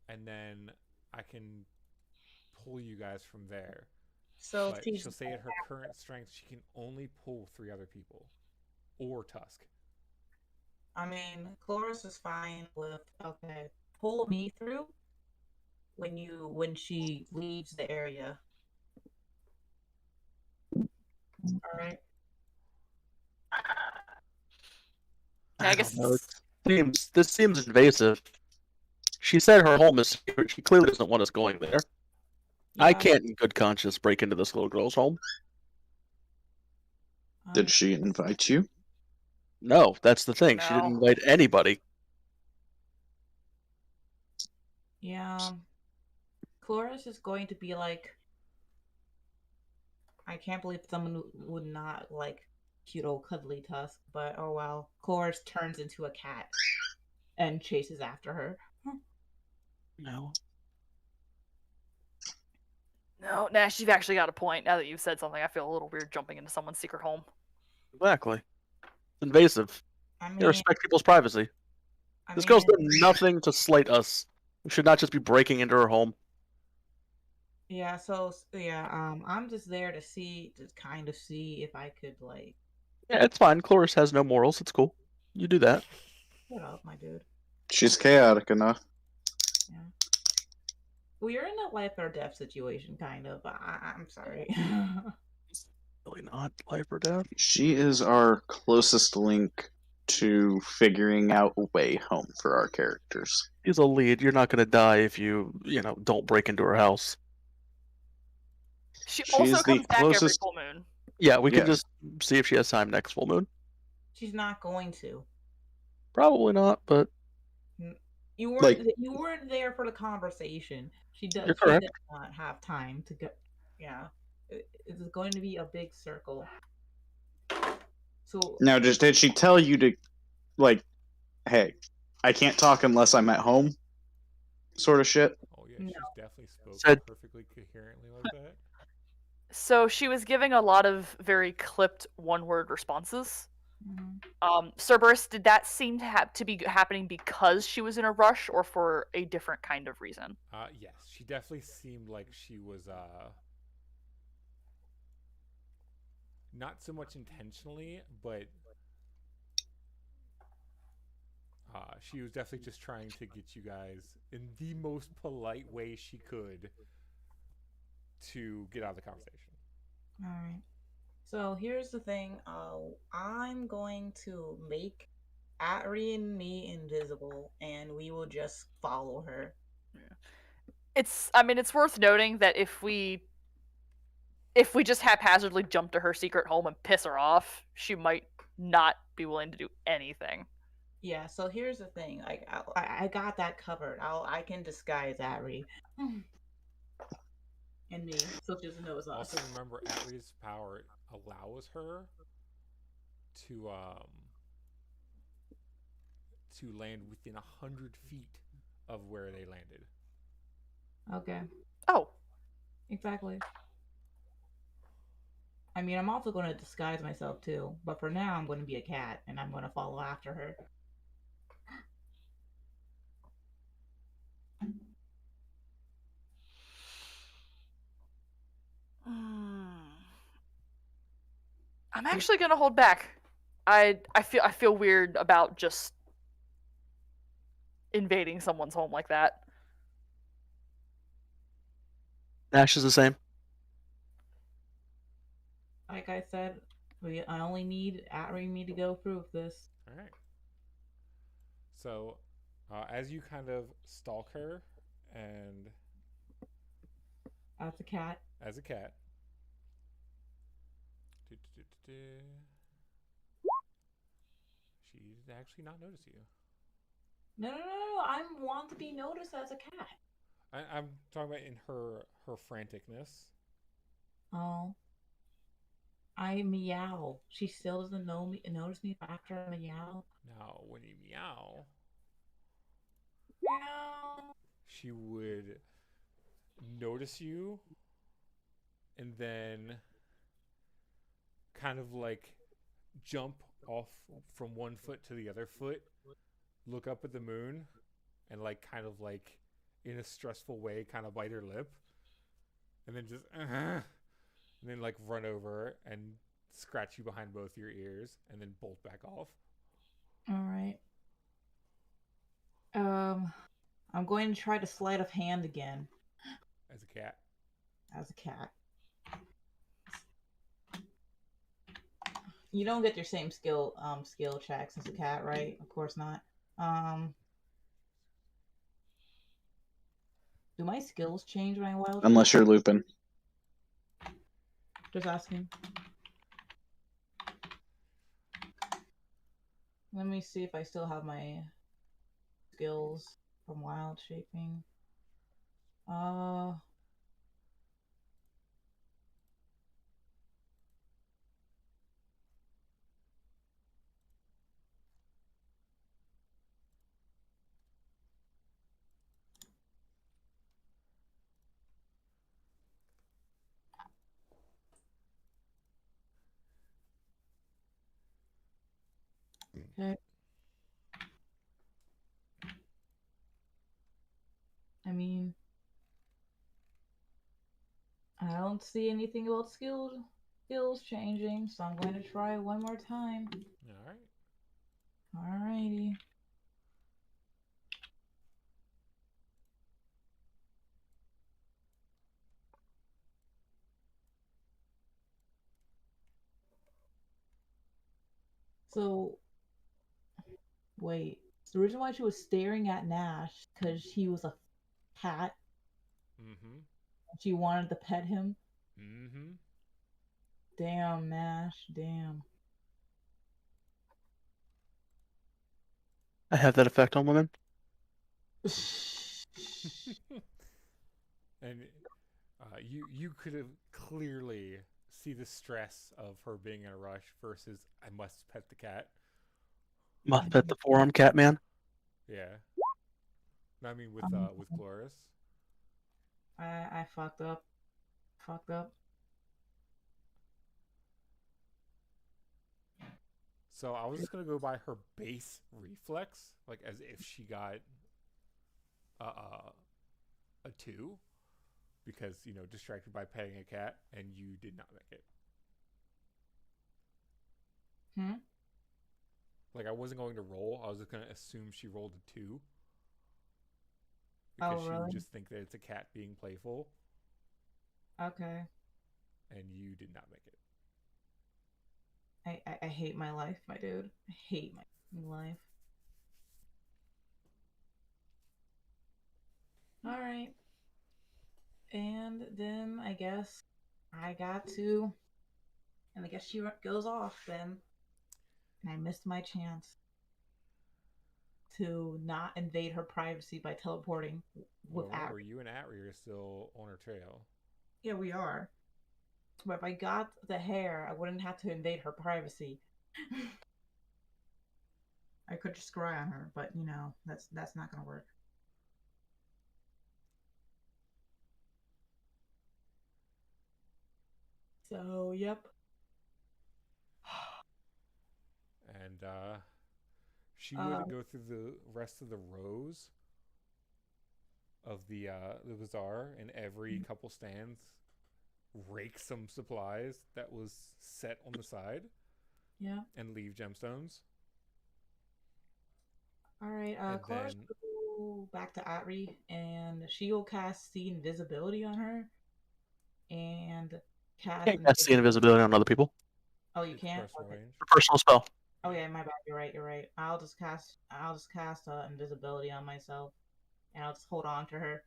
[SPEAKER 1] and then I can pull you guys from there.
[SPEAKER 3] So
[SPEAKER 1] But
[SPEAKER 3] she's
[SPEAKER 1] she'll say at her current strength, she can only pull 3 other people, or Tusk.
[SPEAKER 3] I mean, Chloris is fine with pull me through when she leaves the area. All right.
[SPEAKER 5] I
[SPEAKER 2] I
[SPEAKER 5] guess
[SPEAKER 2] don't know. This seems invasive. She said her home is secret. She clearly doesn't want us going there. I
[SPEAKER 3] Yeah,
[SPEAKER 2] can't, in good conscience, break into this little girl's home.
[SPEAKER 4] Did she invite you?
[SPEAKER 2] No, that's the thing. She didn't
[SPEAKER 5] No.
[SPEAKER 2] invite anybody.
[SPEAKER 3] Yeah. Chloris is going to be like, I can't believe someone would not like cute old cuddly Tusk, but oh well. Chloris turns into a cat and chases after her.
[SPEAKER 2] No.
[SPEAKER 5] No, Nash, you've actually got a point. Now that you've said something, I feel a little weird jumping into someone's secret home.
[SPEAKER 2] Exactly. It's invasive.
[SPEAKER 3] I
[SPEAKER 2] You
[SPEAKER 3] mean,
[SPEAKER 2] respect people's privacy. This girl's done nothing to slight us. We should not just be breaking into her home.
[SPEAKER 3] yeah, I'm just there to kind of see if I could like
[SPEAKER 2] Yeah, it's fine. Chloris has no morals. It's cool. You do that.
[SPEAKER 3] shut up, my dude.
[SPEAKER 4] She's chaotic enough.
[SPEAKER 3] Yeah. We're in a life or death situation, kind of. I'm sorry.
[SPEAKER 2] Really not life or death.
[SPEAKER 4] She is our closest link to figuring out a way home for our characters.
[SPEAKER 2] She's a lead. You're not going to die if you don't break into her house.
[SPEAKER 5] She
[SPEAKER 4] She's
[SPEAKER 5] also
[SPEAKER 4] the
[SPEAKER 5] comes back every
[SPEAKER 4] closest-
[SPEAKER 5] full moon.
[SPEAKER 2] Yeah, we can
[SPEAKER 4] Yeah.
[SPEAKER 2] just see if she has time next full moon.
[SPEAKER 3] She's not going to.
[SPEAKER 2] Probably not, but
[SPEAKER 3] You weren't
[SPEAKER 4] Like-
[SPEAKER 3] you weren't there for the conversation. She does.
[SPEAKER 2] You're
[SPEAKER 3] She
[SPEAKER 2] correct.
[SPEAKER 3] does not have time to go. Yeah, it's going to be a big circle. So
[SPEAKER 4] Now, did she tell you to, like, hey, I can't talk unless I'm at home? Sort of shit?
[SPEAKER 1] Oh yeah,
[SPEAKER 3] No.
[SPEAKER 1] she's definitely spoken
[SPEAKER 2] Said-
[SPEAKER 1] perfectly coherently like that.
[SPEAKER 5] So she was giving a lot of very clipped one-word responses. Cerberus, did that seem to be happening because she was in a rush or for a different kind of reason?
[SPEAKER 1] Yes, she definitely seemed like she was not so much intentionally, but she was definitely just trying to get you guys in the most polite way she could to get out of the conversation.
[SPEAKER 3] all right. So here's the thing. I'm going to make Atri and me invisible, and we will just follow her.
[SPEAKER 5] It's worth noting that if we just haphazardly jump to her secret home and piss her off, she might not be willing to do anything.
[SPEAKER 3] Yeah. So here's the thing. Like I got that covered. I can disguise Atri. And me, so she doesn't know it's us.
[SPEAKER 1] Also, remember, Atri's power allows her to land within 100 feet of where they landed.
[SPEAKER 3] Okay.
[SPEAKER 5] Oh,
[SPEAKER 3] Exactly. I mean, I'm also going to disguise myself too, but for now, I'm going to be a cat and I'm going to follow after her.
[SPEAKER 5] I'm actually gonna hold back. I feel weird about just invading someone's home like that.
[SPEAKER 2] Ash is the same.
[SPEAKER 3] Like I said, I only need Atri and me to go through with this.
[SPEAKER 1] All right. So, as you kind of stalk her and
[SPEAKER 3] As a cat.
[SPEAKER 1] as a cat, she's actually not noticed you.
[SPEAKER 3] No. I want to be noticed as a cat.
[SPEAKER 1] I'm talking about in her franticness.
[SPEAKER 3] Oh. I meow. She still doesn't know me. Notice me after I meow.
[SPEAKER 1] Now, when you meow,
[SPEAKER 3] Meow.
[SPEAKER 1] she would notice you and then kind of like jump off from one foot to the other foot, look up at the moon, and like kind of like in a stressful way, kind of bite her lip, and then just and then like run over and scratch you behind both your ears, and then bolt back off.
[SPEAKER 3] All right. I'm going to try to sleight of hand again
[SPEAKER 1] As a cat.
[SPEAKER 3] as a cat. You don't get your same skill checks as a cat, right? Of course not. Do my skills change when I wild shape?
[SPEAKER 4] Unless you're Lupin.
[SPEAKER 3] Just asking. Let me see if I still have my skills from wild shaping. Okay. I mean, I don't see anything about skills changing, so I'm going to try one more time.
[SPEAKER 1] All right.
[SPEAKER 3] Alrighty. So, wait. The reason why she was staring at Nash because he was a cat.
[SPEAKER 1] Mm-hmm.
[SPEAKER 3] She wanted to pet him.
[SPEAKER 1] Mm-hmm.
[SPEAKER 3] Damn, Nash. Damn.
[SPEAKER 2] I have that effect on women.
[SPEAKER 1] And you could have clearly see the stress of her being in a rush versus I must pet the cat.
[SPEAKER 2] Must pet the forearm cat man.
[SPEAKER 1] Yeah. No, I mean with Glorious.
[SPEAKER 3] I fucked up. Fucked up.
[SPEAKER 1] So I was just gonna go by her base reflex, like as if she got a 2, because distracted by petting a cat, and you did not make it. Like I wasn't going to roll. I was just gonna assume she rolled a 2. Because she would just think that it's a cat being playful.
[SPEAKER 3] Okay.
[SPEAKER 1] And you did not make it.
[SPEAKER 3] I hate my life, my dude. I hate my life. Alright. And then I guess I got to... And I guess she goes off then. And I missed my chance to not invade her privacy by teleporting with
[SPEAKER 1] Well, remember, you and Atri are still on her trail.
[SPEAKER 3] Yeah, we are. But if I got the hair, I wouldn't have to invade her privacy. I could just scry on her, but that's not gonna work. So, yep.
[SPEAKER 1] And she would go through the rest of the rows of the bazaar, and every couple stands rake some supplies that was set on the side.
[SPEAKER 3] Yeah.
[SPEAKER 1] And leave gemstones.
[SPEAKER 3] Alright, Chloris will go back to Atri, and she will cast See Invisibility on her. And cast...
[SPEAKER 2] Can't cast See Invisibility on other people.
[SPEAKER 3] Oh, you can't?
[SPEAKER 1] Personal range.
[SPEAKER 2] Personal spell.
[SPEAKER 3] Oh yeah, my bad. You're right. I'll just cast invisibility on myself, and I'll just hold on to her.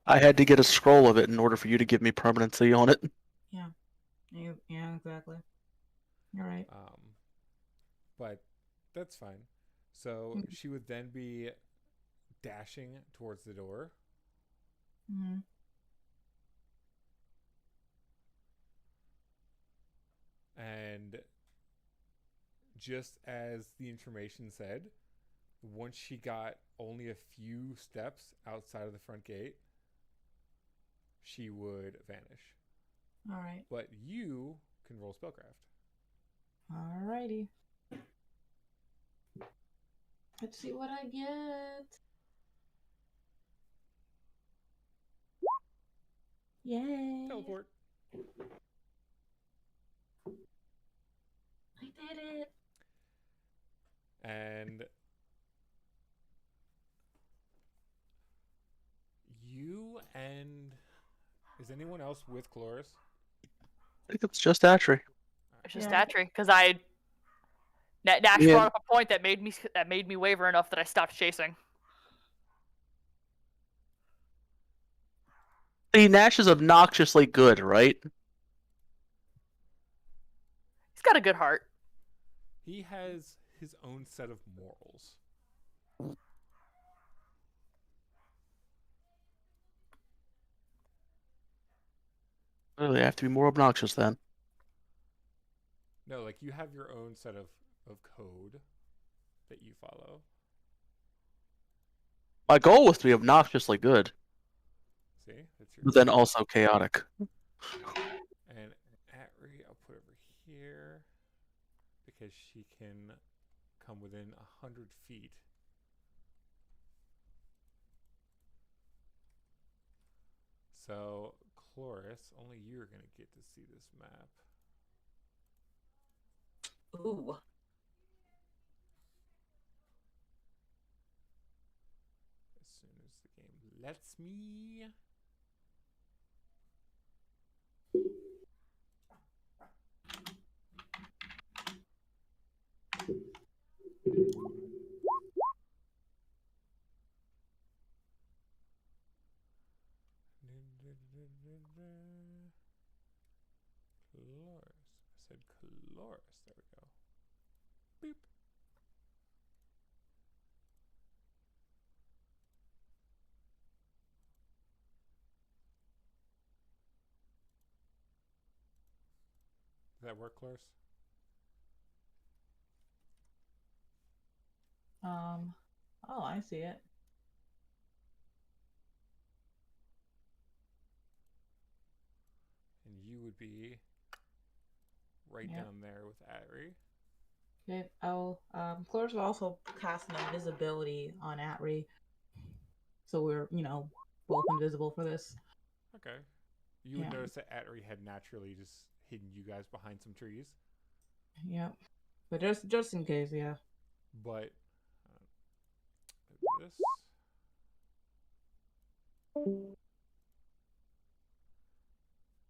[SPEAKER 2] I had to get a scroll of it in order for you to give me permanency on it.
[SPEAKER 3] Yeah, exactly. You're right.
[SPEAKER 1] But that's fine. So she would then be dashing towards the door.
[SPEAKER 3] Mm-hmm.
[SPEAKER 1] And just as the information said, once she got only a few steps outside of the front gate, she would vanish.
[SPEAKER 3] All right.
[SPEAKER 1] But you can roll spellcraft.
[SPEAKER 3] Alrighty. Let's see what I get. Yay!
[SPEAKER 1] Teleport.
[SPEAKER 3] I did it.
[SPEAKER 1] And you and is anyone else with Cloris?
[SPEAKER 2] I think it's just Atri.
[SPEAKER 5] It's just
[SPEAKER 3] Yeah.
[SPEAKER 5] Atri, because Nash
[SPEAKER 2] Yeah.
[SPEAKER 5] brought up a point that made me waver enough that I stopped chasing.
[SPEAKER 2] See, Nash is obnoxiously good, right?
[SPEAKER 5] He's got a good heart.
[SPEAKER 1] He has his own set of morals.
[SPEAKER 2] Clearly, I have to be more obnoxious then.
[SPEAKER 1] No, like you have your own set of code that you follow.
[SPEAKER 2] My goal was to be obnoxiously good,
[SPEAKER 1] See? That's your
[SPEAKER 2] but then also chaotic.
[SPEAKER 1] And Atri, I'll put over here because she can come within 100 feet. So, Cloris, only you're going to get to see this map.
[SPEAKER 3] Ooh.
[SPEAKER 1] As soon as the game lets me. Cloris. I said Cloris. There we go. Beep. Does that work, Cloris?
[SPEAKER 3] Oh, I see it.
[SPEAKER 1] And you would be right
[SPEAKER 3] Yep.
[SPEAKER 1] down there with Atri.
[SPEAKER 3] Okay. Cloris will also cast an invisibility on Atri, so we're both invisible for this.
[SPEAKER 1] Okay. You would
[SPEAKER 3] Yeah.
[SPEAKER 1] notice that Atri had naturally just hidden you guys behind some trees.
[SPEAKER 3] Yep. But just in case, yeah.
[SPEAKER 1] But this.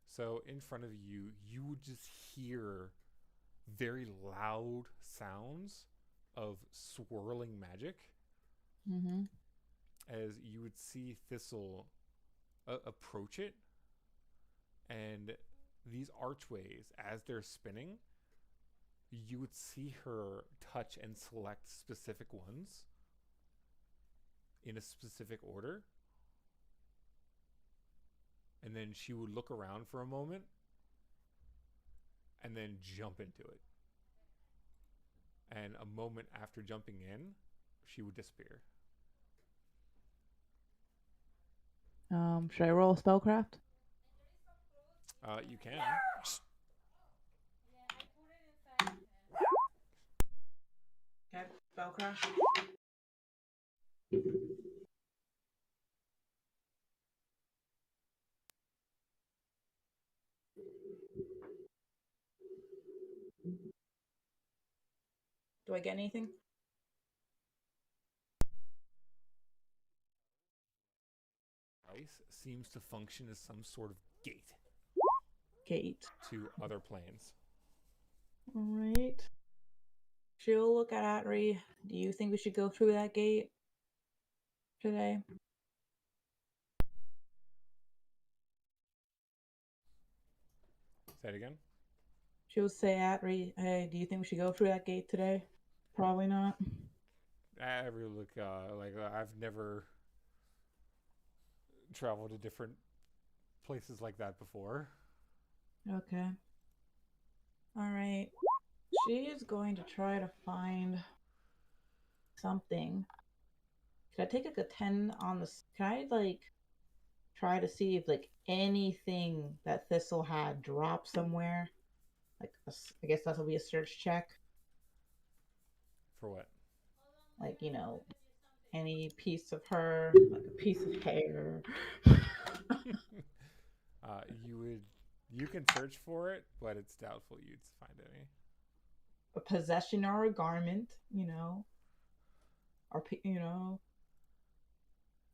[SPEAKER 1] So in front of you, you would just hear very loud sounds of swirling magic
[SPEAKER 3] Mm-hmm.
[SPEAKER 1] as you would see Thistle approach it, and these archways, as they're spinning, you would see her touch and select specific ones in a specific order, and then she would look around for a moment and then jump into it. And a moment after jumping in, she would disappear.
[SPEAKER 3] Should I roll spellcraft?
[SPEAKER 1] You can.
[SPEAKER 3] Okay, spellcraft. Do I get anything?
[SPEAKER 1] Ice seems to function as some sort of gate
[SPEAKER 3] Gate.
[SPEAKER 1] to other planes.
[SPEAKER 3] All right. She'll look at Atri. Do you think we should go through that gate today?
[SPEAKER 1] Say it again.
[SPEAKER 3] She'll say, Atri, hey, do you think we should go through that gate today? Probably not.
[SPEAKER 1] I really look I've never traveled to different places like that before.
[SPEAKER 3] Okay. All right. She is going to try to find something. Can I take like a 10 on this? Can I like try to see if like anything that Thistle had dropped somewhere? Like I guess that'll be a search check.
[SPEAKER 1] For what?
[SPEAKER 3] Like any piece of her, like a piece of hair.
[SPEAKER 1] You can search for it, but it's doubtful you'd find any.
[SPEAKER 3] A possession or a garment,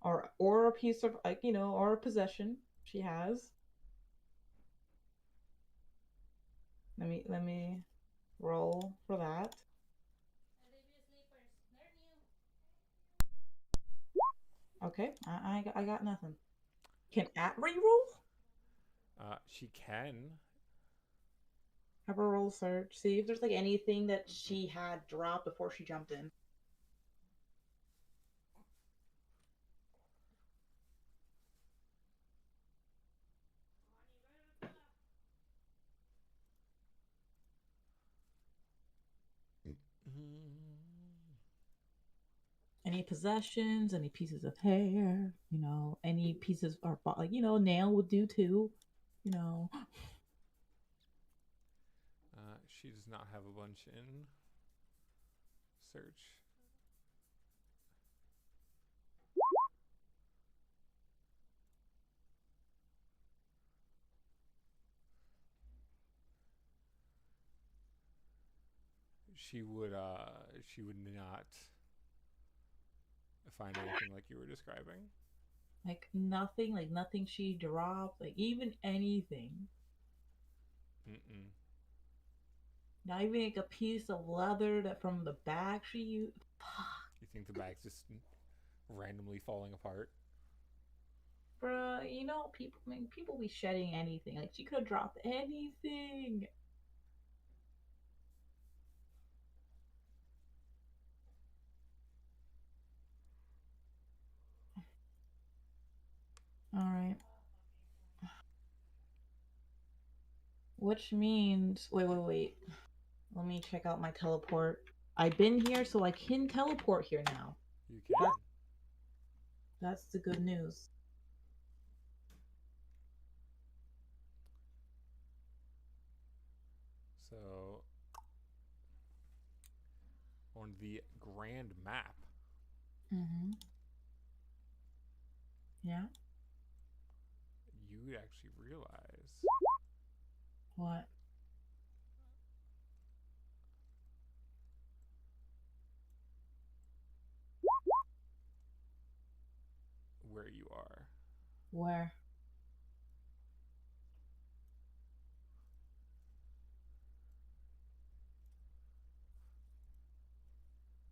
[SPEAKER 3] or or a piece of like or a possession she has. Let me roll for that. Okay, I got nothing. Can at reroll?
[SPEAKER 1] She can.
[SPEAKER 3] Have her roll search. See if there's like anything that she had dropped before she jumped in. Any possessions, any pieces of hair, any pieces or like nail would do too.
[SPEAKER 1] She does not have a bunch in search. She would not find anything like you were describing.
[SPEAKER 3] Like nothing she dropped, like even anything.
[SPEAKER 1] Mm-mm.
[SPEAKER 3] Not even like a piece of leather that from the bag she used.
[SPEAKER 1] You think the bag's just randomly falling apart?
[SPEAKER 3] Bruh, people be shedding anything. Like she could have dropped anything. All right. Which means wait. Let me check out my teleport. I've been here, so I can teleport here now.
[SPEAKER 1] You can.
[SPEAKER 3] That's the good news.
[SPEAKER 1] So on the grand map,
[SPEAKER 3] Mm-hmm. Yeah.
[SPEAKER 1] you would actually realize
[SPEAKER 3] What?
[SPEAKER 1] where you are.
[SPEAKER 3] Where?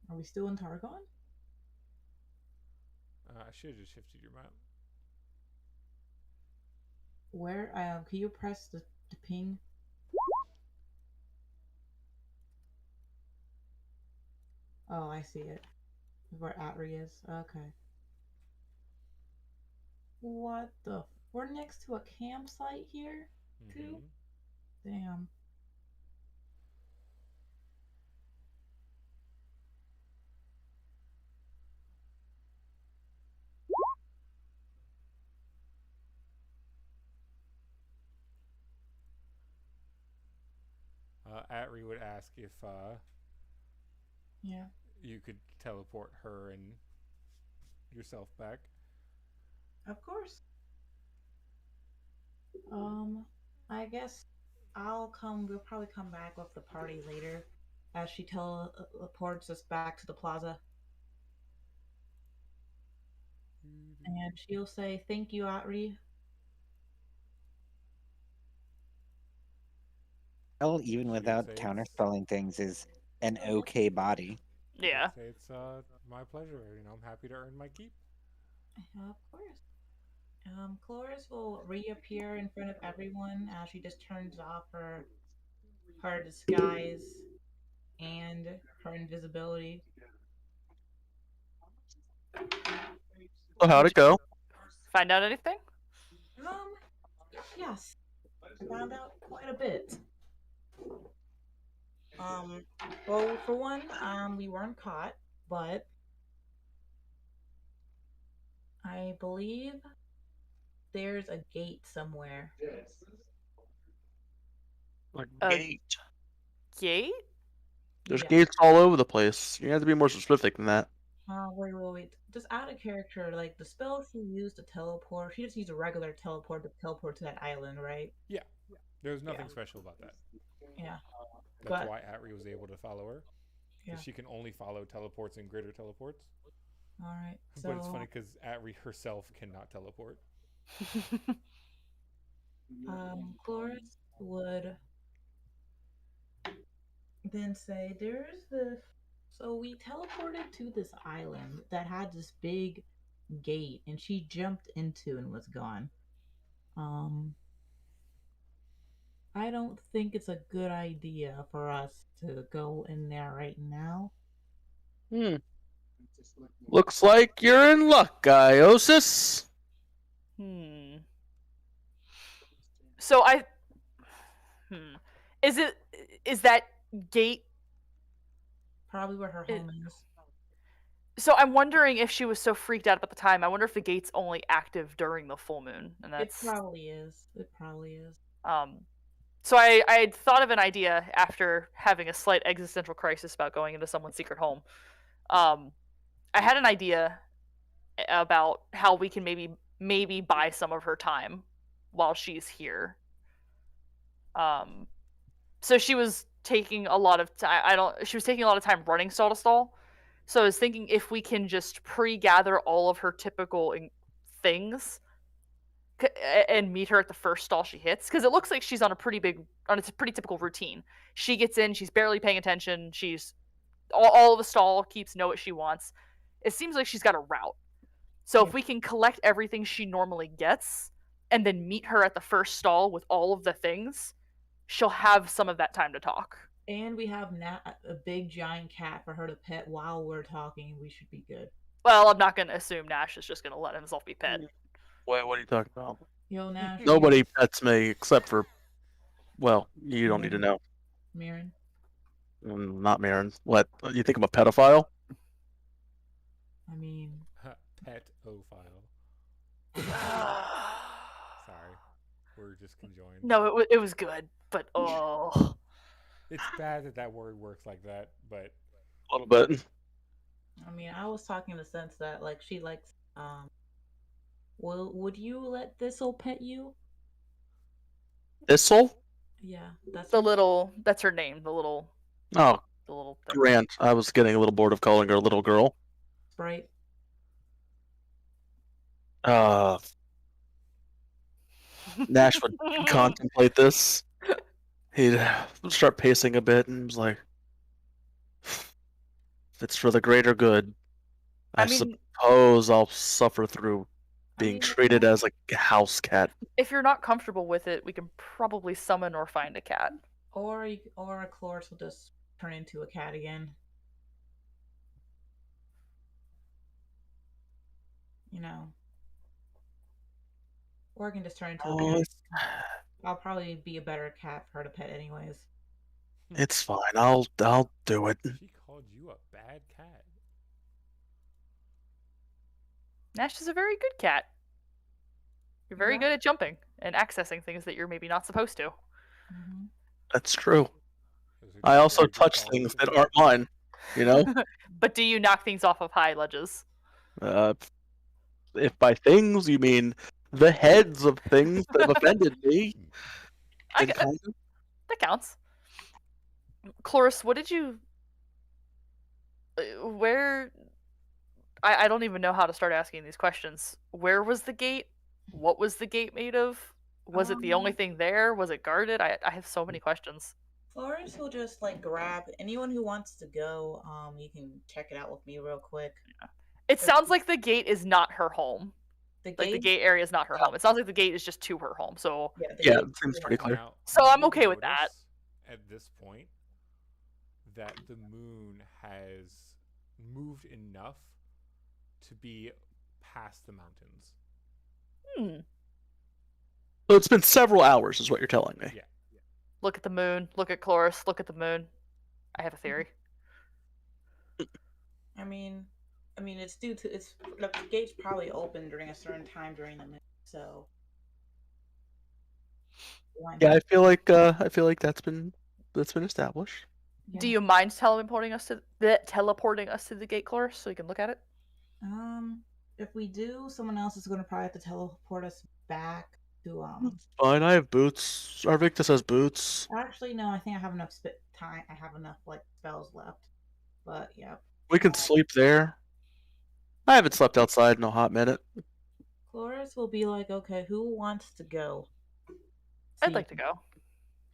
[SPEAKER 3] Are we still in Targon?
[SPEAKER 1] I should have just shifted your map.
[SPEAKER 3] Where? Can you press the ping? Oh, I see it. Where Atri is. Okay. What the? We're next to a campsite here, too? Damn.
[SPEAKER 1] Atri would ask if
[SPEAKER 3] Yeah.
[SPEAKER 1] you could teleport her and yourself back.
[SPEAKER 3] Of course. I guess we'll probably come back with the party later as she teleports us back to the plaza. And she'll say, "Thank you, Atri."
[SPEAKER 6] Well, even
[SPEAKER 1] She would
[SPEAKER 6] without
[SPEAKER 1] say
[SPEAKER 6] counterspelling things, is an okay body.
[SPEAKER 5] Yeah.
[SPEAKER 1] Say it's my pleasure. I'm happy to earn my keep.
[SPEAKER 3] Of course. Cloris will reappear in front of everyone as she just turns off her disguise and her invisibility.
[SPEAKER 2] So how'd it go?
[SPEAKER 5] Find out anything?
[SPEAKER 3] Yes, I found out quite a bit. Well, for one, we weren't caught, but I believe there's a gate somewhere.
[SPEAKER 2] Like
[SPEAKER 5] A
[SPEAKER 2] gate.
[SPEAKER 5] gate?
[SPEAKER 2] There's
[SPEAKER 3] Yeah.
[SPEAKER 2] gates all over the place. You have to be more specific than that.
[SPEAKER 3] Wait. Just out of character, like the spell she used to teleport, she just used a regular teleport to teleport to that island, right?
[SPEAKER 1] Yeah. There's nothing special about that.
[SPEAKER 3] Yeah.
[SPEAKER 1] That's
[SPEAKER 3] But
[SPEAKER 1] why Atri was able to follow her. Because she can only follow teleports and greater teleports.
[SPEAKER 3] All right. So...
[SPEAKER 1] But it's funny because Atri herself cannot teleport.
[SPEAKER 3] Chloris would then say, "There's this. So we teleported to this island that had this big gate, and she jumped into and was gone. I don't think it's a good idea for us to go in there right now."
[SPEAKER 2] Looks like you're in luck, Iosis.
[SPEAKER 5] So is that gate?
[SPEAKER 3] Probably where her home is.
[SPEAKER 5] So I'm wondering if she was so freaked out at the time. I wonder if the gate's only active during the full moon, and that's.
[SPEAKER 3] It probably is.
[SPEAKER 5] So I had thought of an idea after having a slight existential crisis about going into someone's secret home. I had an idea about how we can maybe buy some of her time while she's here. So she was taking a lot of time. She was taking a lot of time running stall to stall. So I was thinking if we can just pre-gather all of her typical things and meet her at the first stall she hits, because it looks like she's on a pretty typical routine. She gets in, she's barely paying attention. She's all of the stall keeps know what she wants. It seems like she's got a route. So if we can collect everything she normally gets and then meet her at the first stall with all of the things, she'll have some of that time to talk.
[SPEAKER 3] And we have a big giant cat for her to pet while we're talking. We should be good.
[SPEAKER 5] Well, I'm not going to assume Nash is just going to let himself be pet.
[SPEAKER 2] Wait, what are you talking about?
[SPEAKER 3] Yo, Nash.
[SPEAKER 2] Nobody pets me except for, well, you don't need to know.
[SPEAKER 3] Mirren.
[SPEAKER 2] Not Mirren. What? You think I'm a pedophile?
[SPEAKER 3] I mean...
[SPEAKER 1] Pet-ophile. Sorry. We're just conjoined.
[SPEAKER 5] No, it was good, but oh...
[SPEAKER 1] It's bad that word works like that, but...
[SPEAKER 2] A little bit.
[SPEAKER 3] I mean, I was talking in the sense that, like, she likes, would you let Thistle pet you?
[SPEAKER 2] Thistle?
[SPEAKER 3] Yeah,
[SPEAKER 5] that's her name, the little
[SPEAKER 2] thing.
[SPEAKER 5] Grant.
[SPEAKER 2] I was getting a little bored of calling her a little girl.
[SPEAKER 3] Sprite.
[SPEAKER 2] Nash would contemplate this. He'd start pacing a bit and was like, if it's for the greater good, I suppose I'll suffer through being treated as a house cat.
[SPEAKER 5] If you're not comfortable with it, we can probably summon or find a cat.
[SPEAKER 3] Or a Chloris will just turn into a cat again. You know. Or I can just turn into a cat. I'll probably be a better cat for her to pet anyways.
[SPEAKER 2] It's fine. I'll do it.
[SPEAKER 1] She called you a bad cat.
[SPEAKER 5] Nash is a very good cat. You're very good at jumping and accessing things that you're maybe not supposed to.
[SPEAKER 3] Mm-hmm.
[SPEAKER 2] That's true. I also touch things that aren't mine, you know?
[SPEAKER 5] But do you knock things off of high ledges?
[SPEAKER 2] If by things you mean the heads of things that have offended me.
[SPEAKER 5] That counts. Chloris, what did you... Where... I don't even know how to start asking these questions. Where was the gate? What was the gate made of? Was it the only thing there? Was it guarded? I have so many questions.
[SPEAKER 3] Florence will just like grab anyone who wants to go. You can check it out with me real quick.
[SPEAKER 5] Yeah. It sounds like the gate is not her home. The gate area is not her home. It sounds like the gate is just to her home. So
[SPEAKER 2] yeah, it seems pretty clear.
[SPEAKER 1] Now,
[SPEAKER 5] so I'm okay with that.
[SPEAKER 1] At this point, that the moon has moved enough to be past the mountains.
[SPEAKER 2] So it's been several hours, is what you're telling me.
[SPEAKER 1] Yeah.
[SPEAKER 5] Look at the moon. Look at Chloris. Look at the moon. I have a theory.
[SPEAKER 3] I mean, it's due to the gate's probably open during a certain time during the night, so why
[SPEAKER 10] Yeah,
[SPEAKER 3] not?
[SPEAKER 10] I feel like that's been established.
[SPEAKER 5] Do you mind teleporting us to the gate, Cloris, so you can look at it?
[SPEAKER 3] If we do, someone else is going to probably have to teleport us back to
[SPEAKER 10] Fine, I have boots. Arvictus has boots.
[SPEAKER 3] Actually, no. I think I have enough time. I have enough like spells left. But yeah.
[SPEAKER 10] We can sleep there. I haven't slept outside in a hot minute.
[SPEAKER 3] Cloris will be like, okay, who wants to go?
[SPEAKER 5] I'd like to go.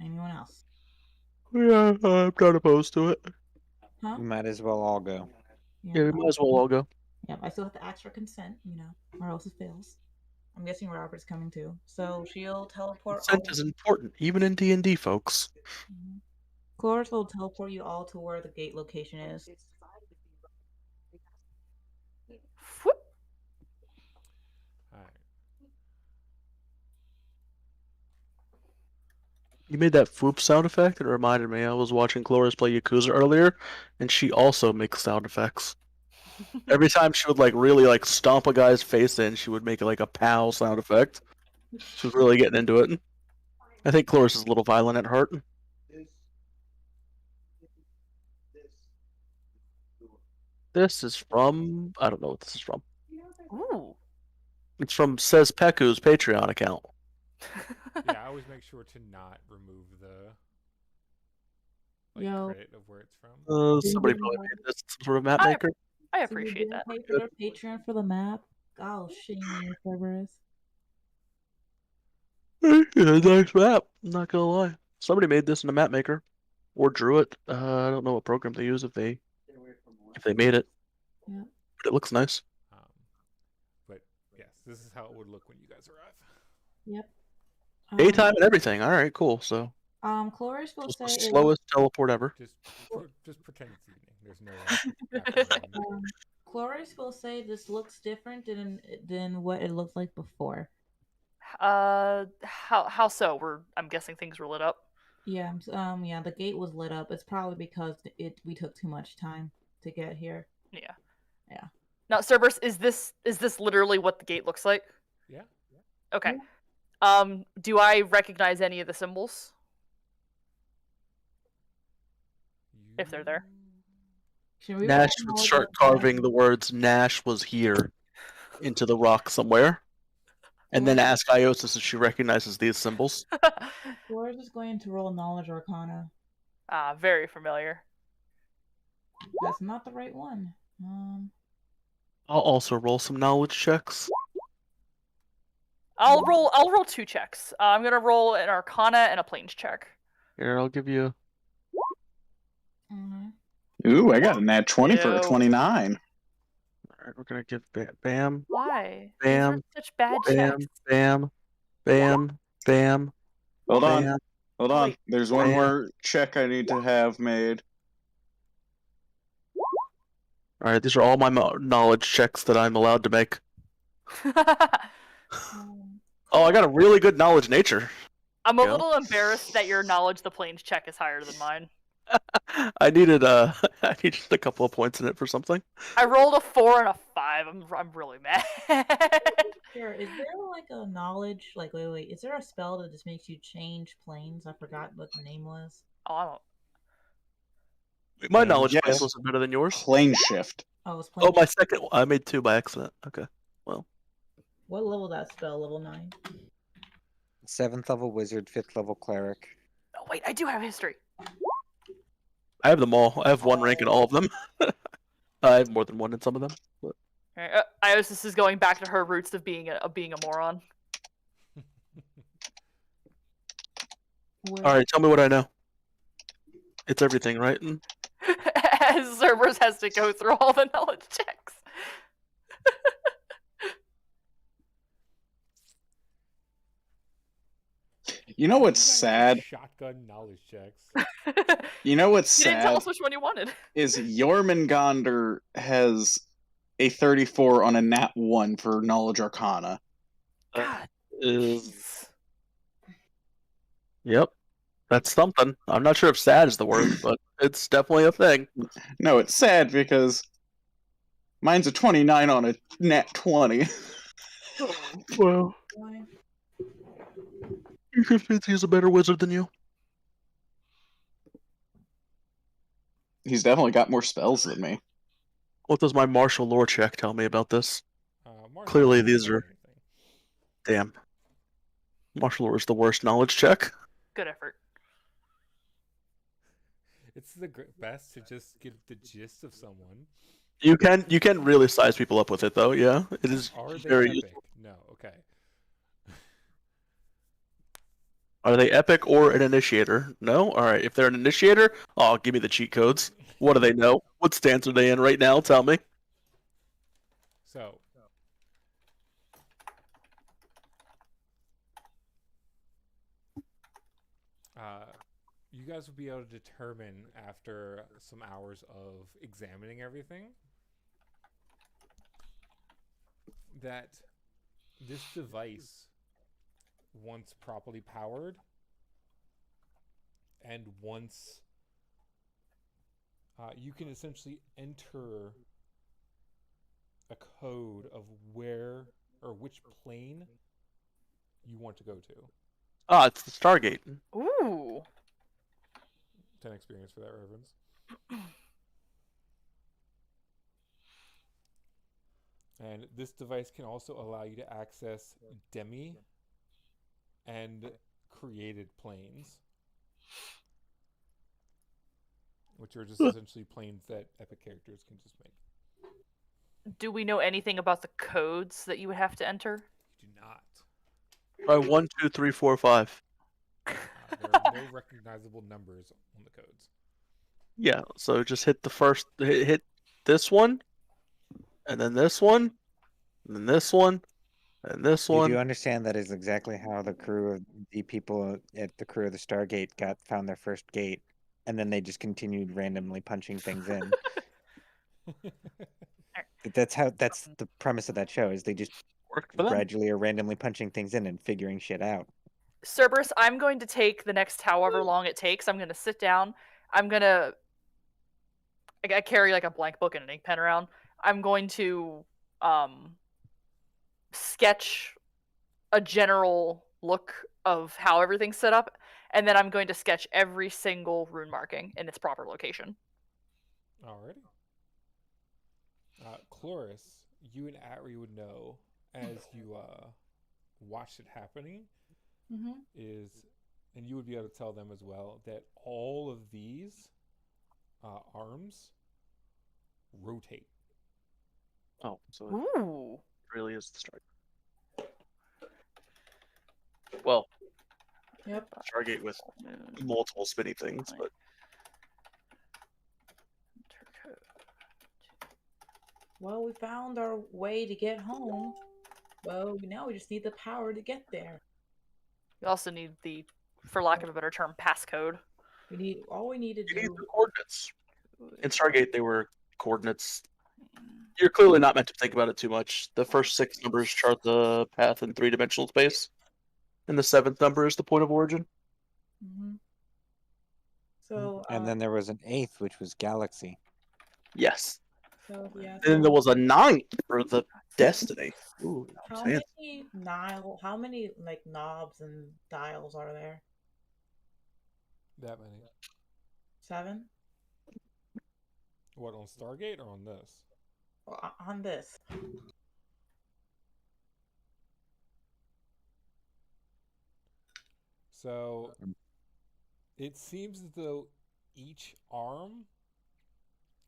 [SPEAKER 3] Anyone else?
[SPEAKER 10] Yeah, I'm not opposed to it.
[SPEAKER 3] Huh?
[SPEAKER 6] We might as well all go.
[SPEAKER 10] Yeah, we might as well all go.
[SPEAKER 3] Yeah, I still have to ask for consent, or else it fails. I'm guessing Robert's coming too, so she'll teleport.
[SPEAKER 10] Consent is important, even in D&D, folks.
[SPEAKER 3] Cloris will teleport you all to where the gate location is.
[SPEAKER 5] Whoop.
[SPEAKER 1] Alright.
[SPEAKER 10] You made that whoop sound effect, and it reminded me. I was watching Cloris play Yakuza earlier, and she also makes sound effects. Every time she would really stomp a guy's face in, she would make like a pow sound effect. She was really getting into it. I think Cloris is a little violent at heart. This is from... I don't know what this is from.
[SPEAKER 5] Ooh.
[SPEAKER 10] It's from Says Peku's Patreon account.
[SPEAKER 1] Yeah, I always make sure to not remove the credit of where it's from.
[SPEAKER 10] Somebody probably made this some sort of map maker.
[SPEAKER 5] I appreciate that.
[SPEAKER 3] Pay for their Patreon for the map. Oh, shame on you, Cerberus.
[SPEAKER 10] Yeah, nice map. I'm not gonna lie. Somebody made this in a map maker, or drew it. I don't know what program they use if they made it.
[SPEAKER 3] Yeah.
[SPEAKER 10] But it looks nice.
[SPEAKER 1] But yes, this is how it would look when you guys arrive.
[SPEAKER 3] Yep.
[SPEAKER 10] Daytime and everything. All right, cool. So.
[SPEAKER 3] Cloris will
[SPEAKER 10] Just
[SPEAKER 3] say
[SPEAKER 10] the slowest teleport ever.
[SPEAKER 1] Just pretend it's evening. There's no.
[SPEAKER 3] Cloris will say this looks different than what it looked like before.
[SPEAKER 5] How so? I'm guessing things were lit up.
[SPEAKER 3] Yeah. Yeah. The gate was lit up. It's probably because we took too much time to get here.
[SPEAKER 5] Yeah.
[SPEAKER 3] Yeah.
[SPEAKER 5] Now, Cerberus, is this literally what the gate looks like?
[SPEAKER 1] Yeah.
[SPEAKER 5] Okay. Do I recognize any of the symbols? If they're there.
[SPEAKER 10] Nash would start carving the words "Nash was here" into the rock somewhere, and then ask Iosis if she recognizes these symbols.
[SPEAKER 3] We're just going to roll Knowledge Arcana.
[SPEAKER 5] Ah, very familiar.
[SPEAKER 3] That's not the right one.
[SPEAKER 10] I'll also roll some knowledge checks.
[SPEAKER 5] I'll roll 2 checks. I'm gonna roll an Arcana and a Planes check.
[SPEAKER 10] Here, I'll give you.
[SPEAKER 4] Ooh, I got a nat 20 for a 29.
[SPEAKER 10] All right, we're gonna give Bam.
[SPEAKER 5] Why?
[SPEAKER 10] Bam.
[SPEAKER 5] These are such bad
[SPEAKER 10] Bam.
[SPEAKER 5] checks.
[SPEAKER 10] Bam. Bam. Bam.
[SPEAKER 4] Hold on.
[SPEAKER 10] Bam.
[SPEAKER 4] Hold on. There's one
[SPEAKER 10] Bam.
[SPEAKER 4] more check I need to have made.
[SPEAKER 10] All right, these are all my knowledge checks that I'm allowed to make. Oh, I got a really good knowledge nature.
[SPEAKER 5] I'm a little embarrassed that your knowledge the planes check is higher than mine.
[SPEAKER 10] I needed I needed a couple of points in it for something.
[SPEAKER 5] I rolled a 4 and a 5. I'm really mad.
[SPEAKER 3] Sure. Is there like a knowledge? Like, wait. Is there a spell that just makes you change planes? I forgot what the name was.
[SPEAKER 5] Oh, I don't.
[SPEAKER 10] My knowledge
[SPEAKER 4] Yes.
[SPEAKER 10] base was better than yours.
[SPEAKER 4] Plane shift.
[SPEAKER 3] Oh, it's plane.
[SPEAKER 10] Oh, my second. I made 2 by accident. Okay. Well.
[SPEAKER 3] What level that spell? Level 9.
[SPEAKER 6] 7th level wizard, 5th level cleric.
[SPEAKER 5] Oh, wait, I do have history.
[SPEAKER 10] I have them all. I have 1 rank in all of them. I have more than 1 in some of them. But...
[SPEAKER 5] Right, Iosis is going back to her roots of being a moron.
[SPEAKER 10] All right, tell me what I know. It's everything, right?
[SPEAKER 5] As Cerberus has to go through all the knowledge checks.
[SPEAKER 4] You know what's sad?
[SPEAKER 1] Shotgun knowledge checks.
[SPEAKER 4] You know what's
[SPEAKER 5] You
[SPEAKER 4] sad?
[SPEAKER 5] didn't tell us which one you wanted.
[SPEAKER 4] Is Jormungandr has a 34 on a nat 1 for Knowledge Arcana.
[SPEAKER 5] God.
[SPEAKER 10] Yep. That's something. I'm not sure if sad is the word, but it's definitely a thing.
[SPEAKER 4] No, it's sad because mine's a 29 on a nat 20.
[SPEAKER 10] Well,
[SPEAKER 3] Why?
[SPEAKER 10] you convinced he's a better wizard than you.
[SPEAKER 4] He's definitely got more spells than me.
[SPEAKER 10] What does my martial lore check tell me about this?
[SPEAKER 1] Martial
[SPEAKER 10] Clearly,
[SPEAKER 1] law
[SPEAKER 10] these
[SPEAKER 1] doesn't
[SPEAKER 10] are.
[SPEAKER 1] say anything.
[SPEAKER 10] Damn. Martial lore is the worst knowledge check.
[SPEAKER 5] Good effort.
[SPEAKER 1] It's the best to just get the gist of someone.
[SPEAKER 10] You can really size people up with it, though. Yeah, it is
[SPEAKER 1] Are they
[SPEAKER 10] very
[SPEAKER 1] epic?
[SPEAKER 10] useful.
[SPEAKER 1] No. Okay.
[SPEAKER 10] Are they epic or an initiator? No? Alright, if they're an initiator, oh, give me the cheat codes. What do they know? What stance are they in right now? Tell me.
[SPEAKER 1] So, you guys will be able to determine after some hours of examining everything that this device, once properly powered, and once you can essentially enter a code of where or which plane you want to go to.
[SPEAKER 10] Ah, it's the Stargate.
[SPEAKER 5] Ooh.
[SPEAKER 1] 10 experience for that reference. And this device can also allow you to access demi and created planes, which are just essentially planes that epic characters can just make.
[SPEAKER 5] Do we know anything about the codes that you would have to enter?
[SPEAKER 1] You do not.
[SPEAKER 10] Try 1, 2, 3, 4, 5.
[SPEAKER 1] There are no recognizable numbers on the codes.
[SPEAKER 10] Yeah, so just hit the first, hit this one, and then this one, and then this one, and this
[SPEAKER 6] You
[SPEAKER 10] one.
[SPEAKER 6] do understand that is exactly how the people at the crew of the Stargate found their first gate, and then they just continued randomly punching things in. That's the premise of that show, is they just
[SPEAKER 10] Worked for them.
[SPEAKER 6] gradually are randomly punching things in and figuring shit out.
[SPEAKER 5] Cerberus, I'm going to take the next however long it takes. I'm going to sit down. I'm going to... I carry like a blank book and an ink pen around. I'm going to sketch a general look of how everything's set up, and then I'm going to sketch every single rune marking in its proper location.
[SPEAKER 1] Alrighty. Chloris, you and Atri would know as you watched it happening and you would be able to tell them as well, that all of these arms rotate.
[SPEAKER 10] Oh, so
[SPEAKER 5] Ooh.
[SPEAKER 10] it really is the Stargate. Well,
[SPEAKER 3] Yep.
[SPEAKER 10] Stargate with multiple spinny things, but
[SPEAKER 3] Well, we found our way to get home. Well, now we just need the power to get there.
[SPEAKER 5] You also need the, for lack of a better term, passcode.
[SPEAKER 3] All we need to
[SPEAKER 10] you need
[SPEAKER 3] do.
[SPEAKER 10] the coordinates. In Stargate, they were coordinates. You're clearly not meant to think about it too much. The first 6 numbers chart the path in 3-dimensional space, and the 7th number is the point of origin.
[SPEAKER 3] So.
[SPEAKER 6] And then there was an 8th, which was galaxy.
[SPEAKER 10] Yes.
[SPEAKER 3] So, yeah.
[SPEAKER 10] And then there was a 9th for the destiny. Ooh,
[SPEAKER 3] How
[SPEAKER 10] fancy.
[SPEAKER 3] many like knobs and dials are there?
[SPEAKER 1] That many.
[SPEAKER 3] 7?
[SPEAKER 1] What, on Stargate or on this?
[SPEAKER 3] On this.
[SPEAKER 1] So it seems as though each arm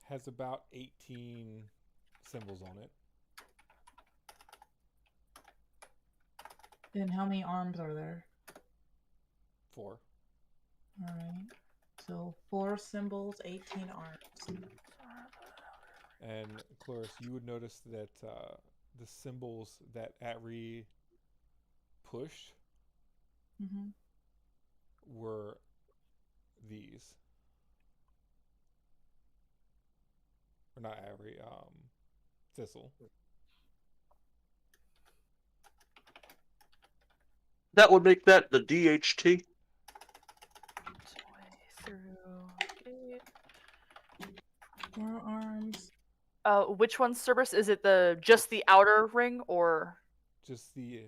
[SPEAKER 1] has about 18 symbols on it.
[SPEAKER 3] Then how many arms are there?
[SPEAKER 1] 4.
[SPEAKER 3] Alright. So 4 symbols, 18 arms.
[SPEAKER 1] And Chloris, you would notice that the symbols that Atri pushed were these. Or not Atri, Thistle.
[SPEAKER 10] That would make that the DHT.
[SPEAKER 3] 4 arms.
[SPEAKER 5] Which one's Cerberus? Is it just the outer ring or
[SPEAKER 1] Just the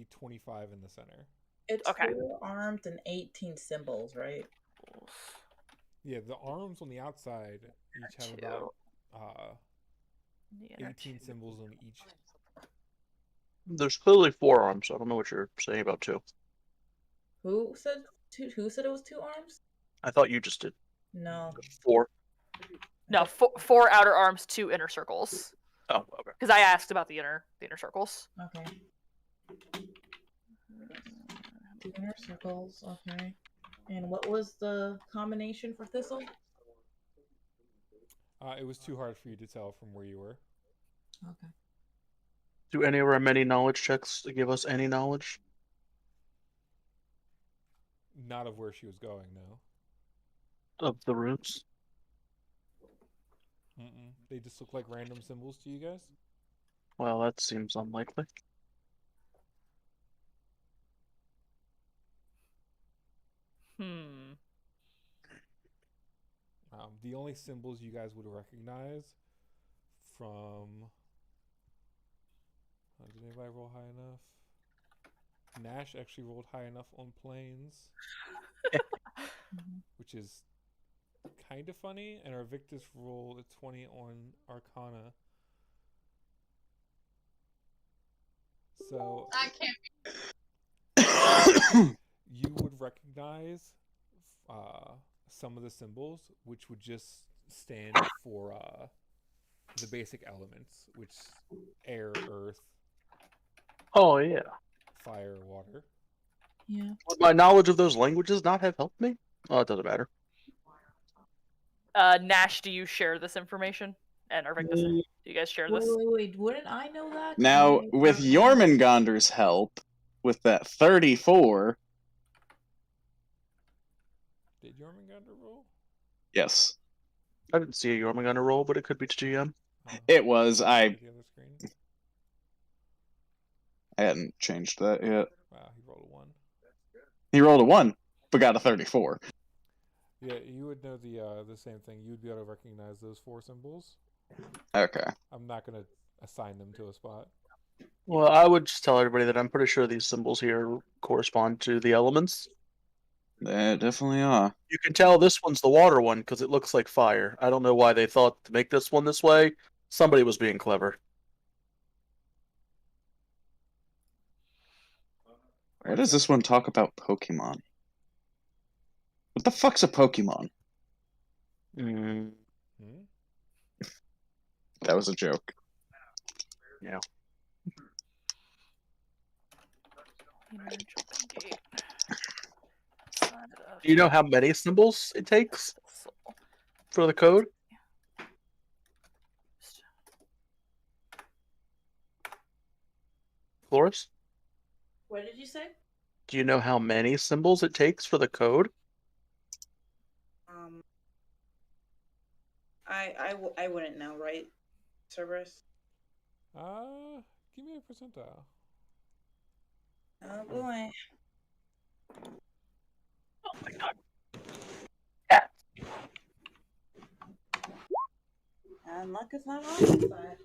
[SPEAKER 1] 25 in the center.
[SPEAKER 3] It's
[SPEAKER 5] Okay.
[SPEAKER 3] 4 arms and 18 symbols, right?
[SPEAKER 1] Yeah, the arms on the outside each have
[SPEAKER 5] Two.
[SPEAKER 1] about
[SPEAKER 5] the inner
[SPEAKER 1] 18
[SPEAKER 5] two?
[SPEAKER 1] symbols on each.
[SPEAKER 10] There's clearly 4 arms. I don't know what you're saying about 2.
[SPEAKER 3] Who said Who said it was 2 arms?
[SPEAKER 10] I thought you just did
[SPEAKER 3] No.
[SPEAKER 10] 4.
[SPEAKER 5] No, 4 outer arms, 2 inner circles.
[SPEAKER 10] Oh, okay.
[SPEAKER 5] Because I asked about the inner circles.
[SPEAKER 3] Okay. 2 inner circles. Okay. And what was the combination for Thistle?
[SPEAKER 1] It was too hard for you to tell from where you were.
[SPEAKER 3] Okay.
[SPEAKER 10] Do any of our many knowledge checks give us any knowledge?
[SPEAKER 1] Not of where she was going, no.
[SPEAKER 10] Of the roots?
[SPEAKER 1] They just look like random symbols to you guys?
[SPEAKER 10] Well, that seems unlikely.
[SPEAKER 1] The only symbols you guys would recognize from... did anybody roll high enough? Nash actually rolled high enough on planes, which is kind of funny, and our Victus rolled a 20 on Arcana. So
[SPEAKER 8] That can't be.
[SPEAKER 1] you would recognize some of the symbols, which would just stand for the basic elements, which air, earth,
[SPEAKER 10] Oh, yeah.
[SPEAKER 1] fire, water.
[SPEAKER 3] Yeah.
[SPEAKER 10] Would my knowledge of those languages not have helped me? Oh, it doesn't matter.
[SPEAKER 5] Nash, do you share this information? And Arvictus, do you guys share this?
[SPEAKER 3] Wait. Wouldn't I know that?
[SPEAKER 4] Now, with Jormungandr's help, with that 34,
[SPEAKER 1] Did Jormungandr roll?
[SPEAKER 4] yes,
[SPEAKER 10] I didn't see a Jormungandr roll, but it could be to GM.
[SPEAKER 4] it was.
[SPEAKER 1] The
[SPEAKER 4] I
[SPEAKER 1] other screen?
[SPEAKER 4] hadn't changed that yet.
[SPEAKER 1] Wow, he rolled a 1.
[SPEAKER 4] He rolled a 1, but got a 34.
[SPEAKER 1] Yeah, you would know the same thing. You would be able to recognize those 4 symbols.
[SPEAKER 4] Okay.
[SPEAKER 1] I'm not going to assign them to a spot.
[SPEAKER 10] Well, I would just tell everybody that I'm pretty sure these symbols here correspond to the elements.
[SPEAKER 4] They definitely are.
[SPEAKER 10] You can tell this one's the water one because it looks like fire. I don't know why they thought to make this one this way. Somebody was being clever.
[SPEAKER 4] Why does this one talk about Pokemon? What the fuck's a Pokemon? That was a joke.
[SPEAKER 10] Yeah. Do you know how many symbols it takes for the code? Flores?
[SPEAKER 3] What did you say?
[SPEAKER 10] Do you know how many symbols it takes for the code?
[SPEAKER 3] I wouldn't know, right, Cerberus?
[SPEAKER 1] Give me a percentile.
[SPEAKER 3] Oh boy.
[SPEAKER 10] Oh my god. Yeah.
[SPEAKER 3] And luck is not on my side.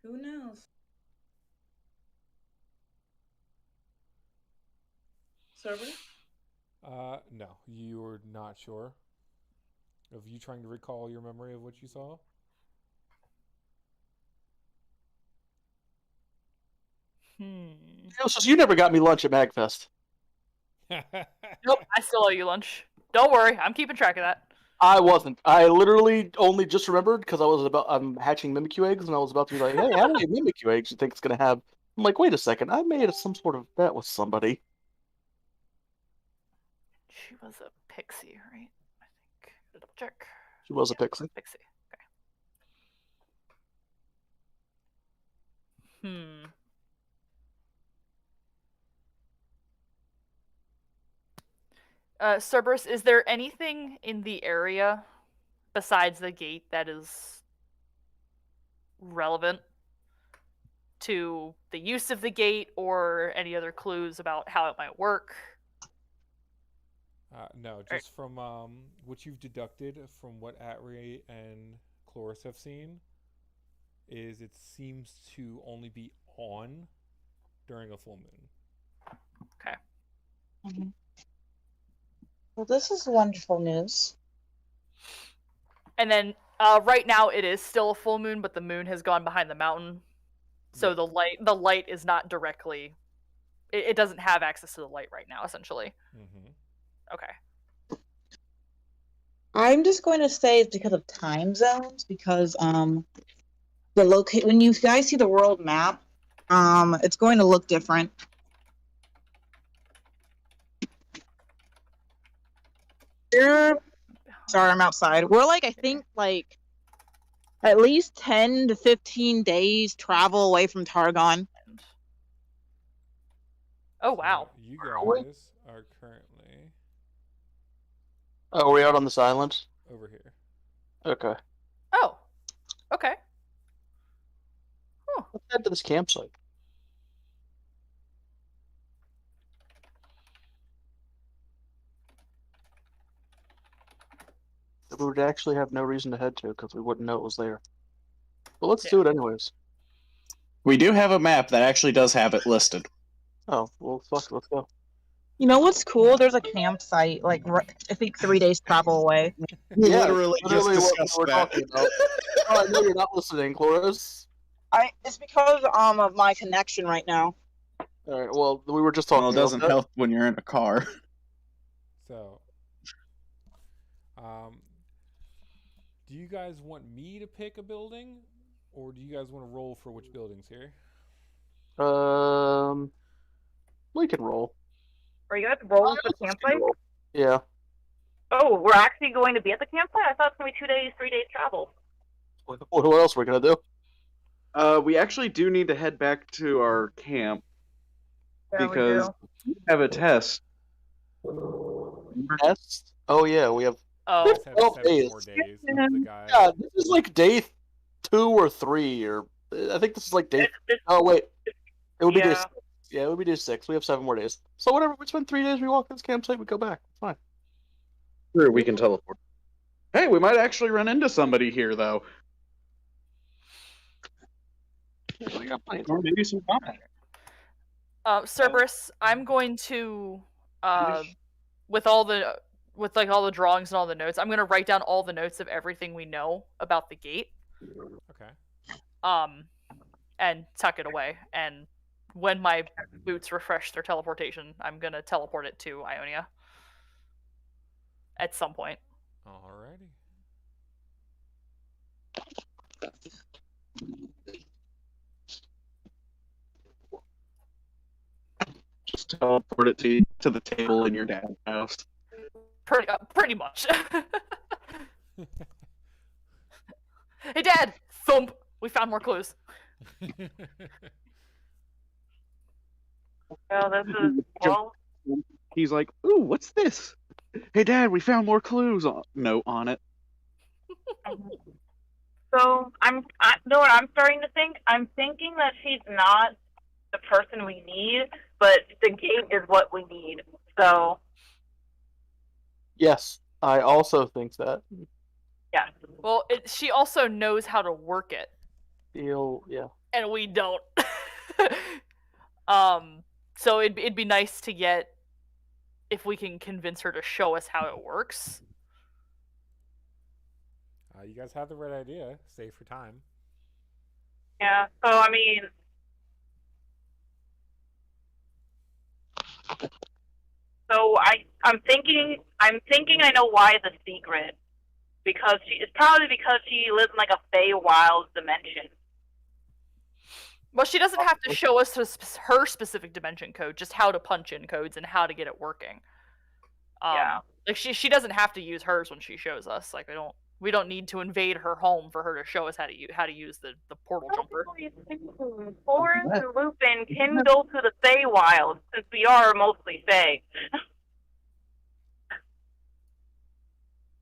[SPEAKER 3] Who knows? Cerberus?
[SPEAKER 1] No, you're not sure. Of you trying to recall your memory of what you saw?
[SPEAKER 10] You never got me lunch at MagFest.
[SPEAKER 5] Nope, I still owe you lunch. Don't worry, I'm keeping track of that.
[SPEAKER 10] I wasn't. I literally only just remembered because I'm hatching Mimikyu eggs, and I was about to be like, hey, how many Mimikyu eggs do you think it's going to have? I'm like, wait a second, I made some sort of bet with somebody.
[SPEAKER 5] She was a pixie, right? I think. Double check.
[SPEAKER 10] She was a pixie.
[SPEAKER 5] Pixie. Okay. Cerberus, is there anything in the area besides the gate that is relevant to the use of the gate or any other clues about how it might work?
[SPEAKER 1] No, just from what you've deducted from what Atri and Chloris have seen, is it seems to only be on during a full moon.
[SPEAKER 5] Okay.
[SPEAKER 3] Mm-hmm. Well, this is wonderful news.
[SPEAKER 5] And then right now it is still a full moon, but the moon has gone behind the mountain, so the light is not directly. It doesn't have access to the light right now, essentially.
[SPEAKER 1] Mm-hmm.
[SPEAKER 5] Okay.
[SPEAKER 3] I'm just going to say it's because of time zones, because when you guys see the world map, it's going to look different. Sorry, I'm outside. We're I think at least 10 to 15 days travel away from Targon.
[SPEAKER 5] Oh wow.
[SPEAKER 1] So you guys are currently
[SPEAKER 2] Oh, are we out on this island?
[SPEAKER 1] over here.
[SPEAKER 2] Okay.
[SPEAKER 5] Oh. Okay.
[SPEAKER 2] Let's head to this campsite. That we would actually have no reason to head to because we wouldn't know it was there. But let's do it anyways.
[SPEAKER 4] We do have a map that actually does have it listed.
[SPEAKER 2] Oh, well, fuck it, let's go.
[SPEAKER 3] You know what's cool? There's a campsite, I think 3 days travel away.
[SPEAKER 2] Yeah,
[SPEAKER 4] literally just
[SPEAKER 2] what
[SPEAKER 4] discussed
[SPEAKER 2] we were
[SPEAKER 4] that.
[SPEAKER 2] talking about. Oh, I know you're not listening, Chloris.
[SPEAKER 3] It's because of my connection right now.
[SPEAKER 2] All right, well, we were just talking
[SPEAKER 4] Well, it
[SPEAKER 2] about
[SPEAKER 4] doesn't
[SPEAKER 2] that.
[SPEAKER 4] help when you're in a car.
[SPEAKER 1] So, do you guys want me to pick a building, or do you guys want to roll for which buildings here?
[SPEAKER 2] We can roll.
[SPEAKER 11] Are you guys rolling for the campsite?
[SPEAKER 2] Yeah.
[SPEAKER 11] Oh, we're actually going to be at the campsite? I thought it was going to be 2 days, 3 days travel.
[SPEAKER 2] What else are we gonna do?
[SPEAKER 12] We actually do need to head back to our camp
[SPEAKER 11] Yeah,
[SPEAKER 12] because we have a test.
[SPEAKER 2] Test? Oh yeah, we have.
[SPEAKER 5] Oh.
[SPEAKER 1] Just have
[SPEAKER 2] 12
[SPEAKER 1] 7
[SPEAKER 2] days.
[SPEAKER 1] more days with the guy.
[SPEAKER 2] Yeah, this is like day 2 or 3, or I think this is like day. Oh wait, it would be day 6. Yeah, it would be day 6. We have 7 more days. So whatever. We spend 3 days. We walk to this campsite. We go back. It's fine.
[SPEAKER 12] Sure, we can teleport. Hey, we might actually run into somebody here, though. Or maybe some combat.
[SPEAKER 5] Cerberus, I'm going to with all the drawings and all the notes, I'm gonna write down all the notes of everything we know about the gate.
[SPEAKER 1] Okay.
[SPEAKER 5] And tuck it away. And when my boots refresh their teleportation, I'm gonna teleport it to Ionia. At some point.
[SPEAKER 1] Alrighty.
[SPEAKER 12] Just teleport it to the table in your dad's house.
[SPEAKER 5] Pretty much. Hey, Dad! Thump! We found more clues.
[SPEAKER 11] Well, this is
[SPEAKER 12] He's like, "Ooh, what's this? Hey, Dad, we found more clues on it."
[SPEAKER 11] So know what I'm starting to think? I'm thinking that she's not the person we need, but the gate is what we need. So
[SPEAKER 2] Yes, I also think that.
[SPEAKER 11] yeah.
[SPEAKER 5] Well, she also knows how to work it.
[SPEAKER 2] Yeah.
[SPEAKER 5] And we don't. So it'd be nice to get, if we can convince her to show us how it works.
[SPEAKER 1] You guys have the right idea. Save for time.
[SPEAKER 11] Yeah. So I mean, I'm thinking I know why it's a secret. Because it's probably because she lives in like a Feywild dimension.
[SPEAKER 5] Well, she doesn't have to show us her specific dimension code, just how to punch in codes and how to get it working.
[SPEAKER 11] Yeah.
[SPEAKER 5] Like she doesn't have to use hers when she shows us. Like we don't need to invade her home for her to show us how to use the portal jumper.
[SPEAKER 11] Forrest and Lupin can go to the Feywild since we are mostly Fey.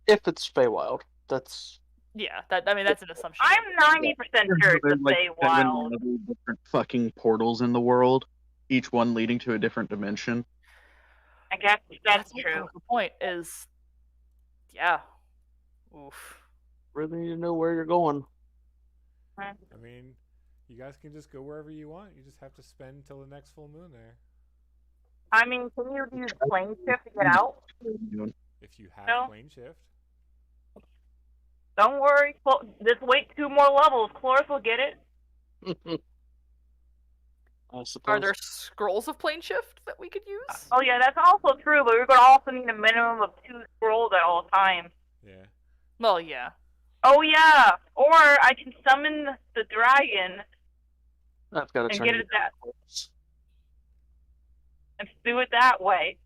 [SPEAKER 2] If it's Feywild, that's.
[SPEAKER 5] Yeah, that's an assumption.
[SPEAKER 11] I'm 90% sure it's the
[SPEAKER 12] There's like
[SPEAKER 11] Feywild.
[SPEAKER 12] 7 different fucking portals in the world, each one leading to a different dimension.
[SPEAKER 11] I guess that's
[SPEAKER 5] also
[SPEAKER 11] true.
[SPEAKER 5] a good point. Is yeah. Oof.
[SPEAKER 10] Really need to know where you're going.
[SPEAKER 1] I mean, you guys can just go wherever you want. You just have to spend until the next full moon there.
[SPEAKER 11] I mean, can you use plane shift to get out?
[SPEAKER 1] If you have
[SPEAKER 11] No.
[SPEAKER 1] plane shift.
[SPEAKER 11] Don't worry. Just wait 2 more levels. Cloris will get it.
[SPEAKER 10] I suppose.
[SPEAKER 5] Are there scrolls of plane shift that we could use?
[SPEAKER 11] Oh yeah, that's also true, but we're going to also need a minimum of 2 scrolls at all times.
[SPEAKER 1] Yeah.
[SPEAKER 5] Well, yeah.
[SPEAKER 11] Oh yeah, or I can summon the dragon
[SPEAKER 10] I've got to
[SPEAKER 11] and
[SPEAKER 10] turn
[SPEAKER 11] get
[SPEAKER 10] you
[SPEAKER 11] it that and do it that way.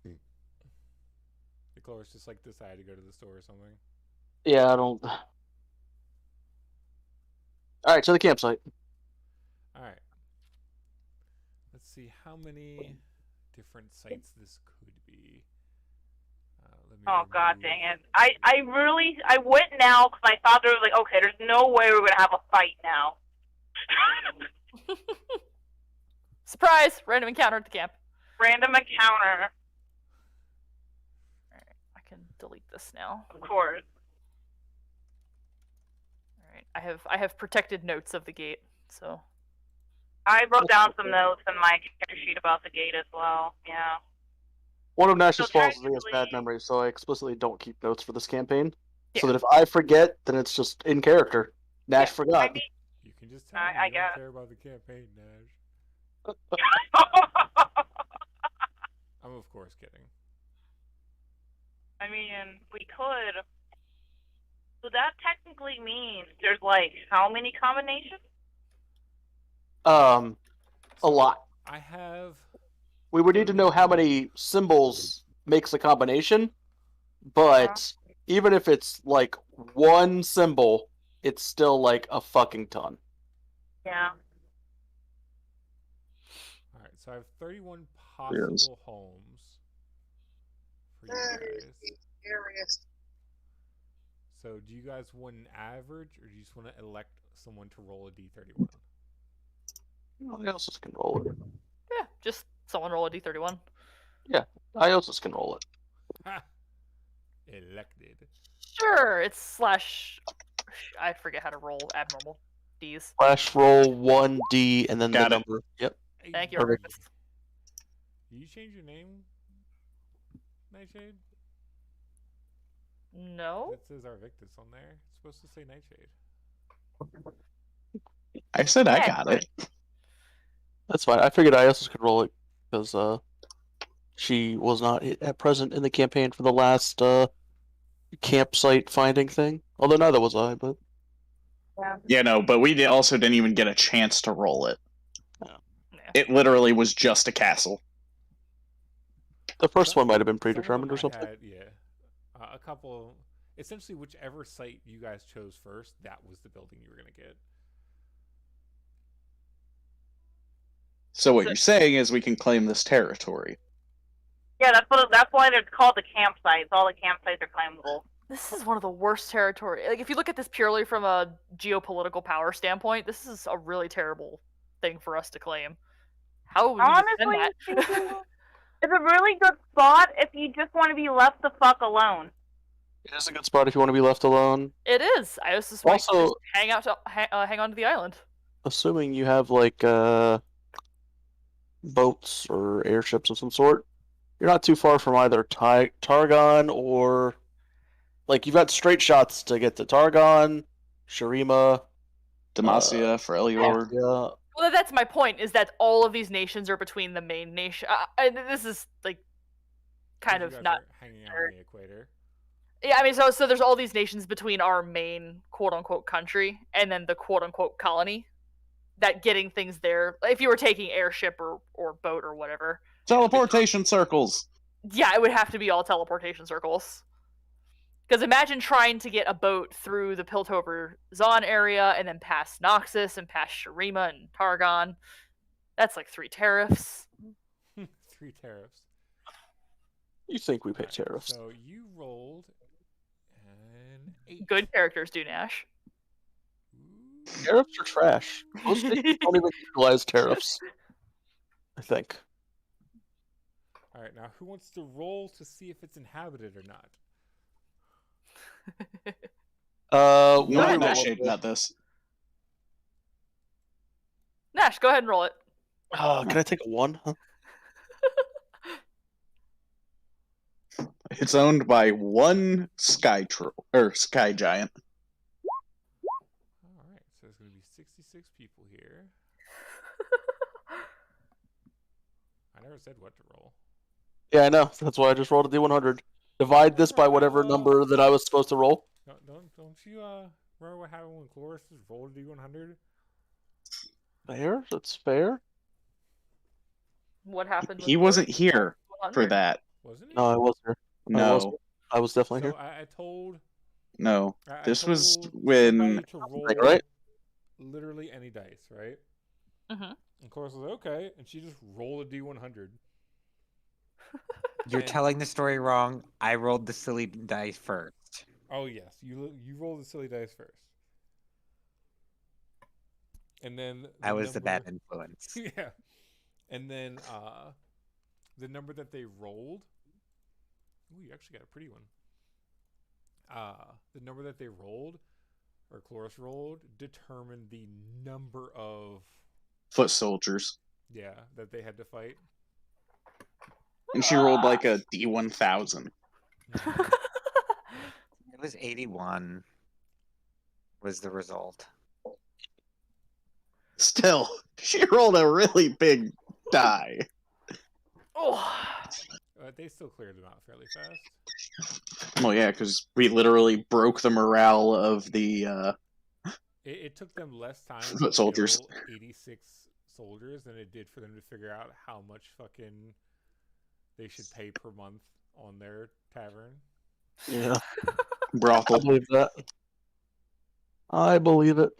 [SPEAKER 1] The Cloris just like decided to go to the store or something.
[SPEAKER 10] Yeah, I don't. All right, to the campsite.
[SPEAKER 1] All right. Let's see how many different sites this could be.
[SPEAKER 11] Oh god dang it! I went now because I thought there was like, okay, there's no way we're gonna have a fight now.
[SPEAKER 5] Surprise! Random encounter at the camp.
[SPEAKER 11] Random encounter.
[SPEAKER 5] Alright, I can delete this now.
[SPEAKER 11] Of course.
[SPEAKER 5] Alright, I have protected notes of the gate, so
[SPEAKER 11] I wrote down some notes in my character sheet about the gate as well. Yeah.
[SPEAKER 10] One of Nash's
[SPEAKER 11] So
[SPEAKER 10] faults is he has
[SPEAKER 11] technically-
[SPEAKER 10] bad memory, so I explicitly don't keep notes for this campaign.
[SPEAKER 5] Yeah.
[SPEAKER 10] So that if I forget, then it's just in character. Nash forgot.
[SPEAKER 11] I mean,
[SPEAKER 1] You can just tell me
[SPEAKER 11] I
[SPEAKER 1] you
[SPEAKER 11] got
[SPEAKER 1] don't care about the campaign, Nash. I'm of course kidding.
[SPEAKER 11] I mean, we could. So that technically means there's like how many combinations?
[SPEAKER 10] A lot.
[SPEAKER 1] I have
[SPEAKER 10] We would need to know how many symbols makes a combination, but even if it's like one symbol, it's still like a fucking ton.
[SPEAKER 11] Yeah.
[SPEAKER 1] All right, so I have 31 possible homes for you guys. So do you guys want an average, or do you just want to elect someone to roll a d31?
[SPEAKER 10] Iosis can roll it.
[SPEAKER 5] yeah, just someone roll a d31.
[SPEAKER 10] Iosis can roll it.
[SPEAKER 1] Ha! Elected.
[SPEAKER 5] Sure, it's slash. I forget how to roll abnormal Ds.
[SPEAKER 10] Flash roll 1d and then
[SPEAKER 4] Got
[SPEAKER 10] the
[SPEAKER 4] it.
[SPEAKER 10] number. Yep.
[SPEAKER 5] Thank you,
[SPEAKER 10] Perfect.
[SPEAKER 5] Arcus.
[SPEAKER 1] Did you change your name, Nightshade?
[SPEAKER 5] No.
[SPEAKER 1] It says Arvictus on there. It's supposed to say Nightshade.
[SPEAKER 4] I said I
[SPEAKER 5] Yeah,
[SPEAKER 4] got it.
[SPEAKER 10] That's fine. I figured Iosis could roll it because she was not at present in the campaign for the last campsite finding thing. Although neither was I, but
[SPEAKER 4] Yeah, no, but we also didn't even get a chance to roll it.
[SPEAKER 5] Yeah.
[SPEAKER 4] It literally was just a castle.
[SPEAKER 10] the first one might have been
[SPEAKER 1] Some of
[SPEAKER 10] predetermined
[SPEAKER 1] them
[SPEAKER 10] or something.
[SPEAKER 1] I had, yeah. A couple. Essentially, whichever site you guys chose first, that was the building you were going to get.
[SPEAKER 4] So what you're saying is we can claim this territory.
[SPEAKER 11] Yeah, that's why they're called the campsites. All the campsites are claimable.
[SPEAKER 5] This is one of the worst territory. Like, if you look at this purely from a geopolitical power standpoint, this is a really terrible thing for us to claim. How would we defend
[SPEAKER 11] Honestly,
[SPEAKER 5] that?
[SPEAKER 11] it's a really good spot if you just want to be left the fuck alone.
[SPEAKER 10] It is a good spot if you want to be left alone.
[SPEAKER 5] It is. I was just
[SPEAKER 10] Also-
[SPEAKER 5] just hang out to hang on to the island.
[SPEAKER 10] Assuming you have like boats or airships of some sort, you're not too far from either Targon or like you've got straight shots to get to Targon, Shurima,
[SPEAKER 4] Demacia, Freljord.
[SPEAKER 10] yeah.
[SPEAKER 5] Well, that's my point. Is that all of these nations are between the main nation? This is like kind
[SPEAKER 1] You
[SPEAKER 5] of
[SPEAKER 1] guys
[SPEAKER 5] not.
[SPEAKER 1] are hanging out on the equator.
[SPEAKER 5] Yeah, I mean, so there's all these nations between our main quote unquote country and then the quote unquote colony. That getting things there, if you were taking airship or boat or whatever.
[SPEAKER 4] Teleportation circles.
[SPEAKER 5] Yeah, it would have to be all teleportation circles. Because imagine trying to get a boat through the Piltover Zon area and then past Noxus and past Shurima and Targon. That's like 3 tariffs.
[SPEAKER 1] 3 tariffs.
[SPEAKER 10] You think we pay
[SPEAKER 1] Alright,
[SPEAKER 10] tariffs?
[SPEAKER 1] So you rolled an 8.
[SPEAKER 5] Good characters do, Nash.
[SPEAKER 1] Ooh.
[SPEAKER 10] Tariffs are trash. Most states don't even utilize tariffs. I think.
[SPEAKER 1] All right, now who wants to roll to see if it's inhabited or not?
[SPEAKER 4] You
[SPEAKER 10] What
[SPEAKER 4] know
[SPEAKER 10] do we
[SPEAKER 4] what,
[SPEAKER 10] roll
[SPEAKER 4] Nash
[SPEAKER 10] on
[SPEAKER 4] ain't
[SPEAKER 10] this?
[SPEAKER 4] got this.
[SPEAKER 5] Nash, go ahead and roll it.
[SPEAKER 10] Can I take a 1? Huh?
[SPEAKER 4] It's owned by one sky giant.
[SPEAKER 1] All right, so there's going to be 66 people here. I never said what to roll.
[SPEAKER 10] Yeah, I know. That's why I just rolled a D100. Divide this by whatever number that I was supposed to roll.
[SPEAKER 1] Don't you remember what happened when Chloris just rolled a D100?
[SPEAKER 10] Fair? That's fair.
[SPEAKER 5] What happened?
[SPEAKER 4] He wasn't here for that.
[SPEAKER 1] Wasn't he?
[SPEAKER 10] No, I was here.
[SPEAKER 4] No,
[SPEAKER 10] I was definitely
[SPEAKER 1] So
[SPEAKER 10] here.
[SPEAKER 1] I told.
[SPEAKER 4] no.
[SPEAKER 1] I
[SPEAKER 4] This was
[SPEAKER 1] told
[SPEAKER 4] when.
[SPEAKER 1] somebody to roll
[SPEAKER 10] right?
[SPEAKER 1] literally any dice, right?
[SPEAKER 5] Mm-hmm.
[SPEAKER 1] And Chloris was like, okay, and she just rolled a D100.
[SPEAKER 6] You're telling the story wrong. I rolled the silly dice first.
[SPEAKER 1] Oh yes, you rolled the silly dice first, and then
[SPEAKER 6] I was the bad influence.
[SPEAKER 1] Yeah, and then the number that they rolled. Ooh, you actually got a pretty one. The number that they rolled, or Chloris rolled, determined the number of
[SPEAKER 4] Foot soldiers.
[SPEAKER 1] Yeah, that they had to fight.
[SPEAKER 4] And she rolled like a D1000.
[SPEAKER 6] It was 81 was the result.
[SPEAKER 4] Still, she rolled a really big die.
[SPEAKER 5] Oh.
[SPEAKER 1] They still cleared them out fairly fast.
[SPEAKER 4] Well, yeah, because we literally broke the morale of the
[SPEAKER 1] It took them less time
[SPEAKER 4] foot
[SPEAKER 1] to
[SPEAKER 4] soldiers.
[SPEAKER 1] kill 86 soldiers than it did for them to figure out how much fucking they should pay per month on their tavern.
[SPEAKER 10] Yeah.
[SPEAKER 4] Brothel.
[SPEAKER 10] I believe that. I believe it.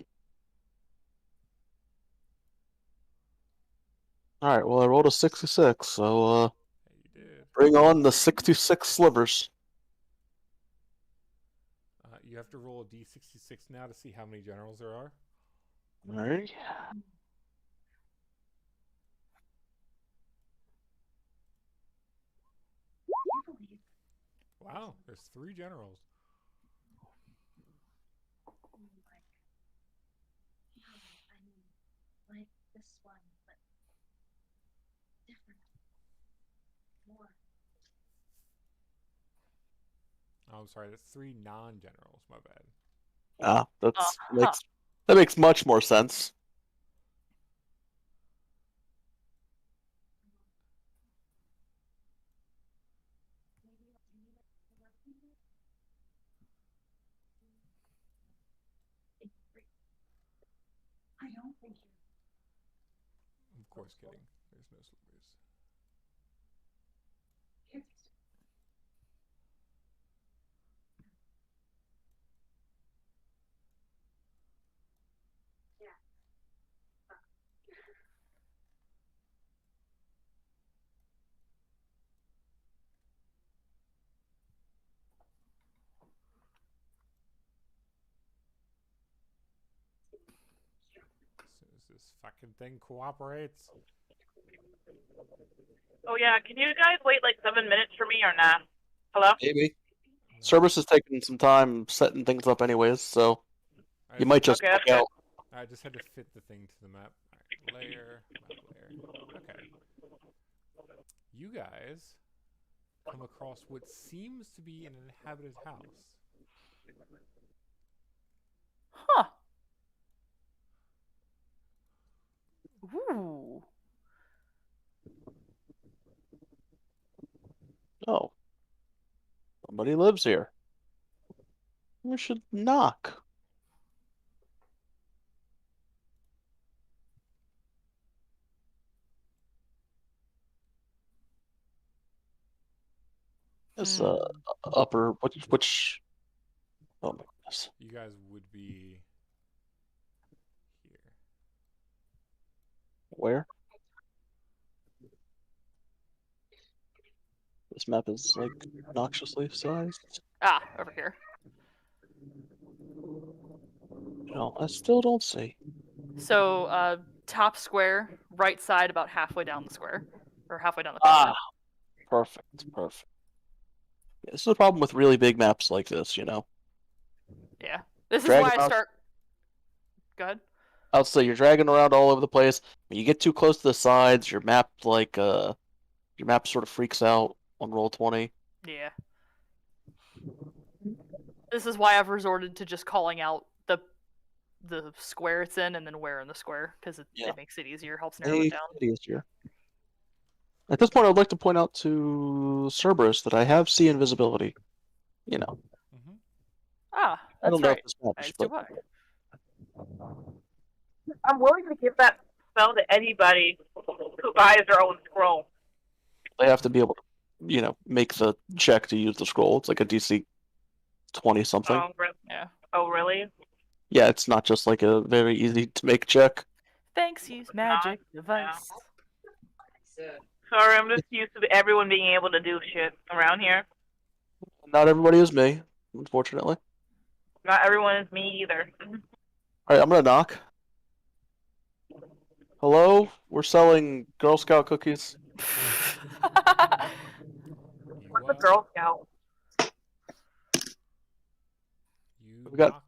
[SPEAKER 10] Alright, well, I rolled a 66, so,
[SPEAKER 1] Yeah, you did.
[SPEAKER 10] bring on the 66 slivers.
[SPEAKER 1] You have to roll a D66 now to see how many generals there are.
[SPEAKER 10] Alright.
[SPEAKER 1] Wow, there's 3 generals.
[SPEAKER 8] Like this one, but different. More.
[SPEAKER 1] Oh, I'm sorry, that's 3 non-generals. My bad.
[SPEAKER 10] That makes much more sense.
[SPEAKER 8] I don't think
[SPEAKER 1] Of course, kidding. There's no slivers.
[SPEAKER 8] you're.
[SPEAKER 1] As soon as this fucking thing cooperates.
[SPEAKER 11] Oh yeah, can you guys wait like 7 minutes for me or not? Hello?
[SPEAKER 10] Maybe.
[SPEAKER 1] No.
[SPEAKER 10] Service is taking some time setting things up anyways, so you might just
[SPEAKER 11] Okay,
[SPEAKER 10] look
[SPEAKER 11] okay.
[SPEAKER 10] out.
[SPEAKER 1] I just had to fit the thing to the map. All right, layer, map layer. Okay. You guys come across what seems to be an inhabited house.
[SPEAKER 5] Huh. Ooh.
[SPEAKER 10] Oh. Somebody lives here. We should knock. This upper which oh my goodness.
[SPEAKER 1] You guys would be here.
[SPEAKER 10] Where? This map is like obnoxiously sized.
[SPEAKER 5] Ah, over here.
[SPEAKER 10] No, I still don't see.
[SPEAKER 5] So, top square, right side, about halfway down the square, or halfway down the corridor.
[SPEAKER 10] Perfect. Yeah, this is the problem with really big maps like this, you know.
[SPEAKER 5] Yeah. This is
[SPEAKER 10] Drag
[SPEAKER 5] why
[SPEAKER 10] it
[SPEAKER 5] I
[SPEAKER 10] out.
[SPEAKER 5] start. Go ahead.
[SPEAKER 10] I'll say you're dragging around all over the place. When you get too close to the sides, your map sort of freaks out on Roll20.
[SPEAKER 5] Yeah. This is why I've resorted to just calling out the square it's in and then where in the square, because it makes it easier, helps narrow it down.
[SPEAKER 10] Easier. At this point, I'd like to point out to Cerberus that I have sea invisibility. You know.
[SPEAKER 5] Ah,
[SPEAKER 10] I don't
[SPEAKER 5] that's
[SPEAKER 10] know
[SPEAKER 5] right.
[SPEAKER 10] if this matters,
[SPEAKER 5] As do
[SPEAKER 10] but
[SPEAKER 5] I.
[SPEAKER 11] I'm willing to give that spell to anybody who buys their own scroll.
[SPEAKER 10] they have to be able to, make the check to use the scroll. It's like a DC 20 something.
[SPEAKER 11] Oh, really?
[SPEAKER 5] Yeah.
[SPEAKER 11] Oh, really?
[SPEAKER 10] Yeah, it's not just like a very easy to make check.
[SPEAKER 5] Thanks, use magic device.
[SPEAKER 11] Sorry, I'm just used to everyone being able to do shit around here.
[SPEAKER 10] Not everybody is me, unfortunately.
[SPEAKER 11] Not everyone is me either.
[SPEAKER 10] Alright, I'm gonna knock. Hello? We're selling Girl Scout cookies.
[SPEAKER 11] What's a Girl Scout?
[SPEAKER 10] We've got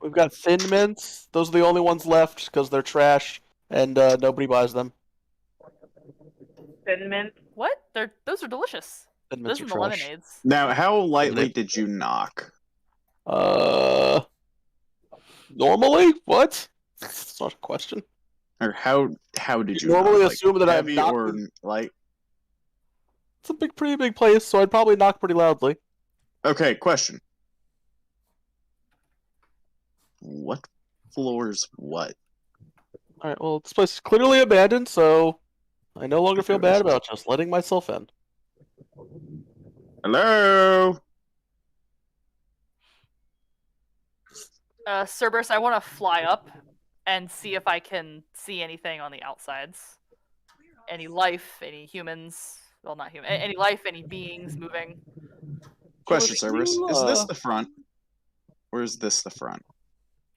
[SPEAKER 10] We've got Thin Mints. Those are the only ones left because they're trash and nobody buys them.
[SPEAKER 11] Thin Mint?
[SPEAKER 5] What? Those are delicious.
[SPEAKER 10] Thin
[SPEAKER 5] Those
[SPEAKER 10] Mints
[SPEAKER 5] are
[SPEAKER 10] are
[SPEAKER 5] the
[SPEAKER 10] trash.
[SPEAKER 5] lemonades.
[SPEAKER 4] Now, how lightly did you knock?
[SPEAKER 10] Normally? What? That's not a question.
[SPEAKER 4] Or how did you
[SPEAKER 10] normally
[SPEAKER 4] knock?
[SPEAKER 10] assume that I'm
[SPEAKER 4] heavy
[SPEAKER 10] not
[SPEAKER 4] or light?
[SPEAKER 10] It's a pretty big place, so I'd probably knock pretty loudly.
[SPEAKER 4] Okay, question. What floors what?
[SPEAKER 10] Alright, well, this place is clearly abandoned, so I no longer feel bad about just letting myself in.
[SPEAKER 4] Hello?
[SPEAKER 5] Cerberus, I want to fly up and see if I can see anything on the outsides. Any life, any humans. Well, not human. Any life, any beings moving.
[SPEAKER 4] Question, Cerberus. Is this the front? Or is this the front?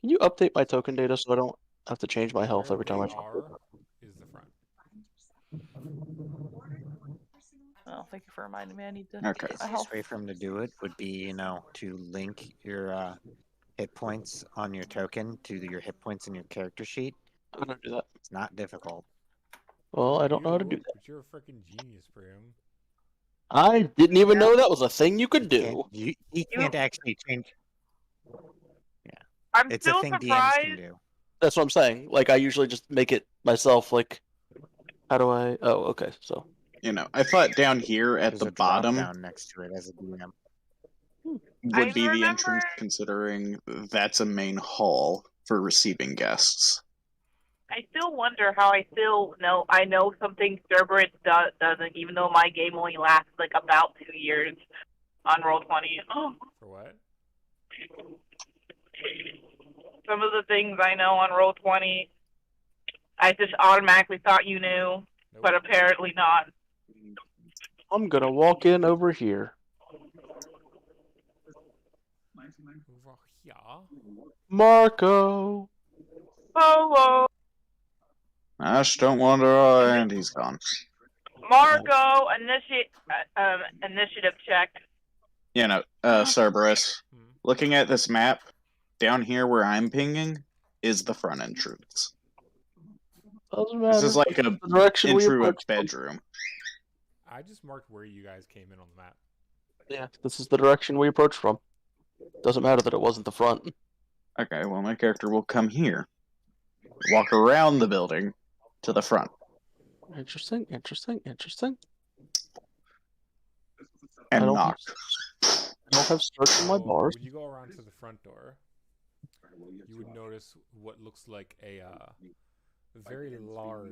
[SPEAKER 10] Can you update my token data so I don't have to change my health every time I
[SPEAKER 1] is the front.
[SPEAKER 5] Oh, thank you for reminding me. I need to.
[SPEAKER 4] Okay.
[SPEAKER 6] The easiest way for him to do it would be, to link your hit points on your token to your hit points in your character sheet.
[SPEAKER 10] I'm gonna do that.
[SPEAKER 6] It's not difficult.
[SPEAKER 10] Well, I don't know how to do that.
[SPEAKER 1] But you're a freaking genius, Brim.
[SPEAKER 10] I didn't even know that was a thing you could do.
[SPEAKER 6] You can't actually change.
[SPEAKER 11] I'm
[SPEAKER 6] It's
[SPEAKER 11] still
[SPEAKER 6] a thing DMs
[SPEAKER 11] surprised.
[SPEAKER 6] can do.
[SPEAKER 10] That's what I'm saying. Like, I usually just make it myself, like, how do I... Oh, okay, so...
[SPEAKER 4] I thought down here at
[SPEAKER 6] There's
[SPEAKER 4] the
[SPEAKER 6] a drop
[SPEAKER 4] bottom
[SPEAKER 6] down next to it as a DM.
[SPEAKER 4] would be the entrance, considering that's a main hall for receiving guests.
[SPEAKER 11] I still wonder how I know something Cerberus doesn't, even though my game only lasts like about 2 years on Roll20. Oh.
[SPEAKER 1] For what?
[SPEAKER 11] Some of the things I know on Roll20, I just automatically thought you knew, but apparently not.
[SPEAKER 10] I'm gonna walk in over here. Marco!
[SPEAKER 11] Hello!
[SPEAKER 4] Ash, don't wander away, and he's gone.
[SPEAKER 11] Marco, initiative check.
[SPEAKER 4] Cerberus, looking at this map, down here where I'm pinging is the front entrance.
[SPEAKER 10] Doesn't
[SPEAKER 4] This is
[SPEAKER 10] matter.
[SPEAKER 4] like an
[SPEAKER 10] The direction we
[SPEAKER 4] intro
[SPEAKER 10] approach
[SPEAKER 4] bedroom.
[SPEAKER 1] I just marked where you guys came in on the map.
[SPEAKER 10] Yeah, this is the direction we approach from. Doesn't matter that it wasn't the front.
[SPEAKER 4] Okay, well, my character will come here. Walk around the building to the front.
[SPEAKER 10] Interesting.
[SPEAKER 4] And
[SPEAKER 10] I don't
[SPEAKER 4] knock.
[SPEAKER 10] I don't have search in my bars.
[SPEAKER 1] When you go around to the front door, you would notice what looks like a very large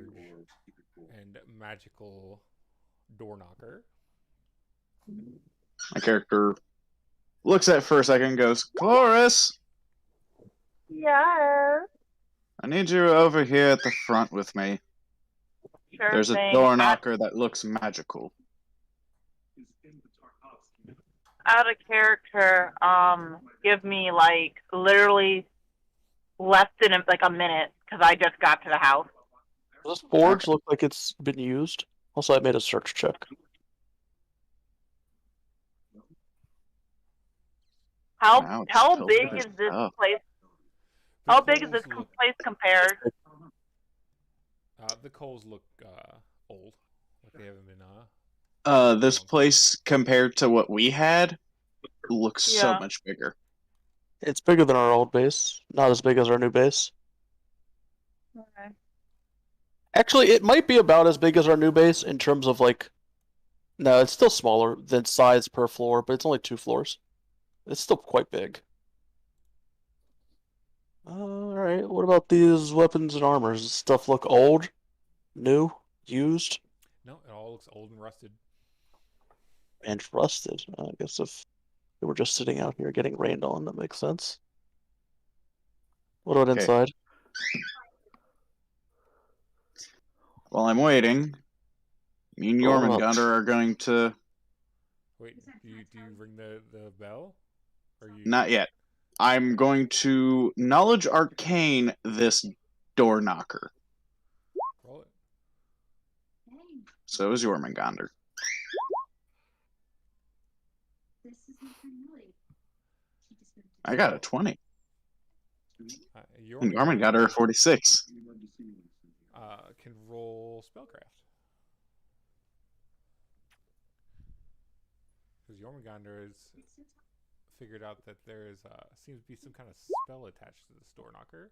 [SPEAKER 1] and magical door knocker.
[SPEAKER 4] My character looks at it for a second and goes, Chloris!
[SPEAKER 11] Yeah.
[SPEAKER 4] I need you over here at the front with me.
[SPEAKER 11] Sure
[SPEAKER 4] There's a
[SPEAKER 11] thing.
[SPEAKER 4] door knocker that looks magical.
[SPEAKER 11] Out of character, give me literally less than a minute because I just got to the house.
[SPEAKER 10] Does this forge look like it's been used? Also, I made a search check.
[SPEAKER 11] How
[SPEAKER 4] Wow, it's
[SPEAKER 11] how
[SPEAKER 4] filled
[SPEAKER 11] big
[SPEAKER 4] with
[SPEAKER 11] is this
[SPEAKER 4] stuff.
[SPEAKER 11] place?
[SPEAKER 1] The
[SPEAKER 11] How big is
[SPEAKER 1] coals
[SPEAKER 11] this
[SPEAKER 1] look,
[SPEAKER 11] place compared?
[SPEAKER 1] the coals look old, like they haven't been
[SPEAKER 4] This
[SPEAKER 1] long time.
[SPEAKER 4] place compared to what we had looks so
[SPEAKER 11] Yeah.
[SPEAKER 4] much bigger.
[SPEAKER 10] It's bigger than our old base. Not as big as our new base.
[SPEAKER 11] Okay.
[SPEAKER 10] Actually, it might be about as big as our new base in terms of like. No, it's still smaller than size per floor, but it's only 2 floors. It's still quite big. Alright, what about these weapons and armors? Does stuff look old? New? Used?
[SPEAKER 1] No, it all looks old and rusted.
[SPEAKER 10] And rusted. I guess if they were just sitting out here getting rained on, that makes sense. What about
[SPEAKER 4] Okay.
[SPEAKER 10] inside?
[SPEAKER 4] While I'm waiting, me and
[SPEAKER 10] What about-
[SPEAKER 4] Jormungandr are going to...
[SPEAKER 1] Wait, do you ring the bell? Or you?
[SPEAKER 4] Not yet. I'm going to Knowledge Arcane this door knocker.
[SPEAKER 1] Roll it.
[SPEAKER 4] So is Jormungandr.
[SPEAKER 8] This isn't familiar. He just went to
[SPEAKER 4] I got a 20. And
[SPEAKER 1] Jormungandr
[SPEAKER 4] Jormungandr a 46.
[SPEAKER 1] Can roll spellcraft. Because Jormungandr has figured out that there is seems to be some kind of spell attached to this door knocker.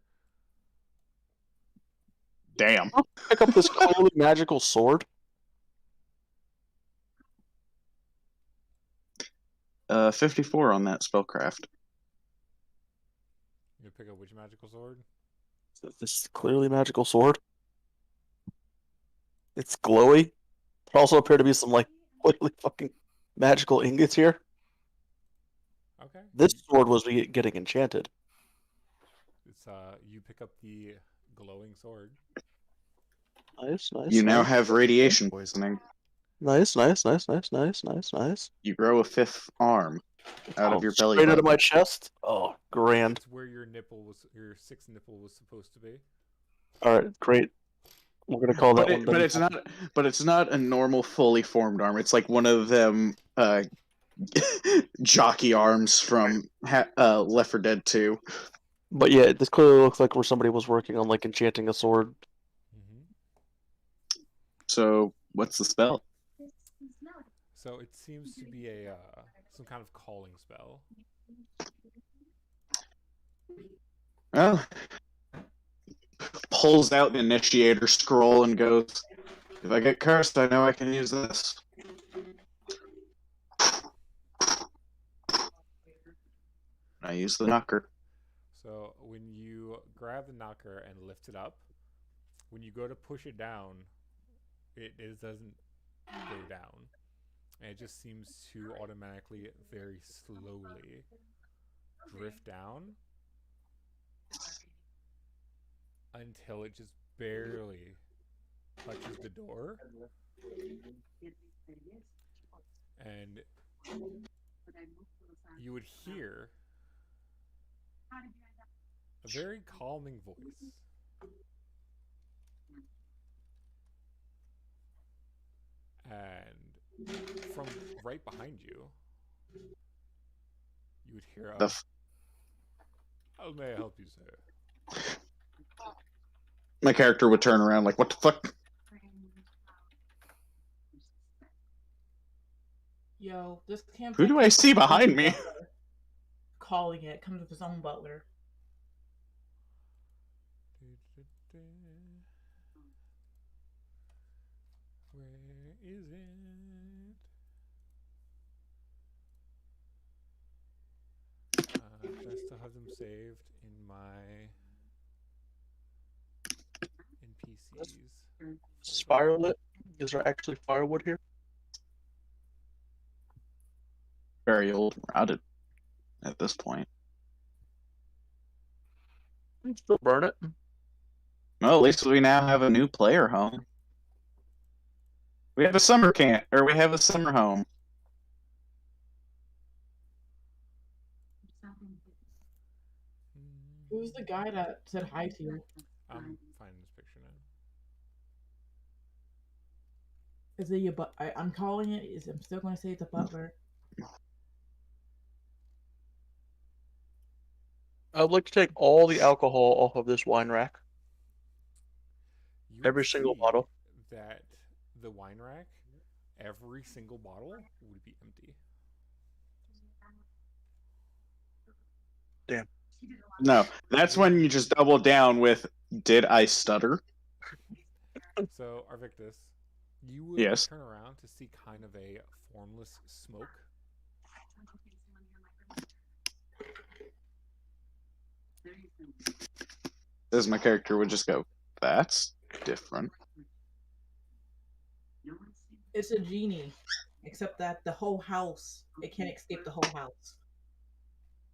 [SPEAKER 4] Damn.
[SPEAKER 10] Pick up this clearly magical sword.
[SPEAKER 4] 54 on that spellcraft.
[SPEAKER 1] You pick up which magical sword?
[SPEAKER 10] This clearly magical sword. It's glowy. There also appear to be some like clearly fucking magical ingots here.
[SPEAKER 1] Okay.
[SPEAKER 10] This sword was getting enchanted.
[SPEAKER 1] It's you pick up the glowing sword.
[SPEAKER 10] Nice, nice.
[SPEAKER 4] You now
[SPEAKER 10] nice.
[SPEAKER 4] have radiation poisoning.
[SPEAKER 10] Nice, nice, nice, nice, nice, nice, nice.
[SPEAKER 4] You grow a 5th arm out of your belly
[SPEAKER 10] Straight out of
[SPEAKER 4] button.
[SPEAKER 10] my chest. Oh, grand.
[SPEAKER 1] It's where your 6th nipple was supposed to be.
[SPEAKER 10] All right, great. We're gonna call that one.
[SPEAKER 4] But it's not a normal fully formed arm. It's like one of them jockey arms from Left 4 Dead 2.
[SPEAKER 10] But yeah, this clearly looks like where somebody was working on like enchanting a sword.
[SPEAKER 4] So what's the spell?
[SPEAKER 1] So it seems to be a some kind of calling spell.
[SPEAKER 4] Well, pulls out the initiator scroll and goes, if I get cursed, I know I can use this. I use the knocker.
[SPEAKER 1] So when you grab the knocker and lift it up, when you go to push it down, it doesn't go down. And it just seems to automatically, very slowly, drift down until it just barely touches the door. And you would hear a very calming voice. And from right behind you, you would hear a, how may I help you, sir?
[SPEAKER 4] My character would turn around like, what the fuck?
[SPEAKER 3] Yo, this campaign.
[SPEAKER 4] Who do I see behind me?
[SPEAKER 3] Calling it comes with his own butler.
[SPEAKER 1] Where is it? Best to have them saved in my NPCs.
[SPEAKER 10] Spiral it? Is there actually firewood here?
[SPEAKER 4] Very old and rotted at this point.
[SPEAKER 10] I'd still burn it.
[SPEAKER 4] Well, at least we now have a new player home. We have a summer camp, or we have a summer home.
[SPEAKER 3] Who's the guy that said hi to you?
[SPEAKER 1] I'm finding this picture
[SPEAKER 3] Is it your but? I'm calling it. I'm still going to say it's a butler.
[SPEAKER 10] I would like to take all the alcohol off of this wine rack.
[SPEAKER 1] You would
[SPEAKER 10] Every single
[SPEAKER 1] see
[SPEAKER 10] bottle.
[SPEAKER 1] that the wine rack, every single bottle would be empty.
[SPEAKER 10] Damn.
[SPEAKER 4] No, that's when you just double down with, did I stutter?
[SPEAKER 1] So, Arvictus, you would
[SPEAKER 4] Yes.
[SPEAKER 1] turn around to see kind of a formless smoke.
[SPEAKER 4] As my character would just go, that's different.
[SPEAKER 3] It's a genie, except that the whole house, it can't escape the whole house.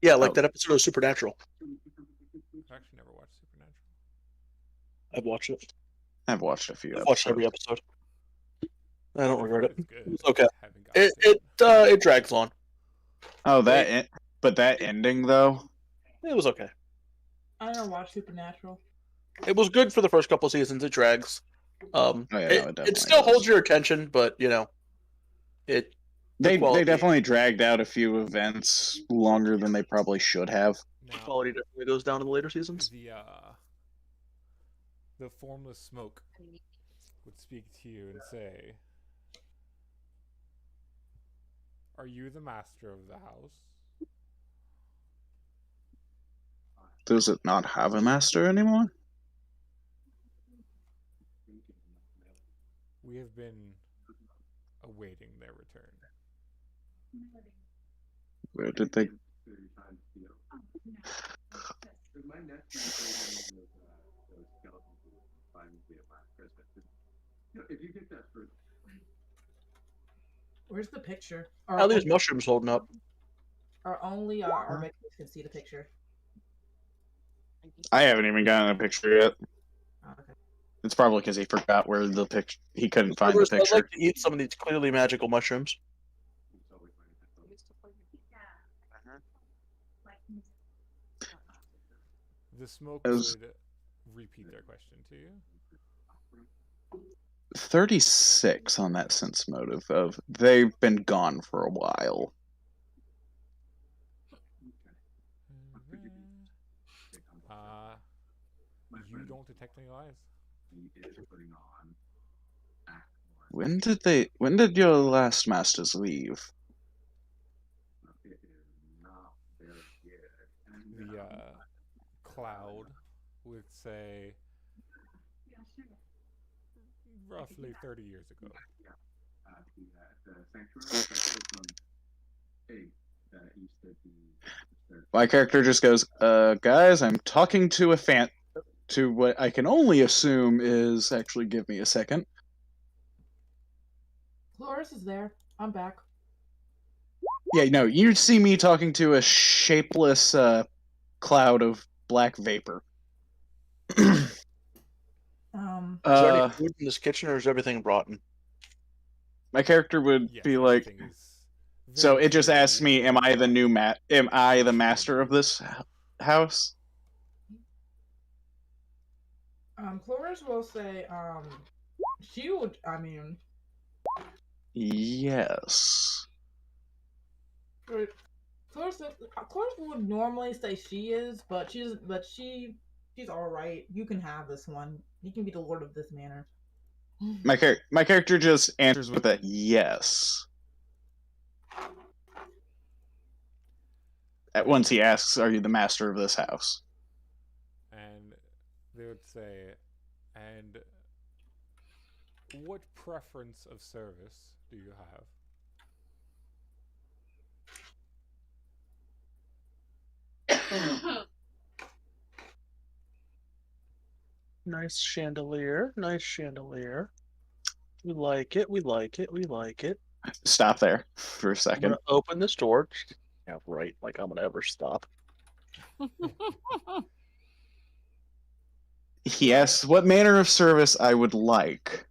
[SPEAKER 10] Yeah, like
[SPEAKER 4] Oh.
[SPEAKER 10] that episode of Supernatural.
[SPEAKER 1] I've actually never watched Supernatural.
[SPEAKER 10] I've watched it.
[SPEAKER 4] I've watched a few
[SPEAKER 10] I've watched every
[SPEAKER 4] episodes.
[SPEAKER 10] episode. I don't regret it.
[SPEAKER 1] It's good.
[SPEAKER 10] It's okay.
[SPEAKER 1] Haven't gotten
[SPEAKER 10] It drags on.
[SPEAKER 4] Oh, but that ending though.
[SPEAKER 10] It was okay.
[SPEAKER 3] I never watched Supernatural.
[SPEAKER 10] It was good for the first couple seasons. It drags.
[SPEAKER 4] Oh, yeah, no,
[SPEAKER 10] it
[SPEAKER 4] it definitely
[SPEAKER 10] still
[SPEAKER 4] does.
[SPEAKER 10] holds your attention, but you know,
[SPEAKER 4] They
[SPEAKER 10] quality-
[SPEAKER 4] definitely dragged out a few events longer than they probably should have.
[SPEAKER 10] the quality definitely goes down in the later seasons.
[SPEAKER 1] The formless smoke would speak to you and say, "Are you the master of the house?"
[SPEAKER 4] Does it not have a master anymore?
[SPEAKER 1] We have been awaiting their return.
[SPEAKER 4] Where did they?
[SPEAKER 3] Where's the picture?
[SPEAKER 10] How are these mushrooms holding up?
[SPEAKER 3] Or only our victims can see the picture.
[SPEAKER 4] I haven't even gotten a picture yet.
[SPEAKER 3] Oh, okay.
[SPEAKER 4] It's probably because he forgot where the picture. He couldn't find the
[SPEAKER 10] I'd
[SPEAKER 4] picture.
[SPEAKER 10] like to eat some of these clearly magical mushrooms.
[SPEAKER 1] The smoke
[SPEAKER 4] As-
[SPEAKER 1] would repeat their question to you.
[SPEAKER 4] 36 on that sense motive of they've been gone for a while.
[SPEAKER 1] You don't detect any lies.
[SPEAKER 4] When did your last masters leave?
[SPEAKER 1] The cloud would say roughly 30 years ago.
[SPEAKER 4] My character just goes, guys, I'm talking to to what I can only assume is, actually give me a second.
[SPEAKER 3] Cloris is there. I'm back.
[SPEAKER 4] Yeah, no, you see me talking to a shapeless cloud of black vapor.
[SPEAKER 10] Is there any food in this kitchen, or is everything rotten?
[SPEAKER 4] My character would be like, so it just asks me, am I the master of this house?
[SPEAKER 3] Cloris will say, she would, I mean...
[SPEAKER 4] Yes.
[SPEAKER 3] Cloris would normally say she is, but she's all right. You can have this one. You can be the lord of this manor.
[SPEAKER 4] My character just answers with a yes. At once he asks, "Are you the master of this house?"
[SPEAKER 1] And they would say, "And what preference of service do you have?"
[SPEAKER 10] Nice chandelier. Nice chandelier. We like it. We like it. We like it.
[SPEAKER 4] Stop there for a
[SPEAKER 10] I'm
[SPEAKER 4] second.
[SPEAKER 10] gonna open this door. Yeah, right. Like I'm gonna ever stop.
[SPEAKER 4] He asks what manner of service I would like.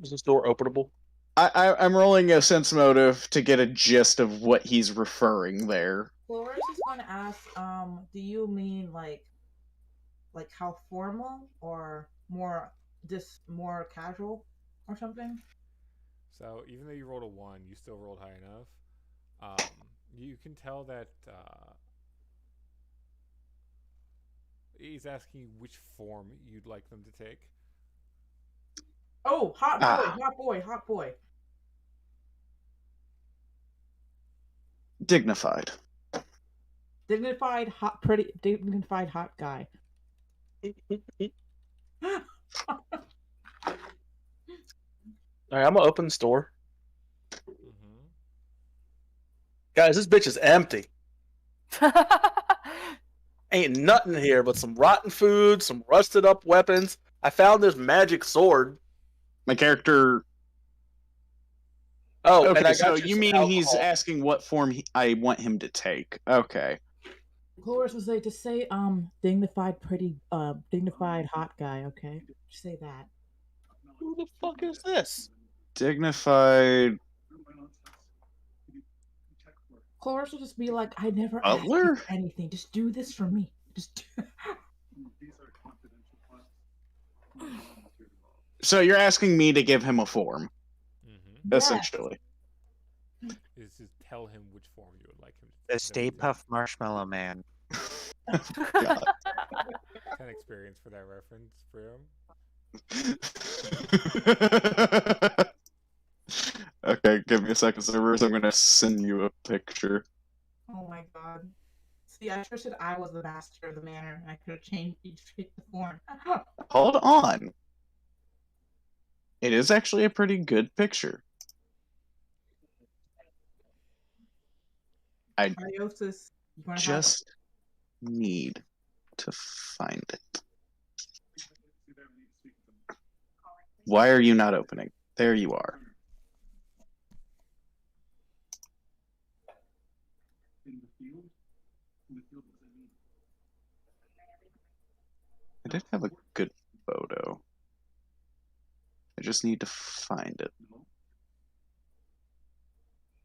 [SPEAKER 10] Is this door openable?
[SPEAKER 4] I'm rolling a sense motive to get a gist of what he's referring there.
[SPEAKER 3] Cloris is going to ask, do you mean like how formal or more just more casual or something?
[SPEAKER 1] So even though you rolled a 1, you still rolled high enough. You can tell that he's asking you which form you'd like them to take.
[SPEAKER 3] Oh, hot boy.
[SPEAKER 4] Dignified.
[SPEAKER 3] Dignified, hot guy.
[SPEAKER 10] Alright, I'm gonna open the store.
[SPEAKER 1] Mm-hmm.
[SPEAKER 10] Guys, this bitch is empty. Ain't nothing here but some rotten food, some rusted up weapons. I found this magic sword.
[SPEAKER 4] My character.
[SPEAKER 10] Oh, and
[SPEAKER 4] Okay,
[SPEAKER 10] I
[SPEAKER 4] so
[SPEAKER 10] got
[SPEAKER 4] you
[SPEAKER 10] some
[SPEAKER 4] mean he's
[SPEAKER 10] alcohol.
[SPEAKER 4] asking what form I want him to take? Okay.
[SPEAKER 3] Cloris was like, just say dignified hot guy, okay? Just say that.
[SPEAKER 10] Who the fuck is this?
[SPEAKER 4] Dignified
[SPEAKER 3] Cloris will just be like, I never asked you
[SPEAKER 4] butler?
[SPEAKER 3] for anything. Just do this for me. Just do
[SPEAKER 4] So you're asking me to give him a form,
[SPEAKER 1] Mm-hmm.
[SPEAKER 4] essentially.
[SPEAKER 1] Is to tell him which form you would like him to
[SPEAKER 6] The
[SPEAKER 1] them
[SPEAKER 6] Stay
[SPEAKER 1] to
[SPEAKER 6] Puft Marshmallow Man.
[SPEAKER 4] God.
[SPEAKER 1] 10 experience for that reference for him.
[SPEAKER 4] Okay, give me a second, servers. I'm gonna send you a picture.
[SPEAKER 3] Oh my god. See, I sure said I was the master of the manor. I could have changed the form.
[SPEAKER 4] Hold on. It is actually a pretty good picture. I
[SPEAKER 3] Ariosis, you wanna
[SPEAKER 4] just need to find it. Why are you not opening? There you are. I did have a good photo. I just need to find it.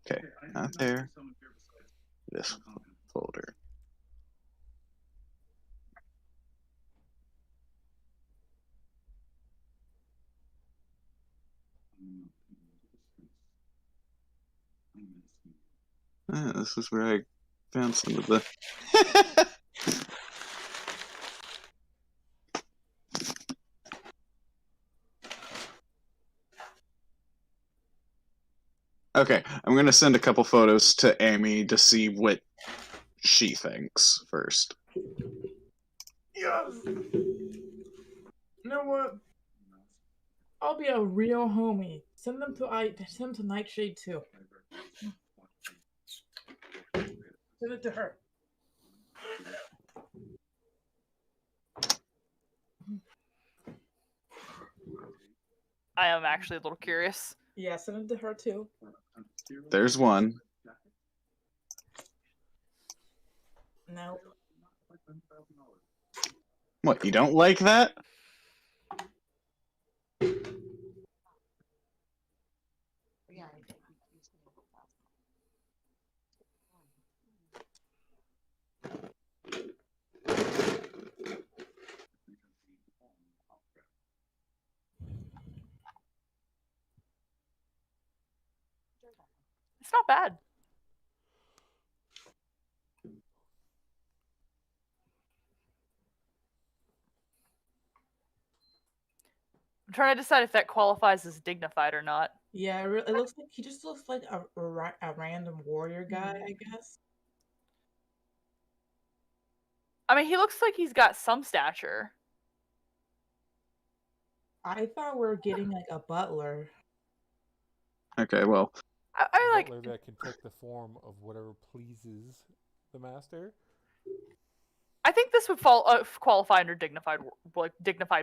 [SPEAKER 4] Okay, not there. This folder. This is where I found some of the. Okay, I'm gonna send a couple photos to Amy to see what she thinks first.
[SPEAKER 3] Yes. You know what? I'll be a real homie. Send them to Nightshade too. Send it to her.
[SPEAKER 5] I am actually a little curious.
[SPEAKER 3] Yeah, send it to her too.
[SPEAKER 4] There's one.
[SPEAKER 3] No.
[SPEAKER 4] What, you don't like that?
[SPEAKER 5] It's not bad. I'm trying to decide if that qualifies as dignified or not.
[SPEAKER 3] Yeah, it looks like he just looks like a random warrior guy, I guess.
[SPEAKER 5] I mean, he looks like he's got some stature.
[SPEAKER 3] I thought we were getting like a butler.
[SPEAKER 4] Okay, well.
[SPEAKER 5] I like
[SPEAKER 1] butler that can take the form of whatever pleases the master.
[SPEAKER 5] I think this would qualify under dignified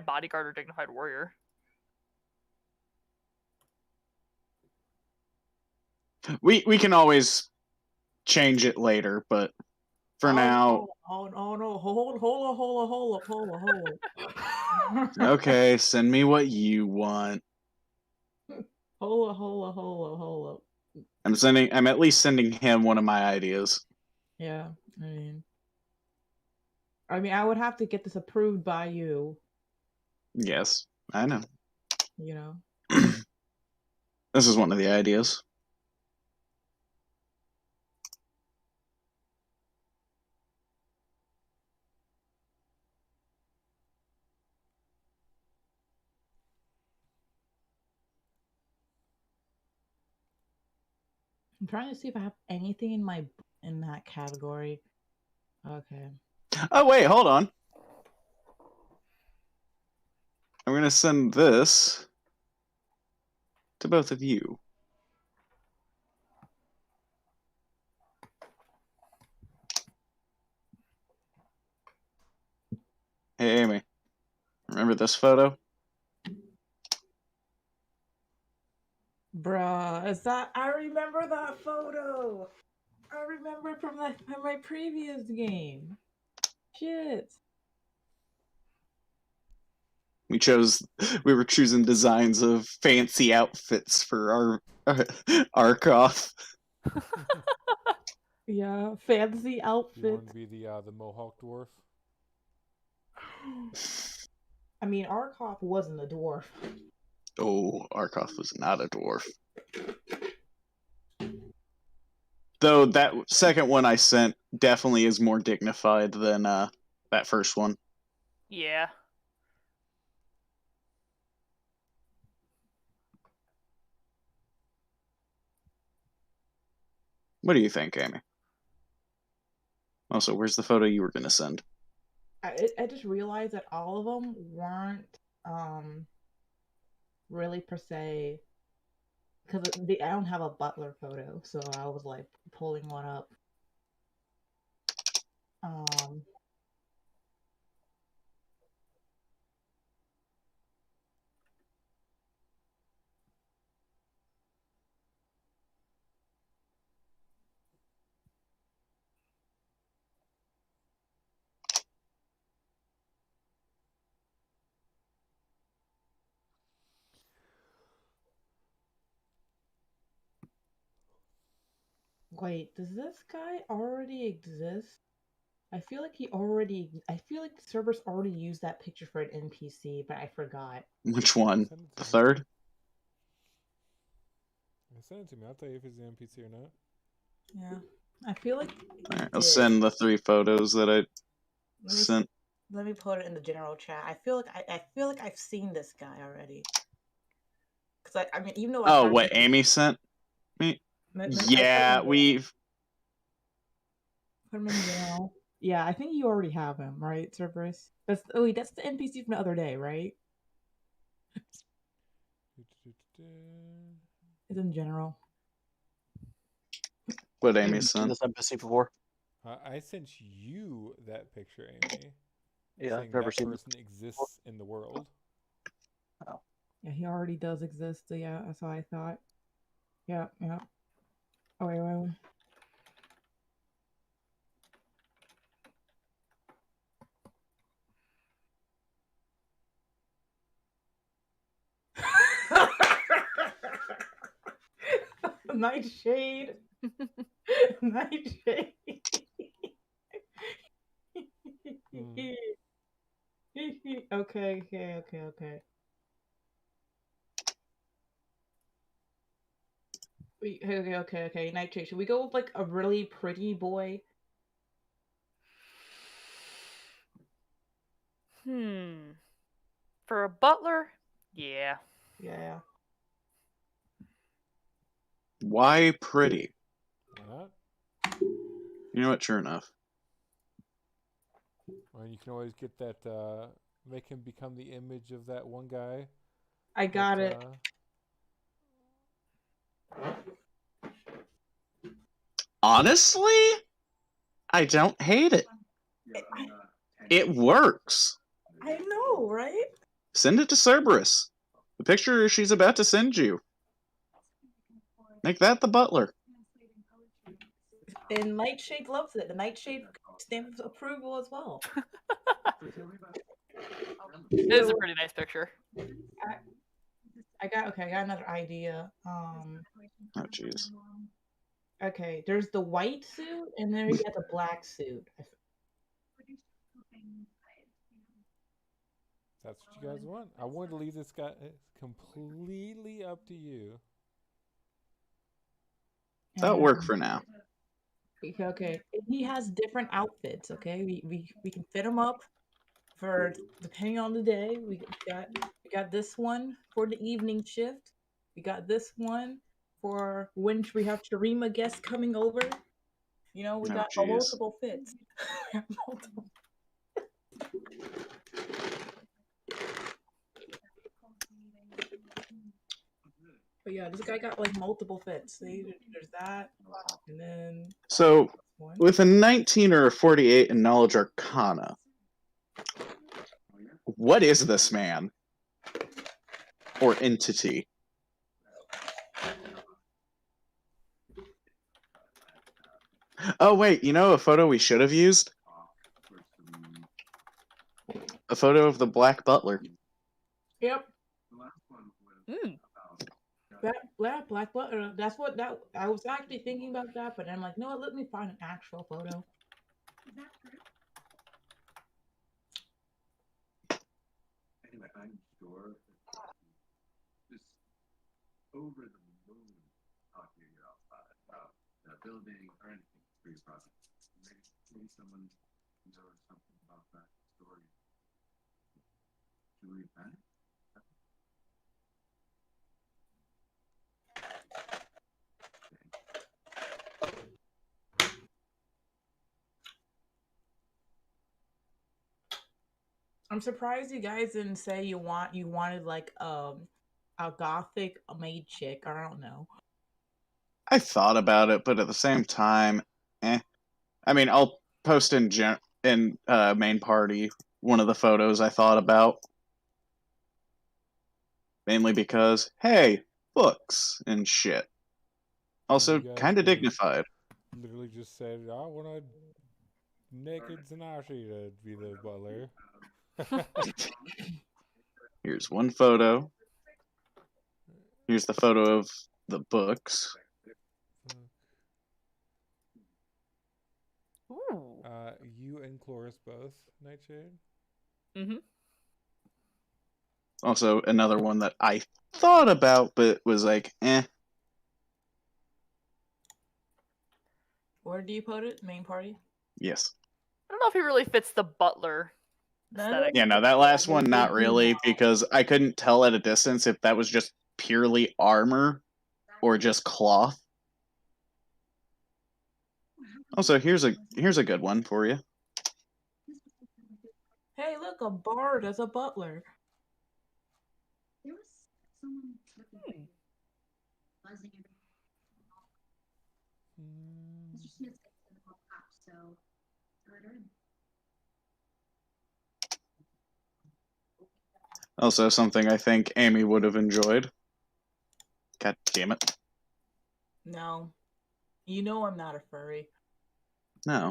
[SPEAKER 5] bodyguard or dignified warrior.
[SPEAKER 4] We can always change it later, but for now.
[SPEAKER 3] Oh no! Hold up.
[SPEAKER 4] Okay, send me what you want.
[SPEAKER 3] Hold up.
[SPEAKER 4] I'm at least sending him one of my ideas.
[SPEAKER 3] Yeah, I mean, I would have to get this approved by you.
[SPEAKER 4] Yes. I know.
[SPEAKER 3] You know.
[SPEAKER 4] This is one of the ideas.
[SPEAKER 3] I'm trying to see if I have anything in that category. Okay.
[SPEAKER 4] Oh, wait, hold on. I'm going to send this to both of you. Hey, Amy. Remember this photo?
[SPEAKER 3] Bruh, is that? I remember that photo. I remember it from my previous game. Shit.
[SPEAKER 4] We were choosing designs of fancy outfits for our Arkoth.
[SPEAKER 3] Yeah, fancy
[SPEAKER 1] You
[SPEAKER 3] outfit.
[SPEAKER 1] want to be the Mohawk dwarf?
[SPEAKER 3] I mean, Arkoth wasn't a dwarf.
[SPEAKER 4] Oh, Arkoth was not a dwarf. Though that second one I sent definitely is more dignified than that first one.
[SPEAKER 5] Yeah.
[SPEAKER 4] What do you think, Amy? Also, where's the photo you were going to send?
[SPEAKER 3] I just realized that all of them weren't really per se, because I don't have a butler photo, so I was like pulling one up. Wait, does this guy already exist? I feel like Cerberus already used that picture for an NPC, but I forgot.
[SPEAKER 4] Which one?
[SPEAKER 1] Send it to
[SPEAKER 4] The
[SPEAKER 1] me.
[SPEAKER 4] third?
[SPEAKER 1] Send it to me. I'll tell you if it's an NPC or not.
[SPEAKER 3] Yeah, I feel like.
[SPEAKER 4] Alright, I'll send the 3 photos that I sent.
[SPEAKER 3] Let me put it in the general chat. I feel like I've seen this guy already. Cause I mean, even though
[SPEAKER 4] Oh, what Amy sent me? Yeah, we've.
[SPEAKER 3] Put him in general. Yeah, I think you already have him, right, Cerberus? That's the NPC from the other day, right? It's in general.
[SPEAKER 4] What Amy
[SPEAKER 10] You've seen
[SPEAKER 4] sent?
[SPEAKER 10] this NPC before?
[SPEAKER 1] I sent you that picture, Amy.
[SPEAKER 10] Yeah,
[SPEAKER 1] saying
[SPEAKER 10] I've never
[SPEAKER 1] that
[SPEAKER 10] seen
[SPEAKER 1] person exists in the world.
[SPEAKER 10] Oh.
[SPEAKER 3] Yeah, he already does exist. So yeah, that's what I thought. Yeah, yeah. Oh wait. Nightshade. Nightshade. Okay. Okay. Nightshade. Should we go with like a really pretty boy?
[SPEAKER 5] For a butler? Yeah.
[SPEAKER 3] Yeah.
[SPEAKER 4] Why pretty?
[SPEAKER 1] Why not?
[SPEAKER 4] You know what? Sure enough.
[SPEAKER 1] Or you can always get that, make him become the image of that one guy.
[SPEAKER 3] I got it.
[SPEAKER 4] Honestly, I don't hate it. It works.
[SPEAKER 3] I know, right?
[SPEAKER 4] Send it to Cerberus. The picture she's about to send you. Make that the butler.
[SPEAKER 3] And Nightshade loves it. The Nightshade stamps approval as well.
[SPEAKER 5] It is a pretty nice picture.
[SPEAKER 3] I got another idea.
[SPEAKER 4] Oh jeez.
[SPEAKER 3] Okay, there's the white suit, and then we got the black suit.
[SPEAKER 1] That's what you guys want. I wanted to leave this guy completely up to you.
[SPEAKER 4] That'll work for now.
[SPEAKER 3] Okay. He has different outfits. Okay, we can fit him up for depending on the day. We got this one for the evening shift. We got this one for when we have Sharima guests coming over. You know, we
[SPEAKER 4] Oh,
[SPEAKER 3] got
[SPEAKER 4] jeez.
[SPEAKER 3] multiple fits. We have multiple. But yeah, this guy got like multiple fits. See, there's that, and then
[SPEAKER 4] So,
[SPEAKER 3] one.
[SPEAKER 4] with a 19 or a 48 in Knowledge Arcana, what is this man? Or entity? Oh, wait, you know a photo we should have used? A photo of the Black Butler.
[SPEAKER 3] Yep.
[SPEAKER 5] Mm.
[SPEAKER 3] Black Butler. That's what that I was actually thinking about that, but I'm like, no, let me find an actual photo.
[SPEAKER 7] Anyway, I'm sure just over the moon talking about the building or anything for your project. Maybe someone knows something about that story. Should we read that?
[SPEAKER 3] I'm surprised you guys didn't say you wanted like a gothic maid chick. I don't know.
[SPEAKER 4] I thought about it, but at the same time, I mean, I'll post in main party one of the photos I thought about. Mainly because, hey, books and shit. Also,
[SPEAKER 1] You guys
[SPEAKER 4] kind of
[SPEAKER 1] could've
[SPEAKER 4] dignified.
[SPEAKER 1] Literally just said, I want a naked Tanashi to be the butler.
[SPEAKER 4] Here's one photo. Here's the photo of the books.
[SPEAKER 5] Ooh.
[SPEAKER 1] You and Chloris both, Nightshade.
[SPEAKER 5] Mm-hmm.
[SPEAKER 4] Also, another one that I thought about, but was like, eh.
[SPEAKER 3] Where do you put it? Main party?
[SPEAKER 4] Yes.
[SPEAKER 5] I don't know if he really fits the butler aesthetic.
[SPEAKER 4] Yeah, no, that last one, not really, because I couldn't tell at a distance if that was just purely armor or just cloth. Also, here's a good one for you.
[SPEAKER 3] Hey, look, a bard as a butler.
[SPEAKER 8] There was someone looking buzzing every Mr. Smith's in the hall cop, so throw her in.
[SPEAKER 4] Also, something I think Amy would have enjoyed. God damn it.
[SPEAKER 3] No. You know I'm not a furry.
[SPEAKER 4] No.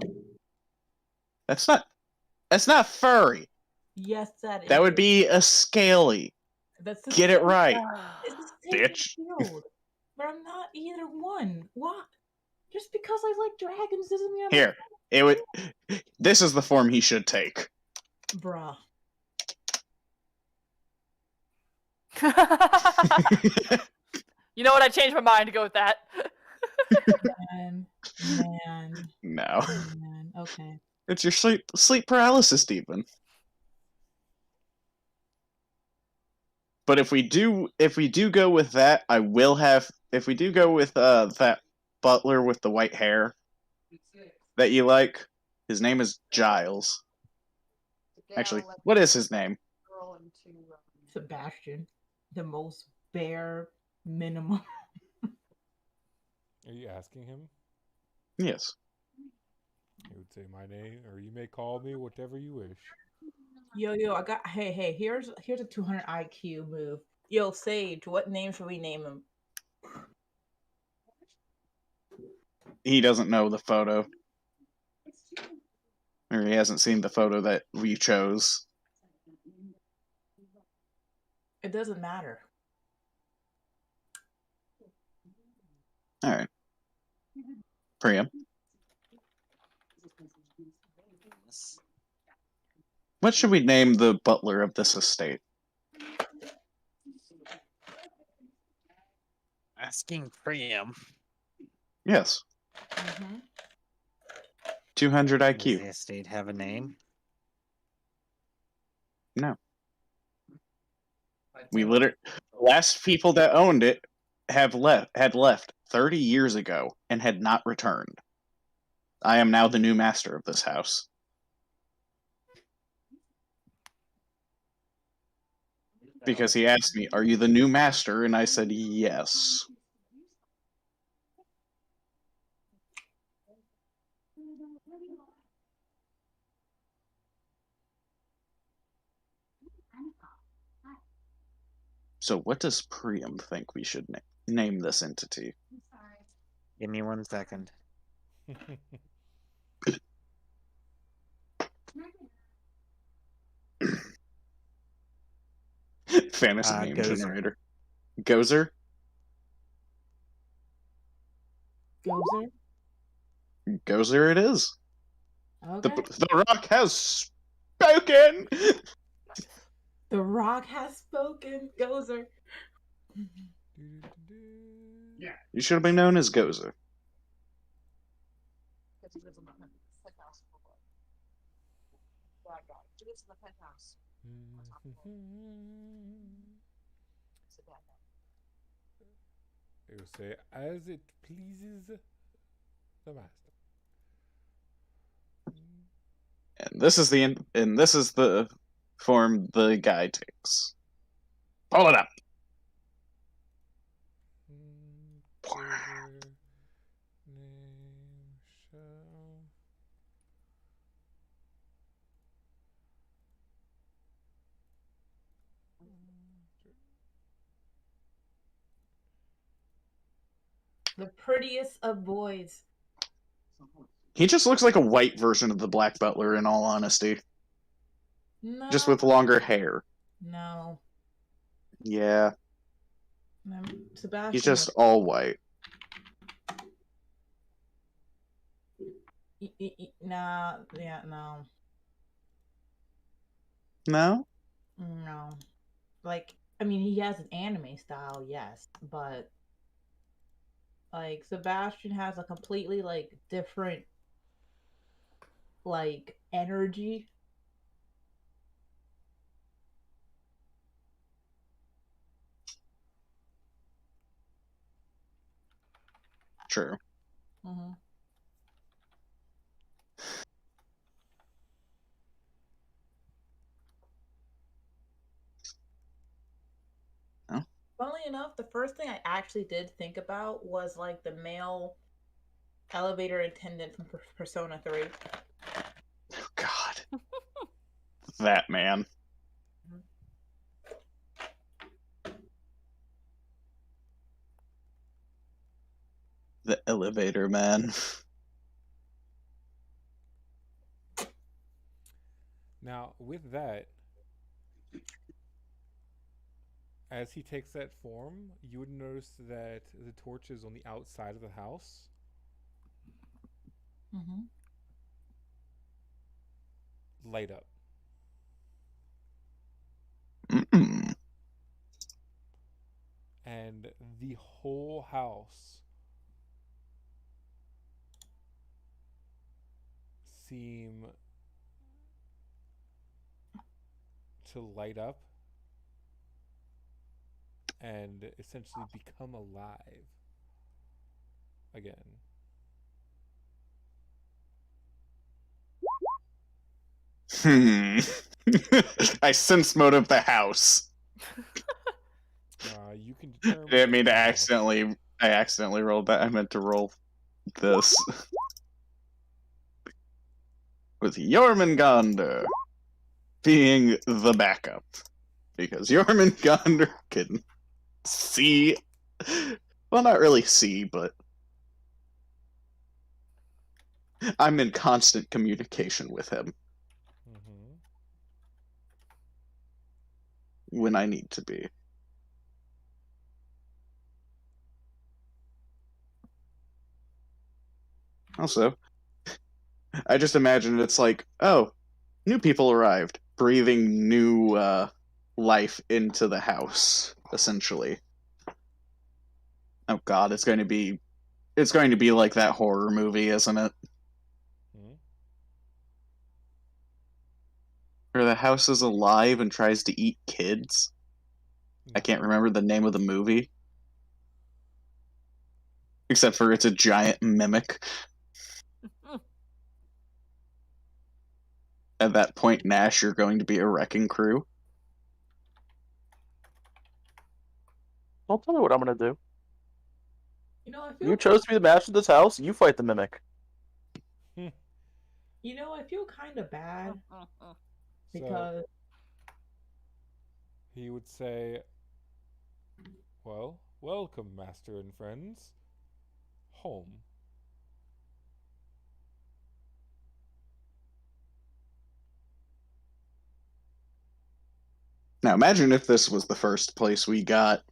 [SPEAKER 4] That's not furry.
[SPEAKER 3] Yes, that is.
[SPEAKER 4] That would be a scaly.
[SPEAKER 3] That's the
[SPEAKER 4] Get it
[SPEAKER 3] same-
[SPEAKER 4] right,
[SPEAKER 3] It's the same
[SPEAKER 4] bitch.
[SPEAKER 3] field. But I'm not either one. What? Just because I like dragons doesn't mean I'm
[SPEAKER 4] Here, it would. This is the form he should take.
[SPEAKER 3] Bruh.
[SPEAKER 5] You know what? I changed my mind to go with that.
[SPEAKER 3] Man.
[SPEAKER 4] No,
[SPEAKER 3] Man. Okay.
[SPEAKER 4] it's your sleep paralysis demon. But if we do go with that, I will have. If we do go with that butler with the white hair that you like, his name is Giles. Actually, what is his name?
[SPEAKER 3] Sebastian. The most bare minimum.
[SPEAKER 1] Are you asking him?
[SPEAKER 4] Yes.
[SPEAKER 1] He would say my name, or you may call me whatever you wish.
[SPEAKER 3] Yo, I got. Hey, here's a 200 IQ move. Yo, Sage, what name should we name him?
[SPEAKER 4] He doesn't know the photo. Or he hasn't seen the photo that we chose.
[SPEAKER 3] It doesn't matter.
[SPEAKER 4] Alright. Priya. What should we name the butler of this estate?
[SPEAKER 6] Asking Priam.
[SPEAKER 4] Yes.
[SPEAKER 3] Mm-hmm.
[SPEAKER 4] 200
[SPEAKER 6] Does
[SPEAKER 4] IQ.
[SPEAKER 6] the estate have a name?
[SPEAKER 4] No. We literally, the last people that owned it had left 30 years ago and had not returned. I am now the new master of this house. Because he asked me, "Are you the new master?" And I said, "Yes." So what does Priam think we should name this entity?
[SPEAKER 6] Give me 1 second.
[SPEAKER 4] Fantasy name
[SPEAKER 6] Gozer.
[SPEAKER 4] generator. Gozer?
[SPEAKER 3] Gozer?
[SPEAKER 4] Gozer it is.
[SPEAKER 3] Okay.
[SPEAKER 4] The rock has spoken!
[SPEAKER 3] The rock has spoken. Gozer.
[SPEAKER 4] You should have been known as Gozer.
[SPEAKER 13] Because he lives in the penthouse. Bad guy. He lives in the penthouse. It's a bad guy.
[SPEAKER 1] It will say, as it pleases the master.
[SPEAKER 4] And this is the form the guy takes. Pull it up.
[SPEAKER 3] The prettiest of boys.
[SPEAKER 4] He just looks like a white version of the Black Butler, in all honesty.
[SPEAKER 3] No.
[SPEAKER 4] Just with longer hair.
[SPEAKER 3] No.
[SPEAKER 4] Yeah.
[SPEAKER 3] No. Sebastian.
[SPEAKER 4] He's just all white.
[SPEAKER 3] Nah. Yeah. No.
[SPEAKER 4] No?
[SPEAKER 3] No. Like, I mean, he has an anime style, yes, but like Sebastian has a completely like different like energy.
[SPEAKER 4] True.
[SPEAKER 3] Mm-hmm.
[SPEAKER 4] Oh.
[SPEAKER 3] Funnily enough, the first thing I actually did think about was like the male elevator attendant from Persona 3.
[SPEAKER 4] Oh, God. That man. The elevator man.
[SPEAKER 1] Now, with that, as he takes that form, you would notice that the torches on the outside of the house light up.
[SPEAKER 4] Mm-mm.
[SPEAKER 1] And the whole house seem to light up and essentially become alive again.
[SPEAKER 4] I sense mode of the house.
[SPEAKER 1] You can determine.
[SPEAKER 4] I mean, I accidentally rolled that. I meant to roll this. With Jormungandr being the backup. Because Jormungandr can see. Well, not really see, but I'm in constant communication with him. When I need to be. Also, I just imagine it's like, oh, new people arrived. breathing new life into the house, essentially. Oh God, it's going to be like that horror movie, isn't it?
[SPEAKER 1] Hmm?
[SPEAKER 4] Where the house is alive and tries to eat kids. I can't remember the name of the movie. Except for it's a giant mimic. At that point, Nash, you're going to be a wrecking crew.
[SPEAKER 10] Don't tell me what I'm gonna do.
[SPEAKER 3] You know, I feel
[SPEAKER 10] You chose to be the master of this house. You fight the mimic.
[SPEAKER 3] you know, I feel kind of bad
[SPEAKER 1] So
[SPEAKER 3] because
[SPEAKER 1] he would say, "Well, welcome, master and friends, home."
[SPEAKER 4] Now, imagine if this was the first place we got.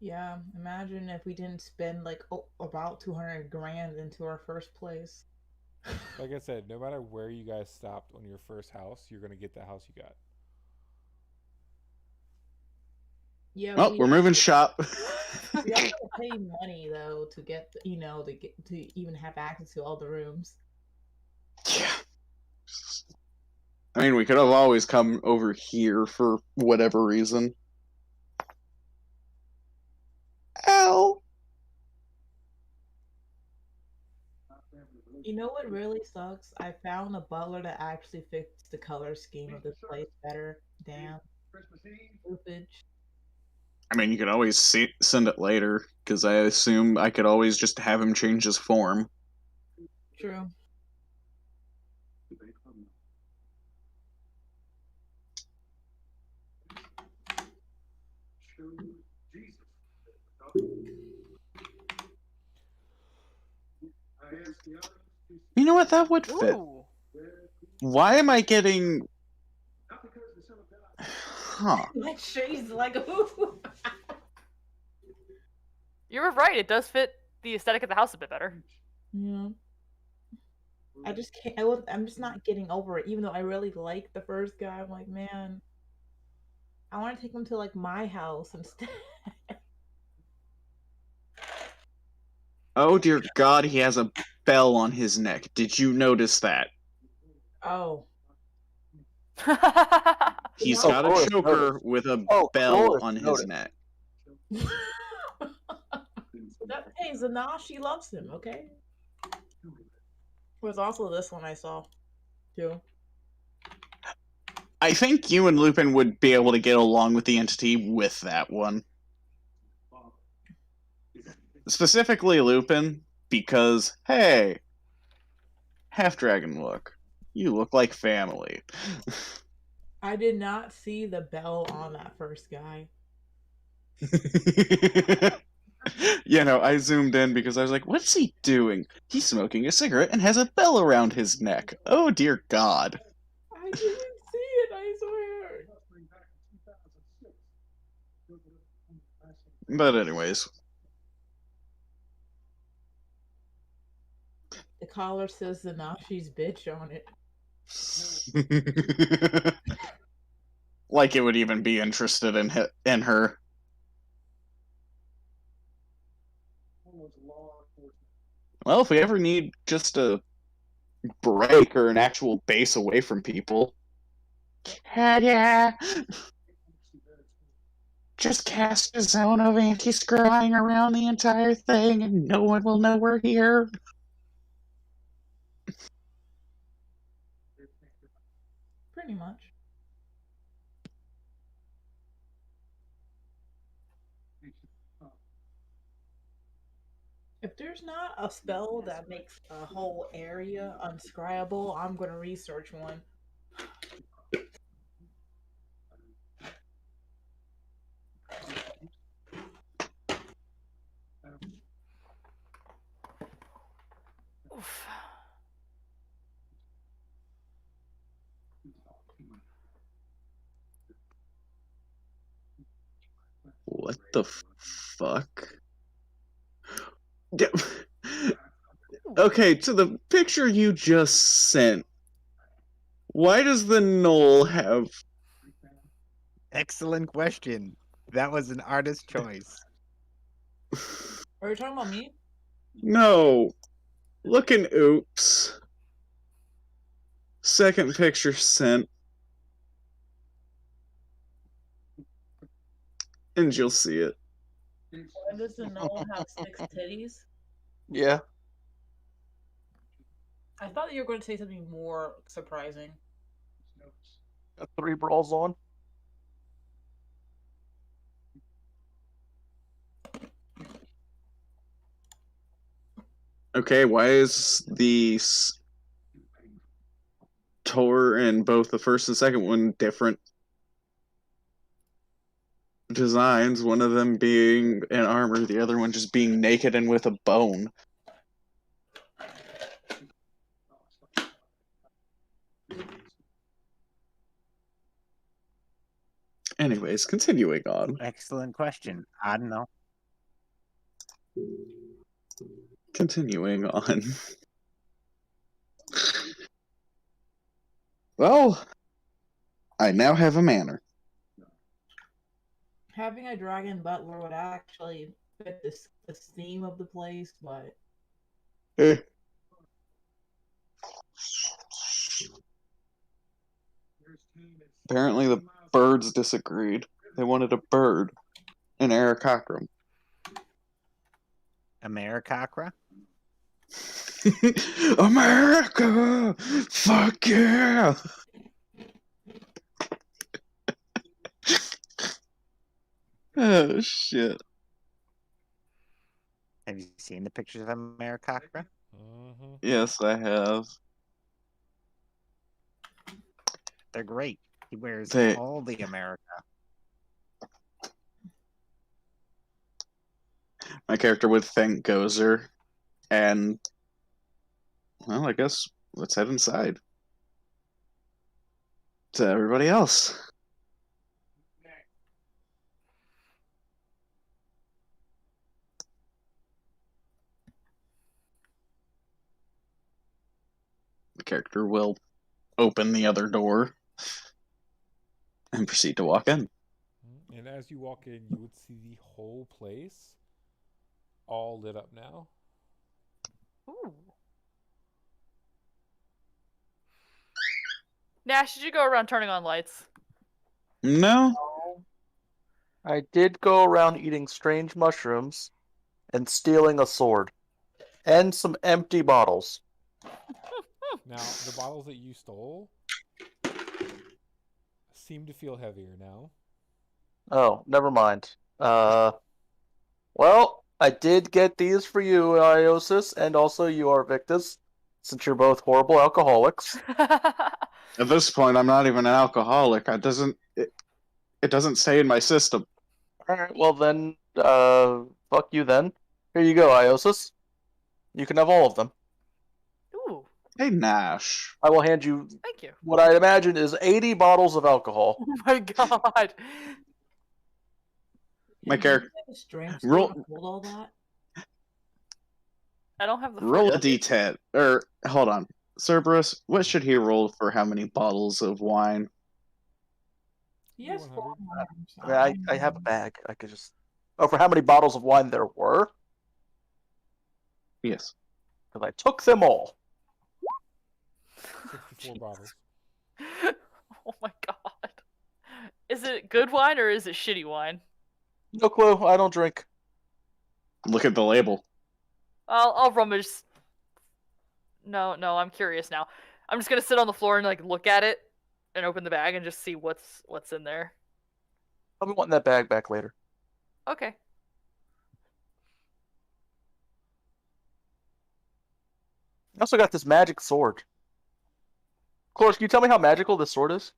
[SPEAKER 3] yeah, imagine if we didn't spend like about 200 grand into our first place.
[SPEAKER 1] Like I said, no matter where you guys stopped on your first house, you're gonna get the house you got.
[SPEAKER 3] Yeah,
[SPEAKER 4] Oh, we're moving shop.
[SPEAKER 3] we have to pay money though to get to even have access to all the rooms.
[SPEAKER 4] Yeah. I mean, we could have always come over here for whatever reason. Ow!
[SPEAKER 3] You know what really sucks? I found a butler that actually fixed the color scheme of this place better. Damn. Stupid.
[SPEAKER 4] I mean, you could always send it later, because I assume I could always just have him change his form.
[SPEAKER 3] True.
[SPEAKER 4] You know what? That would fit.
[SPEAKER 5] Ooh.
[SPEAKER 4] Why am I getting... Huh.
[SPEAKER 3] Like she's like,
[SPEAKER 5] You were right. It does fit the aesthetic of the house a bit better.
[SPEAKER 3] yeah. I just can't. I'm just not getting over it. Even though I really like the first guy, I'm like, man, I want to take him to like my house instead.
[SPEAKER 4] Oh dear God, he has a bell on his neck. Did you notice that?
[SPEAKER 3] Oh.
[SPEAKER 4] He's
[SPEAKER 3] Oh,
[SPEAKER 4] got a
[SPEAKER 10] Cloris
[SPEAKER 4] choker
[SPEAKER 10] noticed.
[SPEAKER 4] with a
[SPEAKER 10] Oh,
[SPEAKER 4] bell
[SPEAKER 10] Cloris
[SPEAKER 4] on his
[SPEAKER 10] noticed.
[SPEAKER 4] neck.
[SPEAKER 3] Hey, Zanashi loves him. Okay. There's also this one I saw, too.
[SPEAKER 4] I think you and Lupin would be able to get along with the entity with that one. Specifically Lupin, because, hey, half-dragon look. You look like family.
[SPEAKER 3] I did not see the bell on that first guy.
[SPEAKER 4] You know, I zoomed in because I was like, what's he doing? He's smoking a cigarette and has a bell around his neck. Oh dear God.
[SPEAKER 3] I didn't see it, I swear.
[SPEAKER 4] But anyways.
[SPEAKER 3] The collar says Zanashi's bitch on it.
[SPEAKER 4] Like it would even be interested in her. Well, if we ever need just a break or an actual base away from people, yeah, just cast a zone of anti-scrying around the entire thing and no one will know we're here.
[SPEAKER 3] Pretty much. If there's not a spell that makes a whole area unscribable, I'm gonna research one.
[SPEAKER 5] Oof.
[SPEAKER 4] What the fuck? Okay, to the picture you just sent, why does the knoll have...
[SPEAKER 6] Excellent question. That was an artist choice.
[SPEAKER 3] Are you talking about me?
[SPEAKER 4] No. Look in Oops. Second picture sent. And you'll see it.
[SPEAKER 3] Why does the knoll have 6 titties?
[SPEAKER 2] Yeah.
[SPEAKER 3] I thought you were going to say something more surprising.
[SPEAKER 2] Got 3 brawls on.
[SPEAKER 4] Okay, why is the Tor in both the first and second one different designs? One of them being in armor, the other one just being naked and with a bone. Anyways, continuing on.
[SPEAKER 6] Excellent question. I don't know.
[SPEAKER 4] Continuing on. Well, I now have a manor.
[SPEAKER 3] Having a dragon butler would actually fit the theme of the place, but
[SPEAKER 4] Eh. Apparently the birds disagreed. They wanted a bird. An Aarakocra.
[SPEAKER 6] Americocra?
[SPEAKER 4] America! Fuck yeah! Oh, shit.
[SPEAKER 6] Have you seen the pictures of Americocra?
[SPEAKER 4] Yes, I have.
[SPEAKER 6] They're great. He wears
[SPEAKER 4] They-
[SPEAKER 6] all the America.
[SPEAKER 4] My character would thank Gozer. And, well, I guess let's head inside. To everybody else. The character will open the other door and proceed to walk in.
[SPEAKER 1] And as you walk in, you would see the whole place all lit up now.
[SPEAKER 5] Ooh. Nash, did you go around turning on lights?
[SPEAKER 4] No.
[SPEAKER 2] I did go around eating strange mushrooms and stealing a sword. And some empty bottles.
[SPEAKER 1] Now, the bottles that you stole seem to feel heavier now.
[SPEAKER 2] Oh, never mind. Well, I did get these for you, Iosis, and also you, Arvictus, since you're both horrible alcoholics.
[SPEAKER 4] At this point, I'm not even an alcoholic. It doesn't stay in my system.
[SPEAKER 2] Alright, well then, fuck you then. Here you go, Iosis. You can have all of them.
[SPEAKER 5] Ooh,
[SPEAKER 4] Hey, Nash.
[SPEAKER 2] I will hand you
[SPEAKER 5] thank you.
[SPEAKER 2] what I imagine is 80 bottles of alcohol.
[SPEAKER 5] Oh my god.
[SPEAKER 4] My character.
[SPEAKER 3] Roll.
[SPEAKER 4] Roll,
[SPEAKER 3] Hold all that.
[SPEAKER 5] I don't have the
[SPEAKER 4] roll a
[SPEAKER 5] fridge.
[SPEAKER 4] d10. Or, hold on. Cerberus, what should he roll for how many bottles of wine?
[SPEAKER 3] Yes,
[SPEAKER 1] 100.
[SPEAKER 2] I have a bag. I could just... Oh, for how many bottles of wine there were?
[SPEAKER 4] Yes.
[SPEAKER 2] Because I took them all.
[SPEAKER 1] 64 bottles.
[SPEAKER 5] Oh my god. Is it good wine or is it shitty wine?
[SPEAKER 2] No clue. I don't drink.
[SPEAKER 4] Look at the label.
[SPEAKER 5] I'll rummage. No, I'm curious now. I'm just gonna sit on the floor and like look at it and open the bag and just see what's in there.
[SPEAKER 2] I'll be wanting that bag back later.
[SPEAKER 5] Okay.
[SPEAKER 2] I also got this magic sword. Cloris, can you tell me how magical this sword is?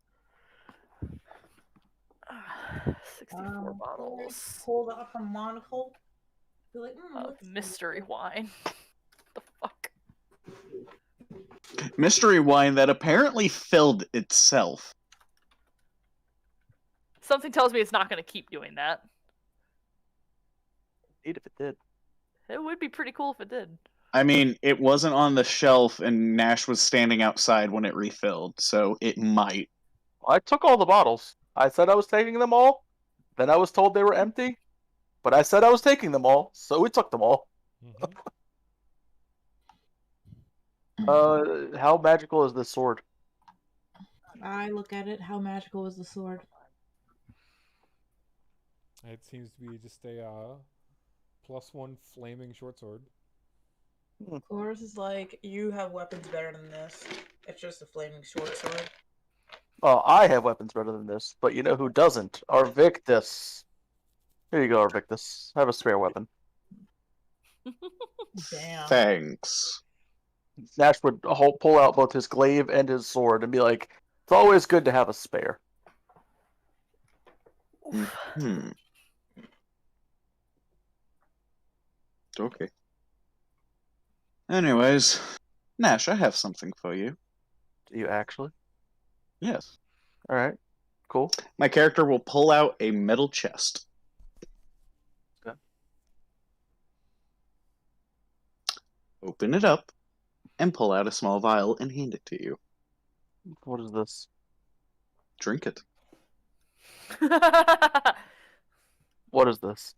[SPEAKER 5] 64 bottles
[SPEAKER 3] Hold out a monocle. Be like,
[SPEAKER 5] of mystery wine. The fuck?
[SPEAKER 4] Mystery wine that apparently filled itself.
[SPEAKER 5] Something tells me it's not gonna keep doing that.
[SPEAKER 2] Neat if it did.
[SPEAKER 5] It would be pretty cool if it did.
[SPEAKER 4] I mean, it wasn't on the shelf, and Nash was standing outside when it refilled, so it might.
[SPEAKER 10] I took all the bottles. I said I was taking them all. Then I was told they were empty. But I said I was taking them all, so we took them all.
[SPEAKER 1] Mhm.
[SPEAKER 10] How magical is this sword?
[SPEAKER 3] I look at it. How magical is the sword?
[SPEAKER 1] It seems to be just a +1 flaming short sword.
[SPEAKER 3] Chorus is like, you have weapons better than this. It's just a flaming short sword.
[SPEAKER 10] Oh, I have weapons better than this, but you know who doesn't? Arvictus. Here you go, Arvictus. Have a spare weapon.
[SPEAKER 3] Damn.
[SPEAKER 4] Thanks.
[SPEAKER 10] Nash would pull out both his glaive and his sword and be like, it's always good to have a spare.
[SPEAKER 4] Hmm. Okay. Anyways, Nash, I have something for you.
[SPEAKER 10] Do you actually?
[SPEAKER 4] Yes.
[SPEAKER 10] Alright. Cool.
[SPEAKER 4] My character will pull out a metal chest.
[SPEAKER 10] Okay.
[SPEAKER 4] Open it up, and pull out a small vial and hand it to you.
[SPEAKER 10] What is this?
[SPEAKER 4] Drink it.
[SPEAKER 10] What is this?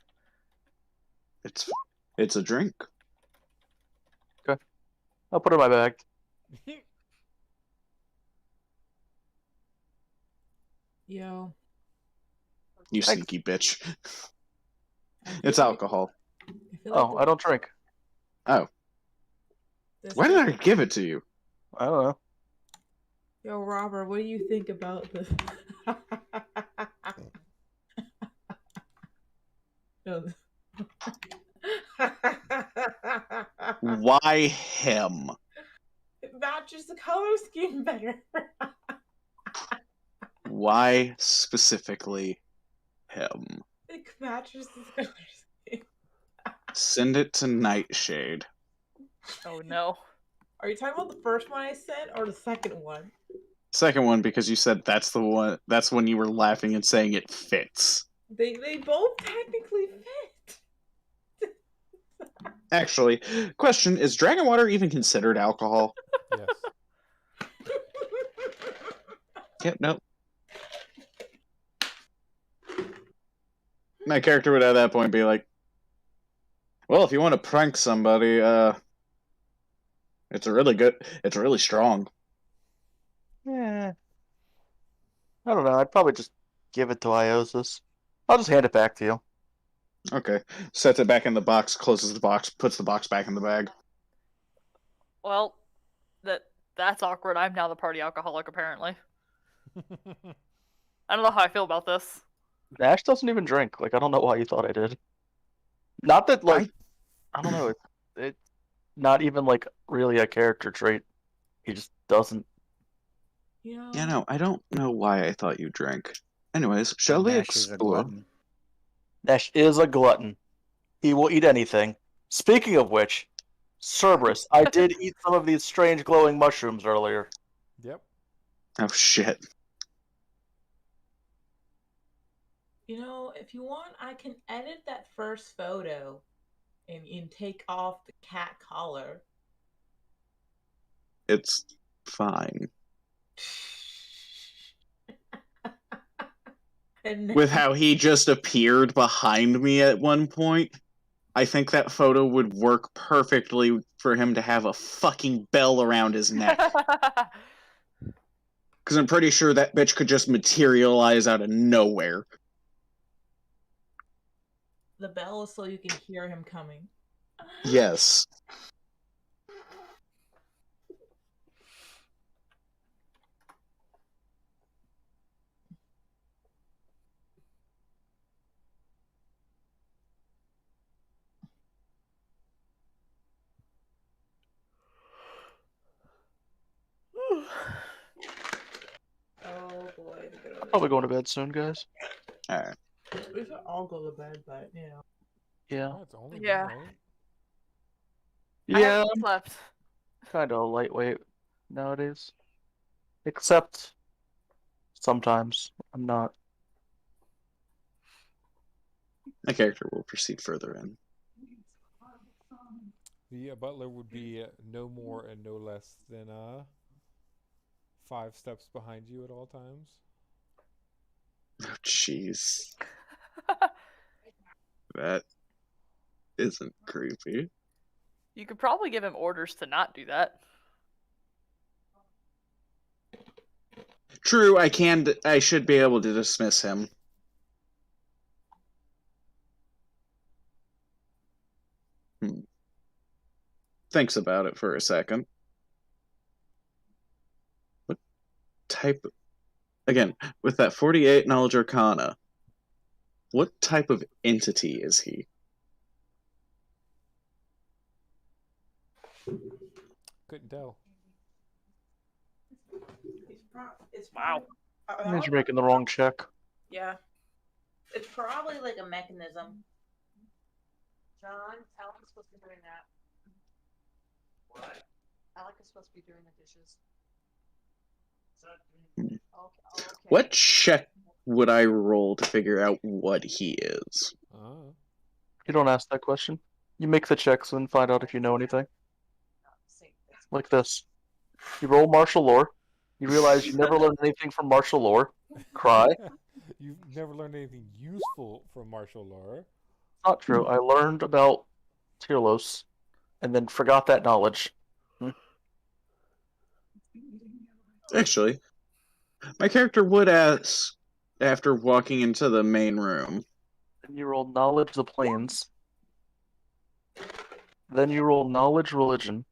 [SPEAKER 4] It's a drink.
[SPEAKER 10] Okay. I'll put it in my bag.
[SPEAKER 3] Yo.
[SPEAKER 4] You
[SPEAKER 10] Thanks.
[SPEAKER 4] sneaky bitch.
[SPEAKER 3] I feel
[SPEAKER 4] It's
[SPEAKER 3] like-
[SPEAKER 4] alcohol.
[SPEAKER 3] I feel like
[SPEAKER 10] Oh, I don't drink.
[SPEAKER 4] Oh.
[SPEAKER 3] this
[SPEAKER 4] Why did I
[SPEAKER 3] drink-
[SPEAKER 4] give it to you?
[SPEAKER 10] I don't know.
[SPEAKER 3] Yo, Robert, what do you think about this? No.
[SPEAKER 4] Why him?
[SPEAKER 3] It matches the color scheme better.
[SPEAKER 4] Why specifically him?
[SPEAKER 3] It matches the color scheme.
[SPEAKER 4] Send it to Nightshade.
[SPEAKER 5] Oh no.
[SPEAKER 3] Are you talking about the first one I sent or the second one?
[SPEAKER 4] Second one, because you said that's the one. That's when you were laughing and saying it fits.
[SPEAKER 3] They both technically fit.
[SPEAKER 4] Actually, question: is dragon water even considered alcohol?
[SPEAKER 1] Yes.
[SPEAKER 4] Yep. Nope. My character would at that point be like, "Well, if you want to prank somebody, it's really strong."
[SPEAKER 10] Yeah. I don't know. I'd probably just give it to Iosis. I'll just hand it back to you.
[SPEAKER 4] Okay. Sets it back in the box, closes the box, puts the box back in the bag.
[SPEAKER 5] Well, that's awkward. I'm now the party alcoholic, apparently. I don't know how I feel about this.
[SPEAKER 10] Nash doesn't even drink. Like, I don't know why you thought I did. Not that, like, I don't know. It's not even, like, really a character trait. He just doesn't.
[SPEAKER 3] Yeah.
[SPEAKER 4] Yeah, no, I don't know why I thought you drank. Anyways, shall we
[SPEAKER 6] Nash is a
[SPEAKER 4] explore?
[SPEAKER 6] glutton.
[SPEAKER 10] Nash is a glutton. He will eat anything. Speaking of which, Cerberus, I did eat some of these strange glowing mushrooms earlier.
[SPEAKER 1] Yep.
[SPEAKER 4] Oh shit!
[SPEAKER 3] You know, if you want, I can edit that first photo and take off the cat collar.
[SPEAKER 4] It's fine.
[SPEAKER 3] And
[SPEAKER 4] With how he just appeared behind me at one point, I think that photo would work perfectly for him to have a fucking bell around his neck. Because I'm pretty sure that bitch could just materialize out of nowhere.
[SPEAKER 3] the bell is so you can hear him coming.
[SPEAKER 4] Yes.
[SPEAKER 3] Oh boy.
[SPEAKER 10] Probably going to bed soon, guys.
[SPEAKER 4] Alright.
[SPEAKER 3] We should all go to bed, but you know.
[SPEAKER 10] Yeah.
[SPEAKER 1] Oh, it's only
[SPEAKER 5] Yeah.
[SPEAKER 1] midnight.
[SPEAKER 5] I
[SPEAKER 10] Yeah,
[SPEAKER 5] haven't slept.
[SPEAKER 10] kind of lightweight nowadays. Except sometimes I'm not.
[SPEAKER 4] My character will proceed further in.
[SPEAKER 1] The butler would be no more and no less than 5 steps behind you at all times.
[SPEAKER 4] Oh, jeez. That isn't creepy.
[SPEAKER 5] You could probably give him orders to not do that.
[SPEAKER 4] True, I should be able to dismiss him. Thinks about it for a second. What type of... Again, with that 48 knowledge arcana, what type of entity is he?
[SPEAKER 1] Couldn't tell.
[SPEAKER 5] Wow.
[SPEAKER 10] That means you're making the wrong check.
[SPEAKER 3] Yeah. It's probably like a mechanism.
[SPEAKER 13] John, Alec is supposed to be doing that. What? Alec is supposed to be doing the dishes. Okay.
[SPEAKER 4] What check would I roll to figure out what he is?
[SPEAKER 10] You don't ask that question. You make the checks and find out if you know anything. Like this. You roll martial lore. You realize you never learned anything from martial lore. Cry.
[SPEAKER 1] You've never learned anything useful from martial lore.
[SPEAKER 10] Not true. I learned about Tyrlos and then forgot that knowledge.
[SPEAKER 4] Actually, my character would ask after walking into the main room.
[SPEAKER 10] Then you roll knowledge of the planes. Then you roll knowledge religion.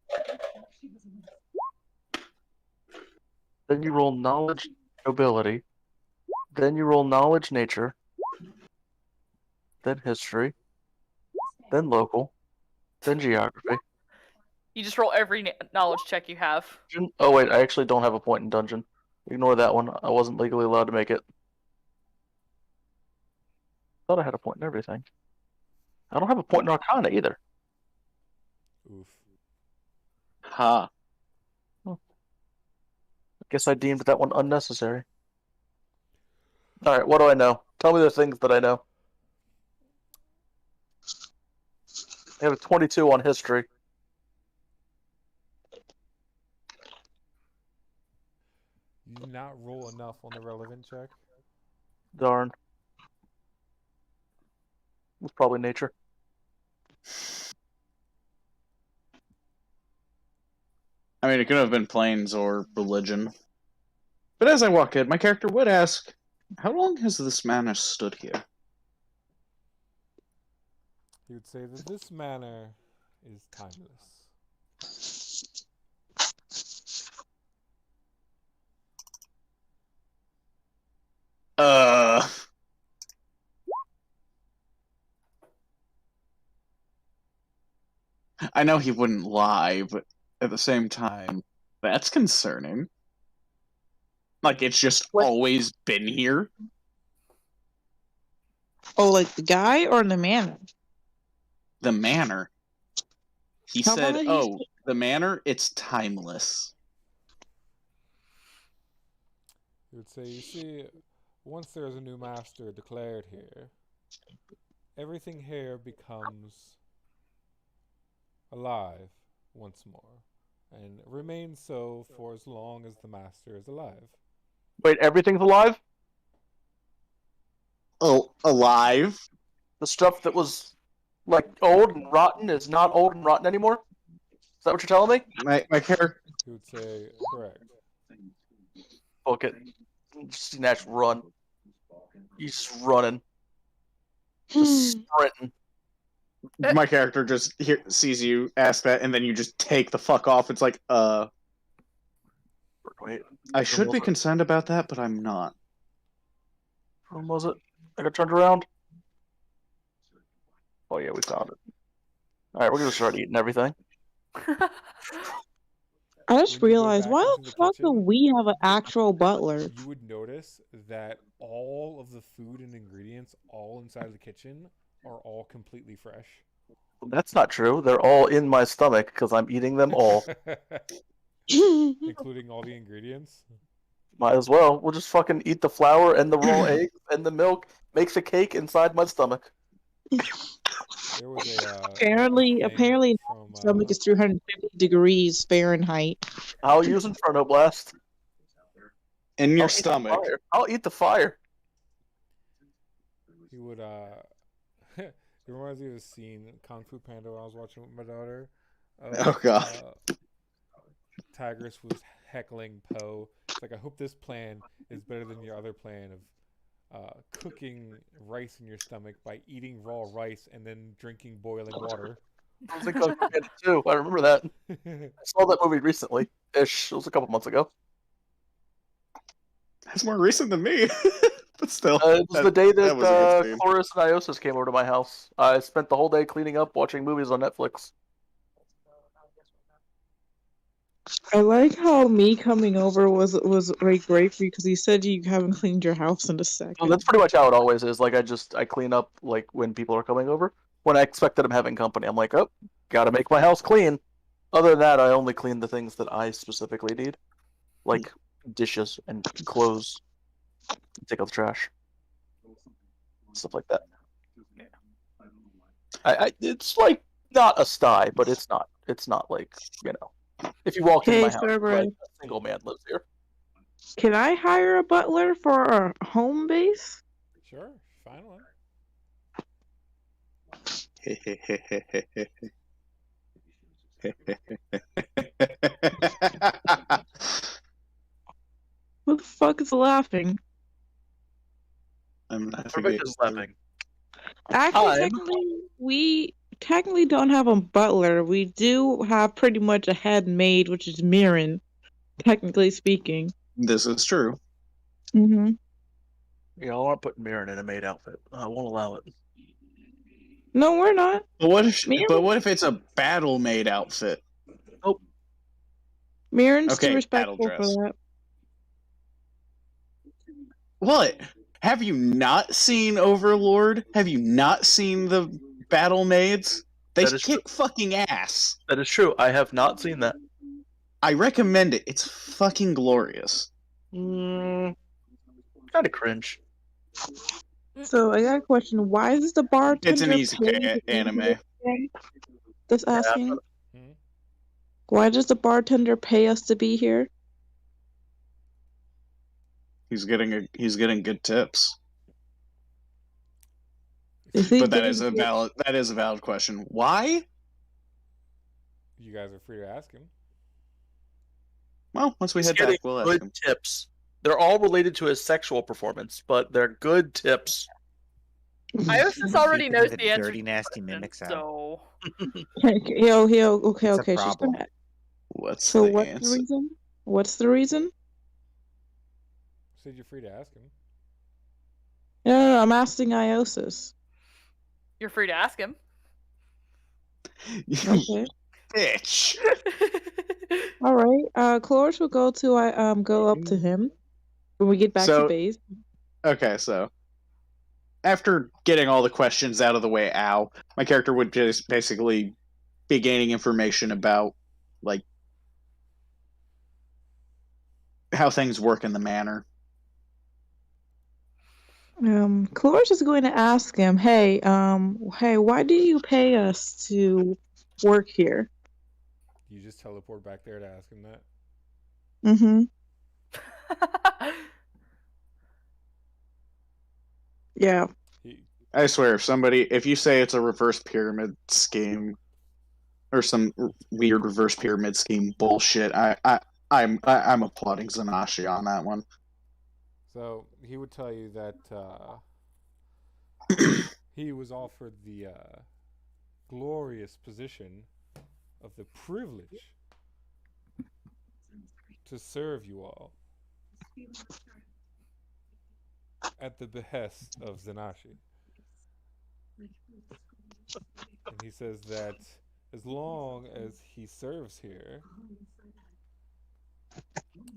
[SPEAKER 10] Then you roll knowledge nobility. Then you roll knowledge nature. Then history. Then local. Then geography.
[SPEAKER 5] You just roll every knowledge check you have.
[SPEAKER 10] Oh wait, I actually don't have a point in dungeon. Ignore that one. I wasn't legally allowed to make it. Thought I had a point in everything. I don't have a point in Arcana either.
[SPEAKER 1] Oof.
[SPEAKER 4] Ha.
[SPEAKER 10] I guess I deemed that one unnecessary. Alright, what do I know? Tell me the things that I know. I have a 22 on history.
[SPEAKER 1] You did not roll enough on the relevant check.
[SPEAKER 10] Darn. It's probably nature.
[SPEAKER 4] I mean, it could have been planes or religion. But as I walk in, my character would ask, how long has this manor stood here?
[SPEAKER 1] He would say that this manor is timeless.
[SPEAKER 4] I know he wouldn't lie, but at the same time, that's concerning. Like, it's just always been here.
[SPEAKER 14] Oh, like the guy or the manor?
[SPEAKER 4] The manor. He
[SPEAKER 14] How
[SPEAKER 4] said,
[SPEAKER 14] about
[SPEAKER 4] oh, the manor, it's timeless.
[SPEAKER 1] He would say, you see, once there's a new master declared here, everything here becomes alive once more, and remains so for as long as the master is alive.
[SPEAKER 10] Wait, everything's alive?
[SPEAKER 4] Oh, alive?
[SPEAKER 10] The stuff that was, like, old and rotten is not old and rotten anymore? Is that what you're telling me?
[SPEAKER 4] My character...
[SPEAKER 1] He would say, correct.
[SPEAKER 10] Fuck it. Just Nash run. He's just running. Just sprinting.
[SPEAKER 4] My character just sees you ask that, and then you just take the fuck off. It's like,
[SPEAKER 10] Wait.
[SPEAKER 4] I should be concerned about that, but I'm not.
[SPEAKER 10] When was it? I got turned around. Oh yeah, we found it. Alright, we're gonna start eating everything.
[SPEAKER 14] I just realized, why the fuck do we have an actual butler?
[SPEAKER 1] You would notice that all of the food and ingredients all inside of the kitchen are all completely fresh.
[SPEAKER 10] That's not true. They're all in my stomach because I'm eating them all.
[SPEAKER 1] Including all the ingredients?
[SPEAKER 10] Might as well. We'll just fucking eat the flour and the raw eggs and the milk, make the cake inside my stomach.
[SPEAKER 1] There was a
[SPEAKER 14] Apparently,
[SPEAKER 1] thing
[SPEAKER 14] my
[SPEAKER 1] from
[SPEAKER 14] stomach is 350 degrees Fahrenheit.
[SPEAKER 10] I'll use Inferno Blast.
[SPEAKER 4] In your
[SPEAKER 10] I'll eat the
[SPEAKER 4] stomach.
[SPEAKER 10] fire. I'll eat the fire.
[SPEAKER 1] he would it reminds me of a scene in Kung Fu Panda when I was watching with my daughter.
[SPEAKER 4] Oh, God.
[SPEAKER 1] Tigris was heckling Poe. It's like, I hope this plan is better than your other plan of cooking rice in your stomach by eating raw rice and then drinking boiling water.
[SPEAKER 10] I was in Kung Fu Panda too. I remember that. I saw that movie recently. Ish. It was a couple months ago.
[SPEAKER 4] That's more recent than me. But still.
[SPEAKER 10] It was the day that
[SPEAKER 4] was a good scene.
[SPEAKER 10] Chloris and Iosis came over to my house. I spent the whole day cleaning up, watching movies on Netflix.
[SPEAKER 14] I like how me coming over was like great for you because you said you haven't cleaned your house in a second.
[SPEAKER 10] Well, that's pretty much how it always is. Like I clean up like when people are coming over. When I expect that I'm having company, I'm like, oh, gotta make my house clean. Other than that, I only clean the things that I specifically need, like dishes and clothes. Take out the trash, stuff like that. It's like not a sty, but it's not like, you know, if you walk in my house, like, a single man lives here.
[SPEAKER 14] Can I hire a butler for our home base?
[SPEAKER 1] Sure, find one.
[SPEAKER 14] Who the fuck is laughing?
[SPEAKER 4] I'm not
[SPEAKER 10] Rebecca's laughing.
[SPEAKER 14] Actually, we technically don't have a butler. We do have pretty much a head maid, which is Mirren, technically speaking.
[SPEAKER 4] This is true.
[SPEAKER 14] Mm-hmm.
[SPEAKER 10] Y'all aren't putting Mirren in a maid outfit. I won't allow it.
[SPEAKER 14] No, we're not.
[SPEAKER 4] But what if it's a battle maid outfit?
[SPEAKER 10] Oh.
[SPEAKER 14] Mirren's
[SPEAKER 4] Okay,
[SPEAKER 14] too respectful
[SPEAKER 4] battle dress.
[SPEAKER 14] for that.
[SPEAKER 4] What? Have you not seen Overlord? Have you not seen the battle maids? They kick fucking ass.
[SPEAKER 10] That is true. I have not seen that.
[SPEAKER 4] I recommend it. It's fucking glorious.
[SPEAKER 10] Kind of cringe.
[SPEAKER 14] So I got a question. Why is the bartender?
[SPEAKER 4] It's an easy anime.
[SPEAKER 14] Just asking. Why does the bartender pay us to be here?
[SPEAKER 4] He's getting good tips.
[SPEAKER 1] But
[SPEAKER 4] that is a valid question. Why?
[SPEAKER 1] You guys are free to ask him.
[SPEAKER 4] Well, once we head back, we'll ask him.
[SPEAKER 10] Tips. They're all related to his sexual performance, but they're good tips.
[SPEAKER 5] Iosis already knows the answer.
[SPEAKER 6] Dirty, nasty mimics out.
[SPEAKER 5] So.
[SPEAKER 14] Okay. She's gonna...
[SPEAKER 4] What's
[SPEAKER 14] the
[SPEAKER 4] answer?
[SPEAKER 14] reason? What's the reason?
[SPEAKER 1] Said you're free to ask him.
[SPEAKER 14] No, I'm asking Iosis.
[SPEAKER 5] You're free to ask him.
[SPEAKER 14] Okay.
[SPEAKER 4] Bitch.
[SPEAKER 14] All right. Cloris will go up to him when we get back to base.
[SPEAKER 4] Okay, so after getting all the questions out of the way, my character would just basically be gaining information about like how things work in the manor.
[SPEAKER 14] Cloris is going to ask him, hey, why do you pay us to work here?
[SPEAKER 1] You just teleport back there to ask him that?
[SPEAKER 14] Mm-hmm. Yeah.
[SPEAKER 4] I swear, if you say it's a reverse pyramid scheme or some weird reverse pyramid scheme bullshit, I'm applauding Zanashi on that one.
[SPEAKER 1] So he would tell you that he was offered the glorious position of the privilege to serve you all at the behest of Zanashi. And he says that as long as he serves here,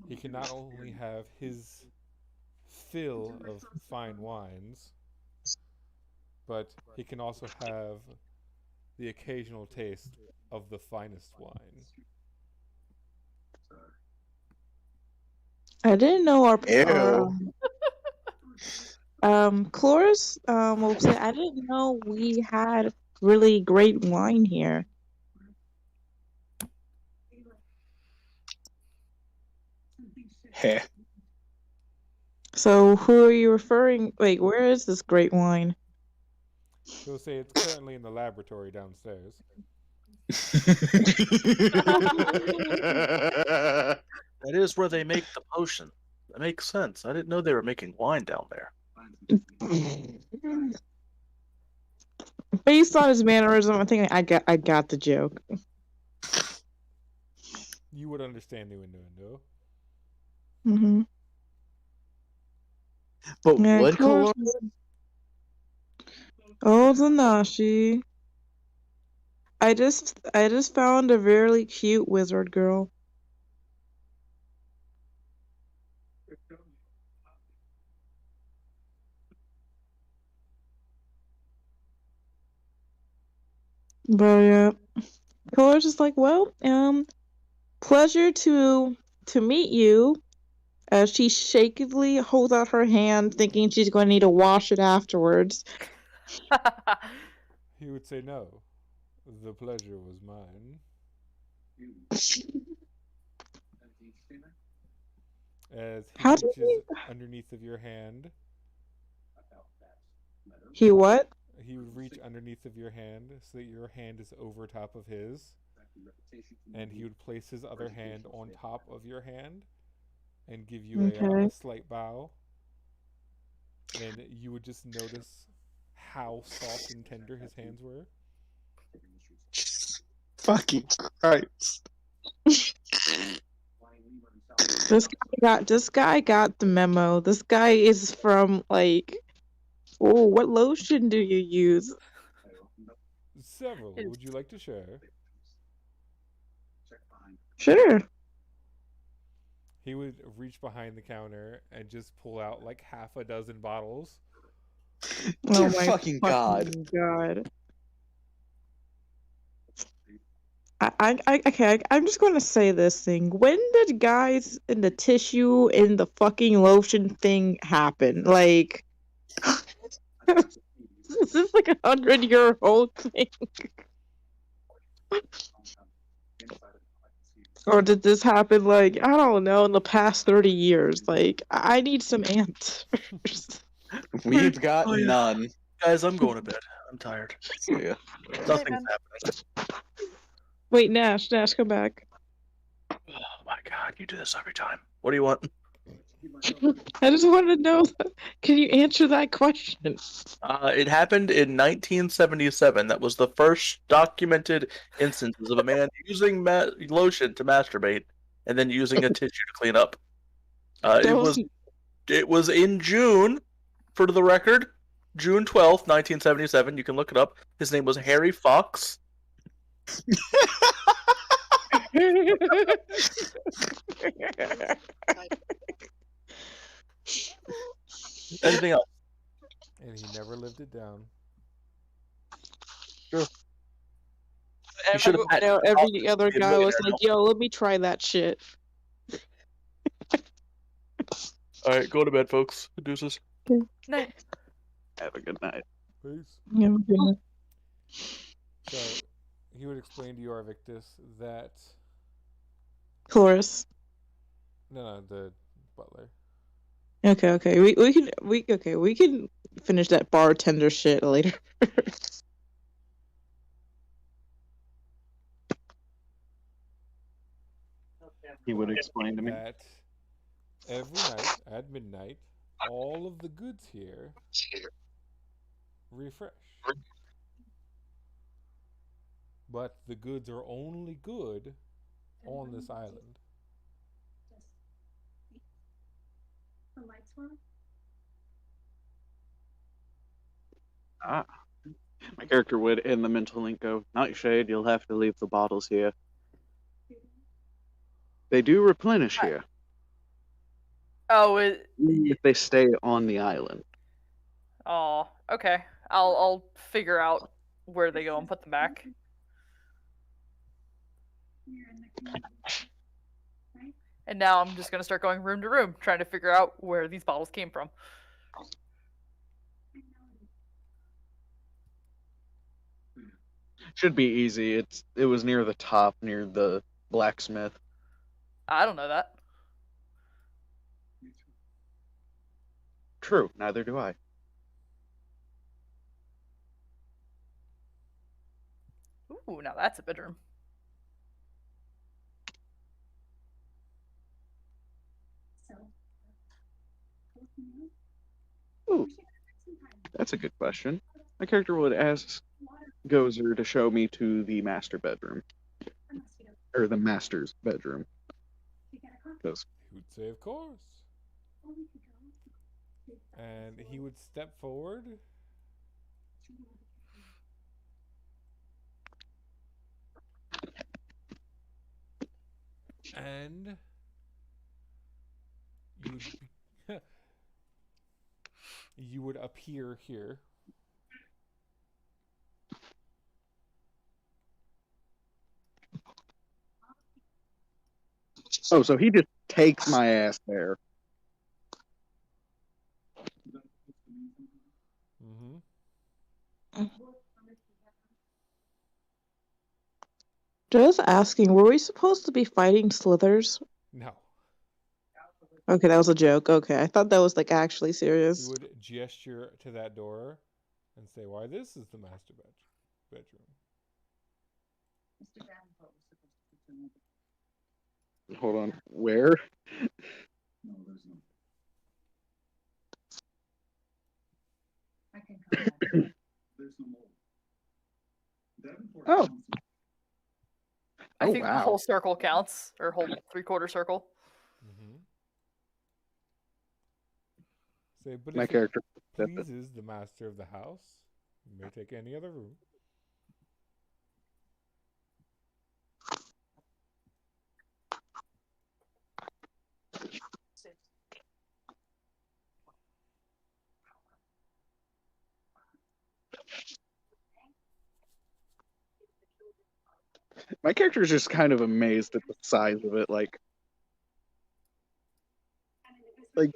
[SPEAKER 1] he can not only have his fill of fine wines, but he can also have the occasional taste of the finest wine.
[SPEAKER 14] I didn't know Cloris will say I didn't know we had really great wine here.
[SPEAKER 4] Heh.
[SPEAKER 14] So who are you referring? Wait, where is this great wine?
[SPEAKER 1] He'll say it's currently in the laboratory downstairs.
[SPEAKER 10] That is where they make the potion. That makes sense. I didn't know they were making wine down there.
[SPEAKER 14] Based on his mannerism, I think I got the joke.
[SPEAKER 1] You would understand the window.
[SPEAKER 14] Mm-hmm.
[SPEAKER 4] But
[SPEAKER 14] Yeah,
[SPEAKER 4] would
[SPEAKER 14] course. Oh, the Nashi. I just found a really cute wizard girl. But yeah, Cole's just like, well, pleasure to meet you. As she shakily holds out her hand, thinking she's going to need to wash it afterwards.
[SPEAKER 1] He would say no. The pleasure was mine. As he
[SPEAKER 14] How did
[SPEAKER 1] reaches underneath of your hand.
[SPEAKER 14] He what?
[SPEAKER 1] He would reach underneath of your hand so that your hand is over top of his. And he would place his other hand on top of your hand and give you a slight bow. And you would just notice how soft and tender his hands were.
[SPEAKER 4] Fucking Christ.
[SPEAKER 14] This guy got the memo. This guy is from like, oh, what lotion do you use?
[SPEAKER 1] Several. Would you like to share?
[SPEAKER 14] Sure.
[SPEAKER 1] He would reach behind the counter and just pull out like half a dozen bottles.
[SPEAKER 14] Oh
[SPEAKER 4] Dear
[SPEAKER 14] my
[SPEAKER 4] fucking God.
[SPEAKER 14] God. I'm just going to say this thing. When did guys in the tissue in the fucking lotion thing happen? Like, is this like 100-year-old thing? Or did this happen, like, I don't know, in the past 30 years? Like, I need some answers.
[SPEAKER 4] We've got none.
[SPEAKER 10] Guys, I'm going to bed. I'm tired.
[SPEAKER 4] Yeah.
[SPEAKER 10] Nothing's happening.
[SPEAKER 14] Wait, Nash, come back.
[SPEAKER 10] Oh my God, you do this every time. What do you want?
[SPEAKER 14] I just wanted to know, can you answer that question?
[SPEAKER 10] It happened in 1977. That was the first documented instances of a man using lotion to masturbate and then using a tissue to clean up. It was in June, for the record, June 12th, 1977. You can look it up. His name was Harry Fox. Anything else?
[SPEAKER 1] And he never lived it down.
[SPEAKER 10] Sure.
[SPEAKER 14] Every other guy was like, yo, let me try that shit.
[SPEAKER 10] Alright, go to bed, folks. Deuces.
[SPEAKER 5] Night.
[SPEAKER 12] Have a good night.
[SPEAKER 1] Peace.
[SPEAKER 14] Yeah, okay.
[SPEAKER 1] So, he would explain to you, Arvictus, that...
[SPEAKER 14] Chorus.
[SPEAKER 1] No, the butler.
[SPEAKER 14] Okay. We can finish that bartender shit later.
[SPEAKER 12] He would explain to me.
[SPEAKER 1] That every night at midnight, all of the goods here refresh. But the goods are only good on this island.
[SPEAKER 8] The lights were on?
[SPEAKER 12] My character would, in the mental link, go, Nightshade, you'll have to leave the bottles here. They do replenish here.
[SPEAKER 5] Oh,
[SPEAKER 12] If they stay on the island.
[SPEAKER 5] Oh, okay. I'll figure out where they go and put them back. And now I'm just gonna start going room to room, trying to figure out where these bottles came from.
[SPEAKER 12] Should be easy. It was near the top, near the blacksmith.
[SPEAKER 5] I don't know that.
[SPEAKER 12] True. Neither do I.
[SPEAKER 5] Ooh, now that's a bedroom.
[SPEAKER 12] Ooh, that's a good question. My character would ask Gozer to show me to the master bedroom. Or the master's bedroom. Because
[SPEAKER 1] He would say, of course. And he would step forward. And you would appear here.
[SPEAKER 12] oh, so he just takes my ass there.
[SPEAKER 1] Mm-hmm.
[SPEAKER 14] Just asking, were we supposed to be fighting slithers?
[SPEAKER 1] No.
[SPEAKER 14] Okay, that was a joke. Okay, I thought that was like actually serious.
[SPEAKER 1] You would gesture to that door and say, why, this is the master bedroom.
[SPEAKER 12] Hold on. Where? Oh.
[SPEAKER 5] I think the
[SPEAKER 12] wow.
[SPEAKER 5] whole circle counts, or whole 3/4 circle.
[SPEAKER 1] Mm-hmm. Say, but
[SPEAKER 12] My
[SPEAKER 1] if
[SPEAKER 12] character
[SPEAKER 1] it pleases the master of the house, you may take any other room.
[SPEAKER 12] My character is just kind of amazed at the size of it. Like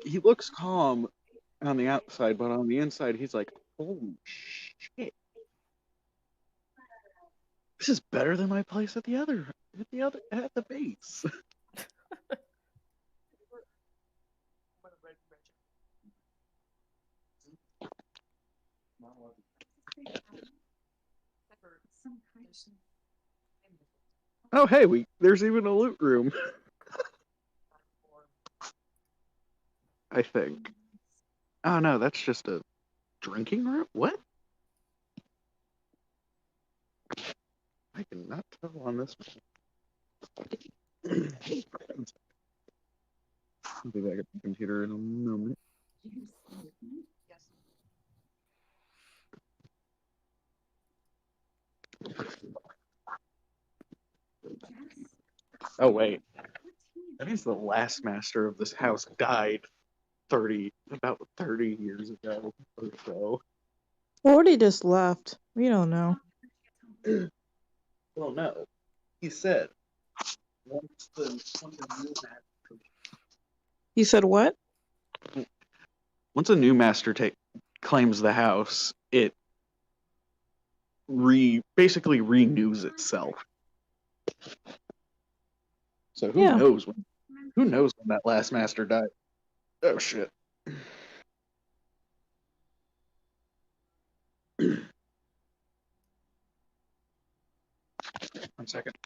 [SPEAKER 12] he looks calm on the outside, but on the inside, he's like, "Holy shit! This is better than my place at the base." Oh, hey, there's even a loot room. I think. Oh no, that's just a drinking room. What? I cannot tell on this one. I'll be back at the computer in a moment. Oh wait, that means the last master of this house died about 30 years ago or so.
[SPEAKER 14] Or they just left. We don't know.
[SPEAKER 12] Well, no. He said once a new master.
[SPEAKER 14] You said what?
[SPEAKER 12] Once a new master claims the house, it basically renews itself. So who knows when that last master died? Oh shit. 1 second.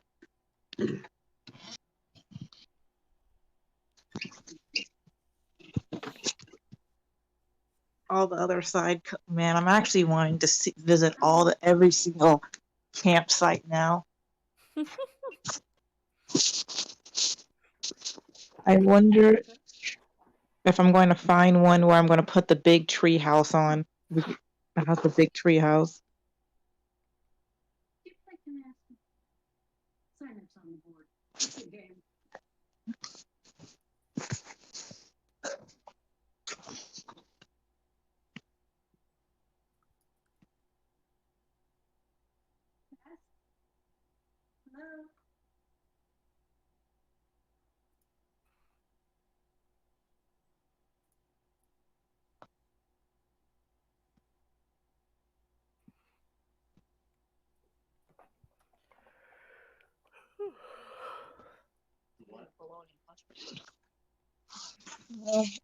[SPEAKER 14] All the other side, man. I'm actually wanting to visit every single campsite now. I wonder if I'm going to find one where I'm going to put the big tree house on. I have the big tree house.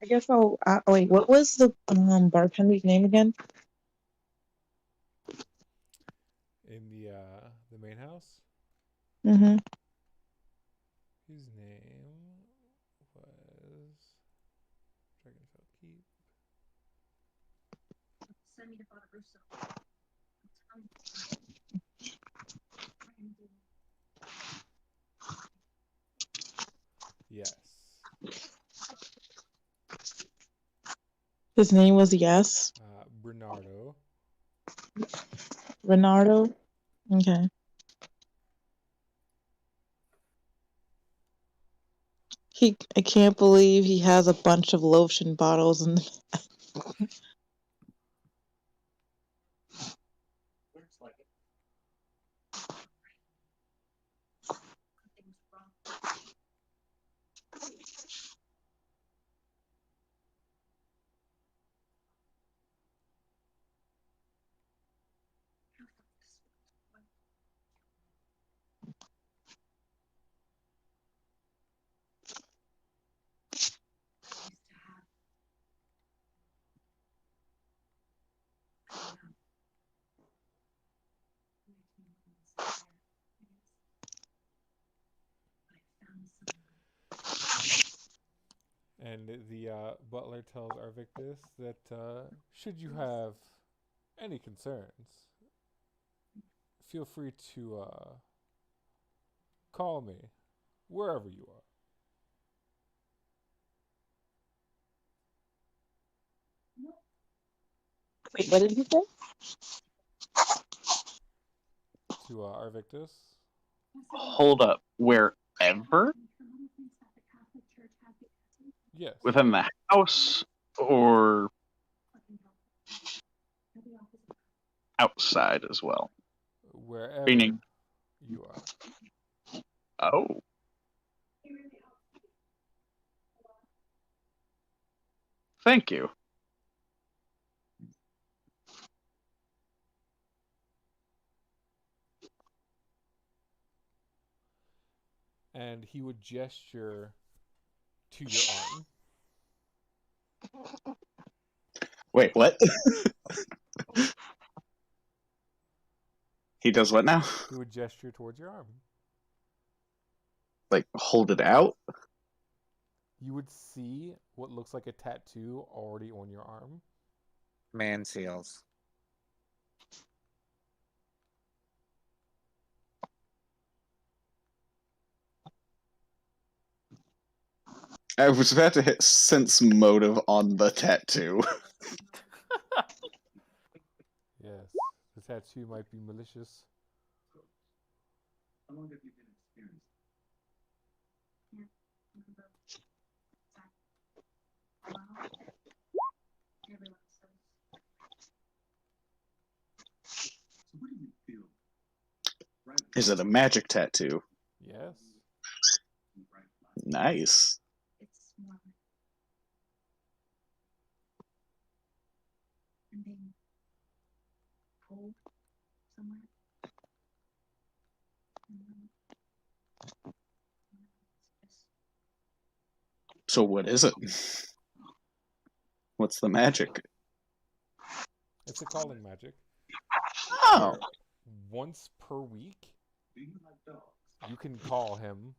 [SPEAKER 14] I guess I'll. Wait, what was the bartender's name again?
[SPEAKER 1] In the main house,
[SPEAKER 14] Mm-hmm.
[SPEAKER 1] his name was Dragonfell Keep.
[SPEAKER 8] Send me to Father Russo.
[SPEAKER 1] Yes.
[SPEAKER 14] His name was Yes.
[SPEAKER 1] Bernardo.
[SPEAKER 14] Renardo. Okay. I can't believe he has a bunch of lotion bottles in the
[SPEAKER 1] And the butler tells Arvictus that should you have any concerns, feel free to call me wherever you are.
[SPEAKER 14] Wait, what did he say?
[SPEAKER 1] To Arvictus.
[SPEAKER 12] Hold up. Wherever?
[SPEAKER 1] Yes.
[SPEAKER 12] Within the house or outside as well?
[SPEAKER 1] Wherever
[SPEAKER 12] Meaning,
[SPEAKER 1] you are.
[SPEAKER 12] oh. Thank you.
[SPEAKER 1] And he would gesture to your arm.
[SPEAKER 4] Wait, what? He does what now?
[SPEAKER 1] He would gesture towards your arm.
[SPEAKER 4] Like, hold it out?
[SPEAKER 1] You would see what looks like a tattoo already on your arm.
[SPEAKER 6] Man seals.
[SPEAKER 4] I was about to hit sense motive on the tattoo.
[SPEAKER 1] Yes. The tattoo might be malicious.
[SPEAKER 7] How long have you been experienced? So what do you feel? Right.
[SPEAKER 4] Is it a magic tattoo?
[SPEAKER 1] Yes.
[SPEAKER 4] Nice.
[SPEAKER 8] It's more like I'm being pulled somewhere.
[SPEAKER 4] So what is it? What's the magic?
[SPEAKER 1] It's a calling magic.
[SPEAKER 4] Oh.
[SPEAKER 1] Where once per week, you can call him.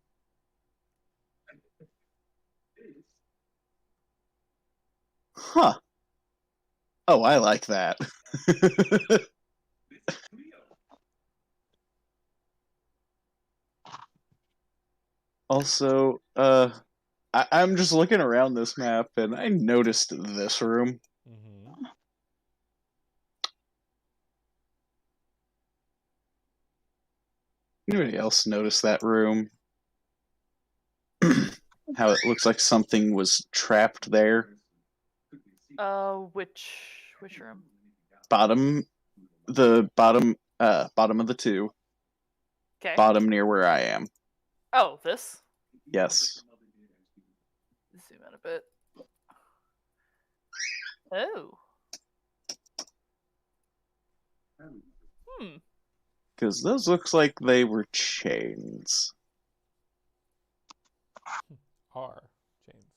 [SPEAKER 4] Huh. Oh, I like that. Also, I'm just looking around this map and I noticed this room.
[SPEAKER 1] Mm-hmm.
[SPEAKER 4] Anybody else notice that room? How it looks like something was trapped there.
[SPEAKER 5] Which room?
[SPEAKER 4] Bottom of the two.
[SPEAKER 5] Okay.
[SPEAKER 4] Bottom near where I am.
[SPEAKER 5] Oh, this?
[SPEAKER 4] Yes.
[SPEAKER 5] Zoom out a bit. Oh.
[SPEAKER 4] Because those looks like they were chains.
[SPEAKER 1] R. Chains.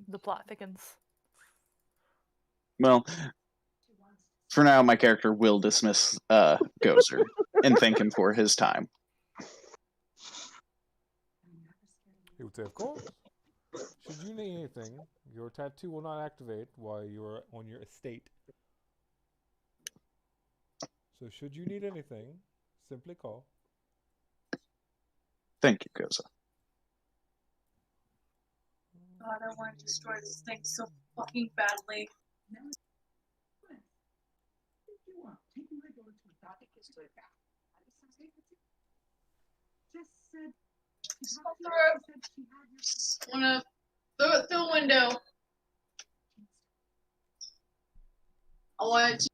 [SPEAKER 5] The plot thickens.
[SPEAKER 4] Well, for now, my character will dismiss Gozer and thank him for his time.
[SPEAKER 1] He would say, of course. Should you need anything, your tattoo will not activate while you are on your estate. So should you need anything, simply call.
[SPEAKER 4] Thank you, Goza.
[SPEAKER 15] God, I want to destroy this thing so fucking badly. I'm gonna throw it through a window. I want it to.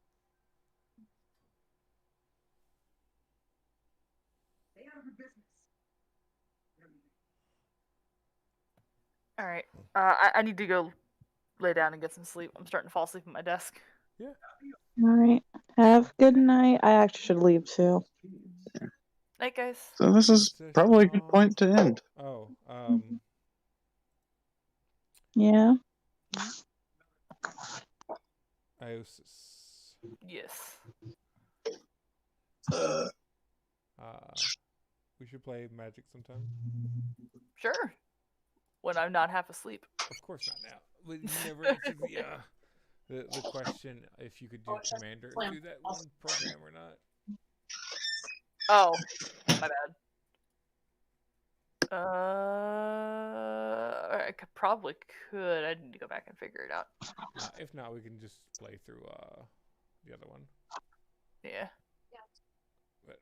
[SPEAKER 5] All right. I need to go lay down and get some sleep. I'm starting to fall asleep at my desk.
[SPEAKER 1] Yeah.
[SPEAKER 14] All right. Have a good night. I actually should leave too.
[SPEAKER 5] Night, guys.
[SPEAKER 4] So this is probably a good point to end.
[SPEAKER 1] Oh,
[SPEAKER 14] Yeah.
[SPEAKER 1] Iosis.
[SPEAKER 5] Yes.
[SPEAKER 1] We should play Magic sometime.
[SPEAKER 5] Sure. When I'm not half asleep.
[SPEAKER 1] Of course not now. But you never answered the question if you could do Commander through that one program or not.
[SPEAKER 5] Oh, my bad. I probably could. I need to go back and figure it out.
[SPEAKER 1] If not, we can just play through the other one.
[SPEAKER 5] Yeah.
[SPEAKER 1] But